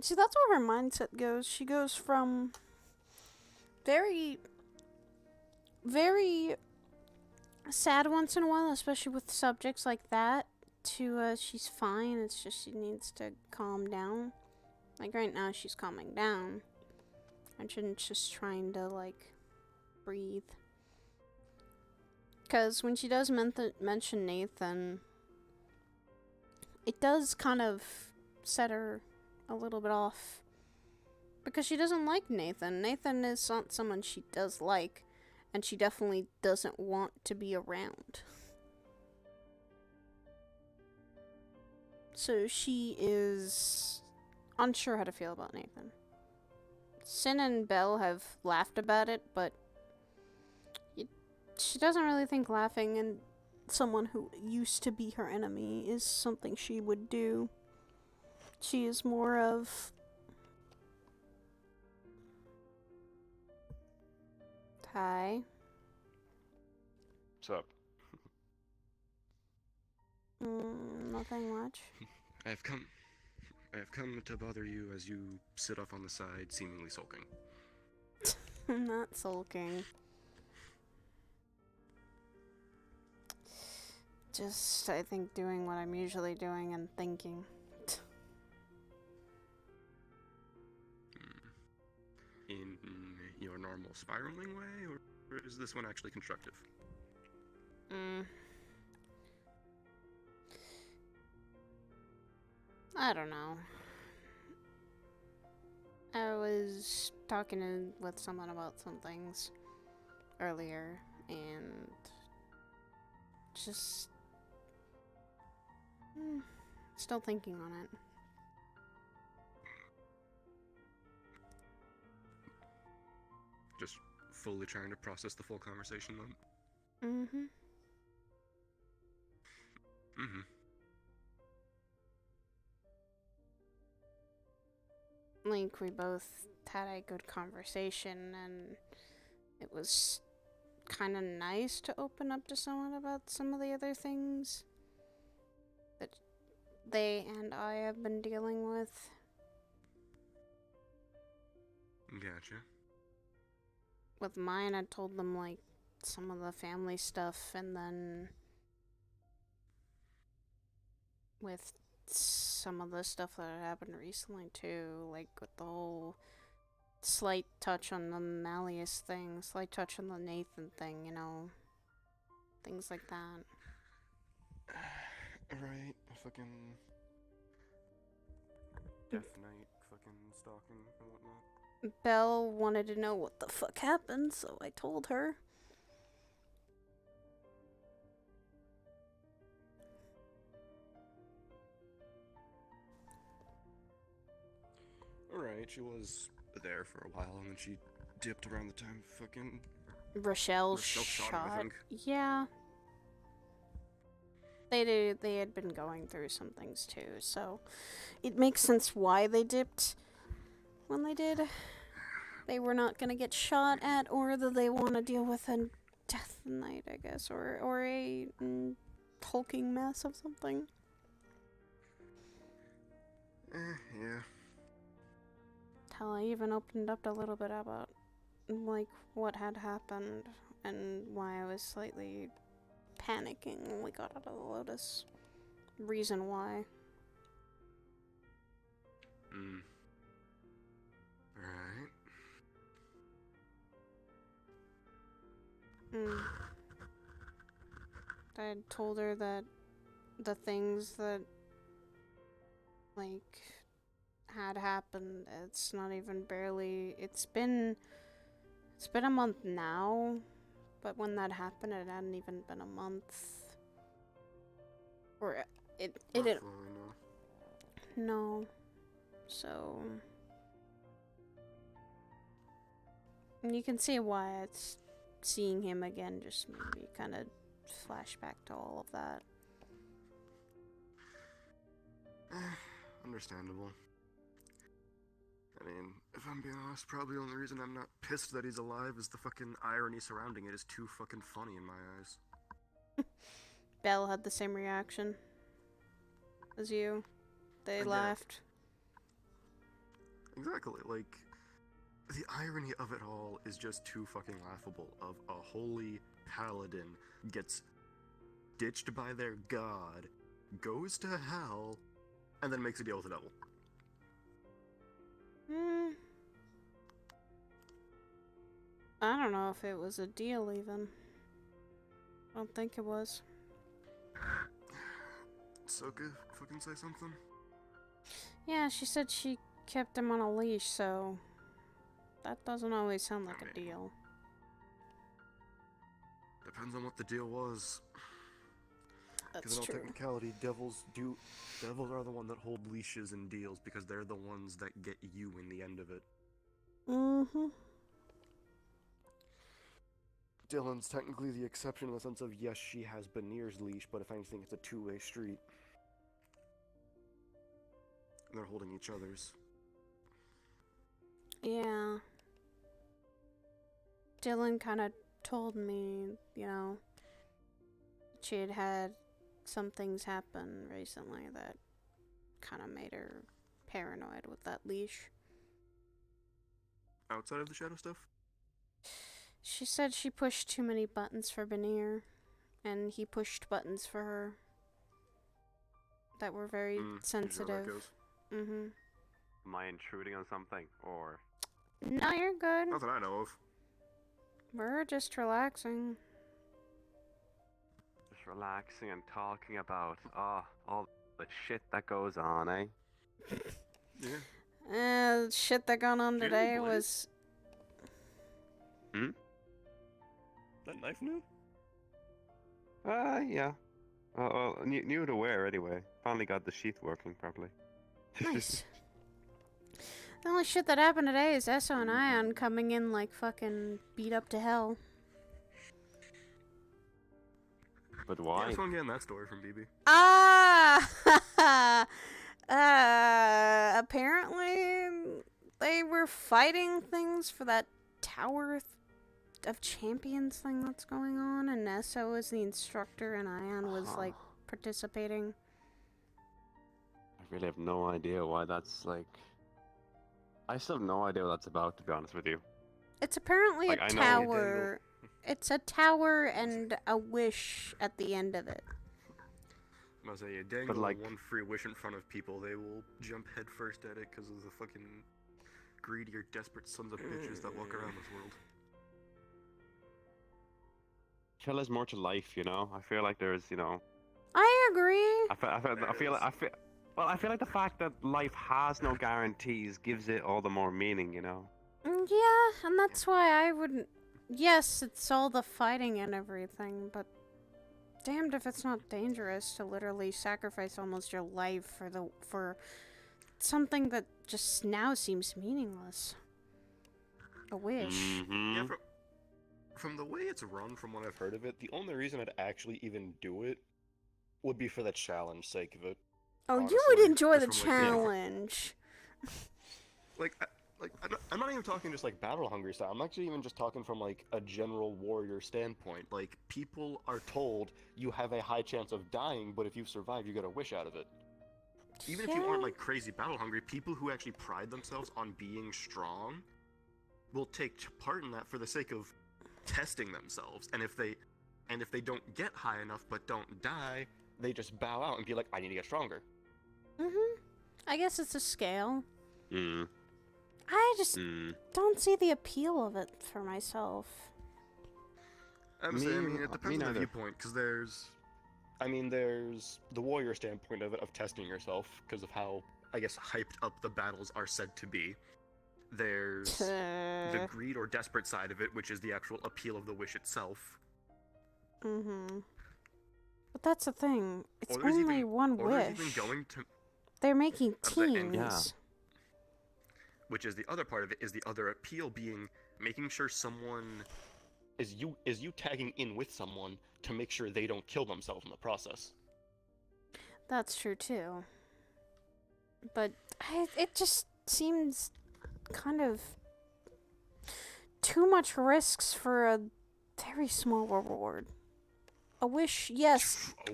See, that's where her mindset goes. She goes from very, very sad once in a while, especially with subjects like that, to she's fine, it's just she needs to calm down. Like right now she's calming down, and she's just trying to like breathe. Because when she does mention Nathan, it does kind of set her a little bit off. Because she doesn't like Nathan. Nathan is not someone she does like, and she definitely doesn't want to be around. So she is unsure how to feel about Nathan. Sin and Belle have laughed about it, but she doesn't really think laughing and someone who used to be her enemy is something she would do. She is more of... Hi.
What's up?
Nothing much.
I've come to bother you as you sit off on the side, seemingly sulking.
I'm not sulking. Just, I think, doing what I'm usually doing and thinking.
In your normal spiraling way, or is this one actually constructive?
I don't know. I was talking with someone about some things earlier, and just still thinking on it.
Just fully trying to process the full conversation then?
Mm-hmm. Like, we both had a good conversation, and it was kind of nice to open up to someone about some of the other things that they and I have been dealing with.
Gotcha.
With mine, I told them, like, some of the family stuff, and then with some of the stuff that happened recently, too, like with the whole slight touch on the Malleus thing, slight touch on the Nathan thing, you know, things like that.
Right, fucking Death Knight, fucking stalking and whatnot.
Belle wanted to know what the fuck happened, so I told her.
Alright, she was there for a while and then she dipped around the time fucking
Rochelle
shot her, I think.
Yeah. They had been going through some things too, so it makes sense why they dipped when they did. They were not gonna get shot at, or that they want to deal with a death knight, I guess, or a hulking mass of something.
Yeah.
Hell, I even opened up a little bit about, like, what had happened and why I was slightly panicking when we got out of the Lotus. Reason why.
Alright.
I told her that the things that, like, had happened, it's not even barely, it's been a month now, but when that happened, it hadn't even been a month. Or it no. So you can see why it's seeing him again just maybe kind of flashback to all of that.
Understandable. I mean, if I'm being honest, probably the only reason I'm not pissed that he's alive is the fucking irony surrounding it is too fucking funny in my eyes.
Belle had the same reaction as you. They
I get it.
laughed.
Exactly. Like, the irony of it all is just too fucking laughable. Of a holy paladin gets ditched by their god, goes to hell, and then makes a deal with the devil.
I don't know if it was a deal even. I don't think it was.
Soka fucking say something?
Yeah, she said she kept him on a leash, so that doesn't always sound like a deal.
Depends on what the deal was.
That's
in all
true.
technicality, devils are the one that hold leashes in deals because they're the ones that get you in the end of it.
Mm-hmm.
Dylan's technically the exception in the sense of, yes, she has Banir's leash, but if anything, it's a two-way street. And they're holding each other's.
Yeah. Dylan kind of told me, you know, she had had some things happen recently that kind of made her paranoid with that leash.
Outside of the shadow stuff?
She said she pushed too many buttons for Banir, and he pushed buttons for her that were very sensitive. Mm-hmm.
Am I intruding on something, or?
No, you're good.
Not that I know of.
We're just relaxing.
Just relaxing and talking about, all the shit that goes on, eh?
Yeah.
Shit that gone on today was...
Hmm?
That knife new?
Yeah. Well, new to wear anyway. Finally got the sheath working properly.
Nice. The only shit that happened today is Esso and Ion coming in like fucking beat up to hell.
But why?
Yeah, I was getting that story from BB.
Apparently they were fighting things for that Tower of Champions thing that's going on, and Esso was the instructor and Ion was like participating.
I really have no idea why that's like... I still have no idea what that's about, to be honest with you.
It's apparently
Like,
a
I know-
tower. It's a tower and a wish at the end of it.
I'll say, you dangle
like-
one free wish in front of people, they will jump headfirst at it because of the fucking greedy or desperate sons of bitches that walk around this world.
I feel there's more to life, you know? I feel like there's, you know...
I agree.
I feel like the fact that life has no guarantees gives it all the more meaning, you know?
Yeah, and that's why I wouldn't... Yes, it's all the fighting and everything, but... Damned if it's not dangerous to literally sacrifice almost your life for something that just now seems meaningless. A wish.
Mm-hmm.
Yeah, from the way it's run, from what I've heard of it, the only reason I'd actually even do it would be for the challenge sake of it.
Oh,
honestly.
you would enjoy the
Just from, like,
challenge.
I'm not even talking just like battle hungry style. I'm actually even just talking from like a general warrior standpoint. Like, people are told you have a high chance of dying, but if you survive, you get a wish out of it. Even if you aren't like crazy battle hungry, people who actually pride themselves on being strong will take part in that for the sake of testing themselves. And if they don't get high enough but don't die, they just bow out and be like, I need to get stronger.
Mm-hmm. I guess it's a scale.
Mm.
I just don't see the appeal of it for myself.
I mean, it depends on the viewpoint, because there's the warrior standpoint of it, of testing yourself, because of how, I guess, hyped up the battles are said to be. There's the greed or desperate side of it, which is the actual appeal of the wish itself.
Mm-hmm. But that's the thing. It's
Or there's
only
even-
one
or
wish.
there's even going to...
They're making
And-
teams.
Which is the other part of it, is the other appeal being making sure someone is you tagging in with someone to make sure they don't kill themselves in the process.
That's true too. But it just seems kind of too much risks for a very small reward. A wish, yes.
A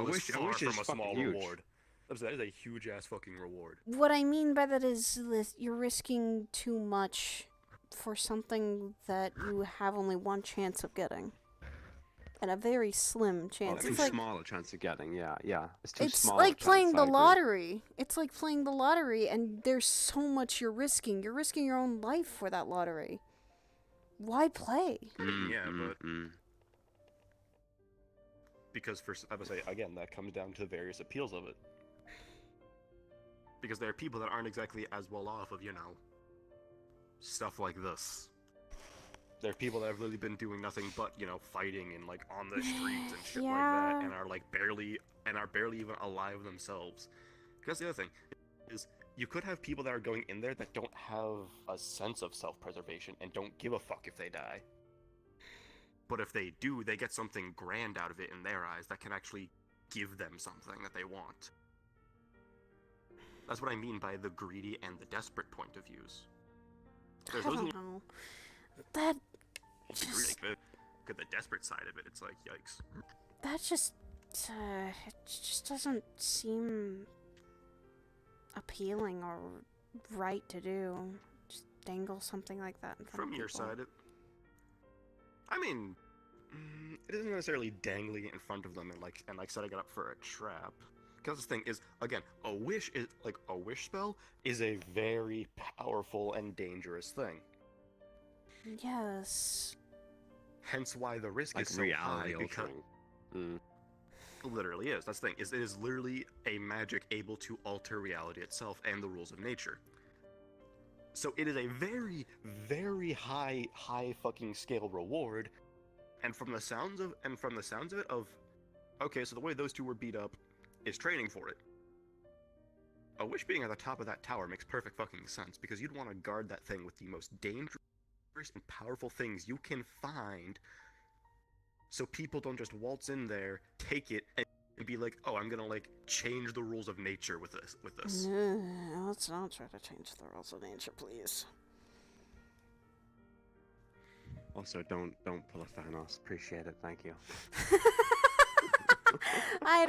wish is far from a small reward. That is a huge ass fucking reward.
What I mean by that is this, you're risking too much for something that you have only one chance of getting. And a very slim chance.
Too
It's like,
small a chance of getting, yeah. It's too
it's
small.
like
a chance,
playing the
I agree.
lottery. It's like playing the lottery, and there's so much you're risking. You're risking your own life for that lottery. Why play?
Yeah, but because I would say again, that comes down to the various appeals of it. Because there are people that aren't exactly as well off of, stuff like this. There are people that have really been doing nothing but, fighting and like on the streets and shit like that, and are like barely even alive themselves. Because the other thing is, you could have people that are going in there that don't have a sense of self-preservation and don't give a fuck if they die. But if they do, they get something grand out of it in their eyes that can actually give them something that they want. That's what I mean by the greedy and the desperate point of views. There's
I
those who
don't know. That
just... the desperate side of it, it's like, yikes.
That just, it just doesn't seem appealing or right to do. Just dangle something like that in front
From
of
your
people.
side, it isn't necessarily dangling it in front of them and setting it up for a trap. Because the thing is, again, a wish spell is a very powerful and dangerous thing.
Yes.
Hence why the risk
Like
is so
reality
high, because
altering.
it literally is. That's the thing. It is literally a magic able to alter reality itself and the rules of nature. So it is a very, very high fucking scale reward. And from the sounds of it, okay, so the way those two were beat up is training for it. A wish being at the top of that tower makes perfect fucking sense, because you'd want to guard that thing with the most dangerous and powerful things you can find, so people don't just waltz in there, take it, and be like, oh, I'm gonna change the rules of nature with this.
No, let's not try to change the rules of nature, please.
Also, don't pull a Thanos. Appreciate it. Thank you.
I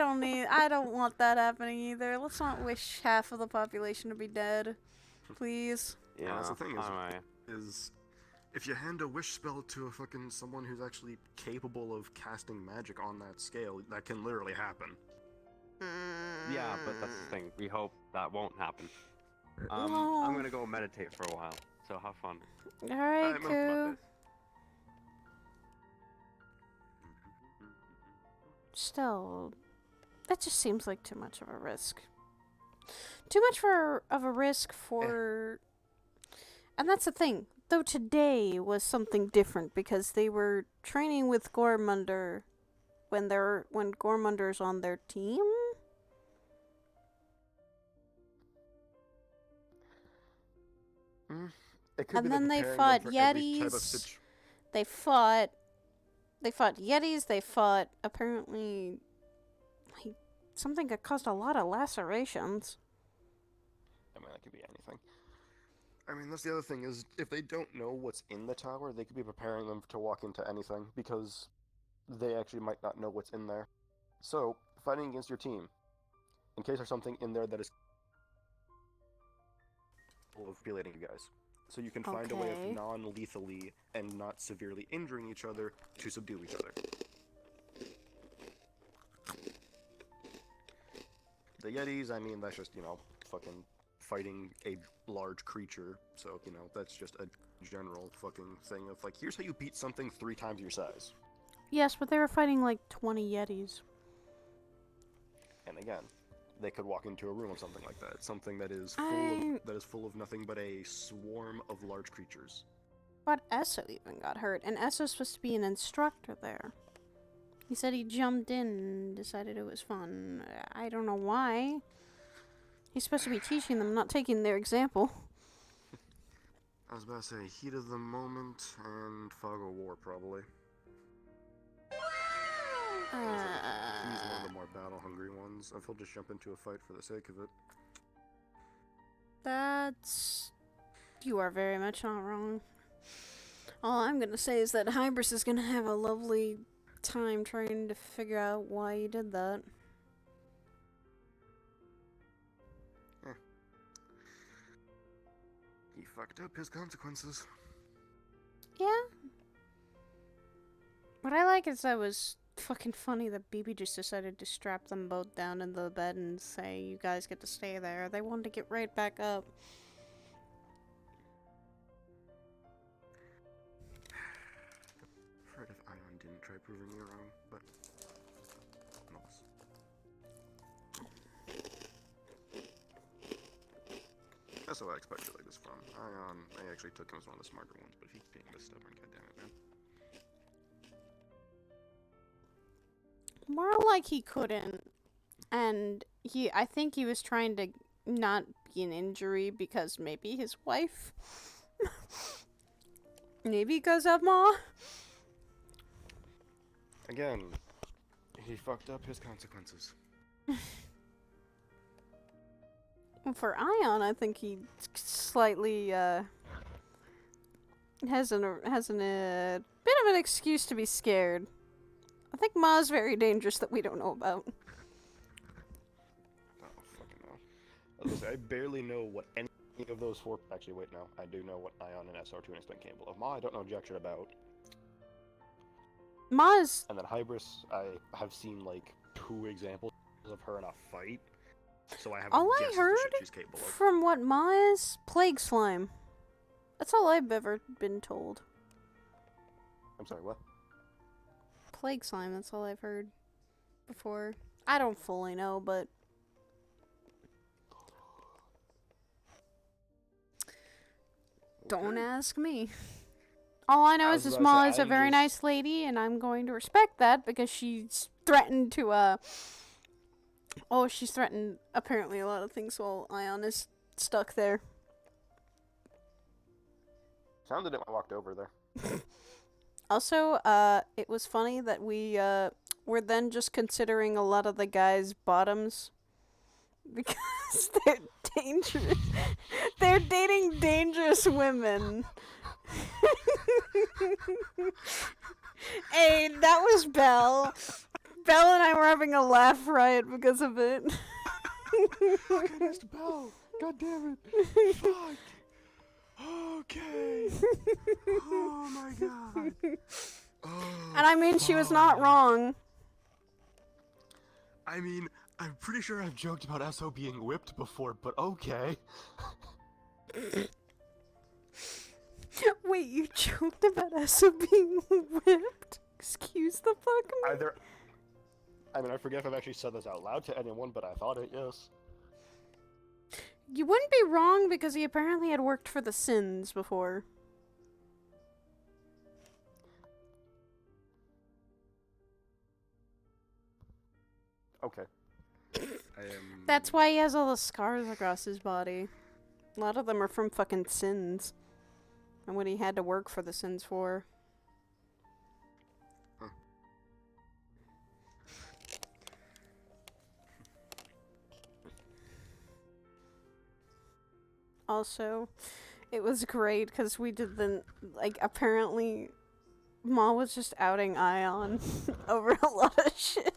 don't want that happening either. Let's not wish half of the population to be dead. Please.
Yeah, that's the thing is if you hand a wish spell to a fucking someone who's actually capable of casting magic on that scale, that can literally happen.
Yeah, but that's the thing. We hope that won't happen.
No.
I'm gonna go meditate for a while. So have fun.
Alright, cool. Still, that just seems like too much of a risk. Too much of a risk for... And that's the thing. Though today was something different, because they were training with Gormunder when Gormunder's on their team? And then they fought Yetis. They fought Yetis. They fought, apparently, something that caused a lot of lacerations.
I mean, that could be anything. I mean, that's the other thing, is if they don't know what's in the tower, they could be preparing them to walk into anything, because they actually might not know what's in there. So, fighting against your team, in case there's something in there that is of relating you guys. So you can find a way of non-lethally and not severely injuring each other to subdue each other. The Yetis, I mean, that's just, fucking fighting a large creature. So, that's just a general fucking thing of, here's how you beat something 3 times your size.
Yes, but they were fighting 20 Yetis.
And again, they could walk into a room or something like that. Something that is full of nothing but a swarm of large creatures.
But Esso even got hurt, and Esso's supposed to be an instructor there. He said he jumped in and decided it was fun. I don't know why. He's supposed to be teaching them, not taking their example.
I was about to say, heat of the moment and fog of war, probably. He's one of the more battle-hungry ones. If he'll just jump into a fight for the sake of it.
You are very much not wrong. All I'm gonna say is that Hybris is gonna have a lovely time trying to figure out why he did that.
fucked up his consequences.
Yeah. What I like is that was fucking funny that BB just decided to strap them both down in the bed and say, you guys get to stay there. They wanted to get right back up.
Afraid if Ion didn't try proving me wrong, but nonetheless. That's what I expected like this from. I actually took him as one of the smarter ones, but he being this stubborn, goddammit, man.
More like he couldn't. And I think he was trying to not be an injury because maybe his wife. Maybe because of Ma.
Again, he fucked up his consequences.
For Ion, I think he slightly has a bit of an excuse to be scared. I think Ma's very dangerous that we don't know about.
Oh, fucking hell. I was gonna say, I barely know what any of those four... Actually, wait, no. I do know what Ion and SR2 and Explain Campbell. Of Ma, I don't know jack shit about.
Ma's...
And then Hybris, I have seen, like, 2 examples of her in a fight. So I have
all
a
I
guess at the
heard
shit she's capable of.
from what Ma is, Plague Slime. That's all I've ever been told.
I'm sorry, what?
Plague Slime, that's all I've heard before. I don't fully know, but... Don't ask me. All I know is this Ma is a very nice lady, and I'm going to respect that because she's threatened to, oh, she's threatened apparently a lot of things while Ion is stuck there.
Sounded it when I walked over there.
Also, it was funny that we, were then just considering a lot of the guys' bottoms. Because they're dangerous. They're dating dangerous women. Hey, that was Belle. Belle and I were having a laugh riot because of it.
Fuck, I missed Belle. God damn it. Fuck. Okay. Oh my god. Oh,
and I mean, she was not wrong.
I mean, I'm pretty sure I've joked about SO being whipped before, but okay.
Wait, you joked about SO being whipped? Excuse the fuck me?
Either... I mean, I forget if I've actually said this out loud to anyone, but I thought it, yes.
You wouldn't be wrong because he apparently had worked for the Sins before.
Okay.
That's why he has all the scars across his body. A lot of them are from fucking Sins. And what he had to work for the Sins for.
Huh.
Also, it was great because we did the, like, apparently Ma was just outing Ion over a lot of shit.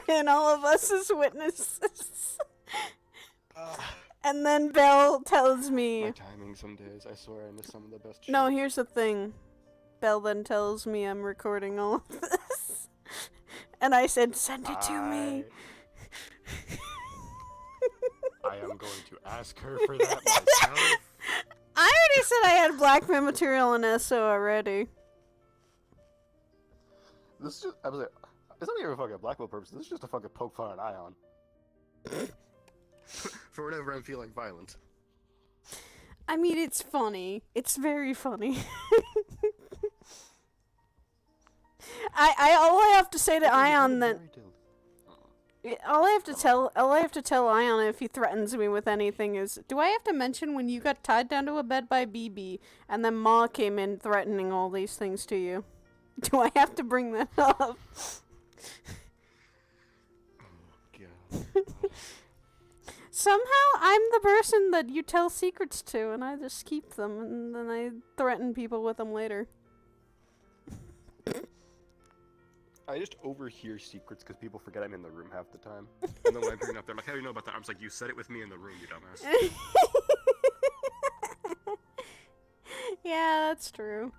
And all of us as witnesses. And then Belle tells me...
My timing some days, I swear I miss some of the best shit.
No, here's the thing. Belle then tells me I'm recording all of this. And I said, send it to me.
I am going to ask her for that myself.
I already said I had blackmail material in SO already.
This is just, I was like, it's not even a fucking blackmail purpose, this is just a fucking poke fun at Ion. For whenever I'm feeling violent.
I mean, it's funny. It's very funny. all I have to say to Ion then... All I have to tell Ion if he threatens me with anything is, do I have to mention when you got tied down to a bed by BB and then Ma came in threatening all these things to you? Do I have to bring that up? Somehow I'm the person that you tell secrets to and I just keep them and then I threaten people with them later.
I just overhear secrets because people forget I'm in the room half the time. And then when I bring it up, they're like, how do you know about that? I'm just like, you said it with me in the room, you dumbass.
Yeah, that's true.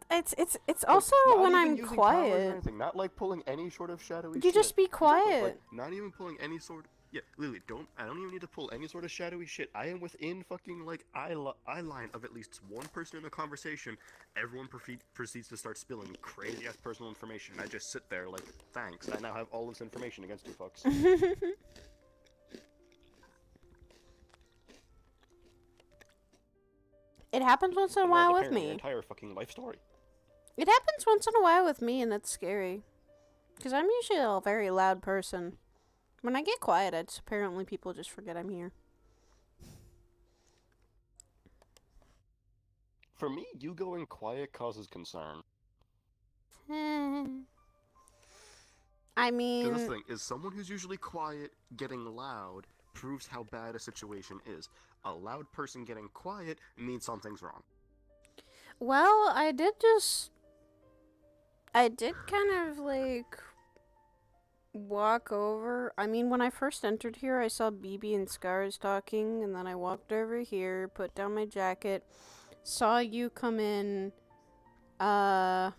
It's also
Not
when
even
I'm
using powers or
quiet.
anything, not like pulling any sort of shadowy
You
shit.
just be
Exactly,
quiet.
like, not even pulling any sort. Yeah, Lily, I don't even need to pull any sort of shadowy shit. I am within fucking like eye line of at least one person in the conversation. Everyone proceeds to start spilling crazy ass personal information. I just sit there like, thanks. I now have all this information against you fucks.
It happens once in a
And
while with
apparently your
me.
entire fucking life story.
It happens once in a while with me, and it's scary. Because I'm usually a very loud person. When I get quiet, it's apparently people just forget I'm here.
For me, you going quiet causes concern.
I
'Cause
mean,
this thing is someone who's usually quiet getting loud proves how bad a situation is. A loud person getting quiet means something's wrong.
well, I did kind of like walk over. I mean, when I first entered here, I saw BB and Scars talking, and then I walked over here, put down my jacket, saw you come in, and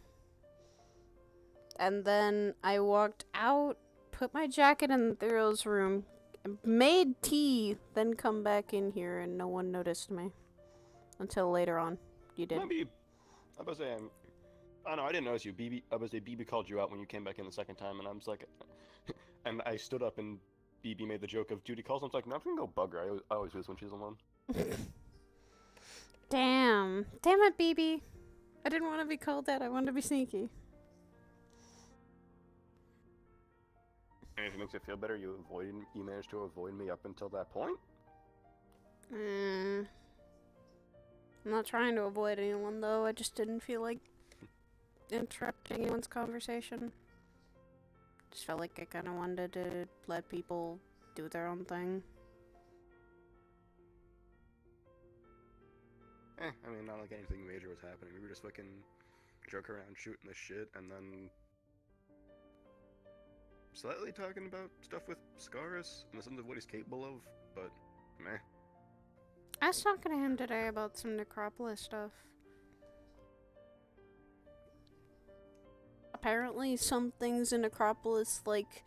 then I walked out, put my jacket in Thurl's room, made tea, then come back in here, and no one noticed me. Until later on. You did.
Maybe, I was saying, I know I didn't notice you. BB called you out when you came back in the second time, and I was like, and I stood up and BB made the joke of Judy calls. I was like, no, I'm gonna go bug her. I always lose when she's alone.
Damn it, BB. I didn't want to be called that. I wanted to be sneaky.
And if it makes it feel better, you managed to avoid me up until that point.
I'm not trying to avoid anyone, though. I just didn't feel like interrupting anyone's conversation. Just felt like I kind of wanted to let people do their own thing.
I mean, not like anything major was happening. We were just fucking joking around, shooting the shit, and then slightly talking about stuff with Scaris and the sense of what he's capable of, but meh.
I was talking to him today about some Necropolis stuff. Apparently some things in Necropolis, like,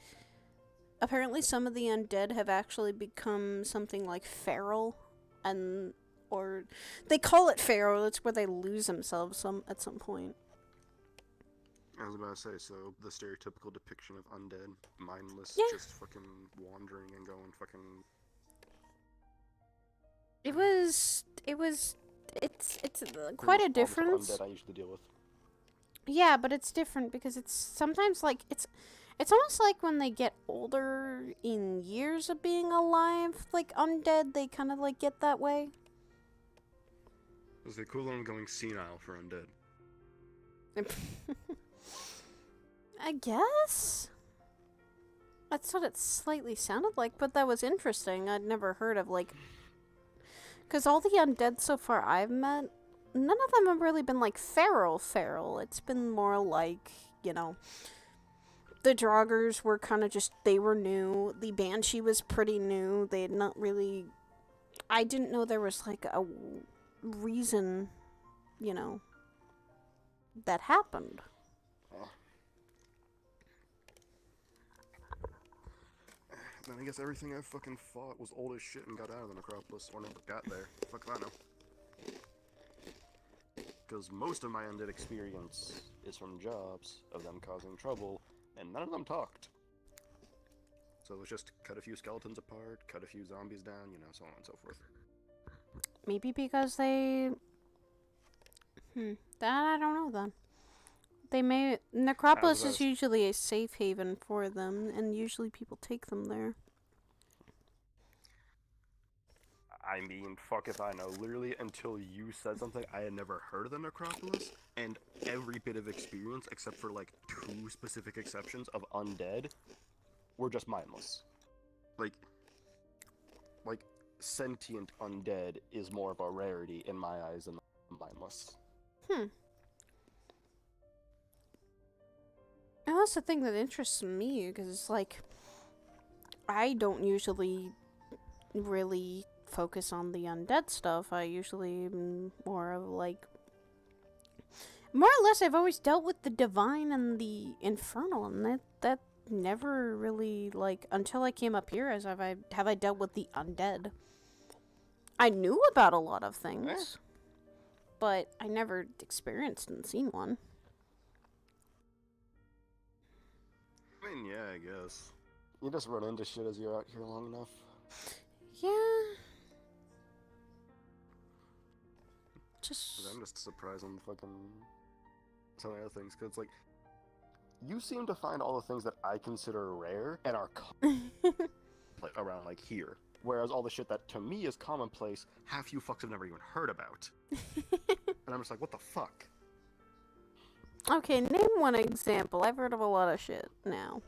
apparently some of the undead have actually become something like feral, or they call it feral, it's where they lose themselves at some point.
I was about to say, so the stereotypical depiction of undead, mindless,
Yeah.
just fucking wandering and going fucking...
It's quite a difference.
Undead I used to deal with.
Yeah, but it's different because it's sometimes like it's almost like when they get older in years of being alive, like undead, they kind of like get that way.
Is the equivalent of going senile for undead?
I guess that's what it slightly sounded like, but that was interesting. I'd never heard of like, because all the undead so far I've met, none of them have really been like feral. It's been more like, you know, the Draugrs were kind of just, they were new. The Banshee was pretty new. They had not really, I didn't know there was like a reason, you know, that happened.
Then I guess everything I fucking fought was old as shit and got out of the Necropolis, or never got there. Fuck if I know. Because most of my undead experience is from jobs of them causing trouble, and none of them talked. So it was just cut a few skeletons apart, cut a few zombies down, you know, so on and so forth.
Maybe because they... that I don't know then. They may... Necropolis is usually a safe haven for them, and usually people take them there.
I mean, fuck if I know. Literally, until you said something, I had never heard of the Necropolis, and every bit of experience, except for, like, 2 specific exceptions of undead, were just mindless. Like, sentient undead is more of a rarity in my eyes than mindless.
And that's the thing that interests me, because it's like, I don't usually really focus on the undead stuff. I usually am more of like, more or less, I've always dealt with the divine and the infernal, and that never really, like, until I came up here, have I dealt with the undead. I knew about a lot of things, but I never experienced and seen one.
I mean, yeah, I guess. You just run into shit as you're out here long enough.
Yeah.
I'm just surprised on fucking some of the other things, because it's like, you seem to find all the things that I consider rare and are like around like here. Whereas all the shit that to me is commonplace, half you fucks have never even heard about. And I'm just like, what the fuck?
Okay, name one example. I've heard of a lot of shit now.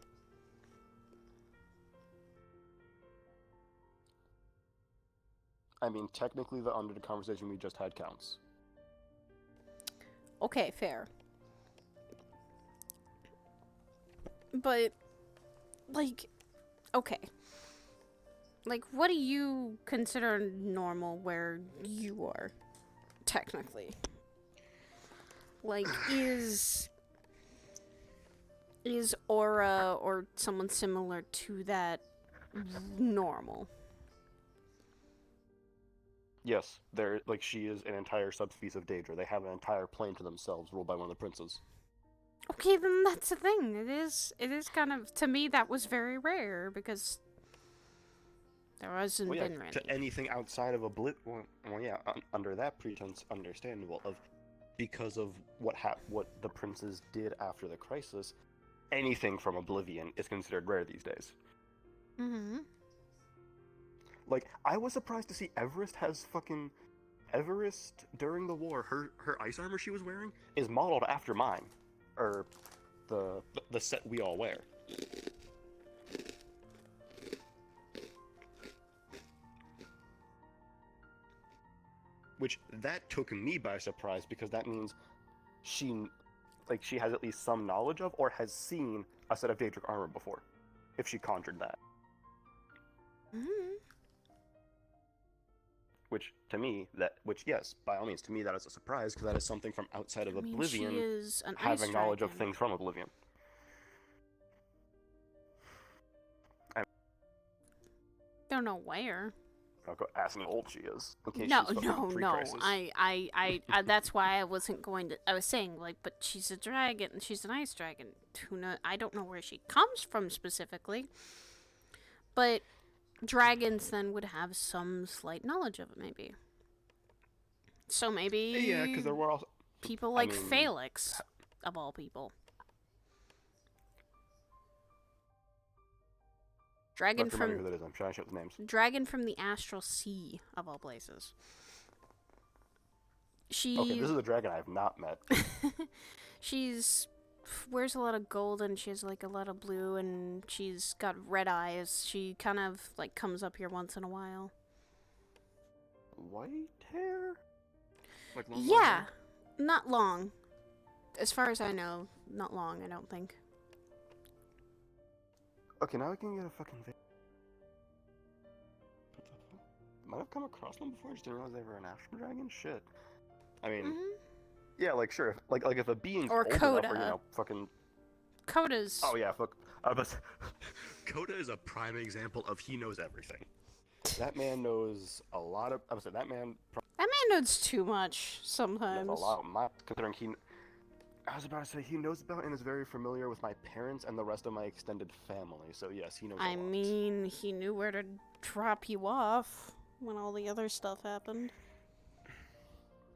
I mean, technically the under the conversation we just had counts.
Okay, fair. But, like, okay. Like, what do you consider normal where you are, technically? Like, is Aura or someone similar to that normal?
Yes, they're like, she is an entire subspecies of Daedra. They have an entire plane to themselves, ruled by one of the princes.
Okay, then that's the thing. It is kind of, to me, that was very rare, because there hasn't
Well, yeah,
been many.
to anything outside of well, yeah, under that pretense, understandable, of because of what the princes did after the crisis, anything from Oblivion is considered rare these days.
Mm-hmm.
Like, I was surprised to see Everest during the war, her ice armor she was wearing is modeled after mine. Or the set we all wear. Which, that took me by surprise, because that means she has at least some knowledge of, or has seen a set of Daedric armor before, if she conjured that.
Mm-hmm.
Which yes, by all means, to me that is a surprise, because that is something from outside of Oblivion,
she is an
having
ice
knowledge of
dragon.
things from Oblivion.
Don't know where.
I'll go ask how old she is, in case
No,
she's fucking pre-crisis.
I that's why I wasn't going to. I was saying, like, but she's a dragon. She's an ice dragon. I don't know where she comes from specifically, but dragons then would have some slight knowledge of it, maybe. So maybe.
Yeah, because there were also
people like Felix, of all people. Dragon from
who that is. I'm trying to show the names.
Dragon from the Astral Sea, of all places.
Okay, this is a dragon I have not met.
She's wears a lot of gold, and she has like a lot of blue, and she's got red eyes. She kind of like comes up here once in a while.
White hair? Like long
Yeah,
hair?
not long. As far as I know, not long, I don't think.
Okay, now I can get a fucking might have come across them before, I just didn't realize they were an astral dragon? Shit. I mean, yeah, like, sure, like if a being's
or
old
Coda.
enough, or, you know, fucking...
Coda's...
Oh, yeah, fuck. Coda is a prime example of he knows everything. That man knows a lot of... I would say that man...
That man knows too much, sometimes.
Yes, a lot. Considering I was about to say, he knows about and is very familiar with my parents and the rest of my extended family, so yes, he knows a lot.
I mean, he knew where to drop you off when all the other stuff happened.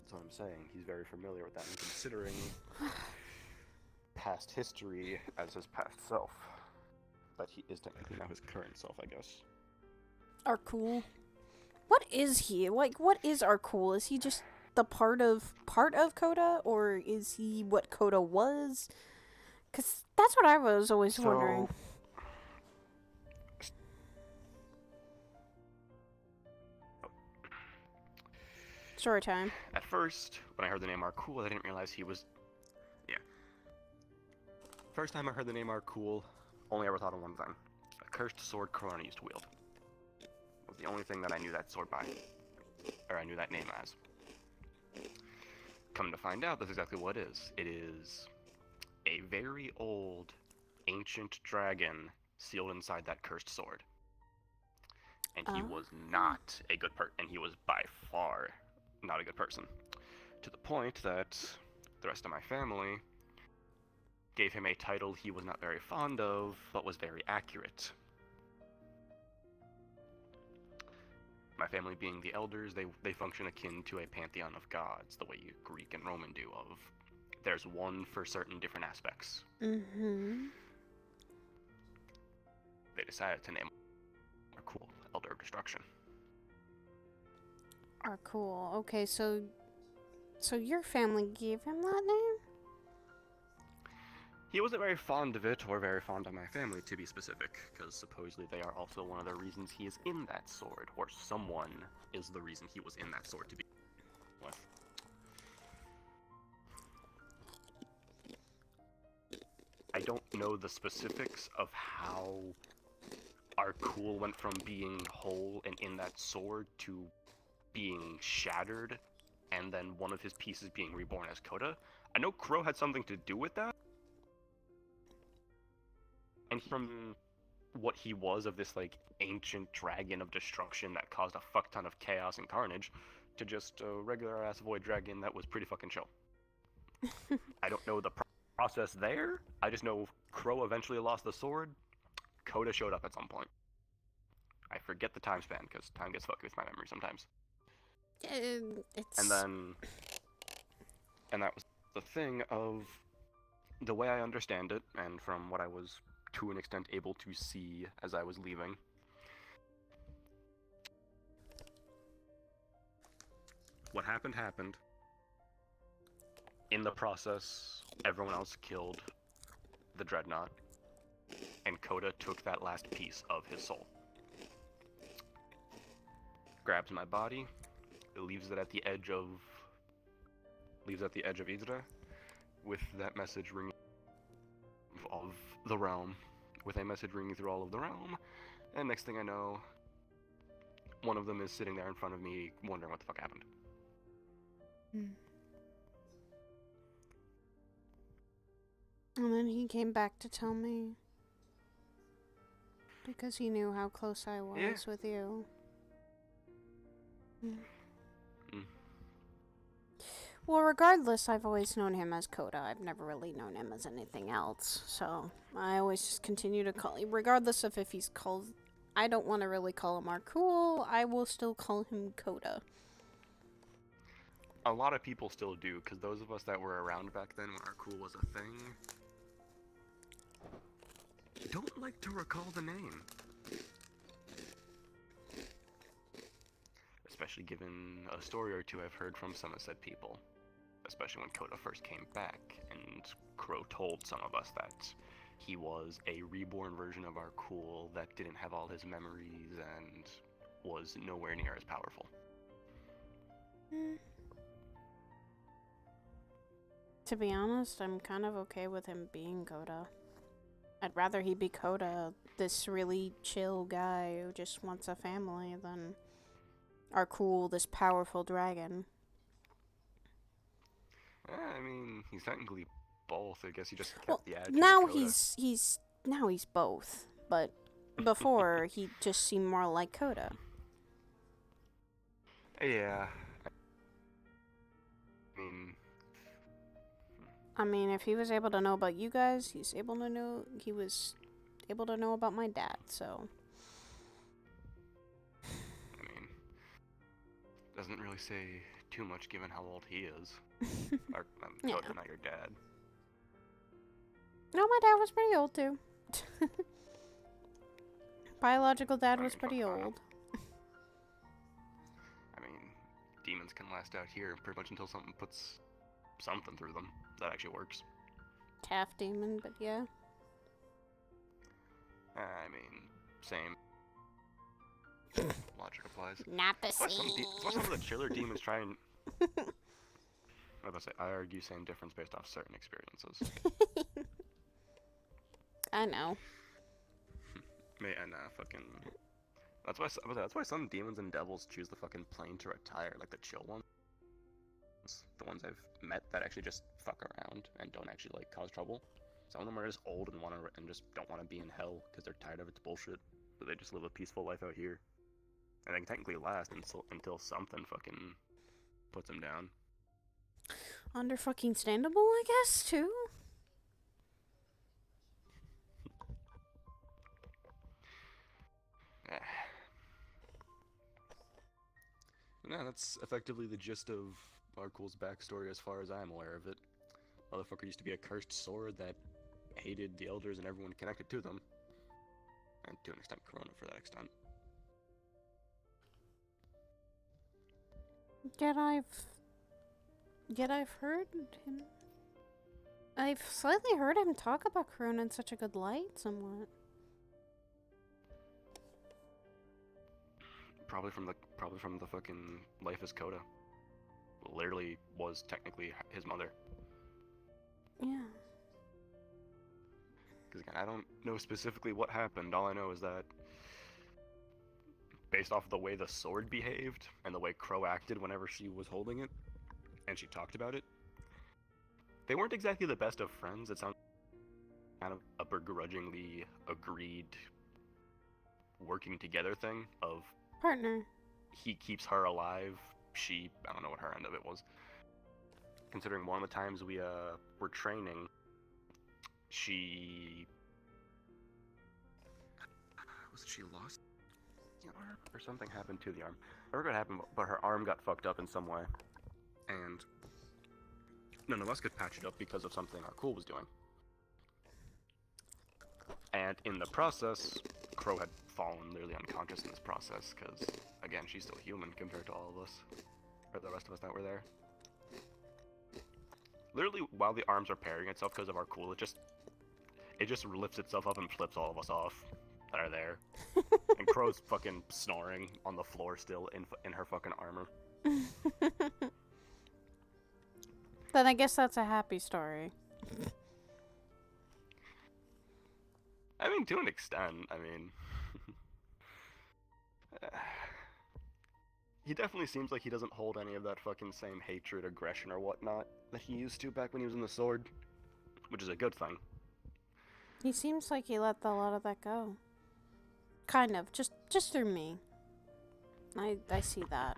That's what I'm saying. He's very familiar with that, and considering past history as his past self, but he is technically now his current self, I guess.
Arkul. What is he? Like, what is Arkul? Is he just the part of Coda, or is he what Coda was? Because that's what I was always wondering. Story time.
At first, when I heard the name Arkul, I didn't realize he was... Yeah. First time I heard the name Arcool, only ever thought of one thing. A cursed sword Corona used to wield. Was the only thing that I knew that sword by. Or I knew that name as. Come to find out, that's exactly what it is. It is a very old, ancient dragon sealed inside that cursed sword. And he was not a good person, and he was by far not a good person. To the point that the rest of my family gave him a title he was not very fond of, but was very accurate. My family being the elders, they function akin to a pantheon of gods, the way Greek and Roman do of, there's one for certain different aspects.
Mm-hmm.
They decided to name Arcool, Elder of Destruction.
Cool. Okay, so your family gave him that name?
He wasn't very fond of it, or very fond of my family, to be specific, because supposedly they are also one of the reasons he is in that sword, or someone is the reason he was in that sword to be with. I don't know the specifics of how Arcool went from being whole and in that sword to being shattered, and then one of his pieces being reborn as Coda. I know Crow had something to do with that. And from what he was of this, like, ancient dragon of destruction that caused a fuck ton of chaos and carnage, to just a regular-ass void dragon that was pretty fucking chill. I don't know the process there. I just know Crow eventually lost the sword. Coda showed up at some point. I forget the time span, because time gets fucked with my memory sometimes. And that was the thing of, the way I understand it, and from what I was to an extent able to see as I was leaving, what happened. In the process, everyone else killed the Dreadnought, and Coda took that last piece of his soul. Grabs my body, leaves it at the edge of Idra, with that message ringing of the realm, with a message ringing through all of the realm, and next thing I know, one of them is sitting there in front of me, wondering what the fuck happened.
And then he came back to tell me, because he knew how close I was with you. Well, regardless, I've always known him as Coda. I've never really known him as anything else. So I always just continue to call him, regardless of if he's called. I don't want to really call him Arcool. I will still call him Coda.
A lot of people still do, because those of us that were around back then when Arcool was a thing don't like to recall the name. Especially given a story or two I've heard from some of said people. Especially when Coda first came back, and Crow told some of us that he was a reborn version of Arcool that didn't have all his memories and was nowhere near as powerful.
To be honest, I'm kind of okay with him being Coda. I'd rather he be Coda, this really chill guy who just wants a family, than Arcool, this powerful dragon.
I mean, he's technically both. I guess he just kept the attitude.
Now
of Coda.
he's both, but before he just seemed more like Coda.
Yeah.
I mean, if he was able to know about you guys, he was able to know about my dad, so.
I mean, doesn't really say too much given how old he is. Coda, not your dad.
No, my dad was pretty old too. Biological dad was pretty old.
I mean, demons can last out here pretty much until something puts something through them that actually works.
Half demon, but yeah.
I mean, same. Logic applies.
Not the same.
That's why some of the chiller demons try and... I argue same difference based off certain experiences.
I know.
Man, fucking. That's why some demons and devils choose the fucking plane to retire, like the chill ones. The ones I've met that actually just fuck around and don't actually like cause trouble. Some of them are just old and just don't want to be in hell because they're tired of its bullshit. So they just live a peaceful life out here, and they can technically last until something fucking puts them down.
Under fucking standable, I guess, too.
Yeah, that's effectively the gist of Barcool's backstory as far as I'm aware of it. Motherfucker used to be a cursed sword that hated the elders and everyone connected to them. And to an extent, Corona for that extent.
Yet I've heard him. I've slightly heard him talk about Corona in such a good light, somewhat.
Probably from the fucking Life as Coda. Literally was technically his mother.
Yeah.
Because again, I don't know specifically what happened. All I know is that based off of the way the sword behaved and the way Crow acted whenever she was holding it, and she talked about it, they weren't exactly the best of friends. It sounds kind of a begrudgingly agreed working together thing of
partner.
He keeps her alive. I don't know what her end of it was. Considering one of the times we were training, she lost the arm or something happened to the arm. I forgot what happened, but her arm got fucked up in some way, and none of us could patch it up because of something our cool was doing. And in the process, Crow had fallen literally unconscious in this process because, again, she's still human compared to all of us, or the rest of us that were there. Literally, while the arms are pairing itself because of our cool, it just lifts itself up and flips all of us off that are there. And Crow's fucking snoring on the floor still in her fucking armor.
Then I guess that's a happy story.
I mean, to an extent, he definitely seems like he doesn't hold any of that fucking same hatred, aggression, or whatnot that he used to back when he was in the Sword, which is a good thing.
He seems like he let a lot of that go. Kind of, just through me. I see that.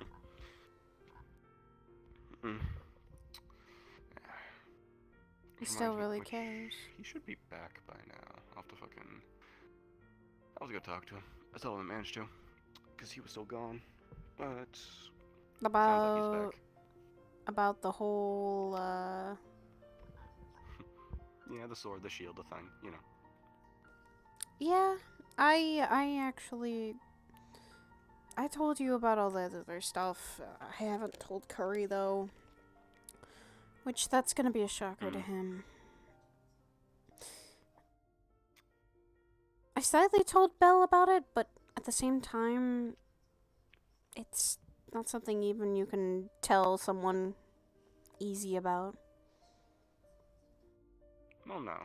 He still really cares.
He should be back by now. I'll have to fucking... I was gonna talk to him. That's all I managed to. Because he was still gone. But... sounds like he's back.
About the whole,
Yeah, the sword, the shield, the thing, you know.
Yeah, I actually... I told you about all that other stuff. I haven't told Curry, though. Which, that's gonna be a shocker to him. I slightly told Belle about it, but at the same time, it's not something even you can tell someone easy about.
Well, no.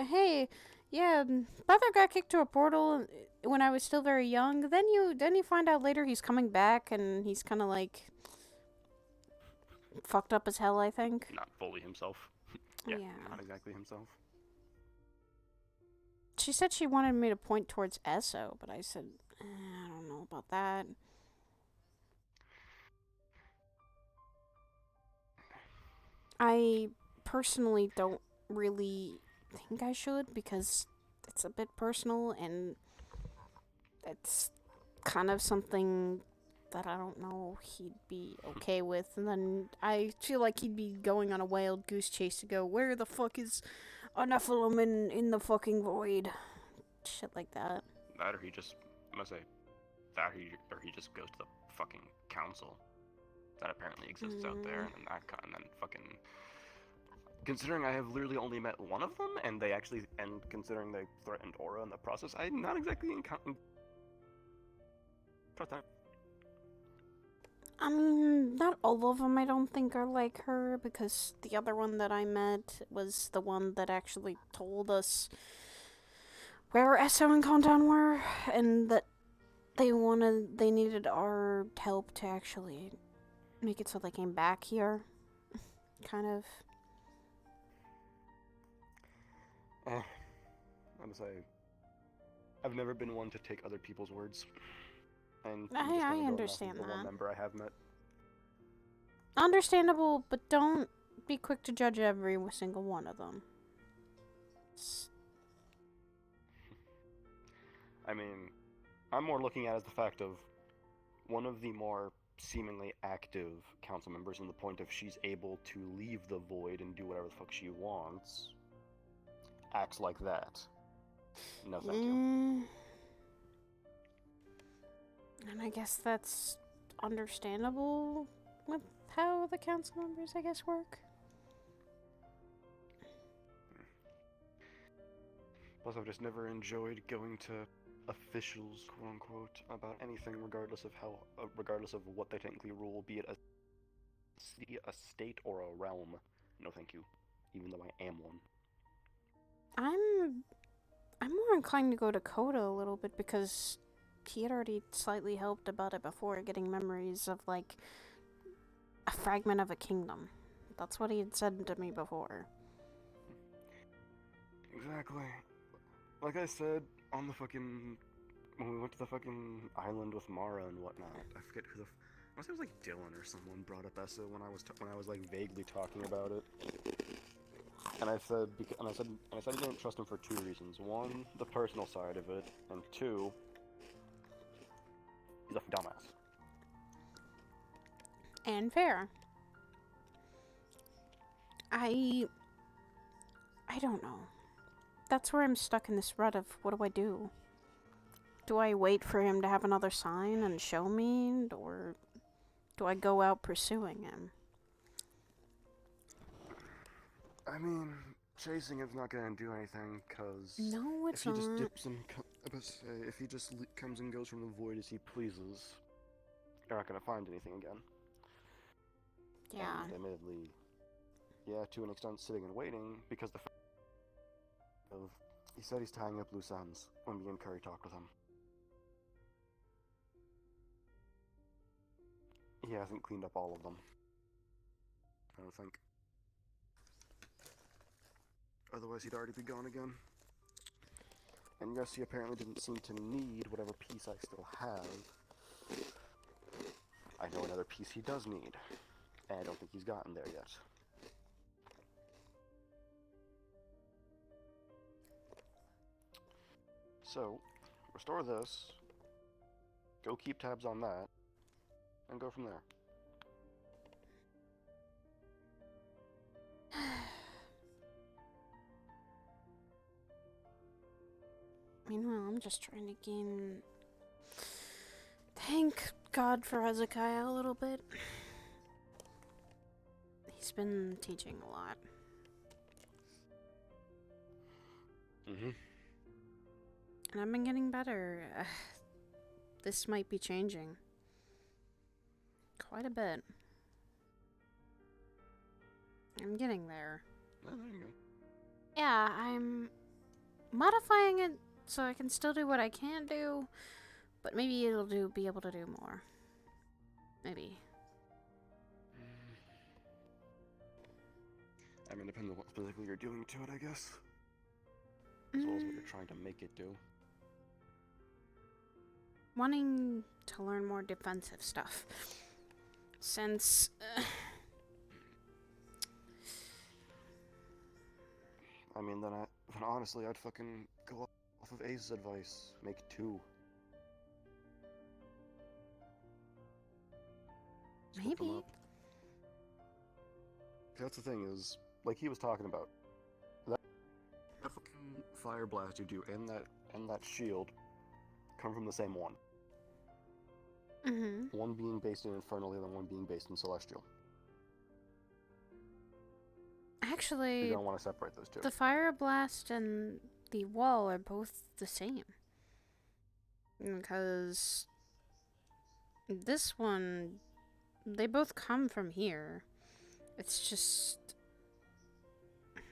Hey, yeah, brother got kicked to a portal when I was still very young. Then you find out later he's coming back, and he's kind of like fucked up as hell, I think.
Not fully himself. Yeah, not exactly himself.
She said she wanted me to point towards Esso, but I said, I don't know about that. I personally don't really think I should because it's a bit personal and it's kind of something that I don't know he'd be okay with. And then I feel like he'd be going on a wild goose chase to go, where the fuck is a Nephilim in the fucking void? Shit like that.
That or he just, I must say, that or he just goes to the fucking council that apparently exists out there, and then fucking... Considering I have literally only met one of them, and considering they threatened Aura in the process, I'm not exactly
I mean, not all of them I don't think are like her, because the other one that I met was the one that actually told us where Esso and Kontan were, and that they needed our help to actually make it so they came back here. Kind of.
I'm say, I've never been one to take other people's words. And
I understand
the one
that.
member I have met.
Understandable, but don't be quick to judge every single one of them.
I mean, I'm more looking at it as the fact of one of the more seemingly active council members in the point of she's able to leave the void and do whatever the fuck she wants, acts like that. No thank you.
And I guess that's understandable with how the council members, I guess, work.
Plus, I've just never enjoyed going to officials, quote unquote, about anything, regardless of what they technically rule, be it a state or a realm. No, thank you. Even though I am one.
I'm more inclined to go to Coda a little bit because he had already slightly helped about it before, getting memories of like a fragment of a kingdom. That's what he had said to me before.
Exactly. Like I said, on the fucking... when we went to the fucking island with Mara and whatnot, I forget who the... I was like Dylan or someone brought up Essa when I was like vaguely talking about it. And I said I didn't trust him for two reasons. One, the personal side of it, and two, he's a dumbass.
And fair. I don't know. That's where I'm stuck in this rut of what do I do? Do I wait for him to have another sign and show me, or do I go out pursuing him?
I mean, chasing him's not gonna do anything, cause
no, it's
if he just
not.
dips and if he just comes and goes from the void as he pleases, you're not gonna find anything again.
Yeah.
And admittedly, yeah, to an extent, sitting and waiting because the fact of he said he's tying up loose ends when me and Curry talked with him. He hasn't cleaned up all of them. I don't think. Otherwise, he'd already be gone again. And yes, he apparently didn't seem to need whatever piece I still have. I know another piece he does need, and I don't think he's gotten there yet. So, restore this, go keep tabs on that, and go from there.
Meanwhile, I'm just trying to gain... Thank God for Hezekiah a little bit. He's been teaching a lot.
Mm-hmm.
And I've been getting better. This might be changing. Quite a bit. I'm getting there.
Oh, there you go.
Yeah, I'm modifying it so I can still do what I can do, but maybe it'll be able to do more. Maybe.
I mean, depending on what specifically you're doing to it, I guess. As well as what you're trying to make it do.
Wanting to learn more defensive stuff. Since...
I mean, then honestly, I'd fucking go off of Ace's advice. Make two. Split them
Maybe.
up. That's the thing is, like he was talking about, that fucking fire blast you do and that shield come from the same one.
Mm-hmm.
One being based in Infernal, the other one being based in Celestial.
Actually,
you don't want to separate those two.
The fire blast and the wall are both the same. Because this one They both come from here. It's just...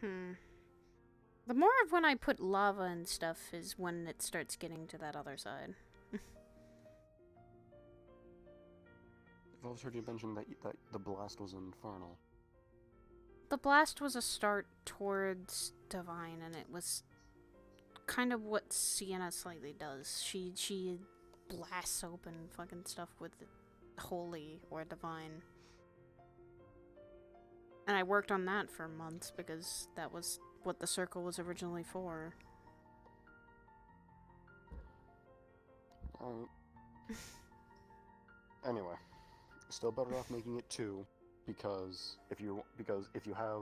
The more of when I put lava and stuff is when it starts getting to that other side.
I've always heard you mention that the blast was infernal.
The blast was a start towards divine, and it was kind of what Sienna slightly does. She blasts open fucking stuff with holy or divine. And I worked on that for months because that was what the circle was originally for.
Alright. Anyway, still better off making it 2, because if you have,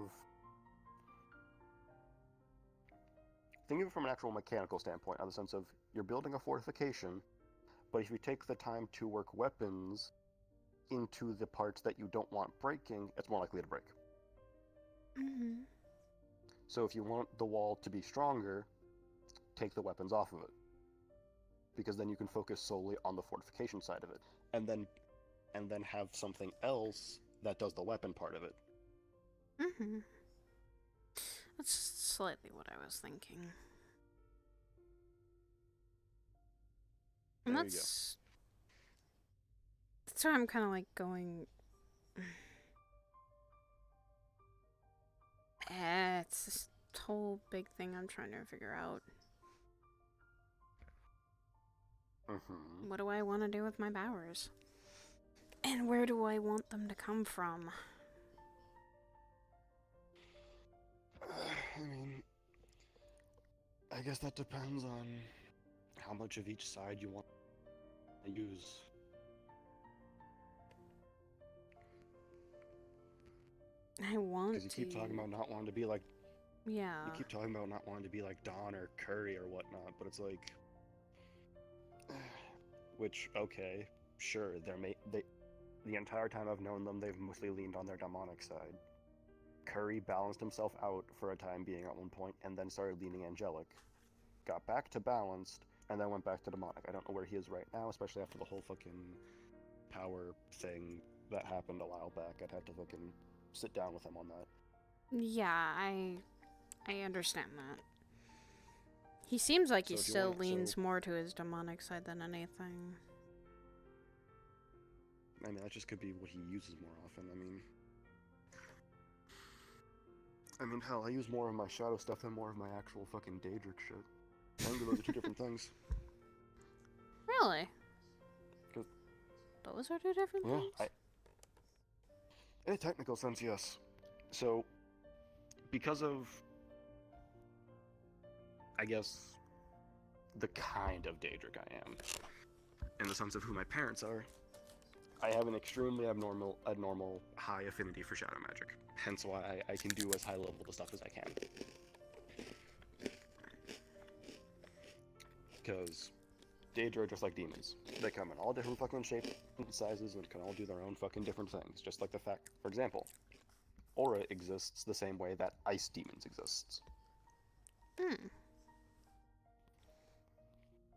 think of it from an actual mechanical standpoint, in the sense of you're building a fortification, but if you take the time to work weapons into the parts that you don't want breaking, it's more likely to break. So if you want the wall to be stronger, take the weapons off of it, because then you can focus solely on the fortification side of it, and then have something else that does the weapon part of it.
That's slightly what I was thinking. And
There
that's why I'm kind of like going. It's this whole big thing I'm trying to figure out. What do I want to do with my powers? And where do I want them to come from?
I mean, I guess that depends on how much of each side you want to use.
I want to.
Because you keep talking about not wanting to be like.
Yeah.
You keep talking about not wanting to be like Dawn or Curry or whatnot, but it's like. Which, okay, sure, the entire time I've known them, they've mostly leaned on their demonic side. Curry balanced himself out for a time being at one point, and then started leaning angelic. Got back to balanced, and then went back to demonic. I don't know where he is right now, especially after the whole fucking power thing that happened a while back. I'd have to fucking sit down with him on that.
Yeah, I understand that. He seems like he still leans more to his demonic side than anything.
I mean, that just could be what he uses more often. I mean, hell, I use more of my shadow stuff than more of my actual fucking Daedric shit. I think those are 2 different things.
Really?
'Cause-
Those are 2 different things?
In a technical sense, yes. So, because of, I guess, the kind of Daedric I am, in the sense of who my parents are, I have an extremely abnormal high affinity for shadow magic. Hence why I can do as high level the stuff as I can. Because Daedra are just like demons. They come in all different fucking shapes and sizes and can all do their own fucking different things. Just like the fact, for example, Aura exists the same way that ice demons exists.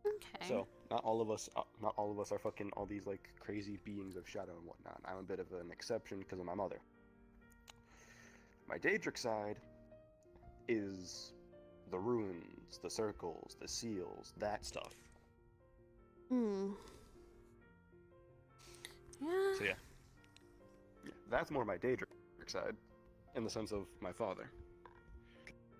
Okay.
So, not all of us are fucking all these like crazy beings of shadow and whatnot. I'm a bit of an exception because of my mother. My Daedric side is the runes, the circles, the seals, that stuff.
Yeah.
So yeah, that's more my Daedric side, in the sense of my father.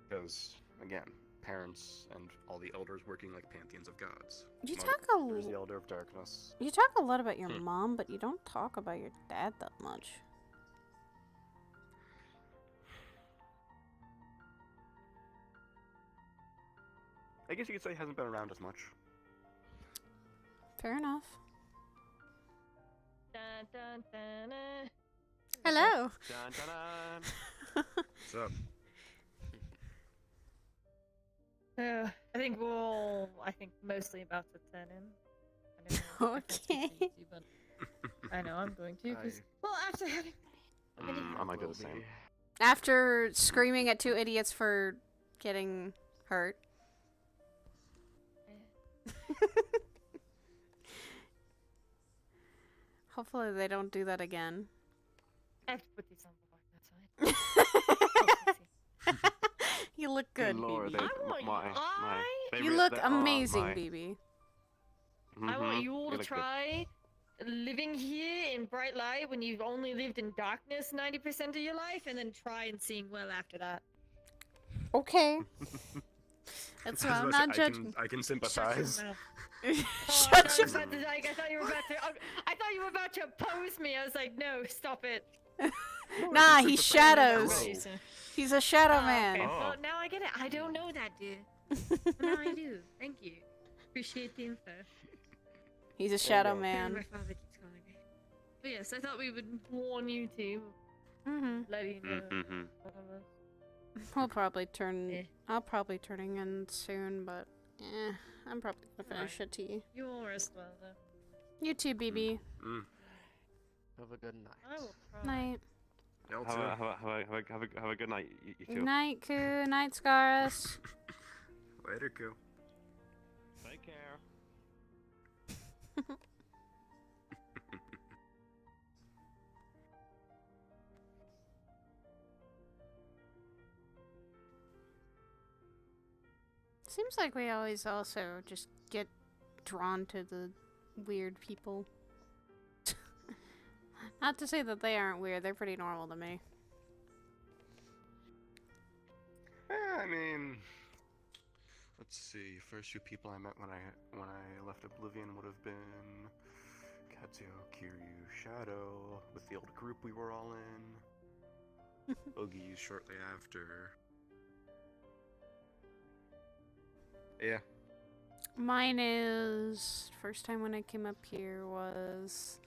Because, again, parents and all the elders working like pantheons of gods.
You
Mother
talk a
is the Elder of Darkness.
You talk a lot about your mom, but you don't talk about your dad that much.
I guess you could say he hasn't been around as much.
Fair enough.
Dun, dun, dun, dun.
Hello.
Dun, dun, dun. What's up?
I think mostly about to turn in.
Okay.
I know I'm going to, because, well, after having...
I might do the same.
After screaming at 2 idiots for getting hurt. Hopefully they don't do that again.
I have to put these on the outside.
You look good,
Lord,
BB.
they
You
re-
look
they- oh,
amazing,
my.
BB.
I want you all
You
to
look good.
try living here in bright light when you've only lived in darkness 90% of your life, and then try and seeing well after that.
Okay. That's why I'm not judging.
I can sympathize.
Shut your
I thought you were about to. I thought you were about to oppose me. I was like, no, stop it.
Nah, he's shadows.
Hello.
He's a shadow
Oh,
man.
okay. Well, now I get it. I don't know that, dude. But now I do. Thank you. Appreciate the info.
He's a shadow
My
man.
father keeps calling me. But yes, I thought we would warn you two.
Mm-hmm.
Let you know.
We'll probably turn. I'll probably turning in soon, but I'm probably gonna finish a tea.
You all rest well, though.
You too, BB.
Have a good night.
I will try.
Night.
Have a good night, you two.
Night, Koo. Night, Scaris.
Later, Koo.
Take care.
Seems like we always also just get drawn to the weird people. Not to say that they aren't weird, they're pretty normal to me.
I mean, let's see. First few people I met when I left Oblivion would have been Katsuo, Kiryu, Shadow, with the old group we were all in. Oogies shortly after. Yeah.
Mine is first time when I came up here was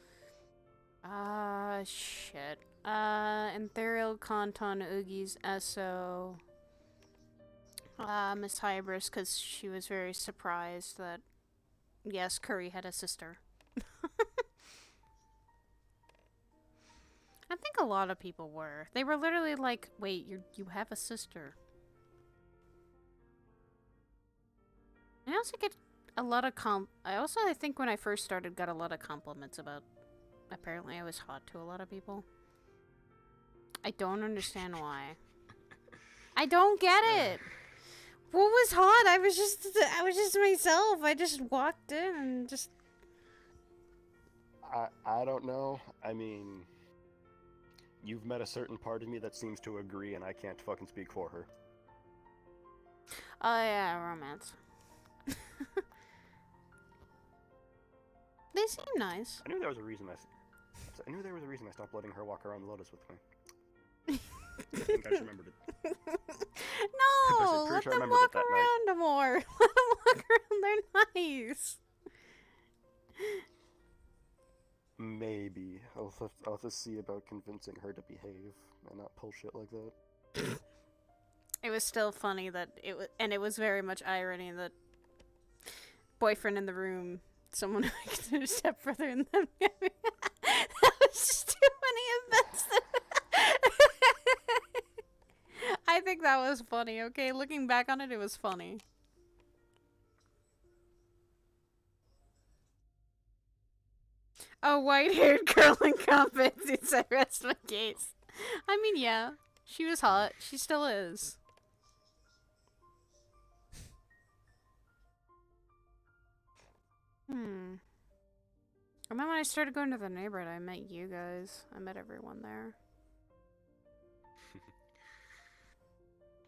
shit. Ethereal, Kanton, Oogies, Esso, Miss Hybris, because she was very surprised that yes, Curry had a sister. I think a lot of people were. They were literally like, "Wait, you have a sister?" I also get a lot of I think when I first started got a lot of compliments about apparently I was hot to a lot of people. I don't understand why. I don't get it. What was hot? I was just myself. I just walked in and just
I don't know. I mean, you've met a certain part of me that seems to agree, and I can't fucking speak for her.
Oh yeah, romance. They seem nice.
I knew there was a reason I stopped letting her walk around the Lotus with me. I think I just remembered it.
No, let them walk around more. Let them walk around. They're nice.
Maybe I'll have to see about convincing her to behave and not pull shit like that.
It was still funny that it was very much irony that boyfriend in the room, someone who took a step further than them. That was just too many events. I think that was funny. Okay, looking back on it, it was funny. A white-haired girl in combat since I rest my case. I mean, yeah, she was hot. She still is. Remember when I started going to the neighborhood, I met you guys. I met everyone there.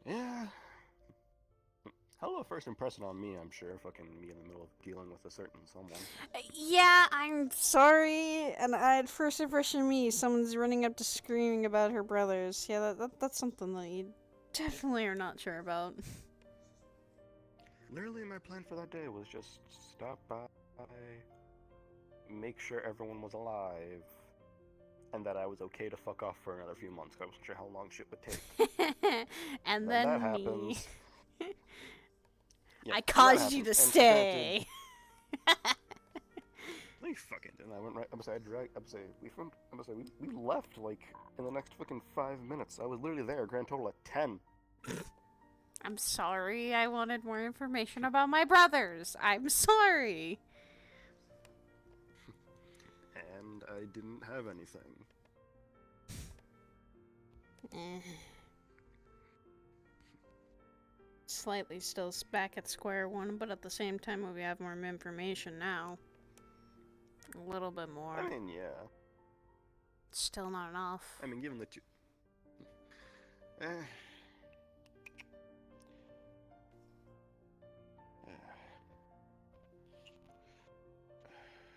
Yeah. Hell of a first impression on me, I'm sure. Fucking me in the middle of dealing with a certain someone.
Yeah, I'm sorry. And I had first impression of me. Someone's running up to screaming about her brothers. Yeah, that's something that you definitely are not sure about.
Literally, my plan for that day was just stop by, make sure everyone was alive, and that I was okay to fuck off for another few months. I wasn't sure how long shit would take.
And
then
then
that
me.
happens. Yeah,
I
that
caused you
happens,
to
and
stay.
No, you fucking didn't. I went right. We left like in the next fucking 5 minutes. I was literally there. Grand total at 10.
I'm sorry. I wanted more information about my brothers. I'm sorry.
And I didn't have anything.
Slightly still back at square one, but at the same time we have more information now. A little bit more.
I mean, yeah.
Still not enough.
I mean, given that you...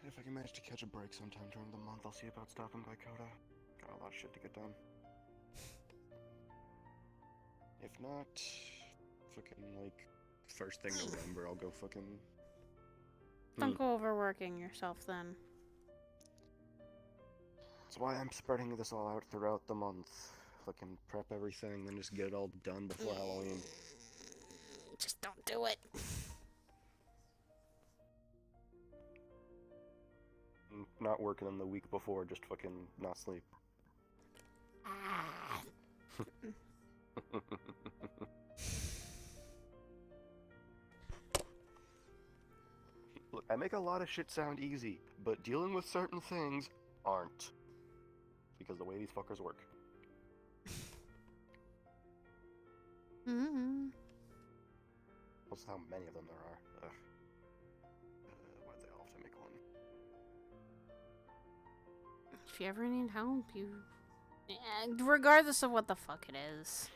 If I can manage to catch a break sometime during the month, I'll see about stopping by Coda. Got a lot of shit to get done. If not, fucking, like, first thing November, I'll go fucking...
Don't go overworking yourself then.
That's why I'm spreading this all out throughout the month. Fucking prep everything, then just get it all done before Halloween.
Just don't do it.
Not working in the week before, just fucking not sleep. Look, I make a lot of shit sound easy, but dealing with certain things aren't. Because the way these fuckers work. Also how many of them there are. Ugh. Why'd they all have to make one?
If you ever need help, you... regardless of what the fuck it is.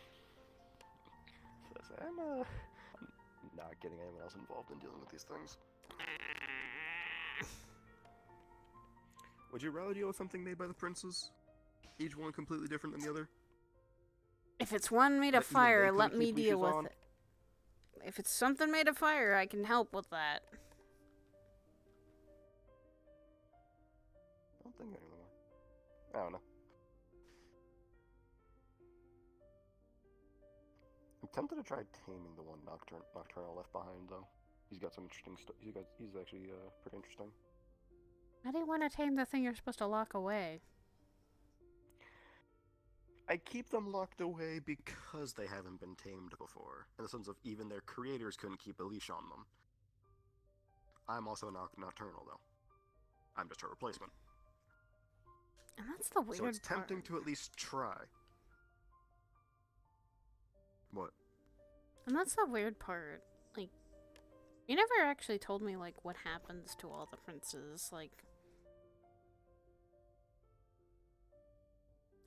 I'm not getting anyone else involved in dealing with these things. Would you rather deal with something made by the princes? Each one completely different than the other?
If it's one made of
That even they
fire,
couldn't
let me
keep
deal
leashes
with
on?
it. If it's something made of fire, I can help with that.
I don't think anyone more. I don't know. I'm tempted to try taming the one Nocturnal left behind, though. He's got some interesting stuff. He's actually pretty interesting.
How do you want to tame the thing you're supposed to lock away?
I keep them locked away because they haven't been tamed before. In the sense of even their creators couldn't keep a leash on them. I'm also Nocturnal, though. I'm just her replacement.
And that's the weird
So it's
part.
tempting to at least try. What?
And that's the weird part. Like, you never actually told me, like, what happens to all the princes, like...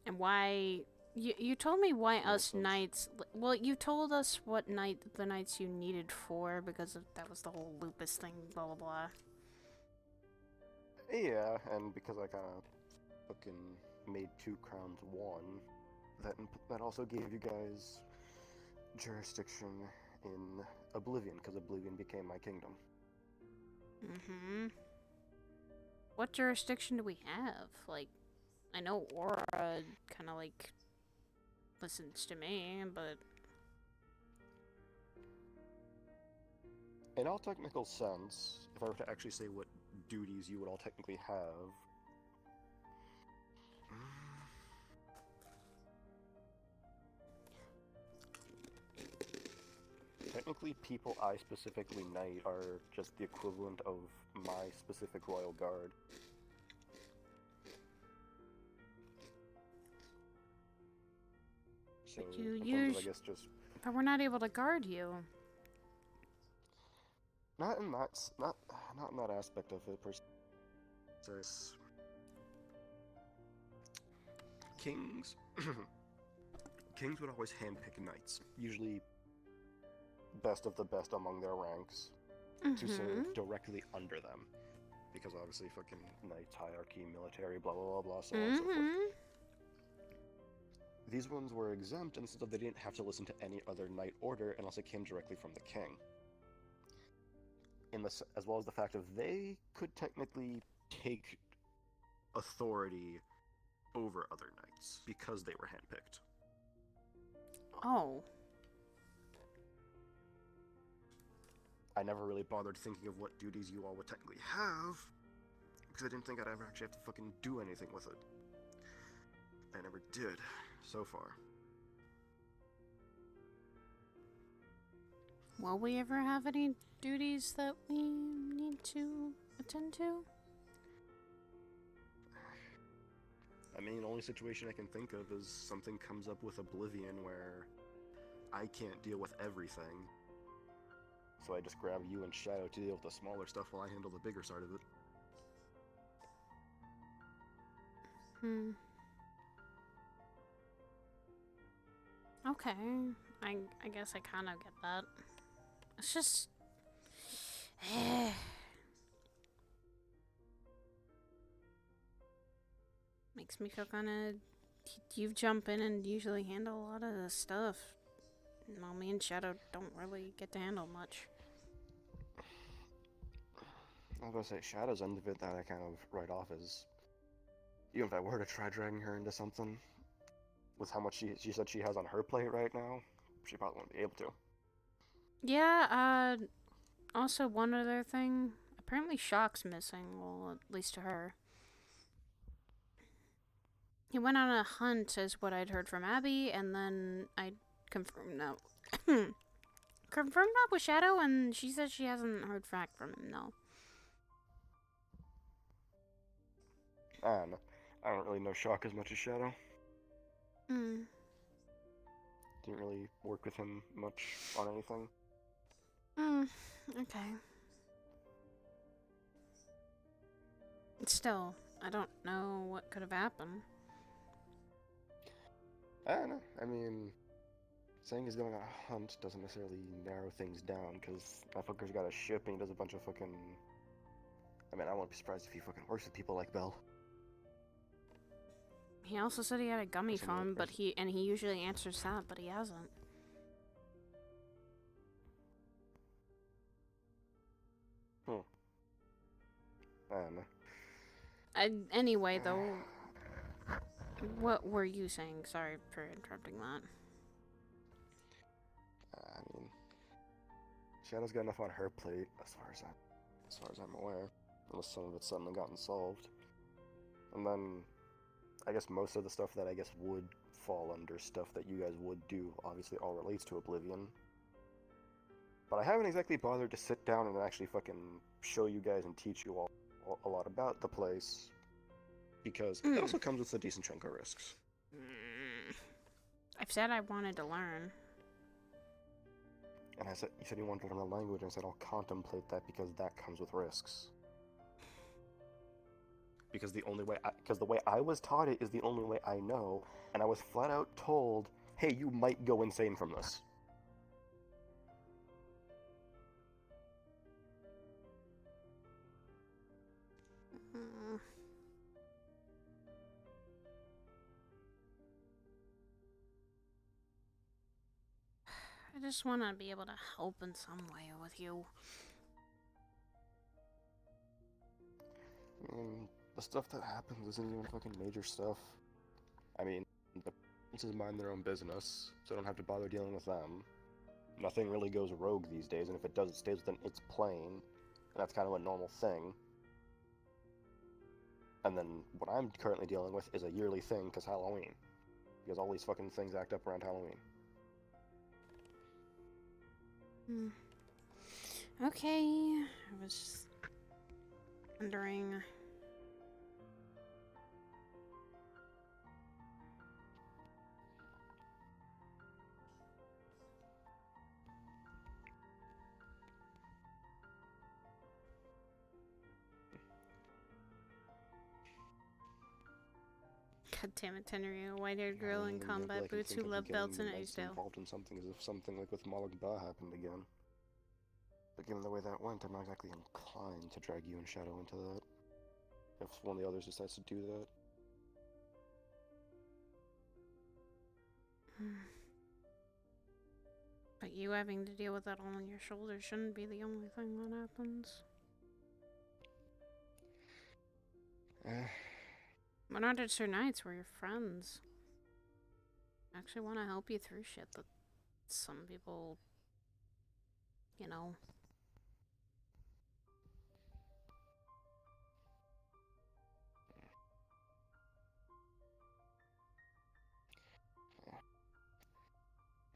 And why... You told me why us knights... Well, you told us what the knights you needed for, because that was the whole lupus thing, blah blah blah.
Yeah, and because I kind of fucking made 2 crowns 1, that also gave you guys jurisdiction in Oblivion, because Oblivion became my kingdom.
Mm-hmm. What jurisdiction do we have? Like, I know Aura kind of, like, listens to me, but...
In all technical sense, if I were to actually say what duties you would all technically have... Technically, people I specifically knight are just the equivalent of my specific royal guard. So,
But you
in terms of,
use...
I guess, just...
But we're not able to guard you.
Not in that not in that aspect of it per se. Kings Kings would always handpick knights, usually best of the best among their ranks, to serve directly under them. Because obviously fucking knights, hierarchy, military, blah blah blah blah, so on and so forth. These ones were exempt in the sense that they didn't have to listen to any other knight order unless it came directly from the king. As well as the fact of they could technically take authority over other knights because they were handpicked.
Oh.
I never really bothered thinking of what duties you all would technically have, because I didn't think I'd ever actually have to fucking do anything with it. I never did, so far.
Will we ever have any duties that we need to attend to?
I mean, the only situation I can think of is something comes up with Oblivion where I can't deal with everything. So I just grab you and Shadow to deal with the smaller stuff while I handle the bigger side of it.
Okay. I guess I kind of get that. It's just... Makes me feel kind of... You jump in and usually handle a lot of the stuff. Well, me and Shadow don't really get to handle much.
I was gonna say, Shadow's end of it that I kind of write off as... Even if I were to try dragging her into something, with how much she said she has on her plate right now, she probably won't be able to.
Yeah, also one other thing. Apparently Shock's missing, well, at least to her. He went on a hunt, is what I'd heard from Abby, and then I confirmed that. Confirmed that with Shadow, and she says she hasn't heard back from him, though.
I don't really know Shock as much as Shadow.
Hmm.
Didn't really work with him much on anything.
Okay. Still, I don't know what could have happened.
I don't know. I mean, saying he's going on a hunt doesn't necessarily narrow things down, because that fucker's got a ship and he does a bunch of fucking... I mean, I won't be surprised if he fucking works with people like Belle.
He also said he had a gummy phone, but he usually answers that, but he hasn't.
I don't know.
Anyway, though, what were you saying? Sorry for interrupting that.
I mean, Shadow's got enough on her plate, as far as I'm aware, unless some of it's suddenly gotten solved. And then, I guess most of the stuff that I guess would fall under stuff that you guys would do, obviously all relates to Oblivion. But I haven't exactly bothered to sit down and actually fucking show you guys and teach you all a lot about the place, because it also comes with a decent chunk of risks.
I've said I wanted to learn.
And I said, you said you wanted to learn the language, and I said I'll contemplate that because that comes with risks. Because the way I was taught it is the only way I know, and I was flat out told, hey, you might go insane from this.
I just want to be able to help in some way with you.
The stuff that happens isn't even fucking major stuff. I mean, the princes mind their own business, so I don't have to bother dealing with them. Nothing really goes rogue these days, and if it does, it stays within its plane, and that's kind of a normal thing. And then what I'm currently dealing with is a yearly thing, because Halloween. Because all these fucking things act up around Halloween.
Okay, I was just wondering. God damn it, Tenryu, white-haired girl in combat boots who love belts and Aesdale.
Involved in something as if something like with Malak Ba happened again. But given the way that went, I'm not exactly inclined to drag you and Shadow into that. If one of the others decides to do that.
But you having to deal with that all on your shoulders shouldn't be the only thing that happens. Why not at certain nights where you're friends? I actually want to help you through shit that some people, you know.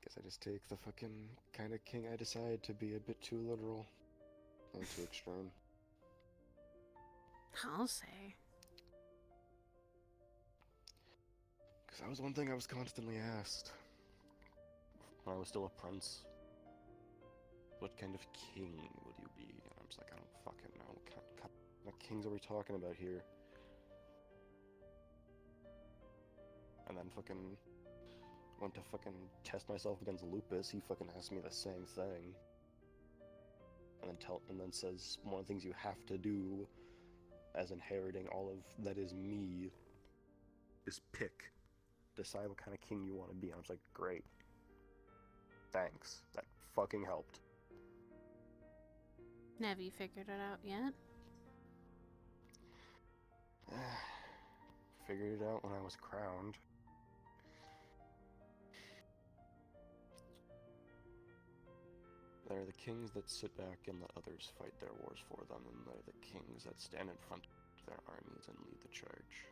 Guess I just take the fucking kind of king I decide to be a bit too literal and too extreme.
I'll say.
Because that was one thing I was constantly asked when I was still a prince. What kind of king will you be? And I was like, I don't fucking know. What kings are we talking about here? And then fucking went to fucking test myself against Lupus. He fucking asked me the same thing. And then says one of the things you have to do as inheriting all of that is me is pick. Decide what kind of king you want to be. And I was like, great. Thanks. That fucking helped.
Have you figured it out yet?
Figured it out when I was crowned. They're the kings that sit back and let others fight their wars for them, and they're the kings that stand in front of their armies and lead the charge.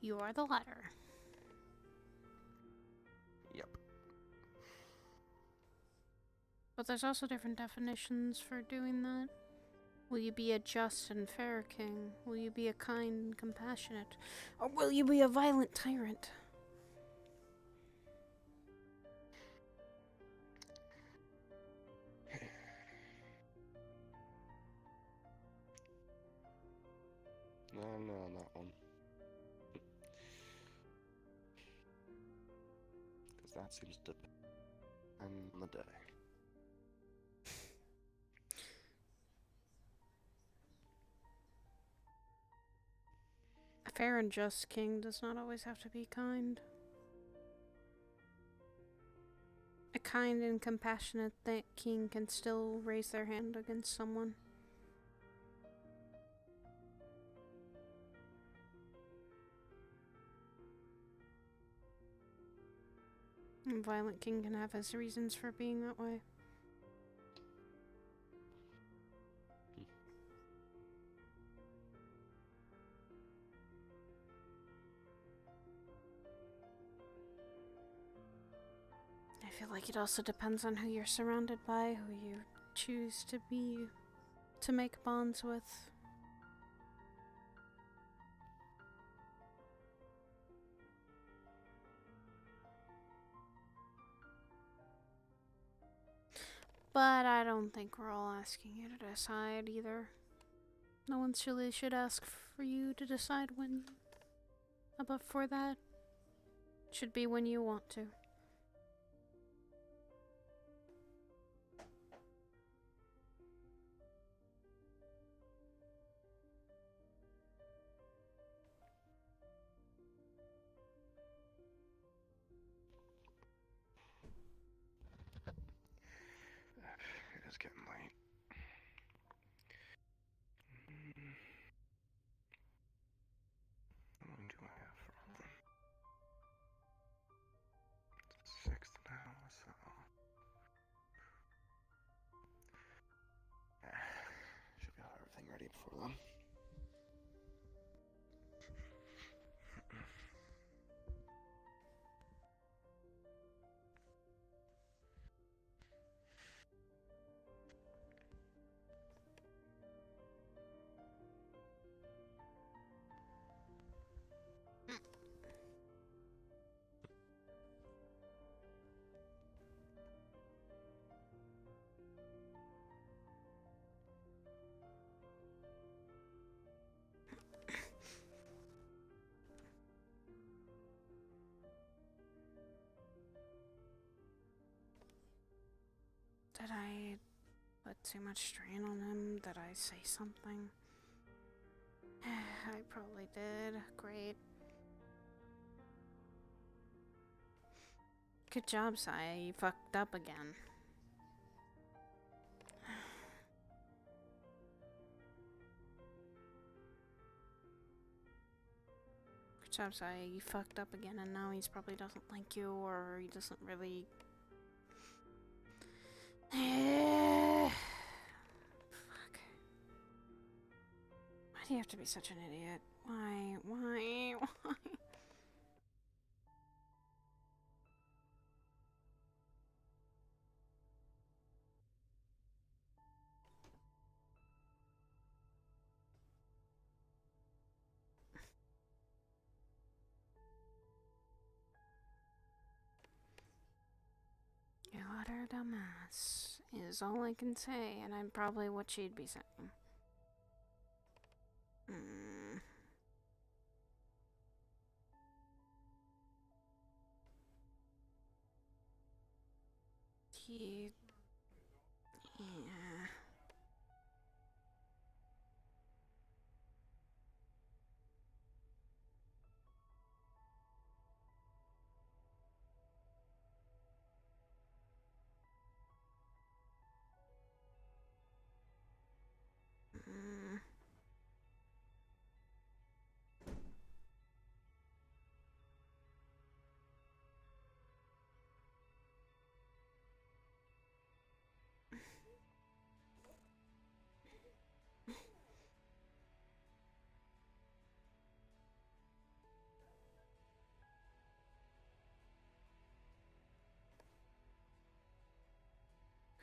You are the latter.
Yep.
But there's also different definitions for doing that. Will you be a just and fair king? Will you be a kind and compassionate? Or will you be a violent tyrant?
No, on that one. Because that seems to depend on the day.
A fair and just king does not always have to be kind. A kind and compassionate king can still raise their hand against someone. A violent king can have his reasons for being that way. I feel like it also depends on who you're surrounded by, who you choose to make bonds with. But I don't think we're all asking you to decide either. No one really should ask for you to decide when. But for that, it should be when you want to.
It is getting late. How long do I have for all of them? It's the 6th now, so... Should be have everything ready before then.
Did I put too much strain on him? Did I say something? I probably did. Great. Good job, Saya. You fucked up again. Good job, Saya. You fucked up again, and now he's probably doesn't like you, or he doesn't really... Fuck. Why do you have to be such an idiot? Why? Why? Why? dumbass is all I can say, and I'm probably what she'd be saying. He... Yeah.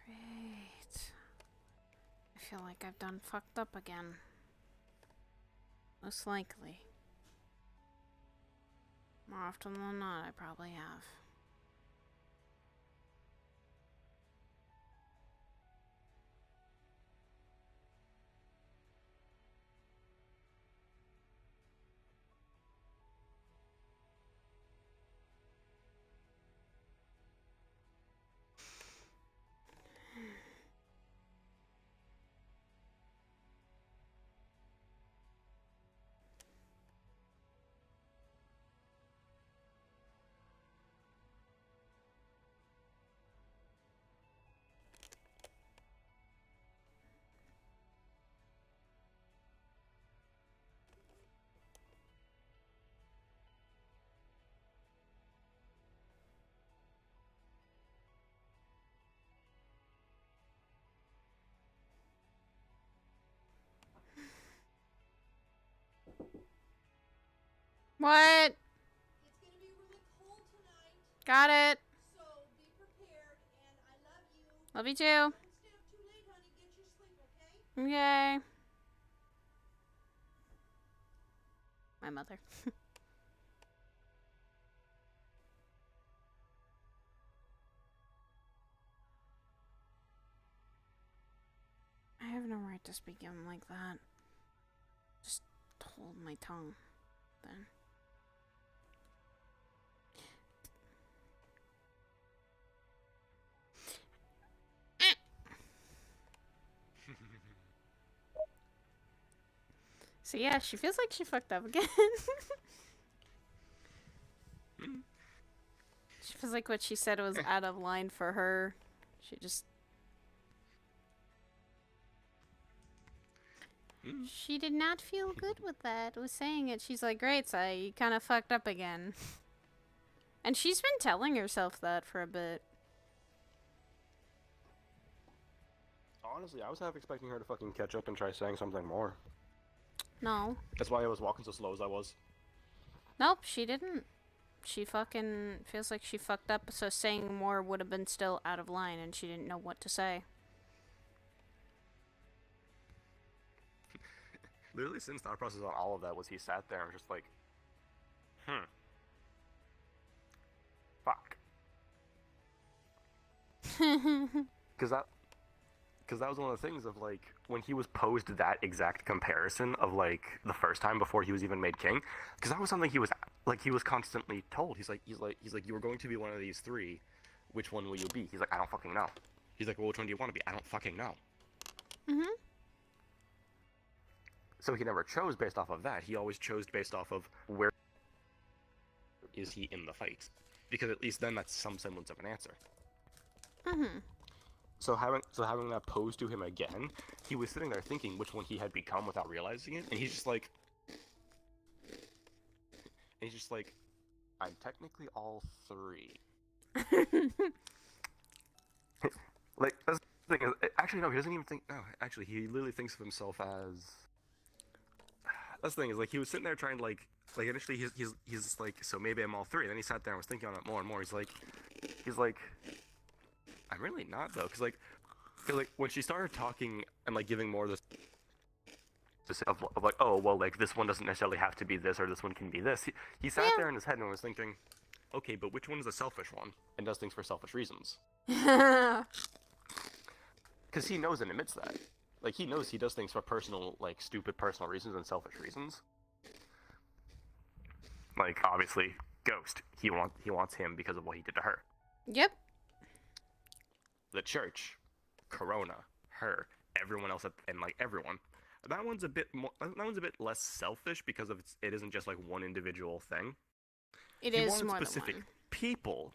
Great. I feel like I've done fucked up again. Most likely. More often than not, I probably have. What? Got it. Love you too. Okay. My mother. I have no right to speak him like that. Just hold my tongue, then. So yeah, she feels like she fucked up again. She feels like what she said was out of line for her. She just... She did not feel good with that, with saying it. She's like, great, so you kind of fucked up again. And she's been telling herself that for a bit.
Honestly, I was half expecting her to fucking catch up and try saying something more.
No.
That's why I was walking so slow as I was.
Nope, she didn't. She fucking feels like she fucked up, so saying more would have been still out of line, and she didn't know what to say.
Literally, since thought process on all of that was he sat there and was just like, fuck. Because that was one of the things of, like, when he was posed that exact comparison of, like, the first time before he was even made king, because that was something he was constantly told. He's like, you were going to be one of these three. Which one will you be? He's like, I don't fucking know. He's like, well, which one do you want to be? I don't fucking know.
Mm-hmm.
So he never chose based off of that. He always chose based off of where is he in the fight. Because at least then that's some semblance of an answer.
Mm-hmm.
So having that posed to him again, he was sitting there thinking which one he had become without realizing it, and he's just like, I'm technically all three. Like, that's the thing is, actually no, he doesn't even think, no, actually he literally thinks of himself as, that's the thing is, like, he was sitting there trying to, like initially he's like, so maybe I'm all three, and then he sat there and was thinking on it more and more, he's like, I'm really not though, because like when she started talking and like giving more of this of like, oh well, like this one doesn't necessarily have to be this or this one can be this. He sat there in his head and was thinking, Okay, but which one is a selfish one and does things for selfish reasons? Because he knows and admits that. Like, he knows he does things for personal, like, stupid personal reasons and selfish reasons. Like, obviously, Ghost. He wants him because of what he did to her.
Yep.
The church, Corona, her, everyone else, and like everyone. That one's a bit more. That one's a bit less selfish because of it isn't just like one individual thing.
It
He
is
wanted
more
specific
than one.
people.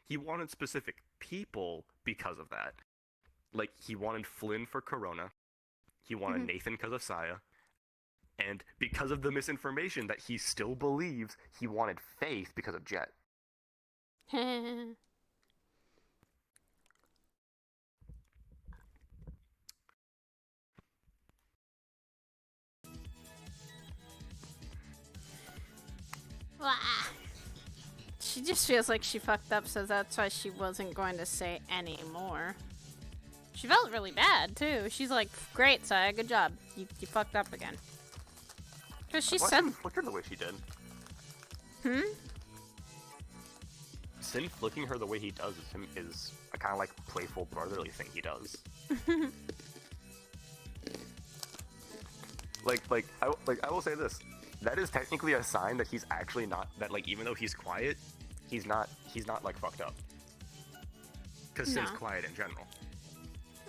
He wanted specific people because of that. Like, he wanted Flynn for Corona. He wanted
Mhm.
Nathan because of Saya. And because of the misinformation that he still believes, he wanted Faith because of Jet.
Wah. She just feels like she fucked up, so that's why she wasn't going to say any more. She felt really bad, too. She's like, great, Saya, good job. You fucked up again. Because she
Why
said...
Sin flicked her the way she did? Sin flicking her the way he does is a kind of like playful brotherly thing he does. I will say this. That is technically a sign that he's actually not, that like even though he's quiet, he's not like fucked up. Because Sin's
No.
quiet in general.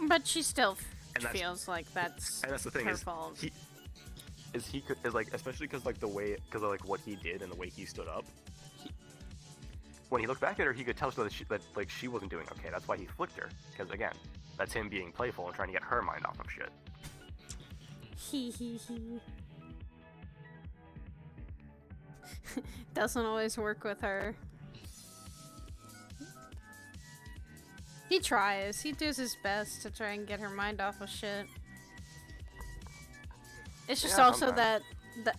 But she still
And that's-
feels like that's
And that's the thing
her
is
fault.
he could like, especially because like the way, because of like what he did and the way he stood up. When he looked back at her, he could tell that like she wasn't doing okay. That's why he flicked her. Because again, that's him being playful and trying to get her mind off of shit.
Hee hee hee. Doesn't always work with her. He tries. He does his best to try and get her mind off of shit. It's just
Yeah,
also
sometimes.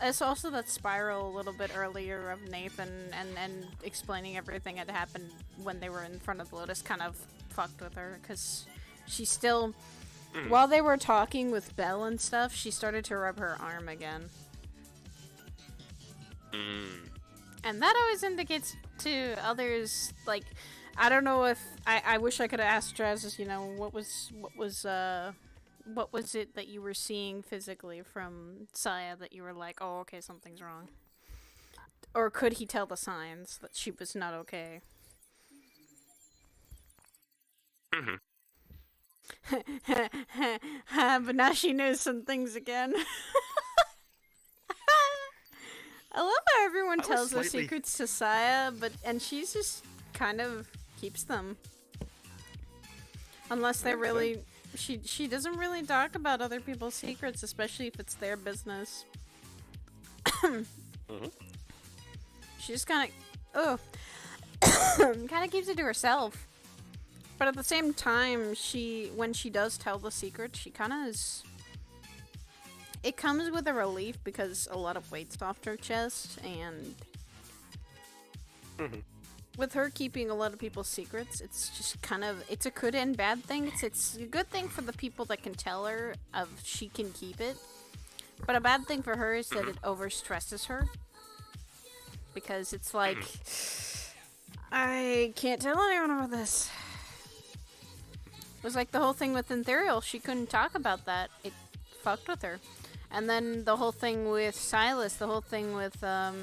it's also that spiral a little bit earlier of Nathan and explaining everything that happened when they were in front of the Lotus kind of fucked with her because she still, while they were talking with Belle and stuff, she started to rub her arm again. And that always indicates to others, like, I don't know if I wish I could have asked Draz, you know, what was it that you were seeing physically from Saya that you were like, oh, okay, something's wrong? Or could he tell the signs that she was not okay? But now she knows some things again. I love how everyone
I was
tells their
slightly-
secrets to Saya, and she's just kind of keeps them. Unless they're really... She doesn't really talk about other people's secrets, especially if it's their business. She just kind of... kind of keeps it to herself. But at the same time, when she does tell the secret, she kind of is... It comes with a relief because a lot of weight's off her chest, and with her keeping a lot of people's secrets, it's just kind of, it's a good and bad thing. It's a good thing for the people that can tell her of she can keep it, but a bad thing for her is that it overstresses her because it's like, I can't tell anyone about this. It was like the whole thing with Ethereal. She couldn't talk about that. It fucked with her. And then the whole thing with Silas, the whole thing with a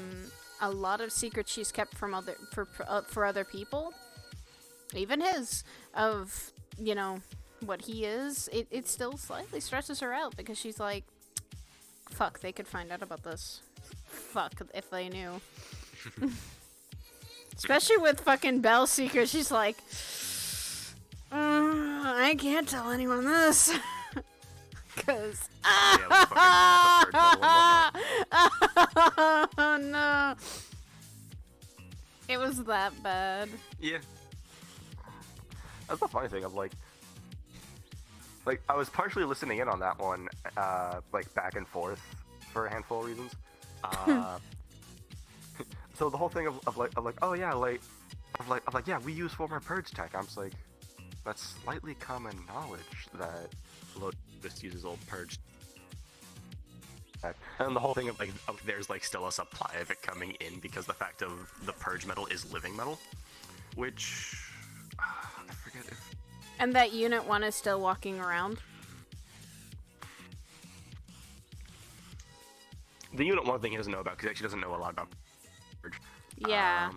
lot of secrets she's kept from for other people, even his, of, you know, what he is, it still slightly stresses her out because she's like, fuck, they could find out about this. Fuck, if they knew. Especially with fucking Belle's secret, she's like, I can't tell anyone this. Cause oh no, it was that bad.
Yeah. That's the funny thing of like I was partially listening in on that one, like back and forth for a handful of reasons. So the whole thing of like oh yeah, yeah, we use former purge tech. I'm just like, that's slightly common knowledge that Lotus uses old purge. And the whole thing of like, there's like still a supply of it coming in because the fact of the purge metal is living metal, which I forget if.
And that Unit 1 is still walking around.
The Unit 1 thing he doesn't know about because he actually doesn't know a lot about purge.
Yeah.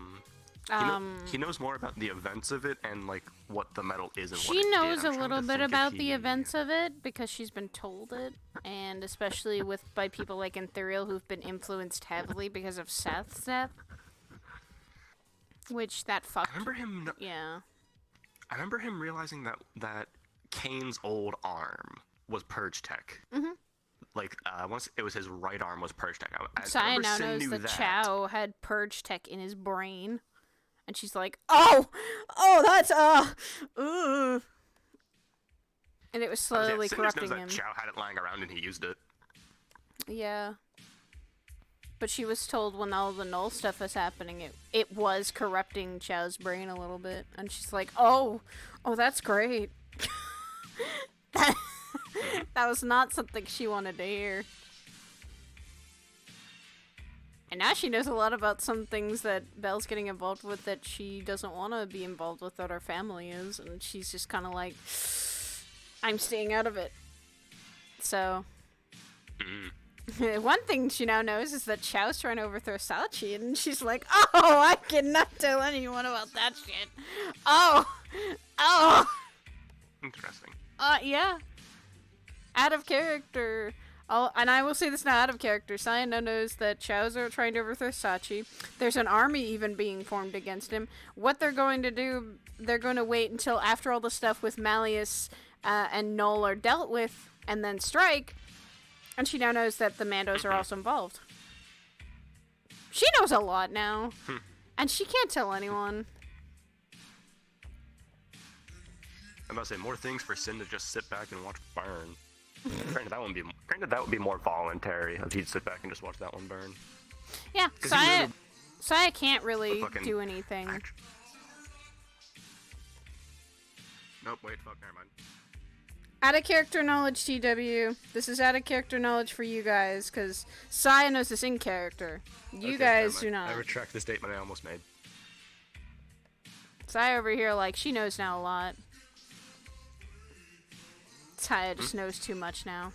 He knows more about the events of it and like what the metal is and what
She
it
knows
did.
a little bit about the events of it because she's been told it, and especially by people like Sidriel who've been influenced heavily because of Seth's death. Which that fucked.
I remember him.
Yeah.
I remember him realizing that Kane's old arm was purge tech.
Mhm.
Like once it was his right arm was purge tech.
Saya now knows that Chow had purge tech in his brain. And she's like, oh, that's, And it was slowly corrupting him.
Chow had it lying around and he used it.
Yeah. But she was told when all the null stuff was happening, it was corrupting Chow's brain a little bit. And she's like, oh, that's great. that was not something she wanted to hear. And now she knows a lot about some things that Belle's getting involved with that she doesn't want to be involved with, that her family is, and she's just kind of like, I'm staying out of it. So, one thing she now knows is that Chow's trying to overthrow Sachi, and she's like, oh, I cannot tell anyone about that shit. Oh!
Interesting.
Yeah. Out of character. And I will say this now out of character. Saya knows that Chow's are trying to overthrow Sachi. There's an army even being formed against him. What they're going to do, they're going to wait until after all the stuff with Malleus and Null are dealt with, and then strike. And she now knows that the Mandos are also involved. She knows a lot now. And she can't tell anyone.
I'm about to say more things for Sin to just sit back and watch burn. Granted, that would be more voluntary if he'd sit back and just watch that one burn.
Yeah, Saya can't really do anything.
Nope, wait, fuck, never mind.
Out of character knowledge, TW. This is out of character knowledge for you guys, because Saya knows this in character. You guys do not.
I retract the statement I almost made.
Saya over here, like, she knows now a lot. Saya just knows too much now.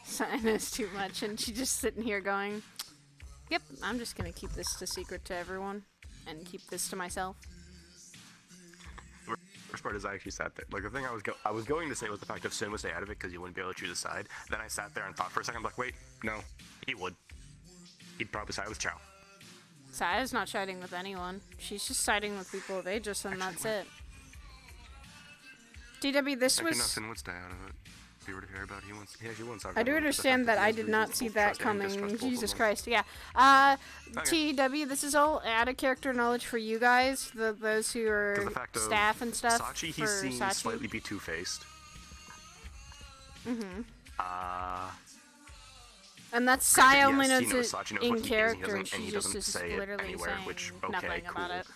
Saya knows too much, and she's just sitting here going, yep, I'm just gonna keep this a secret to everyone, and keep this to myself.
The worst part is I actually sat there. Like, the thing I was going to say was the fact that Sin would stay out of it because he wouldn't be able to choose a side. Then I sat there and thought for a second, I'm like, wait, no, he would. He'd probably side with Chow.
Saya's not siding with anyone. She's just siding with people of Aegis, and that's it. DW, this was...
Nothing would stay out of it. If you were to hear about it, he actually wants
I do understand that I did not see that coming. Jesus Christ, yeah. TW, this is all out of character knowledge for you guys, those who are staff and stuff.
Sachi, he's seen slightly be two-faced.
And that's Saya only knows it in character, and she just is literally saying nothing about it.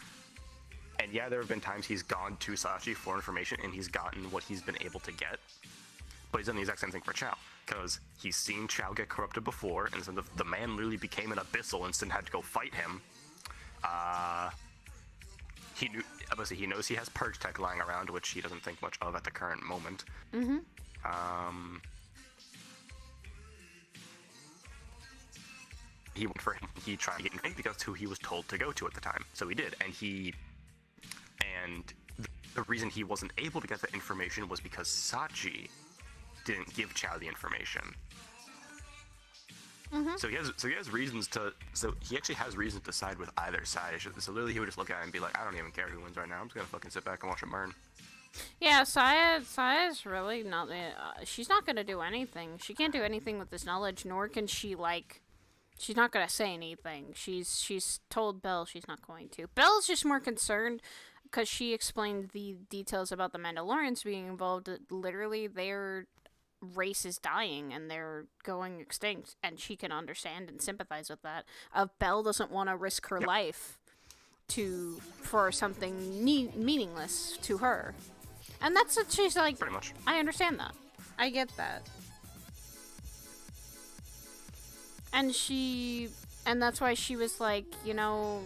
And yeah, there have been times he's gone to Sachi for information and he's gotten what he's been able to get. But he's done the exact same thing for Chow. Because he's seen Chow get corrupted before, and so the man literally became an abyssal and Sin had to go fight him. He knows he has purge tech lying around, which he doesn't think much of at the current moment. He went for him. He tried to get him because who he was told to go to at the time. So he did, and the reason he wasn't able to get the information was because Sachi didn't give Chow the information. So he has reasons to. So he actually has reasons to side with either side. So literally, he would just look at it and be like, "I don't even care who wins right now. I'm just gonna fucking sit back and watch it burn."
Yeah, Saya's really not. She's not gonna do anything. She can't do anything with this knowledge, nor can she like. She's not gonna say anything. She's told Belle she's not going to. Belle's just more concerned because she explained the details about the Mandalorians being involved. Literally, their race is dying and they're going extinct, and she can understand and sympathize with that. Belle doesn't want to risk her life for something meaningless to her, and that's what she's like.
Pretty much.
I understand that. I get that. And that's why she was like, you know,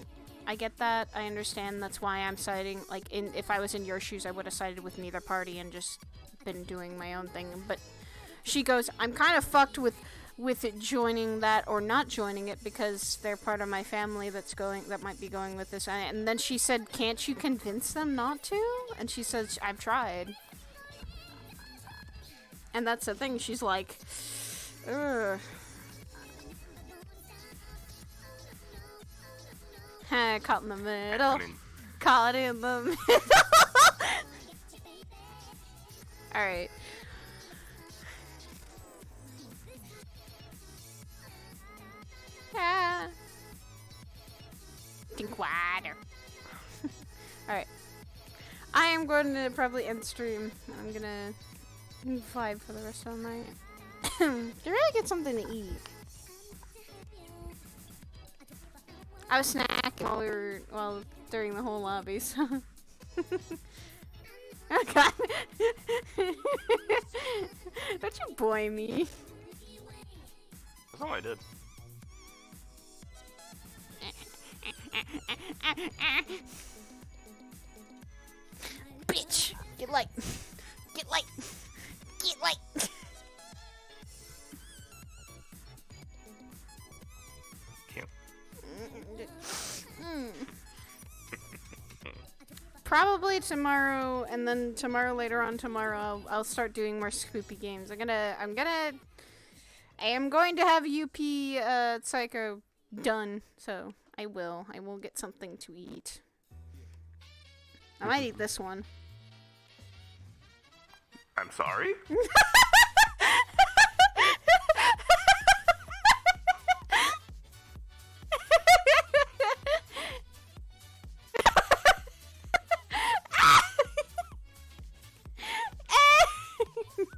I get that, I understand, that's why I'm siding, like, if I was in your shoes, I would have sided with neither party and just been doing my own thing, but she goes, I'm kind of fucked with it joining that or not joining it because they're part of my family that might be going with this, and then she said, can't you convince them not to? And she says, I've tried. And that's the thing, she's like, ugh. Caught in the middle. Caught in the middle. Alright. Ah. Think water. Alright. I am going to probably end stream. I'm gonna vibe for the rest of the night. To really get something to eat. I was snacking during the whole lobby, so. Oh god. Don't you boy me.
That's all I did.
Bitch! Get light! Get light! Get light! Probably tomorrow, and then later on tomorrow, I'll start doing more spoopy games. I am going to have UP Psycho done, so I will get something to eat. I might eat this one.
I'm sorry?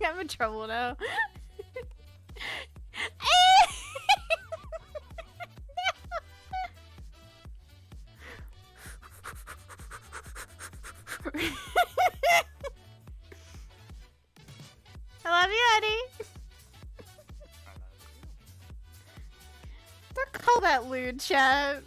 I'm in trouble now. I love you, Eddie. Don't call that lewd, chat.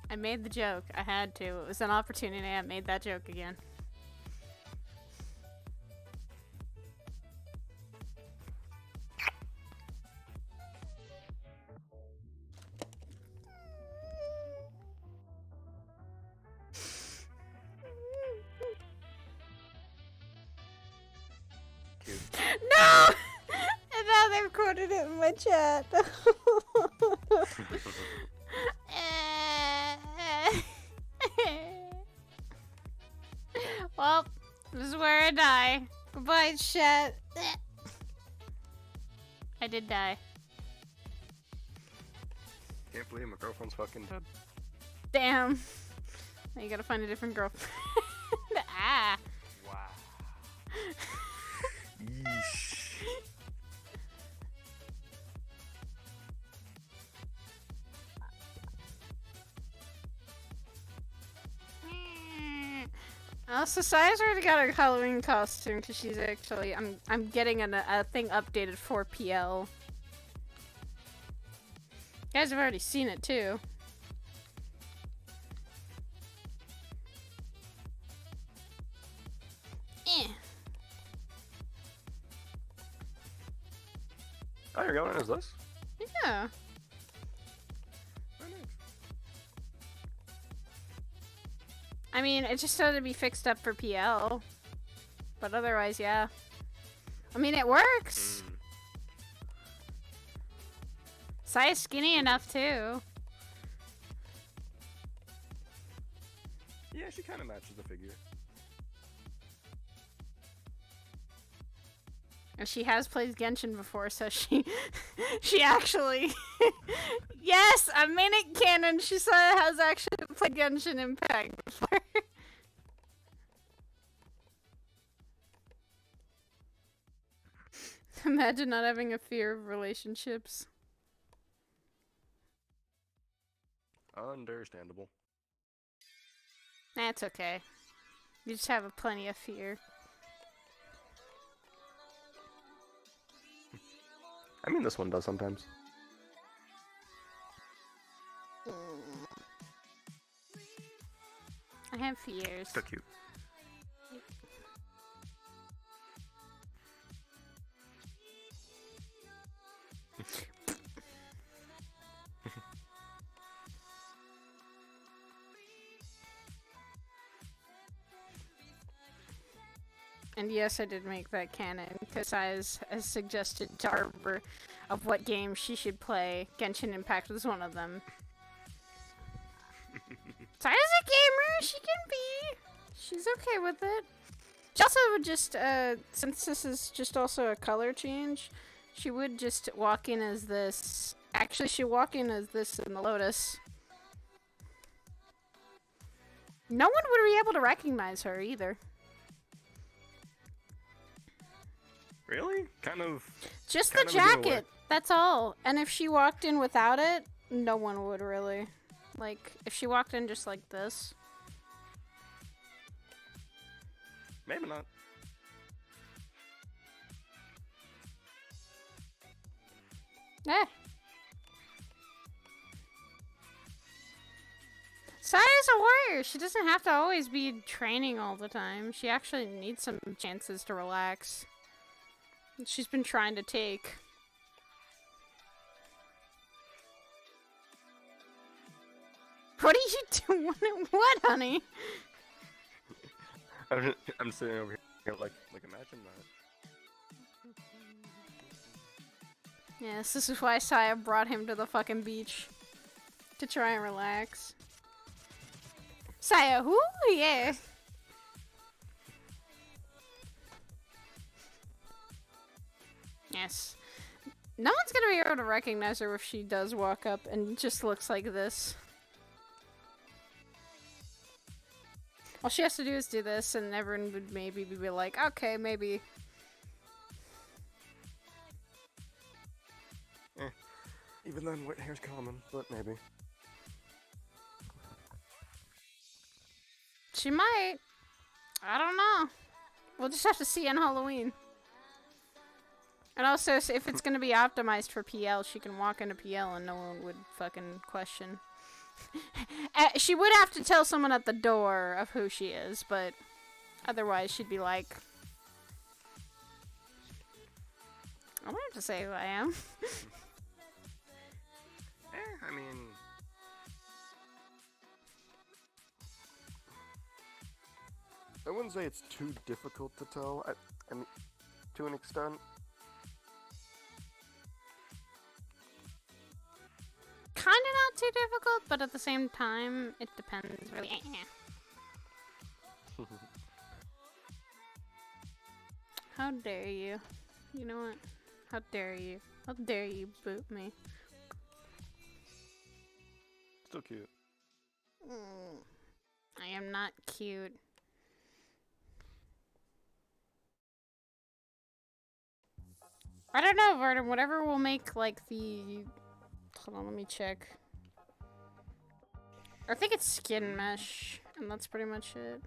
I made the joke. I had to. It was an opportunity. I made that joke again. No! And now they've quoted it in my chat. Well, this is where I die. Goodbye, chat. I did die.
Can't believe my girlfriend's fucking dead.
Damn. Now you gotta find a different girlfriend. Ah.
Wow. Yeesh.
So Saya's already got her Halloween costume because she's actually I'm getting a thing updated for PL. You guys have already seen it too.
Oh, you're going as this?
Yeah. I mean, it just had to be fixed up for PL. But otherwise, yeah. I mean, it works. Saya's skinny enough, too.
Yeah, she kind of matches the figure.
And she has played Genshin before, so she actually yes, I mean it canon. She has actually played Genshin Impact before. Imagine not having a fear of relationships.
Understandable.
That's okay. You just have plenty of fear.
I mean, this one does sometimes.
I have fears.
So cute.
And yes, I did make that canon, because I suggested to Arbor of what game she should play. Genshin Impact was one of them. Saya's a gamer, she can be. She's okay with it. She also would just, since this is just also a color change, she would just walk in as this. Actually, she'd walk in as this in the Lotus. No one would be able to recognize her either.
Really? Kind of.
Just
kind
the
of a giveaway.
jacket, that's all. And if she walked in without it, no one would really. Like, if she walked in just like this.
Maybe not.
Eh. Saya's a warrior. She doesn't have to always be training all the time. She actually needs some chances to relax. She's been trying to take. What are you doing? What, honey?
I'm sitting over here like imagine that.
Yes, this is why Saya brought him to the fucking beach. To try and relax. Saya, whoo, yeah. Yes. No one's gonna be able to recognize her if she does walk up and just looks like this. All she has to do is do this, and everyone would maybe be like, okay, maybe.
Even then, wet hair's common, but maybe.
She might. I don't know. We'll just have to see on Halloween. And also, if it's gonna be optimized for PL, she can walk into PL and no one would fucking question. She would have to tell someone at the door of who she is, but otherwise she'd be like, I don't have to say who I am.
I mean... I wouldn't say it's too difficult to tell, I mean, to an extent.
Kinda not too difficult, but at the same time, it depends really. How dare you? You know what? How dare you? How dare you boot me?
Still cute.
I am not cute. I don't know, Varden. Whatever will make, like, the... Hold on, let me check. I think it's skin mesh, and that's pretty much it.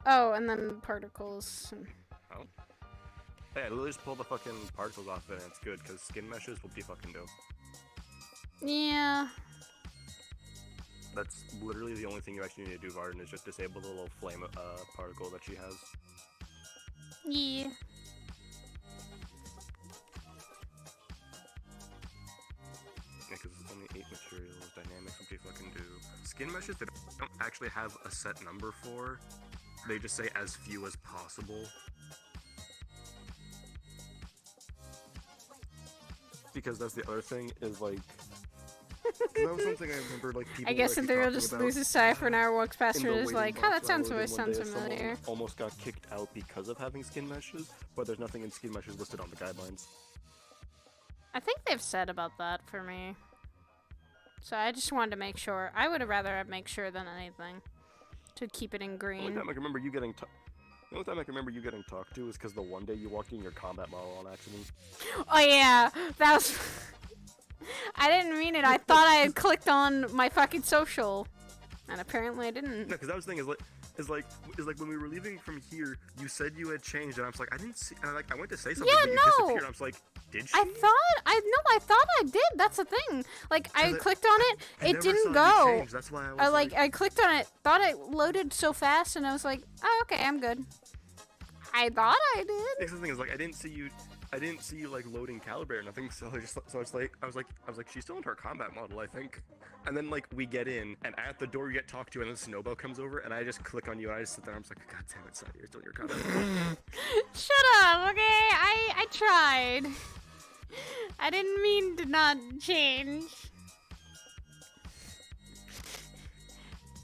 Oh, and then particles. And...
Oh. Hey, I literally just pulled the fucking particles off it, and it's good, because skin meshes will be fucking dope.
Yeah.
That's literally the only thing you actually need to do, Varden, is just disable the little flame particle that she has.
Yeah.
Yeah, because it's only 8 materials, dynamics, what do you fucking do? Skin meshes, they don't actually have a set number for. They just say as few as possible. Because that's the other thing, is like... that was something I remember, like, people
I guess
were
Sidriel just loses sight for an hour, walks past her, and is like, oh, that sounds
familiar.
familiar.
Almost got kicked out because of having skin meshes, but there's nothing in skin meshes listed on the guidelines.
I think they've said about that for me. So I just wanted to make sure. I would have rather make sure than anything. To keep it in
The
green.
only time I can remember you getting talked to is because the one day you walked in your combat model on accident.
Oh yeah, that was... I didn't mean it. I thought I had clicked on my fucking social. And apparently I didn't.
No, because that was the thing is, like,
is like when we were leaving from here, you said you had changed, and I was like, I didn't see. And I went to say something,
Yeah,
but you
no.
disappeared. I was like, did she?
I thought I did. That's the thing. Like I clicked on it,
I
it
never
didn't
saw you
go.
change, that's why I was
I clicked on it, thought it loaded so fast, and I was like, oh, okay, I'm good. I thought I did.
Next thing is like I didn't see you like loading calibrate or nothing. So it's like I was like she's still in her combat model, I think. And then like we get in, and at the door you get talked to, and then Snowbell comes over, and I just click on you, and I just sit there. I'm just like, God damn it, Sadie, you're still in your combat model.
Shut up, okay? I tried. I didn't mean to not change.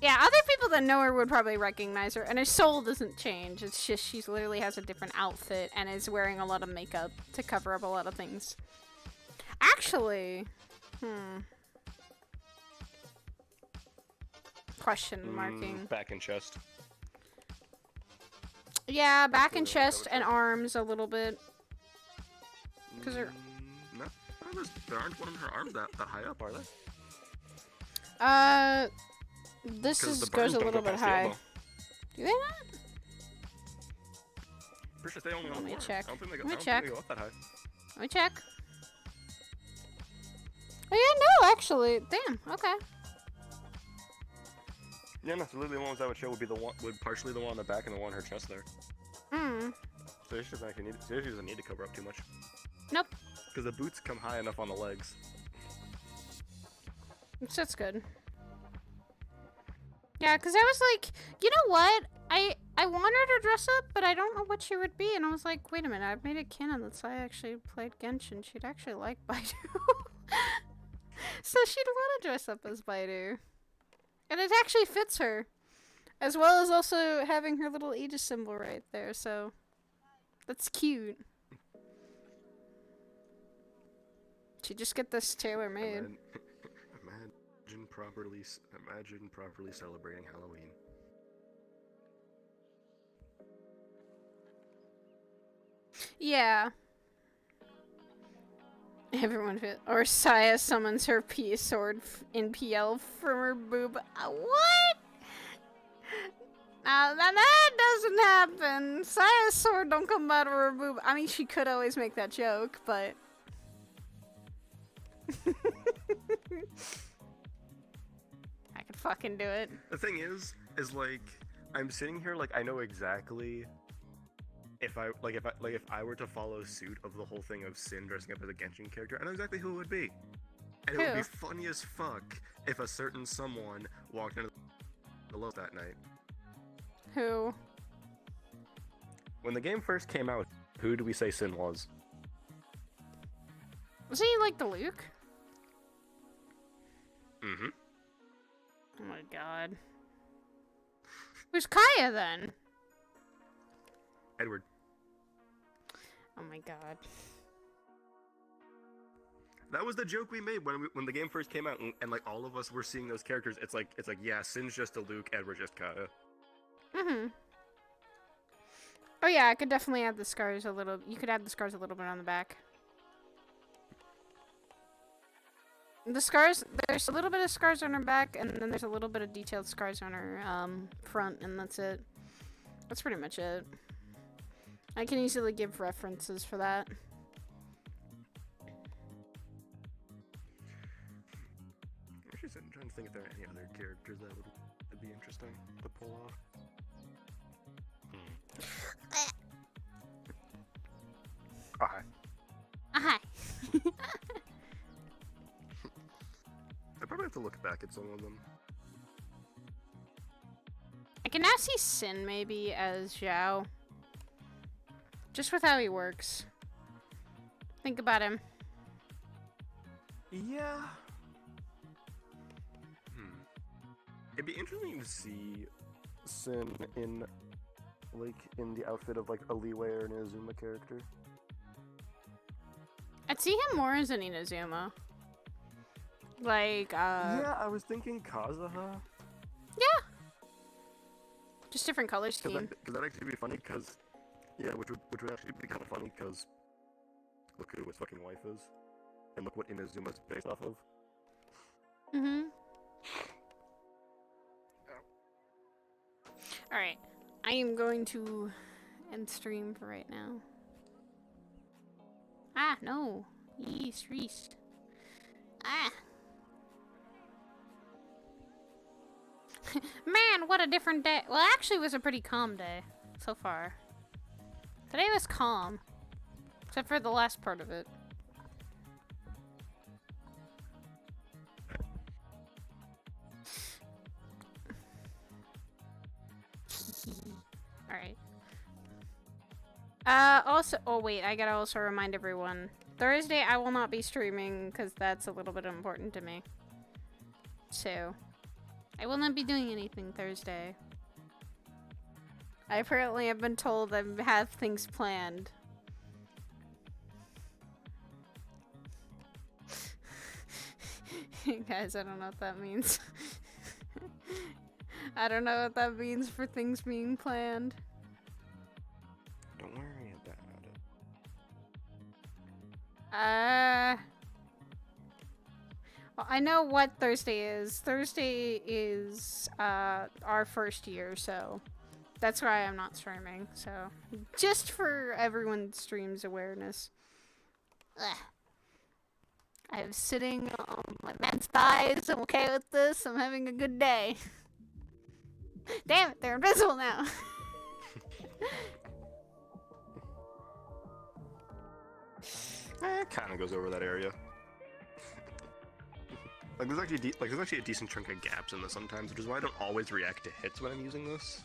Yeah, other people that know her would probably recognize her, and her soul doesn't change. It's just she literally has a different outfit and is wearing a lot of makeup to cover up a lot of things. Actually, question marking.
Back and chest.
Yeah, back and chest and arms a little bit. Cause her.
No, there aren't one of her arms that high up, are they?
This
'Cause the
goes
burns
a
don't
little
go
bit
past the
high.
elbow.
Do they not?
Pretty sure they only
Let me
on
check.
I don't think they go,
Let me
I don't
check.
think they go up that high.
Let me check. Oh yeah, no, actually, damn. Okay.
Yeah, no, so literally the ones I would show would be partially the one on the back and the one on her chest there. So she doesn't need to cover up too much.
Nope.
Because the boots come high enough on the legs.
So that's good. Yeah, because I was like, you know what? I want her to dress up, but I don't know what she would be. And I was like, wait a minute, I've made a canon that I actually played Genshin. She'd actually like Baidu. So she'd want to dress up as Baidu. And it actually fits her. As well as also having her little Aegis symbol right there, so that's cute. She just get this tailor made.
Imagine properly celebrating Halloween.
Yeah. Everyone fit. Or Saya summons her P sword in PL from her boob. What? Now that doesn't happen. Saya's sword don't come out of her boob. I mean, she could always make that joke, but. I could fucking do it.
The thing is like I'm sitting here like I know exactly if I were to follow suit of the whole thing of Sin dressing up as a Genshin character, I know exactly who it would be. And it would be funny as fuck if a certain someone walked into the Lowe's that night.
Who?
When the game first came out, who do we say Sin was?
Was he like the Luke?
Mm-hmm.
Oh my god. Who's Kaya then?
Edward.
Oh my god.
That was the joke we made when the game first came out, and like all of us were seeing those characters. It's like yeah, Sin's just a Luke, Edward's just Kaya.
Oh yeah, I could definitely add the scars a little. You could add the scars a little bit on the back. The scars, there's a little bit of scars on her back, and then there's a little bit of detailed scars on her front, and that's it. That's pretty much it. I can easily give references for that.
I'm trying to think if there are any other characters that would be interesting to pull off. Oh, hi.
Hi.
I probably have to look back at some of them.
I can now see Sin maybe as Zhao. Just with how he works. Think about him.
Yeah. It'd be interesting to see Sin in the outfit of like a Leeway or an Inazuma character.
I'd see him more as an Inazuma. Like,
Yeah, I was thinking Kazuha.
Yeah. Just different color scheme.
Because that'd actually be funny, because... Yeah, which would actually be kind of funny, because... Look who his fucking wife is. And look what Inazuma's based off of.
Alright. I am going to end stream for right now. Ah, no. Yeast, Reese. Ah. Man, what a different day. Well, actually, it was a pretty calm day so far. Today was calm. Except for the last part of it. Alright. Also, oh wait, I gotta also remind everyone. Thursday I will not be streaming because that's a little bit important to me. So, I will not be doing anything Thursday. I apparently have been told I have things planned. Guys, I don't know what that means. I don't know what that means for things being planned.
Don't worry about it.
Well, I know what Thursday is. Thursday is our first year, so that's why I'm not streaming. So just for everyone's stream's awareness. Ugh. I'm sitting on my man's thighs. I'm okay with this. I'm having a good day. Damn it, they're invisible now.
It kind of goes over that area. Like there's actually a decent chunk of gaps in this sometimes, which is why I don't always react to hits when I'm using this.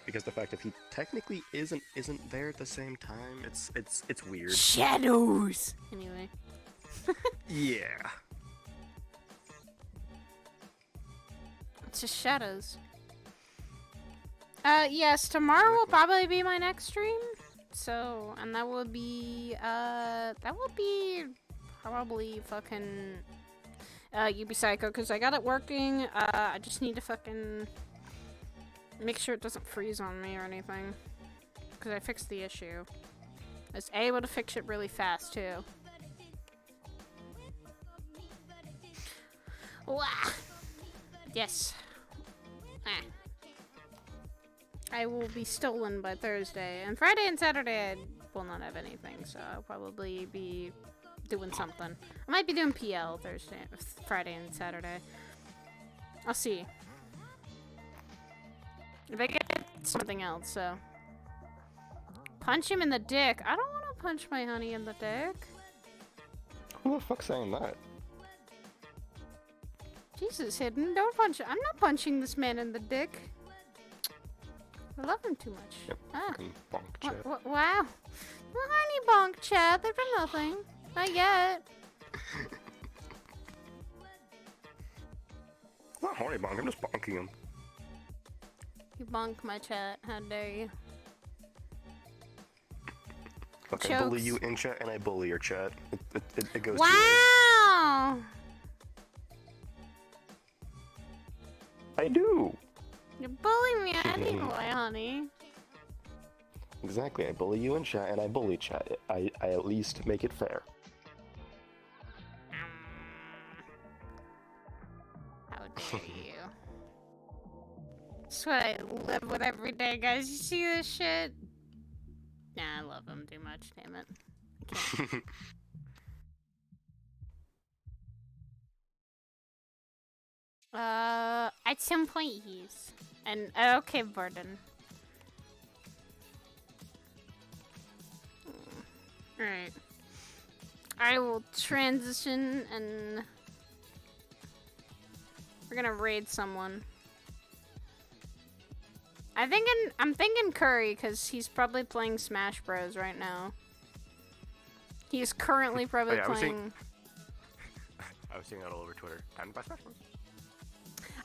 Because the fact that he technically isn't there at the same time, it's weird.
Shadows. Anyway.
Yeah.
It's just shadows. Yes, tomorrow will probably be my next stream. So, and that will be probably fucking UB Psycho, because I got it working. I just need to fucking make sure it doesn't freeze on me or anything, because I fixed the issue. I was able to fix it really fast too. Wah! Yes. Ah. I will be stolen by Thursday. And Friday and Saturday I will not have anything, so I'll probably be doing something. I might be doing PL Friday and Saturday. I'll see. If I get something else, so. Punch him in the dick. I don't want to punch my honey in the dick.
Who the fuck's saying that?
Jesus, Hidden, don't punch. I'm not punching this man in the dick. I love him too much.
Yep,
Ah.
bonk chat.
Wow. Well, honey bonk chat. They've done nothing. Not yet.
It's not horny bonk, I'm just bonking him.
You bonk my chat. How dare you?
Look, I bully you in chat and I bully your chat. It goes
Wow!
I do!
You bully me anyway, honey.
Exactly, I bully you in chat and I bully chat. I at least make it fair.
How dare you? That's what I live with every day, guys. You see this shit? Nah, I love him too much, damn it. I can't. At some point, yes. And, okay, Burden. Alright. I will transition and... we're gonna raid someone. I'm thinking Curry, because he's probably playing Smash Bros. Right now. He's currently probably playing...
I was seeing that all over Twitter. And by Smash Bros.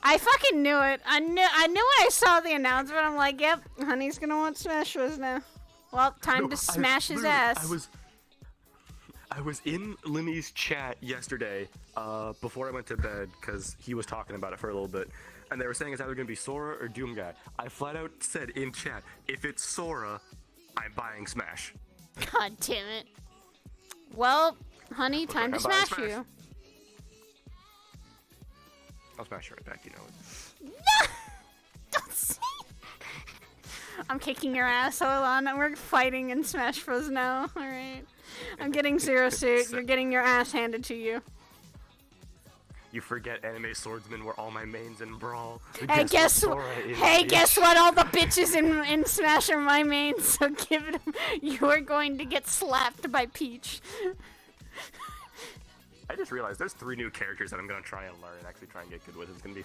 I fucking knew it. I knew when I saw the announcement. I'm like, yep, honey's gonna want Smash Bros. Now. Well, time to smash his ass.
I was in Limmy's chat yesterday, before I went to bed, because he was talking about it for a little bit, and they were saying it's either gonna be Sora or Doom Guy. I flat out said in chat, if it's Sora, I'm buying Smash.
God damn it. Well, honey, time to smash you.
I'll smash you right back, you know it.
No! Don't say I'm kicking your ass, Olan, and we're fighting in Smash Bros. Now. Alright. I'm getting Zero Suit. You're getting your ass handed to you.
You forget anime swordsmen were all my mains in Brawl.
Hey, guess what? Hey, guess what? All the bitches in Smash are my mains, so give it. You are going to get slapped by Peach.
I just realized there's 3 new characters that I'm gonna try and learn and actually try and get good with. It's gonna be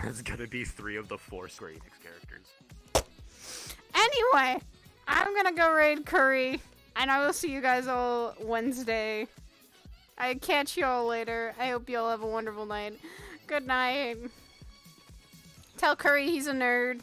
it's gonna be 3 of the 4 Square Enix characters.
Anyway, I'm gonna go raid Curry, and I will see you guys all Wednesday. I catch you all later. I hope you all have a wonderful night. Good night. Tell Curry he's a nerd.